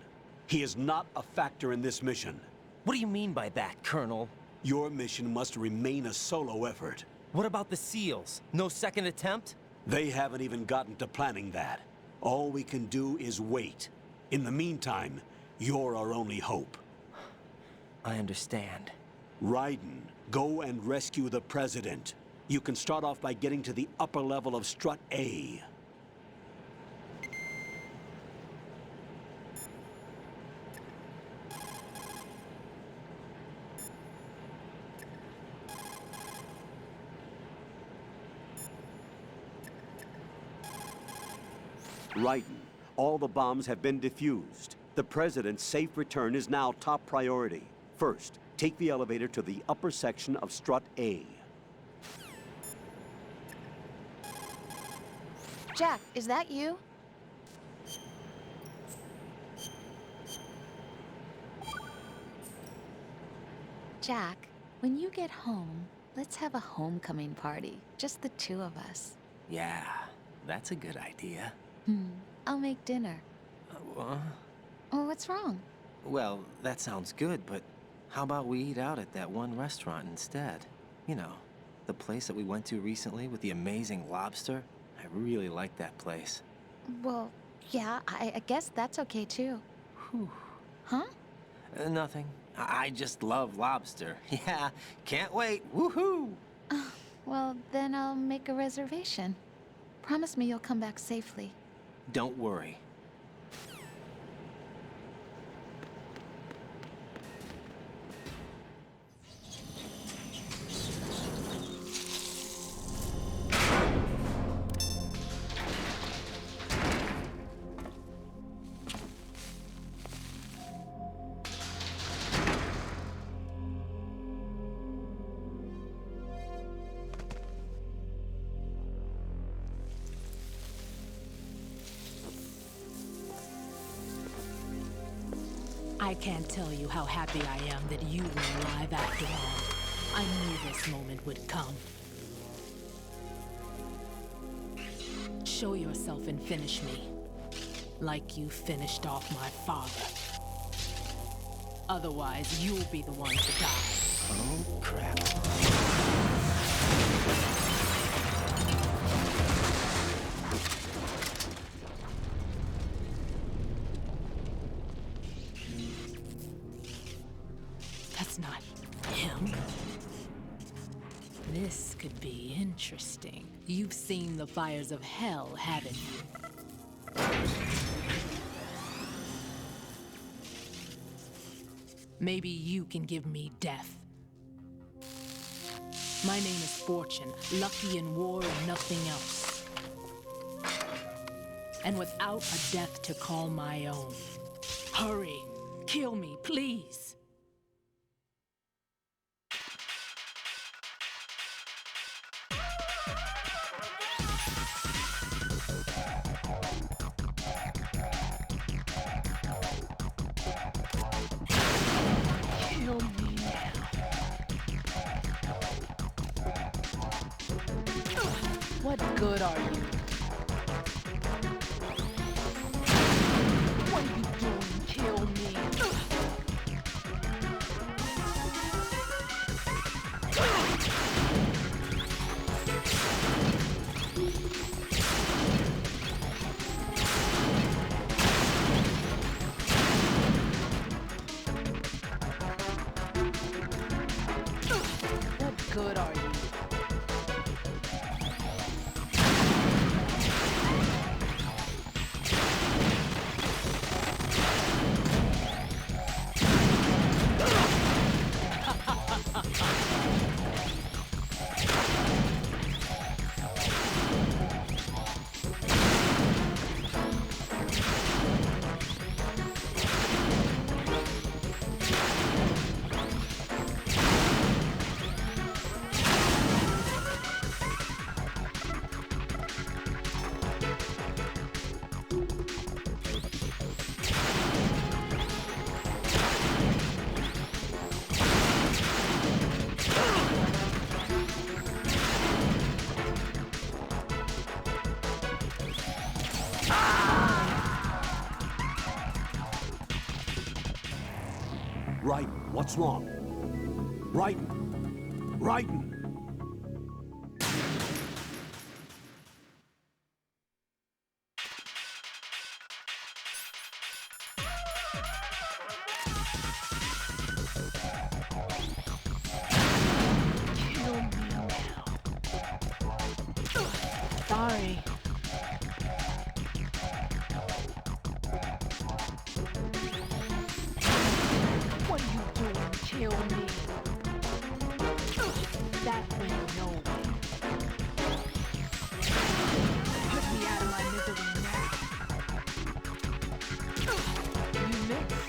He is not a factor in this mission. What do you mean by that, Colonel? Your mission must remain a solo effort. What about the SEALs? No second attempt? They haven't even gotten to planning that. All we can do is wait. In the meantime, you're our only hope. I understand. Raiden, go and rescue the President. You can start off by getting to the upper level of Strut A. Raiden, all the bombs have been defused. The President's safe return is now top priority. First, take the elevator to the upper section of Strut A. Jack, is that you? Jack, when you get home, let's have a homecoming party. Just the two of us. Yeah, that's a good idea. I'll make dinner. Oh, what's wrong? Well, that sounds good, but how about we eat out at that one restaurant instead? You know, the place that we went to recently with the amazing lobster. I really like that place. Well, yeah, I guess that's okay too. Whew. Huh? Nothing. I just love lobster. Yeah, can't wait. Woohoo! Well, then I'll make a reservation. Promise me you'll come back safely. Don't worry. I can't tell you how happy I am that you were alive after all. I knew this moment would come. Show yourself and finish me. Like you finished off my father. Otherwise, you'll be the one to die. Oh, crap. That's not him. This could be interesting. You've seen the fires of hell, haven't you? Maybe you can give me death. My name is Fortune, lucky in war and nothing else. And without a death to call my own. Hurry, kill me, please. Kill me now. What good are you? What are you doing? Kill me. What good are you? Raiden, what's wrong? Raiden! Raiden! Kill me now. Sorry. What are you doing? Kill me. That went nowhere. Put me out of my misery now. You missed.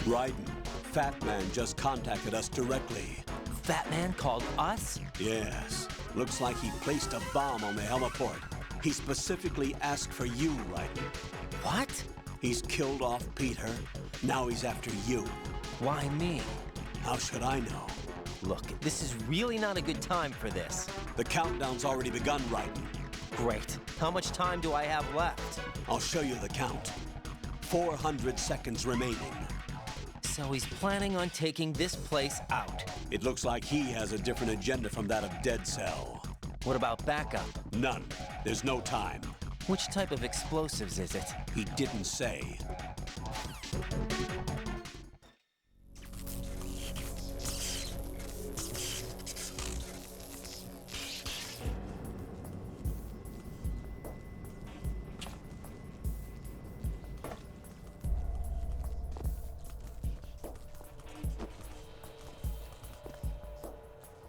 Raiden, Fat Man just contacted us directly. Fat Man called us? Yes. Looks like he placed a bomb on the heliport. He specifically asked for you, Raiden. What? He's killed off Peter. Now he's after you. Why me? How should I know? Look, this is really not a good time for this. The countdown's already begun, Raiden. Great. How much time do I have left? I'll show you the count. 400 seconds remaining. So he's planning on taking this place out. It looks like he has a different agenda from that of Dead Cell. What about backup? None. There's no time. Which type of explosives is it? He didn't say.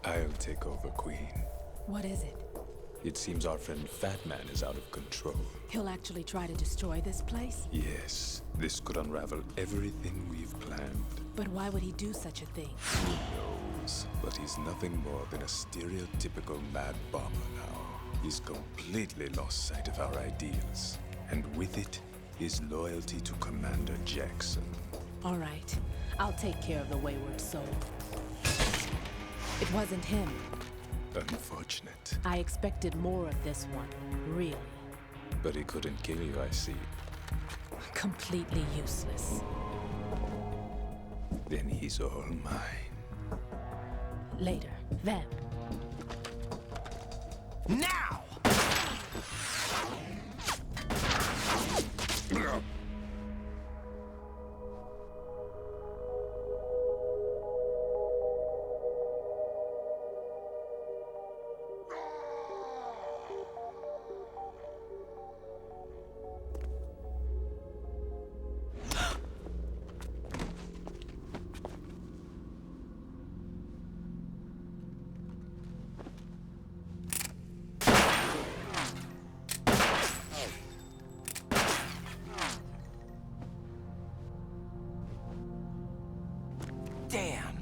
I'll take over, Queen. What is it? It seems our friend Fat Man is out of control. He'll actually try to destroy this place? Yes, this could unravel everything we've planned. But why would he do such a thing? Who knows? But he's nothing more than a stereotypical mad bomber now. He's completely lost sight of our ideals. And with it, his loyalty to Commander Jackson. All right. I'll take care of the wayward soul. It wasn't him. Unfortunate. I expected more of this one, really. But he couldn't kill you, I see. Completely useless. Then he's all mine. Later. Vamp. Now! Damn!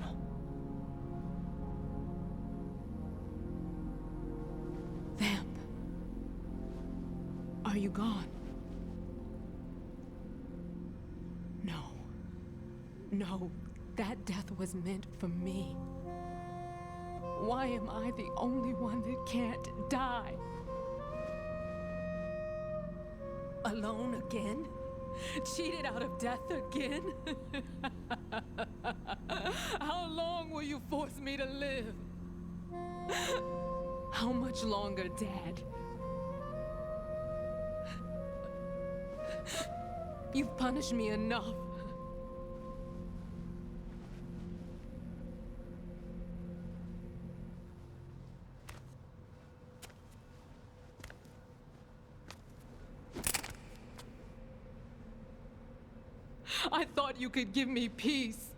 Vamp. Are you gone? No. No, that death was meant for me. Why am I the only one that can't die? Alone again? Cheated out of death again? How long will you force me to live? How much longer, Dad? You've punished me enough. I thought you could give me peace.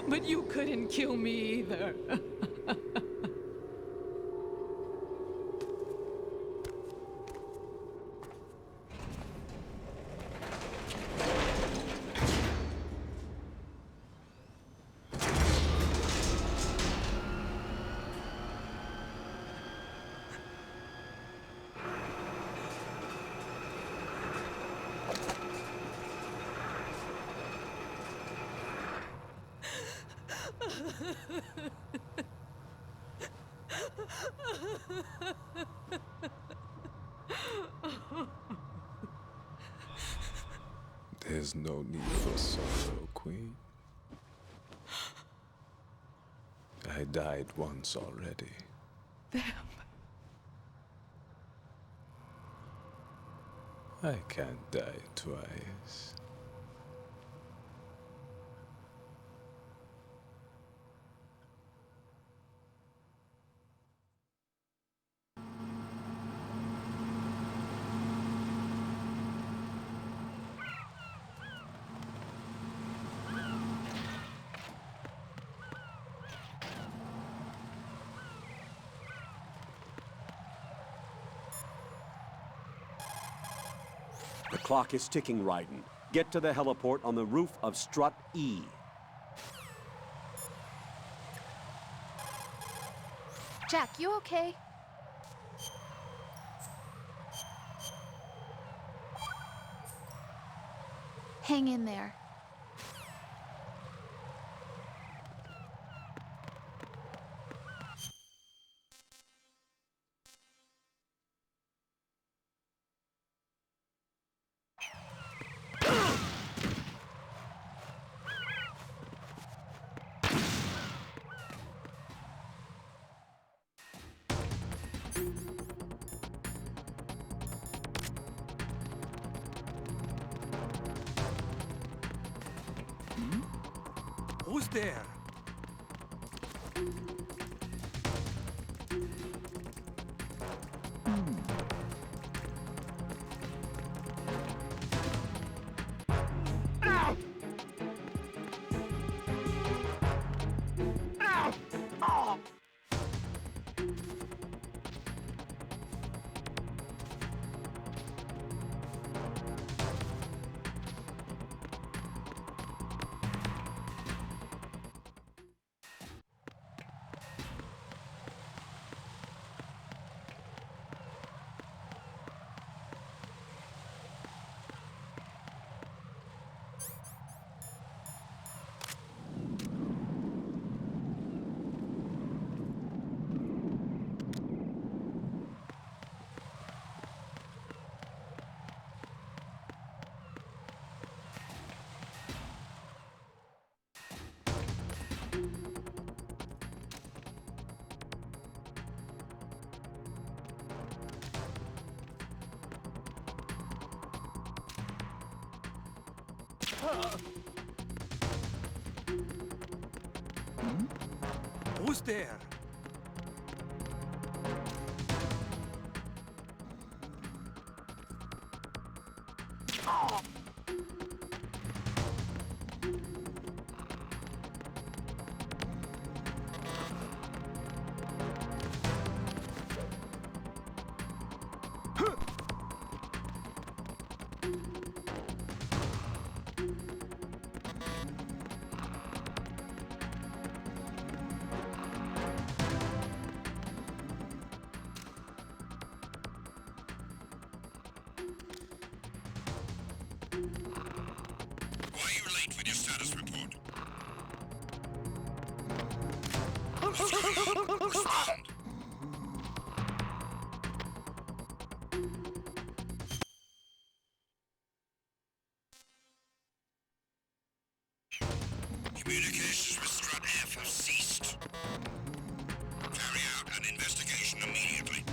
But you couldn't kill me either. There's no need for sorrow, Queen. I died once already. Vamp. I can't die twice. The clock is ticking, Raiden. Get to the heliport on the roof of Strut E. Jack, you okay? Hang in there. Who's there? Ow! Ow! Oh! Who's there? Why are you late with your status report? Respond. Communications with Strut F have ceased. Carry out an investigation immediately.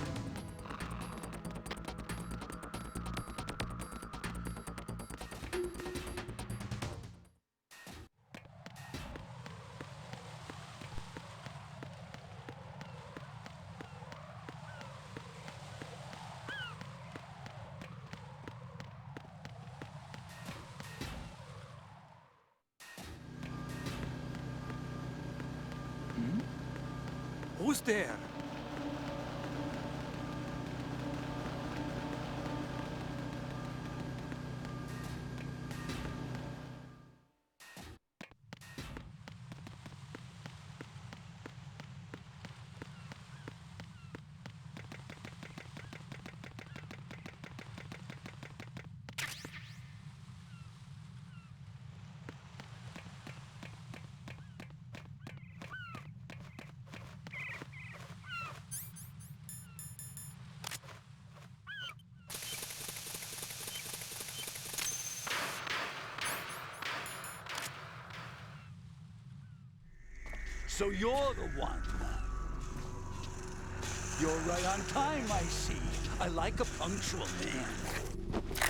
Who's there? So you're the one. You're right on time, I see. I like a punctual man.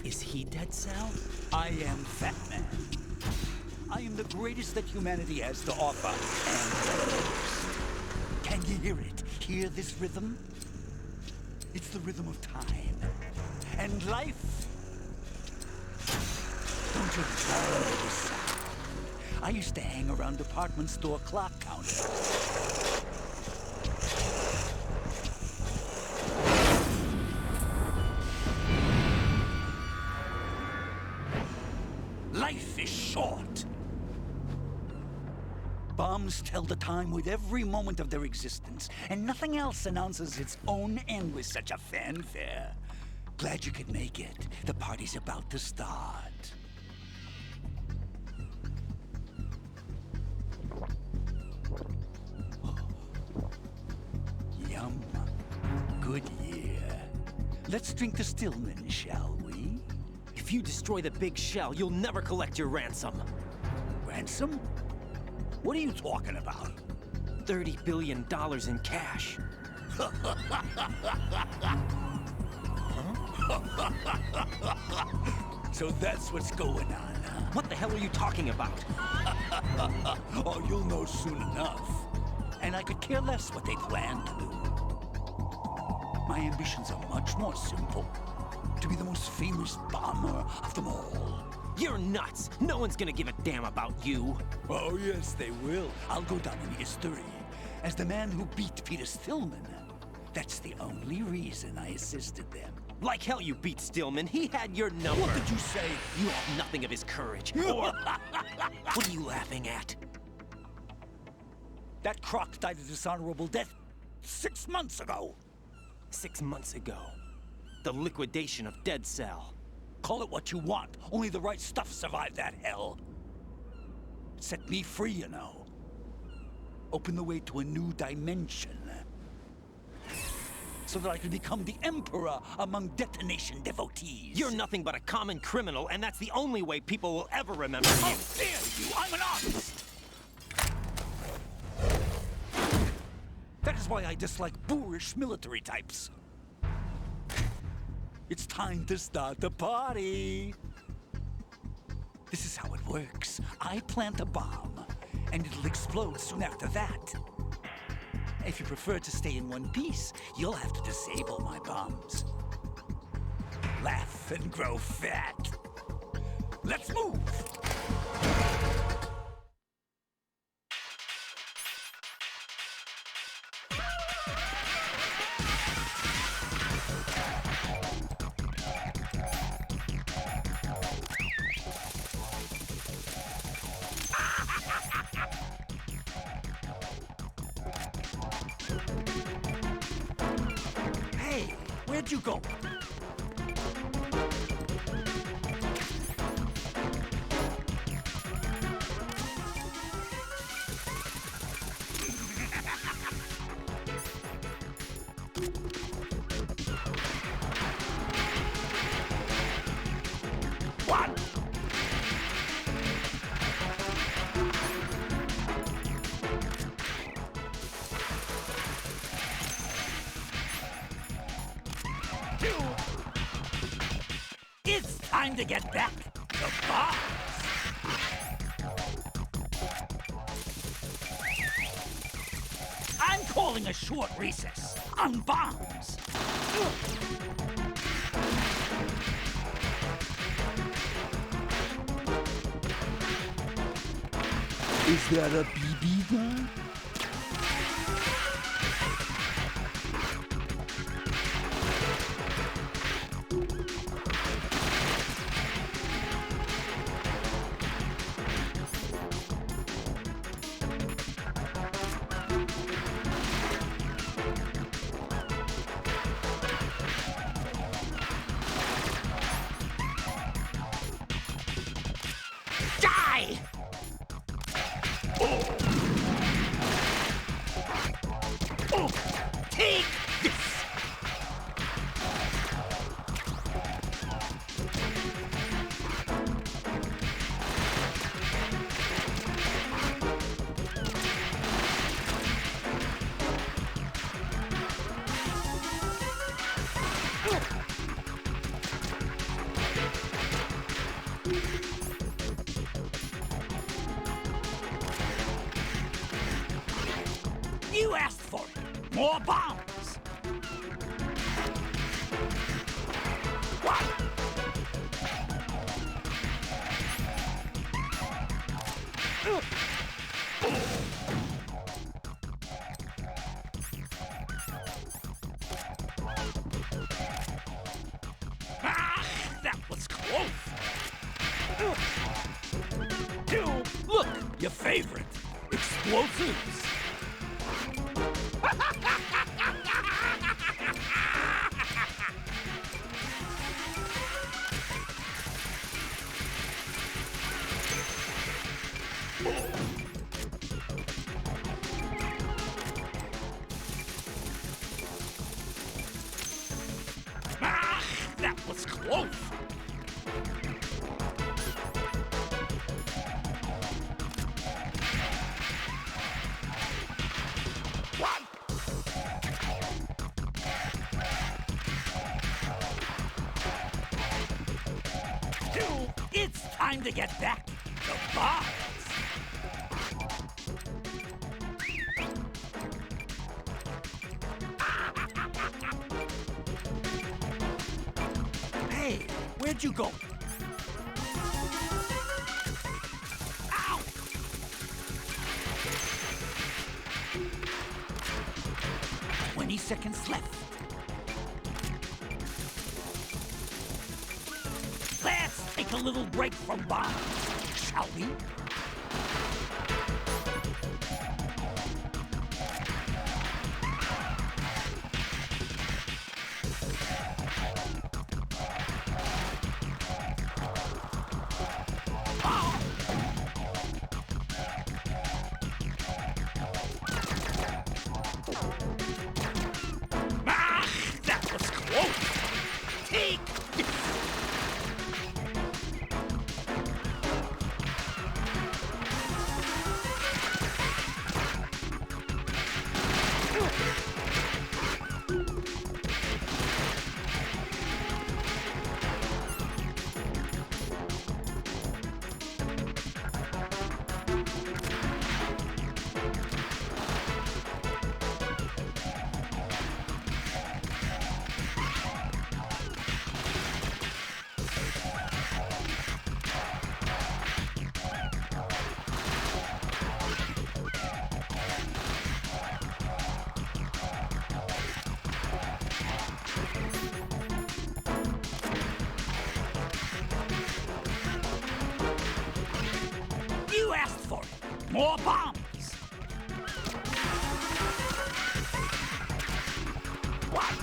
Is he Dead Cell? I am Fat Man. I am the greatest that humanity has to offer, and can you hear it? Hear this rhythm? It's the rhythm of time and life. Don't you love this sound? I used to hang around department store clock counters. is short. Bombs tell the time with every moment of their existence, and nothing else announces its own end with such a fanfare. Glad you could make it. The party's about to start. Yum. Good year. Let's drink to Stillman, shall we? If you destroy the big shell, you'll never collect your ransom. Ransom? What are you talking about? $30 billion in cash. So that's what's going on, huh? What the hell are you talking about? Oh, you'll know soon enough. And I could care less what they plan to do. My ambitions are much more simple. To be the most famous bomber of them all. You're nuts! No one's gonna give a damn about you. Oh, yes, they will. I'll go down in history as the man who beat Peter Stillman. That's the only reason I assisted them. Like hell you beat Stillman. He had your number. What did you say? You have nothing of his courage. Or... What are you laughing at? That croc died a dishonorable death 6 months ago. 6 months ago. The liquidation of Dead Cell. Call it what you want. Only the right stuff survived that hell. It set me free, you know. Opened the way to a new dimension. So that I could become the Emperor among detonation devotees. You're nothing but a common criminal, and that's the only way people will ever remember you. How dare you! I'm an artist! That is why I dislike boorish military types. It's time to start the party. This is how it works. I plant a bomb, and it'll explode soon after that. If you prefer to stay in one piece, you'll have to disable my bombs. Laugh and grow fat. Let's move! Hey, where'd you go? What? It's time to get back to bombs! I'm calling a short recess on bombs. Is that a BB gun? Die! Oh, take this! You asked for it! More bombs! What? Ah, that was close! favorite, explosives. Ah, that was close. It's time to get back to bombs. Hey, where'd you go? Ow! 20 seconds left. Let's take a little break from bombs, shall we? Ah, that was close. Take this. You asked for it. More bombs. What?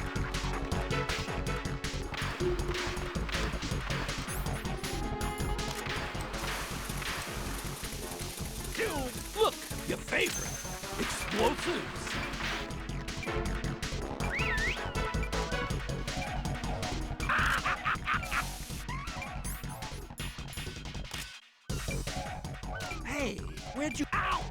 Look, your favorite, explosives. Hey, where'd you... Ow!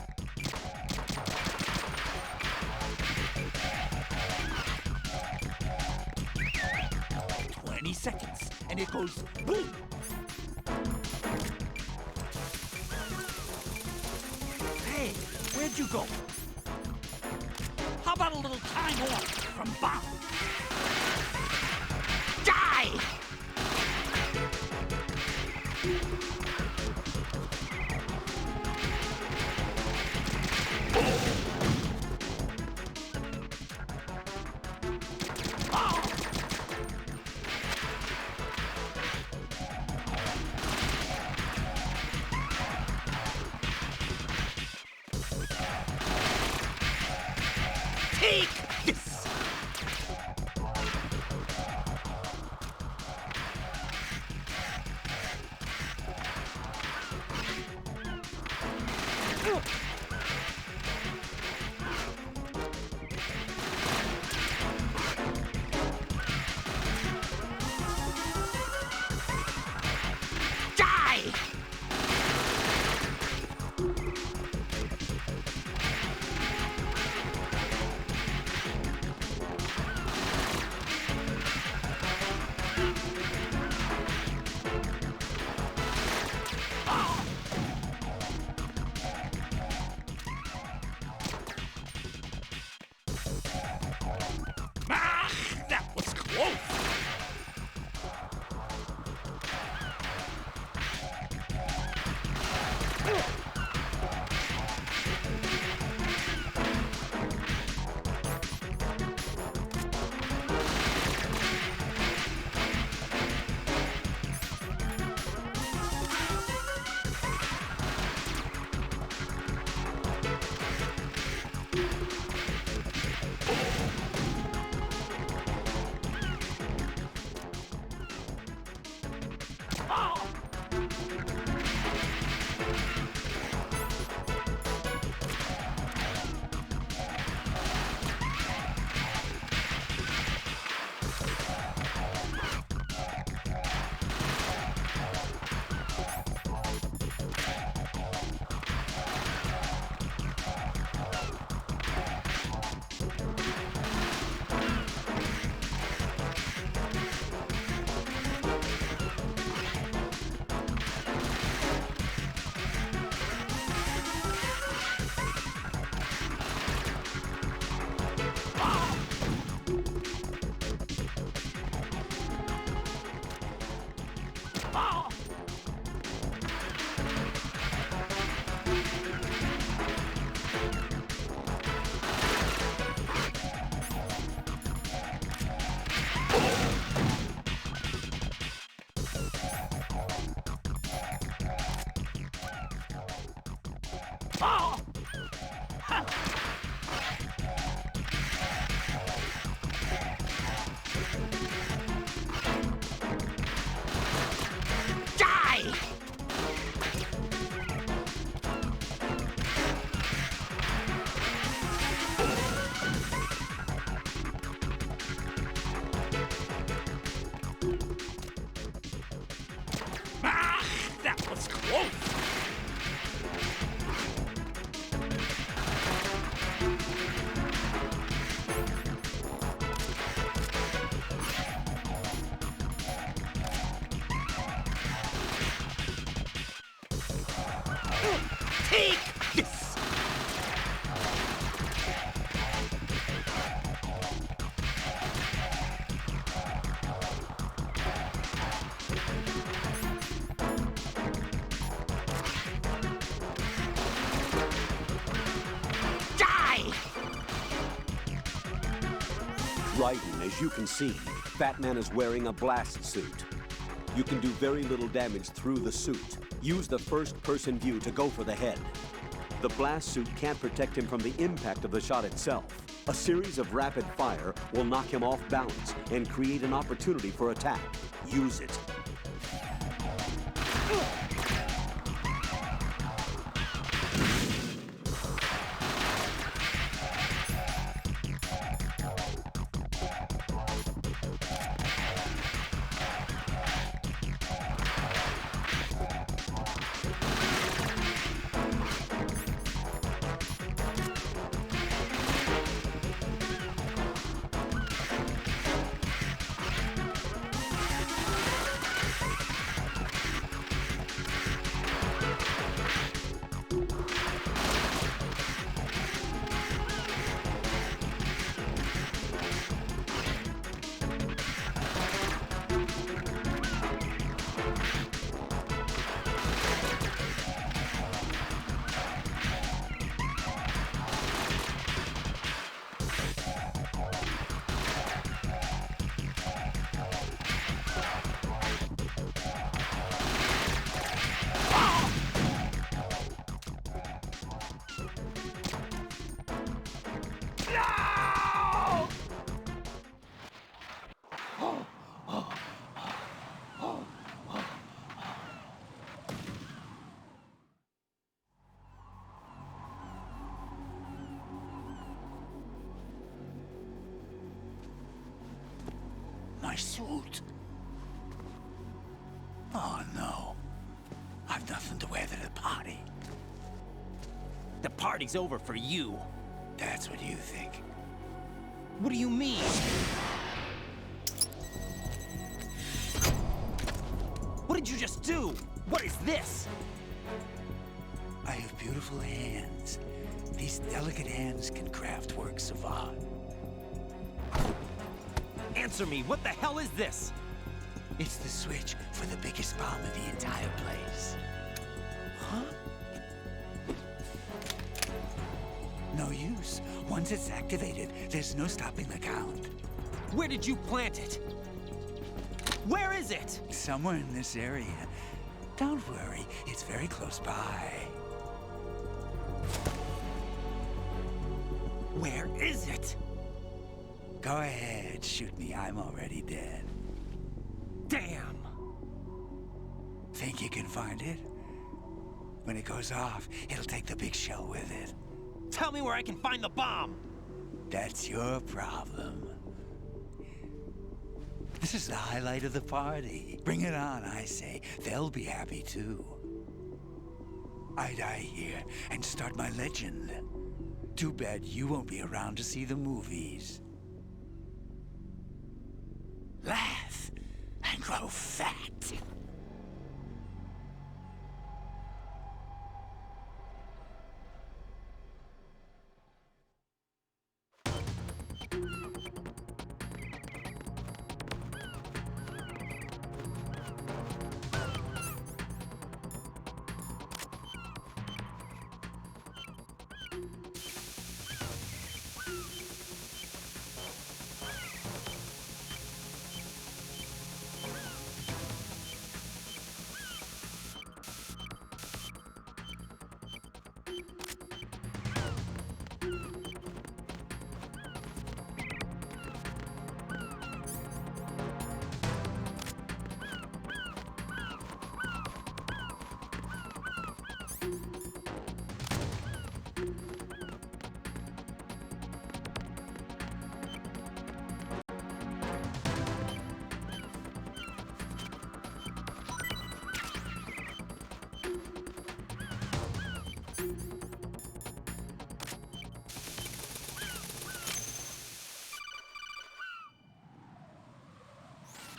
Seconds, and it goes boom. Hey, where'd you go? How about a little time off from bomb? Die! Take this! Die! That was close! Take this! Raiden, as you can see, Fat Man is wearing a blast suit. You can do very little damage through the suit. Use the first-person view to go for the head. The blast suit can't protect him from the impact of the shot itself. A series of rapid fire will knock him off balance and create an opportunity for attack. Use it. My suit. Oh, no. I've nothing to wear to the party. The party's over for you. That's what you think. What do you mean? What did you just do? What is this? I have beautiful hands. These delicate hands can craft works of art. Answer me, what the hell is this? It's the switch for the biggest bomb in the entire place. Huh? No use. Once it's activated, there's no stopping the count. Where did you plant it? Where is it? Somewhere in this area. Don't worry, it's very close by. Where is it? Go ahead, shoot me. I'm already dead. Damn! Think you can find it? When it goes off, it'll take the big shell with it. Tell me where I can find the bomb! That's your problem. This is the highlight of the party. Bring it on, I say. They'll be happy too. I die here and start my legend. Too bad you won't be around to see the movies. Laugh and grow fat.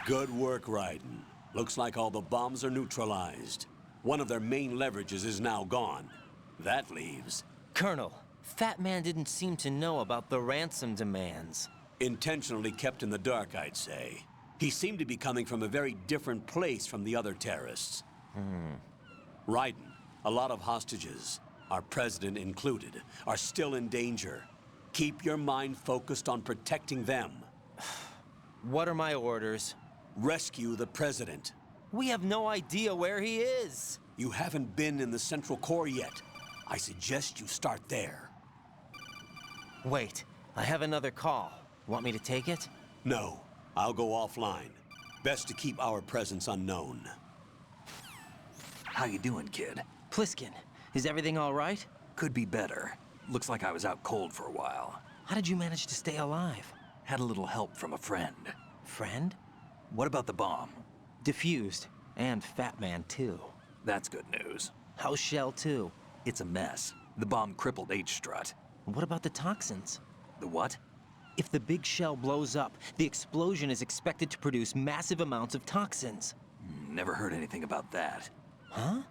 Good work, Raiden. Looks like all the bombs are neutralized. One of their main leverages is now gone. That leaves... Colonel, Fat Man didn't seem to know about the ransom demands. Intentionally kept in the dark, I'd say. He seemed to be coming from a very different place from the other terrorists. Raiden, a lot of hostages, our president included, are still in danger. Keep your mind focused on protecting them. What are my orders? Rescue the president. We have no idea where he is. You haven't been in the Central Core yet. I suggest you start there. Wait, I have another call. Want me to take it? No, I'll go offline. Best to keep our presence unknown. How you doing, kid? Pliskin, is everything all right? Could be better. Looks like I was out cold for a while. How did you manage to stay alive? Had a little help from a friend. Friend? What about the bomb? Defused. And Fat Man, too. That's good news. How's Shell 2? It's a mess. The bomb crippled H-Strut. What about the toxins? The what? If the big shell blows up, the explosion is expected to produce massive amounts of toxins. Never heard anything about that. Huh?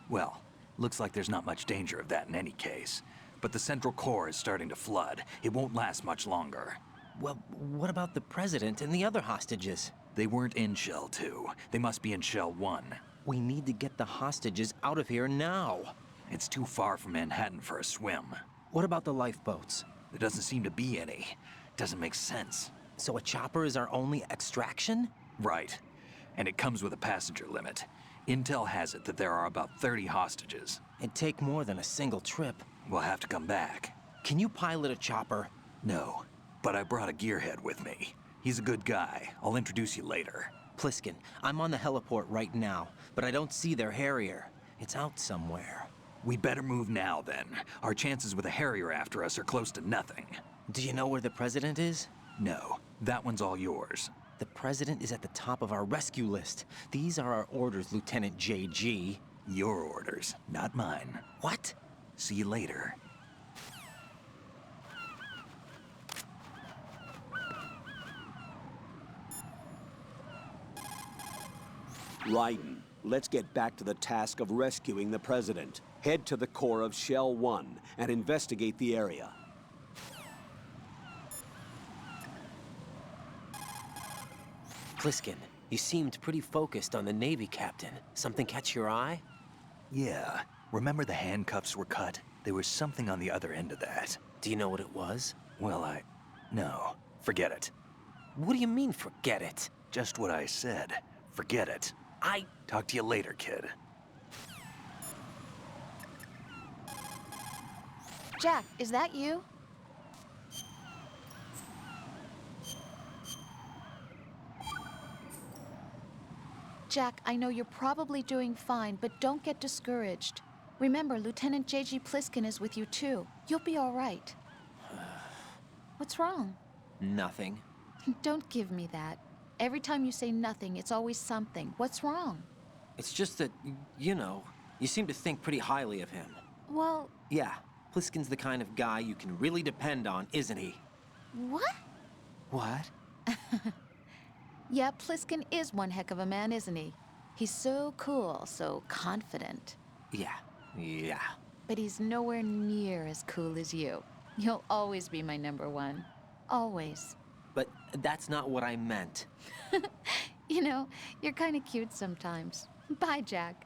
Well, looks like there's not much danger of that in any case. But the Central Core is starting to flood. It won't last much longer. Well, what about the President and the other hostages? They weren't in Shell 2. They must be in Shell 1. We need to get the hostages out of here now. It's too far from Manhattan for a swim. What about the lifeboats? There doesn't seem to be any. Doesn't make sense. So a chopper is our only extraction? Right. And it comes with a passenger limit. Intel has it that there are about 30 hostages. It'd take more than a single trip. We'll have to come back. Can you pilot a chopper? No, but I brought a gearhead with me. He's a good guy. I'll introduce you later. Pliskin, I'm on the heliport right now, but I don't see their Harrier. It's out somewhere. We'd better move now, then. Our chances with a Harrier after us are close to nothing. Do you know where the President is? No, that one's all yours. The President is at the top of our rescue list. These are our orders, Lieutenant JG. Your orders, not mine. What? See you later. Raiden, let's get back to the task of rescuing the president. Head to the core of Shell 1 and investigate the area. Pliskin, you seemed pretty focused on the Navy captain. Something catch your eye? Yeah. Remember the handcuffs were cut? There was something on the other end of that. Do you know what it was? Well, No. Forget it. What do you mean, forget it? Just what I said. Forget it. Talk to you later, kid. Jack, is that you? Jack, I know you're probably doing fine, but don't get discouraged. Remember, Lieutenant J.G. Pliskin is with you too. You'll be all right. What's wrong? Nothing. Don't give me that. Every time you say nothing, it's always something. What's wrong? It's just that, you know, you seem to think pretty highly of him. Well... Yeah, Pliskin's the kind of guy you can really depend on, isn't he? What? What? Yeah, Pliskin is one heck of a man, isn't he? He's so cool, so confident. Yeah. But he's nowhere near as cool as you. You'll always be my number one. Always. But that's not what I meant. You know, you're kind of cute sometimes. Bye, Jack.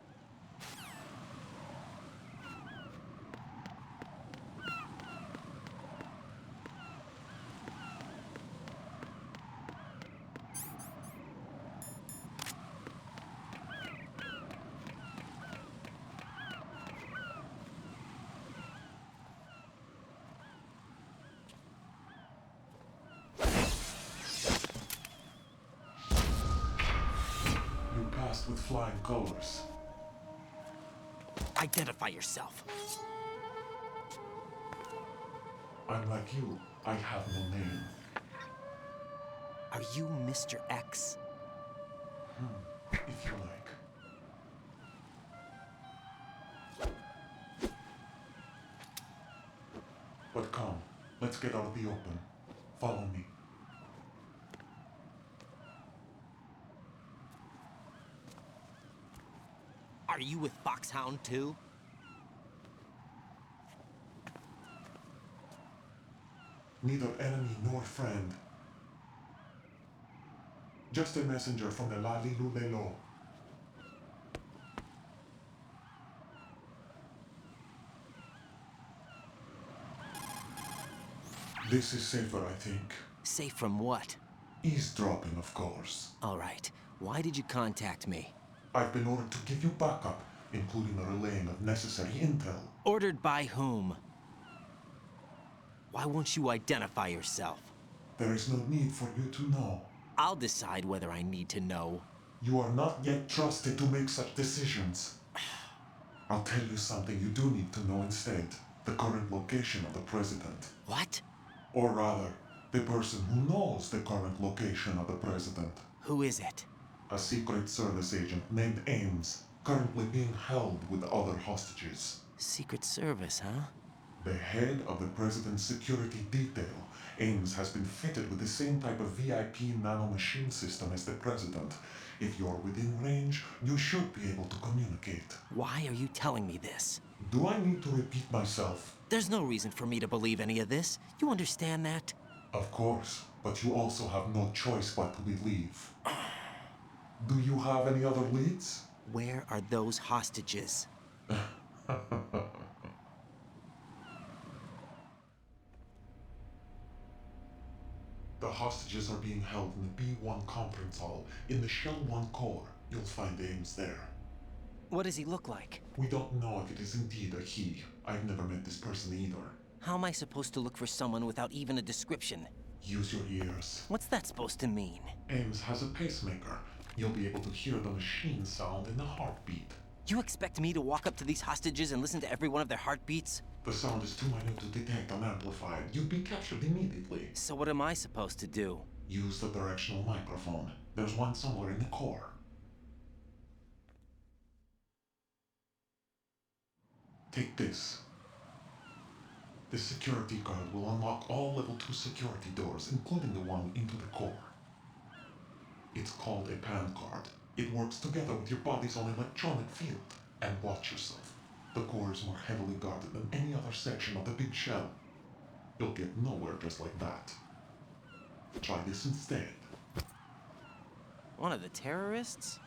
With flying colors. Identify yourself. I'm like you. I have no name. Are you Mr. X? If you like. But come, let's get out of the open. Follow me. Are you with Foxhound too? Neither enemy nor friend. Just a messenger from the Lalilulelo. This is safer, I think. Safe from what? Eavesdropping, of course. All right. Why did you contact me? I've been ordered to give you backup, including the relaying of necessary intel. Ordered by whom? Why won't you identify yourself? There is no need for you to know. I'll decide whether I need to know. You are not yet trusted to make such decisions. I'll tell you something you do need to know instead. The current location of the president. What? Or rather, the person who knows the current location of the president. Who is it? A Secret Service agent named Ames, currently being held with other hostages. Secret Service, huh? The head of the president's security detail, Ames has been fitted with the same type of VIP nanomachine system as the president. If you're within range, you should be able to communicate. Why are you telling me this? Do I need to repeat myself? There's no reason for me to believe any of this. You understand that? Of course, but you also have no choice but to believe. Do you have any other leads? Where are those hostages? The hostages are being held in the B1 conference hall in the Shell 1 core. You'll find Ames there. What does he look like? We don't know if it is indeed a he. I've never met this person either. How am I supposed to look for someone without even a description? Use your ears. What's that supposed to mean? Ames has a pacemaker. You'll be able to hear the machine sound in the heartbeat. You expect me to walk up to these hostages and listen to every one of their heartbeats? The sound is too minute to detect and amplify. You'd be captured immediately. So what am I supposed to do? Use the directional microphone. There's one somewhere in the core. Take this. This security card will unlock all level 2 security doors, including the one into the core. It's called a PAN card. It works together with your body's own electronic field. And watch yourself. The core is more heavily guarded than any other section of the big shell. You'll get nowhere just like that. Try this instead. One of the terrorists?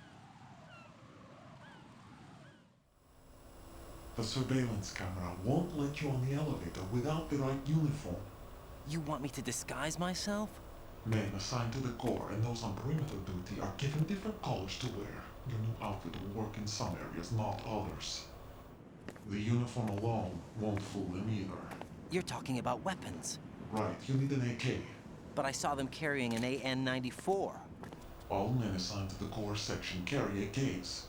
The surveillance camera won't let you on the elevator without the right uniform. You want me to disguise myself? Men assigned to the core and those on perimeter duty are given different colors to wear. Your new outfit will work in some areas, not others. The uniform alone won't fool them either. You're talking about weapons. Right, you need an AK. But I saw them carrying an AN-94. All men assigned to the core section carry AKs.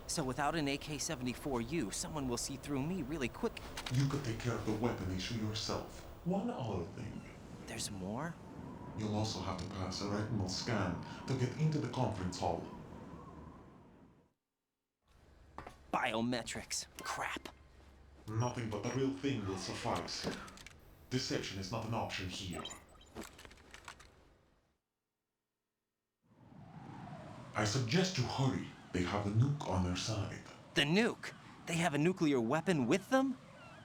So without an AK-74U, someone will see through me really quick. You could take care of the weapon issue yourself. One other thing. There's more? You'll also have to pass a retinal scan to get into the conference hall. Biometrics. Crap. Nothing but the real thing will suffice. Deception is not an option here. I suggest you hurry. They have the nuke on their side. The nuke? They have a nuclear weapon with them?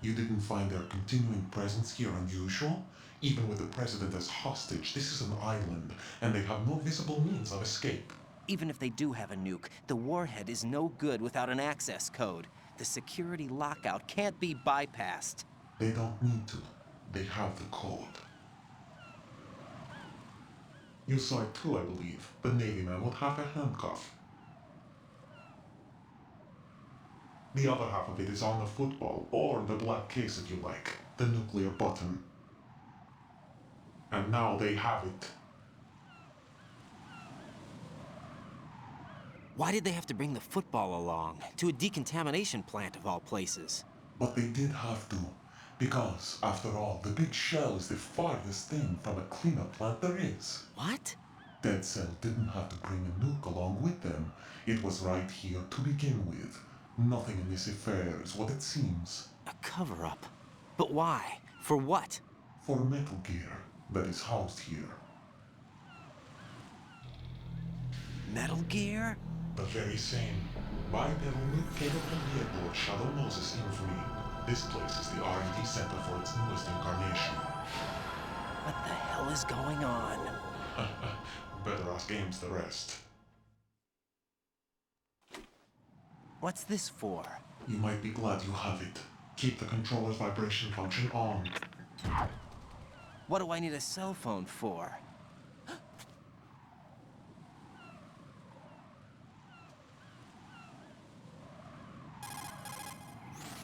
You didn't find their continuing presence here unusual? Even with the president as hostage, this is an island, and they have no visible means of escape. Even if they do have a nuke, the warhead is no good without an access code. The security lockout can't be bypassed. They don't need to. They have the code. You saw it too, I believe. The Navy man would have a handcuff. The other half of it is on the football, or the black case if you like. The nuclear button. And now they have it. Why did they have to bring the football along? To a decontamination plant of all places. But they did have to. Because, after all, the big shell is the farthest thing from a cleanup plant there is. What? Dead Cell didn't have to bring a nuke along with them. It was right here to begin with. Nothing in this affair is what it seems. A cover-up? But why? For what? For Metal Gear that is housed here. Metal Gear? The very same. Bipedal nuke came from the airport Shadow Moses infamy. This place is the R&D center for its newest incarnation. What the hell is going on? Better ask Ames the rest. What's this for? You might be glad you have it. Keep the controller's vibration function on. What do I need a cell phone for?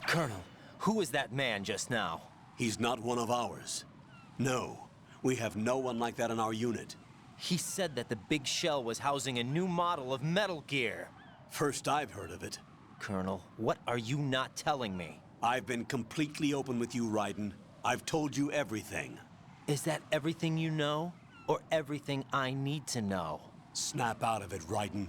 Colonel, who was that man just now? He's not one of ours. No, we have no one like that in our unit. He said that the big shell was housing a new model of Metal Gear. First I've heard of it. Colonel, what are you not telling me? I've been completely open with you, Raiden. I've told you everything. Is that everything you know? Or everything I need to know? Snap out of it, Raiden.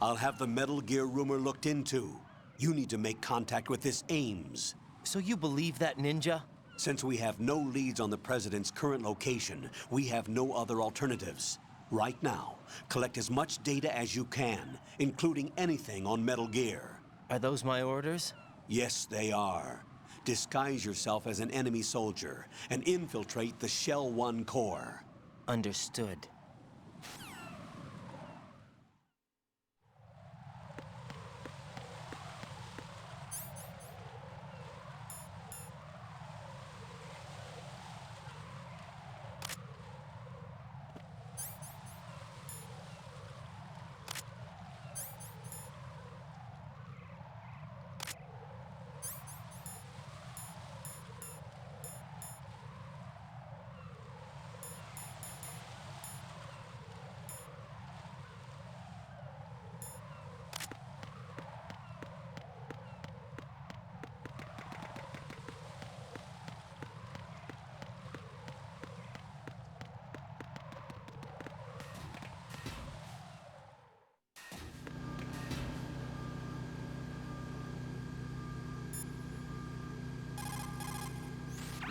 I'll have the Metal Gear rumor looked into. You need to make contact with this Ames. So you believe that ninja? Since we have no leads on the President's current location, we have no other alternatives. Right now, collect as much data as you can, including anything on Metal Gear. Are those my orders? Yes, they are. Disguise yourself as an enemy soldier and infiltrate the Shell 1 core. Understood.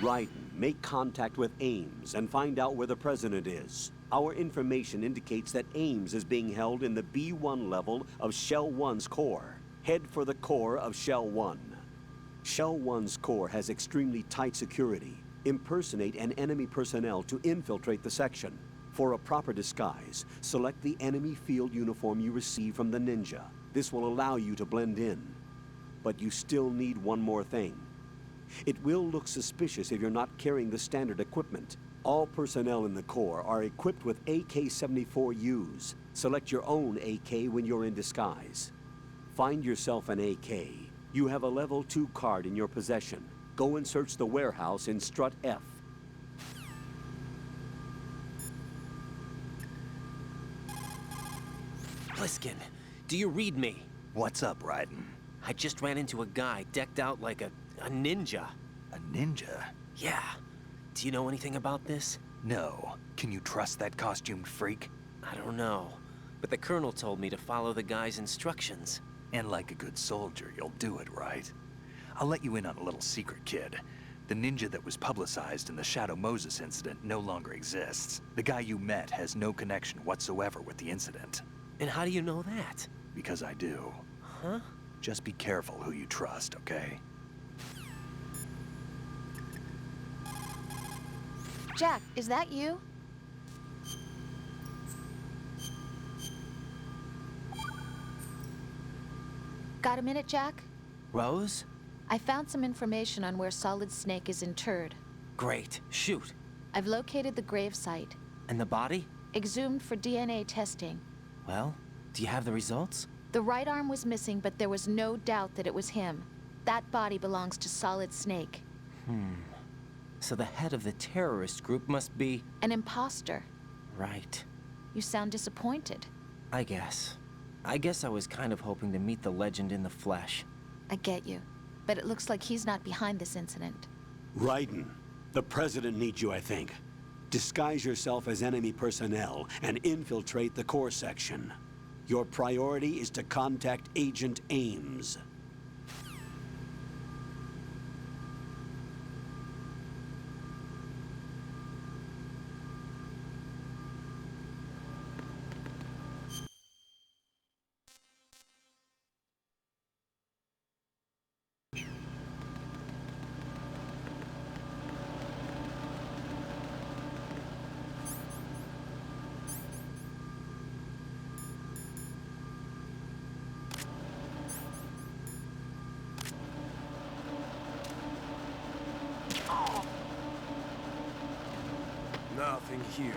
Raiden, make contact with Ames and find out where the President is. Our information indicates that Ames is being held in the B1 level of Shell 1's core. Head for the core of Shell 1. Shell 1's core has extremely tight security. Impersonate an enemy personnel to infiltrate the section. For a proper disguise, select the enemy field uniform you receive from the ninja. This will allow you to blend in. But you still need one more thing. It will look suspicious if you're not carrying the standard equipment. All personnel in the Corps are equipped with AK-74Us. Select your own AK when you're in disguise. Find yourself an AK. You have a level 2 card in your possession. Go and search the warehouse in Strut F. Pliskin, do you read me? What's up, Raiden? I just ran into a guy decked out like a ninja. A ninja? Yeah. Do you know anything about this? No. Can you trust that costumed freak? I don't know. But the Colonel told me to follow the guy's instructions. And like a good soldier, you'll do it, right? I'll let you in on a little secret, kid. The ninja that was publicized in the Shadow Moses incident no longer exists. The guy you met has no connection whatsoever with the incident. And how do you know that? Because I do. Huh? Just be careful who you trust, okay? Jack, is that you? Got a minute, Jack? Rose? I found some information on where Solid Snake is interred. Great. Shoot. I've located the grave site. And the body? Exhumed for DNA testing. Well, do you have the results? The right arm was missing, but there was no doubt that it was him. That body belongs to Solid Snake. So the head of the terrorist group must be... An imposter. Right. You sound disappointed. I guess. I guess I was kind of hoping to meet the legend in the flesh. I get you. But it looks like he's not behind this incident. Raiden, the President needs you, I think. Disguise yourself as enemy personnel and infiltrate the core section. Your priority is to contact Agent Ames. Nothing here.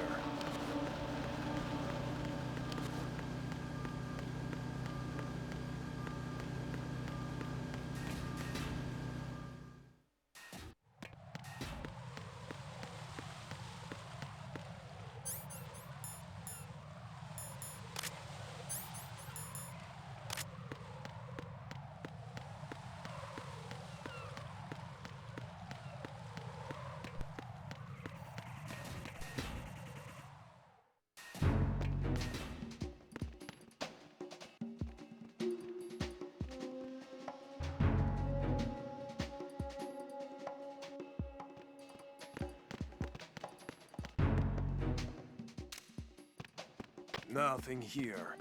Nothing here.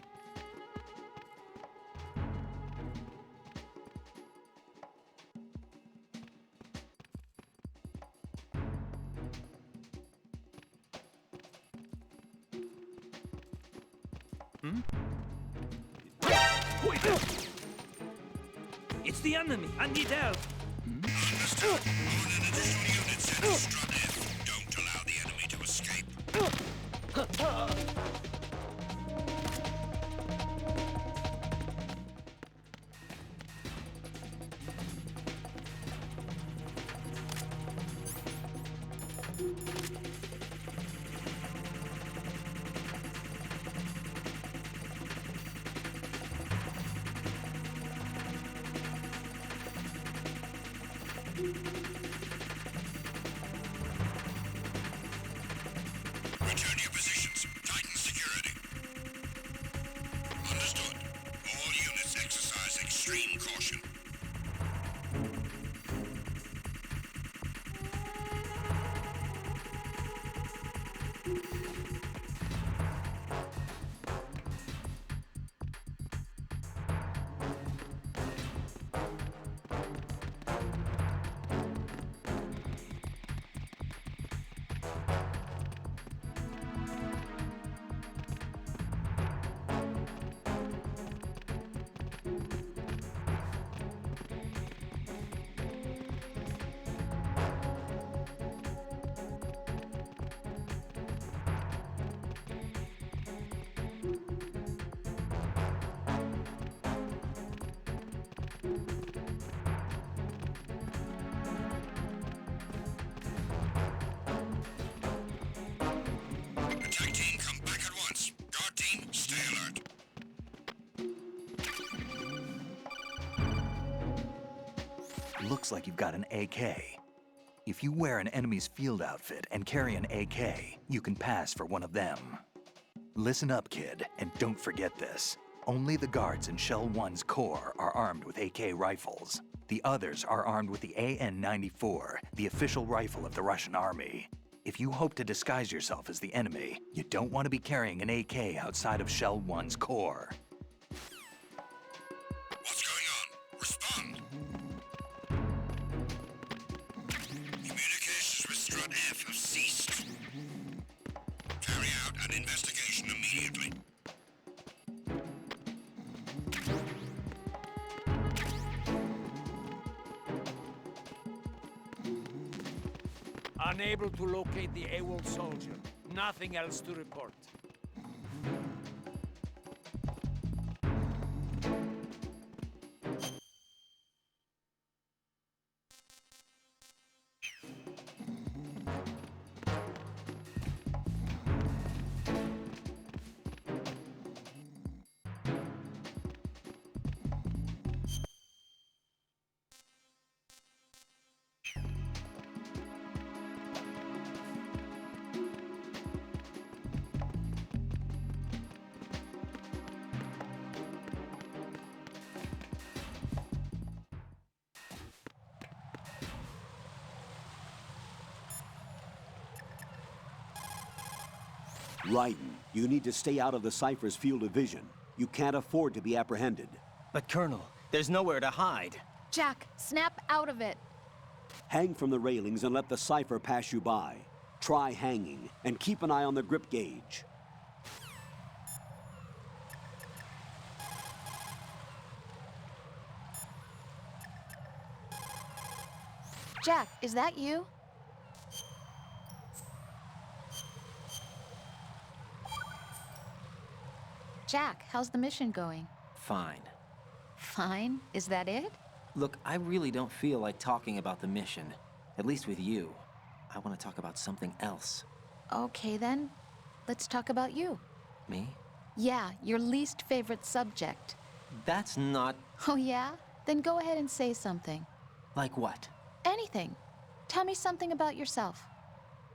It's the enemy! I need help! Understood. On an additional unit set to Strut F. Don't allow the enemy to escape. Return to your positions. Tighten security. Understood. All units exercise extreme caution. Looks like you've got an AK. If you wear an enemy's field outfit and carry an AK, you can pass for one of them. Listen up, kid, and don't forget this. Only the guards in Shell 1's core are armed with AK rifles. The others are armed with the AN-94, the official rifle of the Russian army. If you hope to disguise yourself as the enemy, you don't want to be carrying an AK outside of Shell 1's core. What's going on? Respond! Communications with Strut F have ceased. Carry out an investigation immediately. Unable to locate the AWOL soldier. Nothing else to report. Raiden, you need to stay out of the Cypher's field of vision. You can't afford to be apprehended. But Colonel, there's nowhere to hide. Jack, snap out of it. Hang from the railings and let the Cypher pass you by. Try hanging, and keep an eye on the grip gauge. Jack, is that you? Jack, how's the mission going? Fine. Fine? Is that it? Look, I really don't feel like talking about the mission. At least with you. I want to talk about something else. Okay then, let's talk about you. Me? Yeah, your least favorite subject. That's not... Oh yeah? Then go ahead and say something. Like what? Anything. Tell me something about yourself.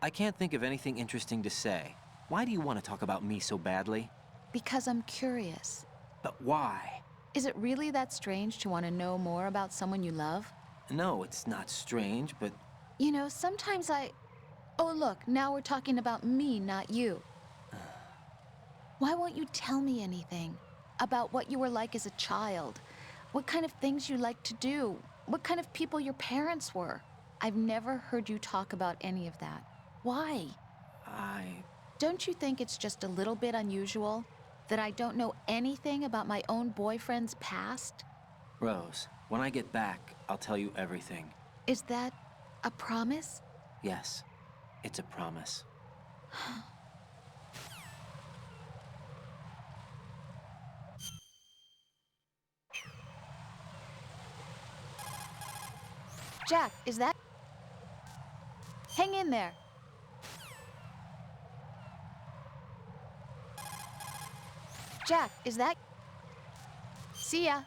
I can't think of anything interesting to say. Why do you want to talk about me so badly? Because I'm curious. But why? Is it really that strange to want to know more about someone you love? No, it's not strange, but... You know, sometimes Oh look, now we're talking about me, not you. Why won't you tell me anything? About what you were like as a child? What kind of things you liked to do? What kind of people your parents were? I've never heard you talk about any of that. Why? Don't you think it's just a little bit unusual that I don't know anything about my own boyfriend's past? Rose, when I get back, I'll tell you everything. Is that a promise? Yes, it's a promise. Jack, is that... Hang in there. Jack, is that... See ya.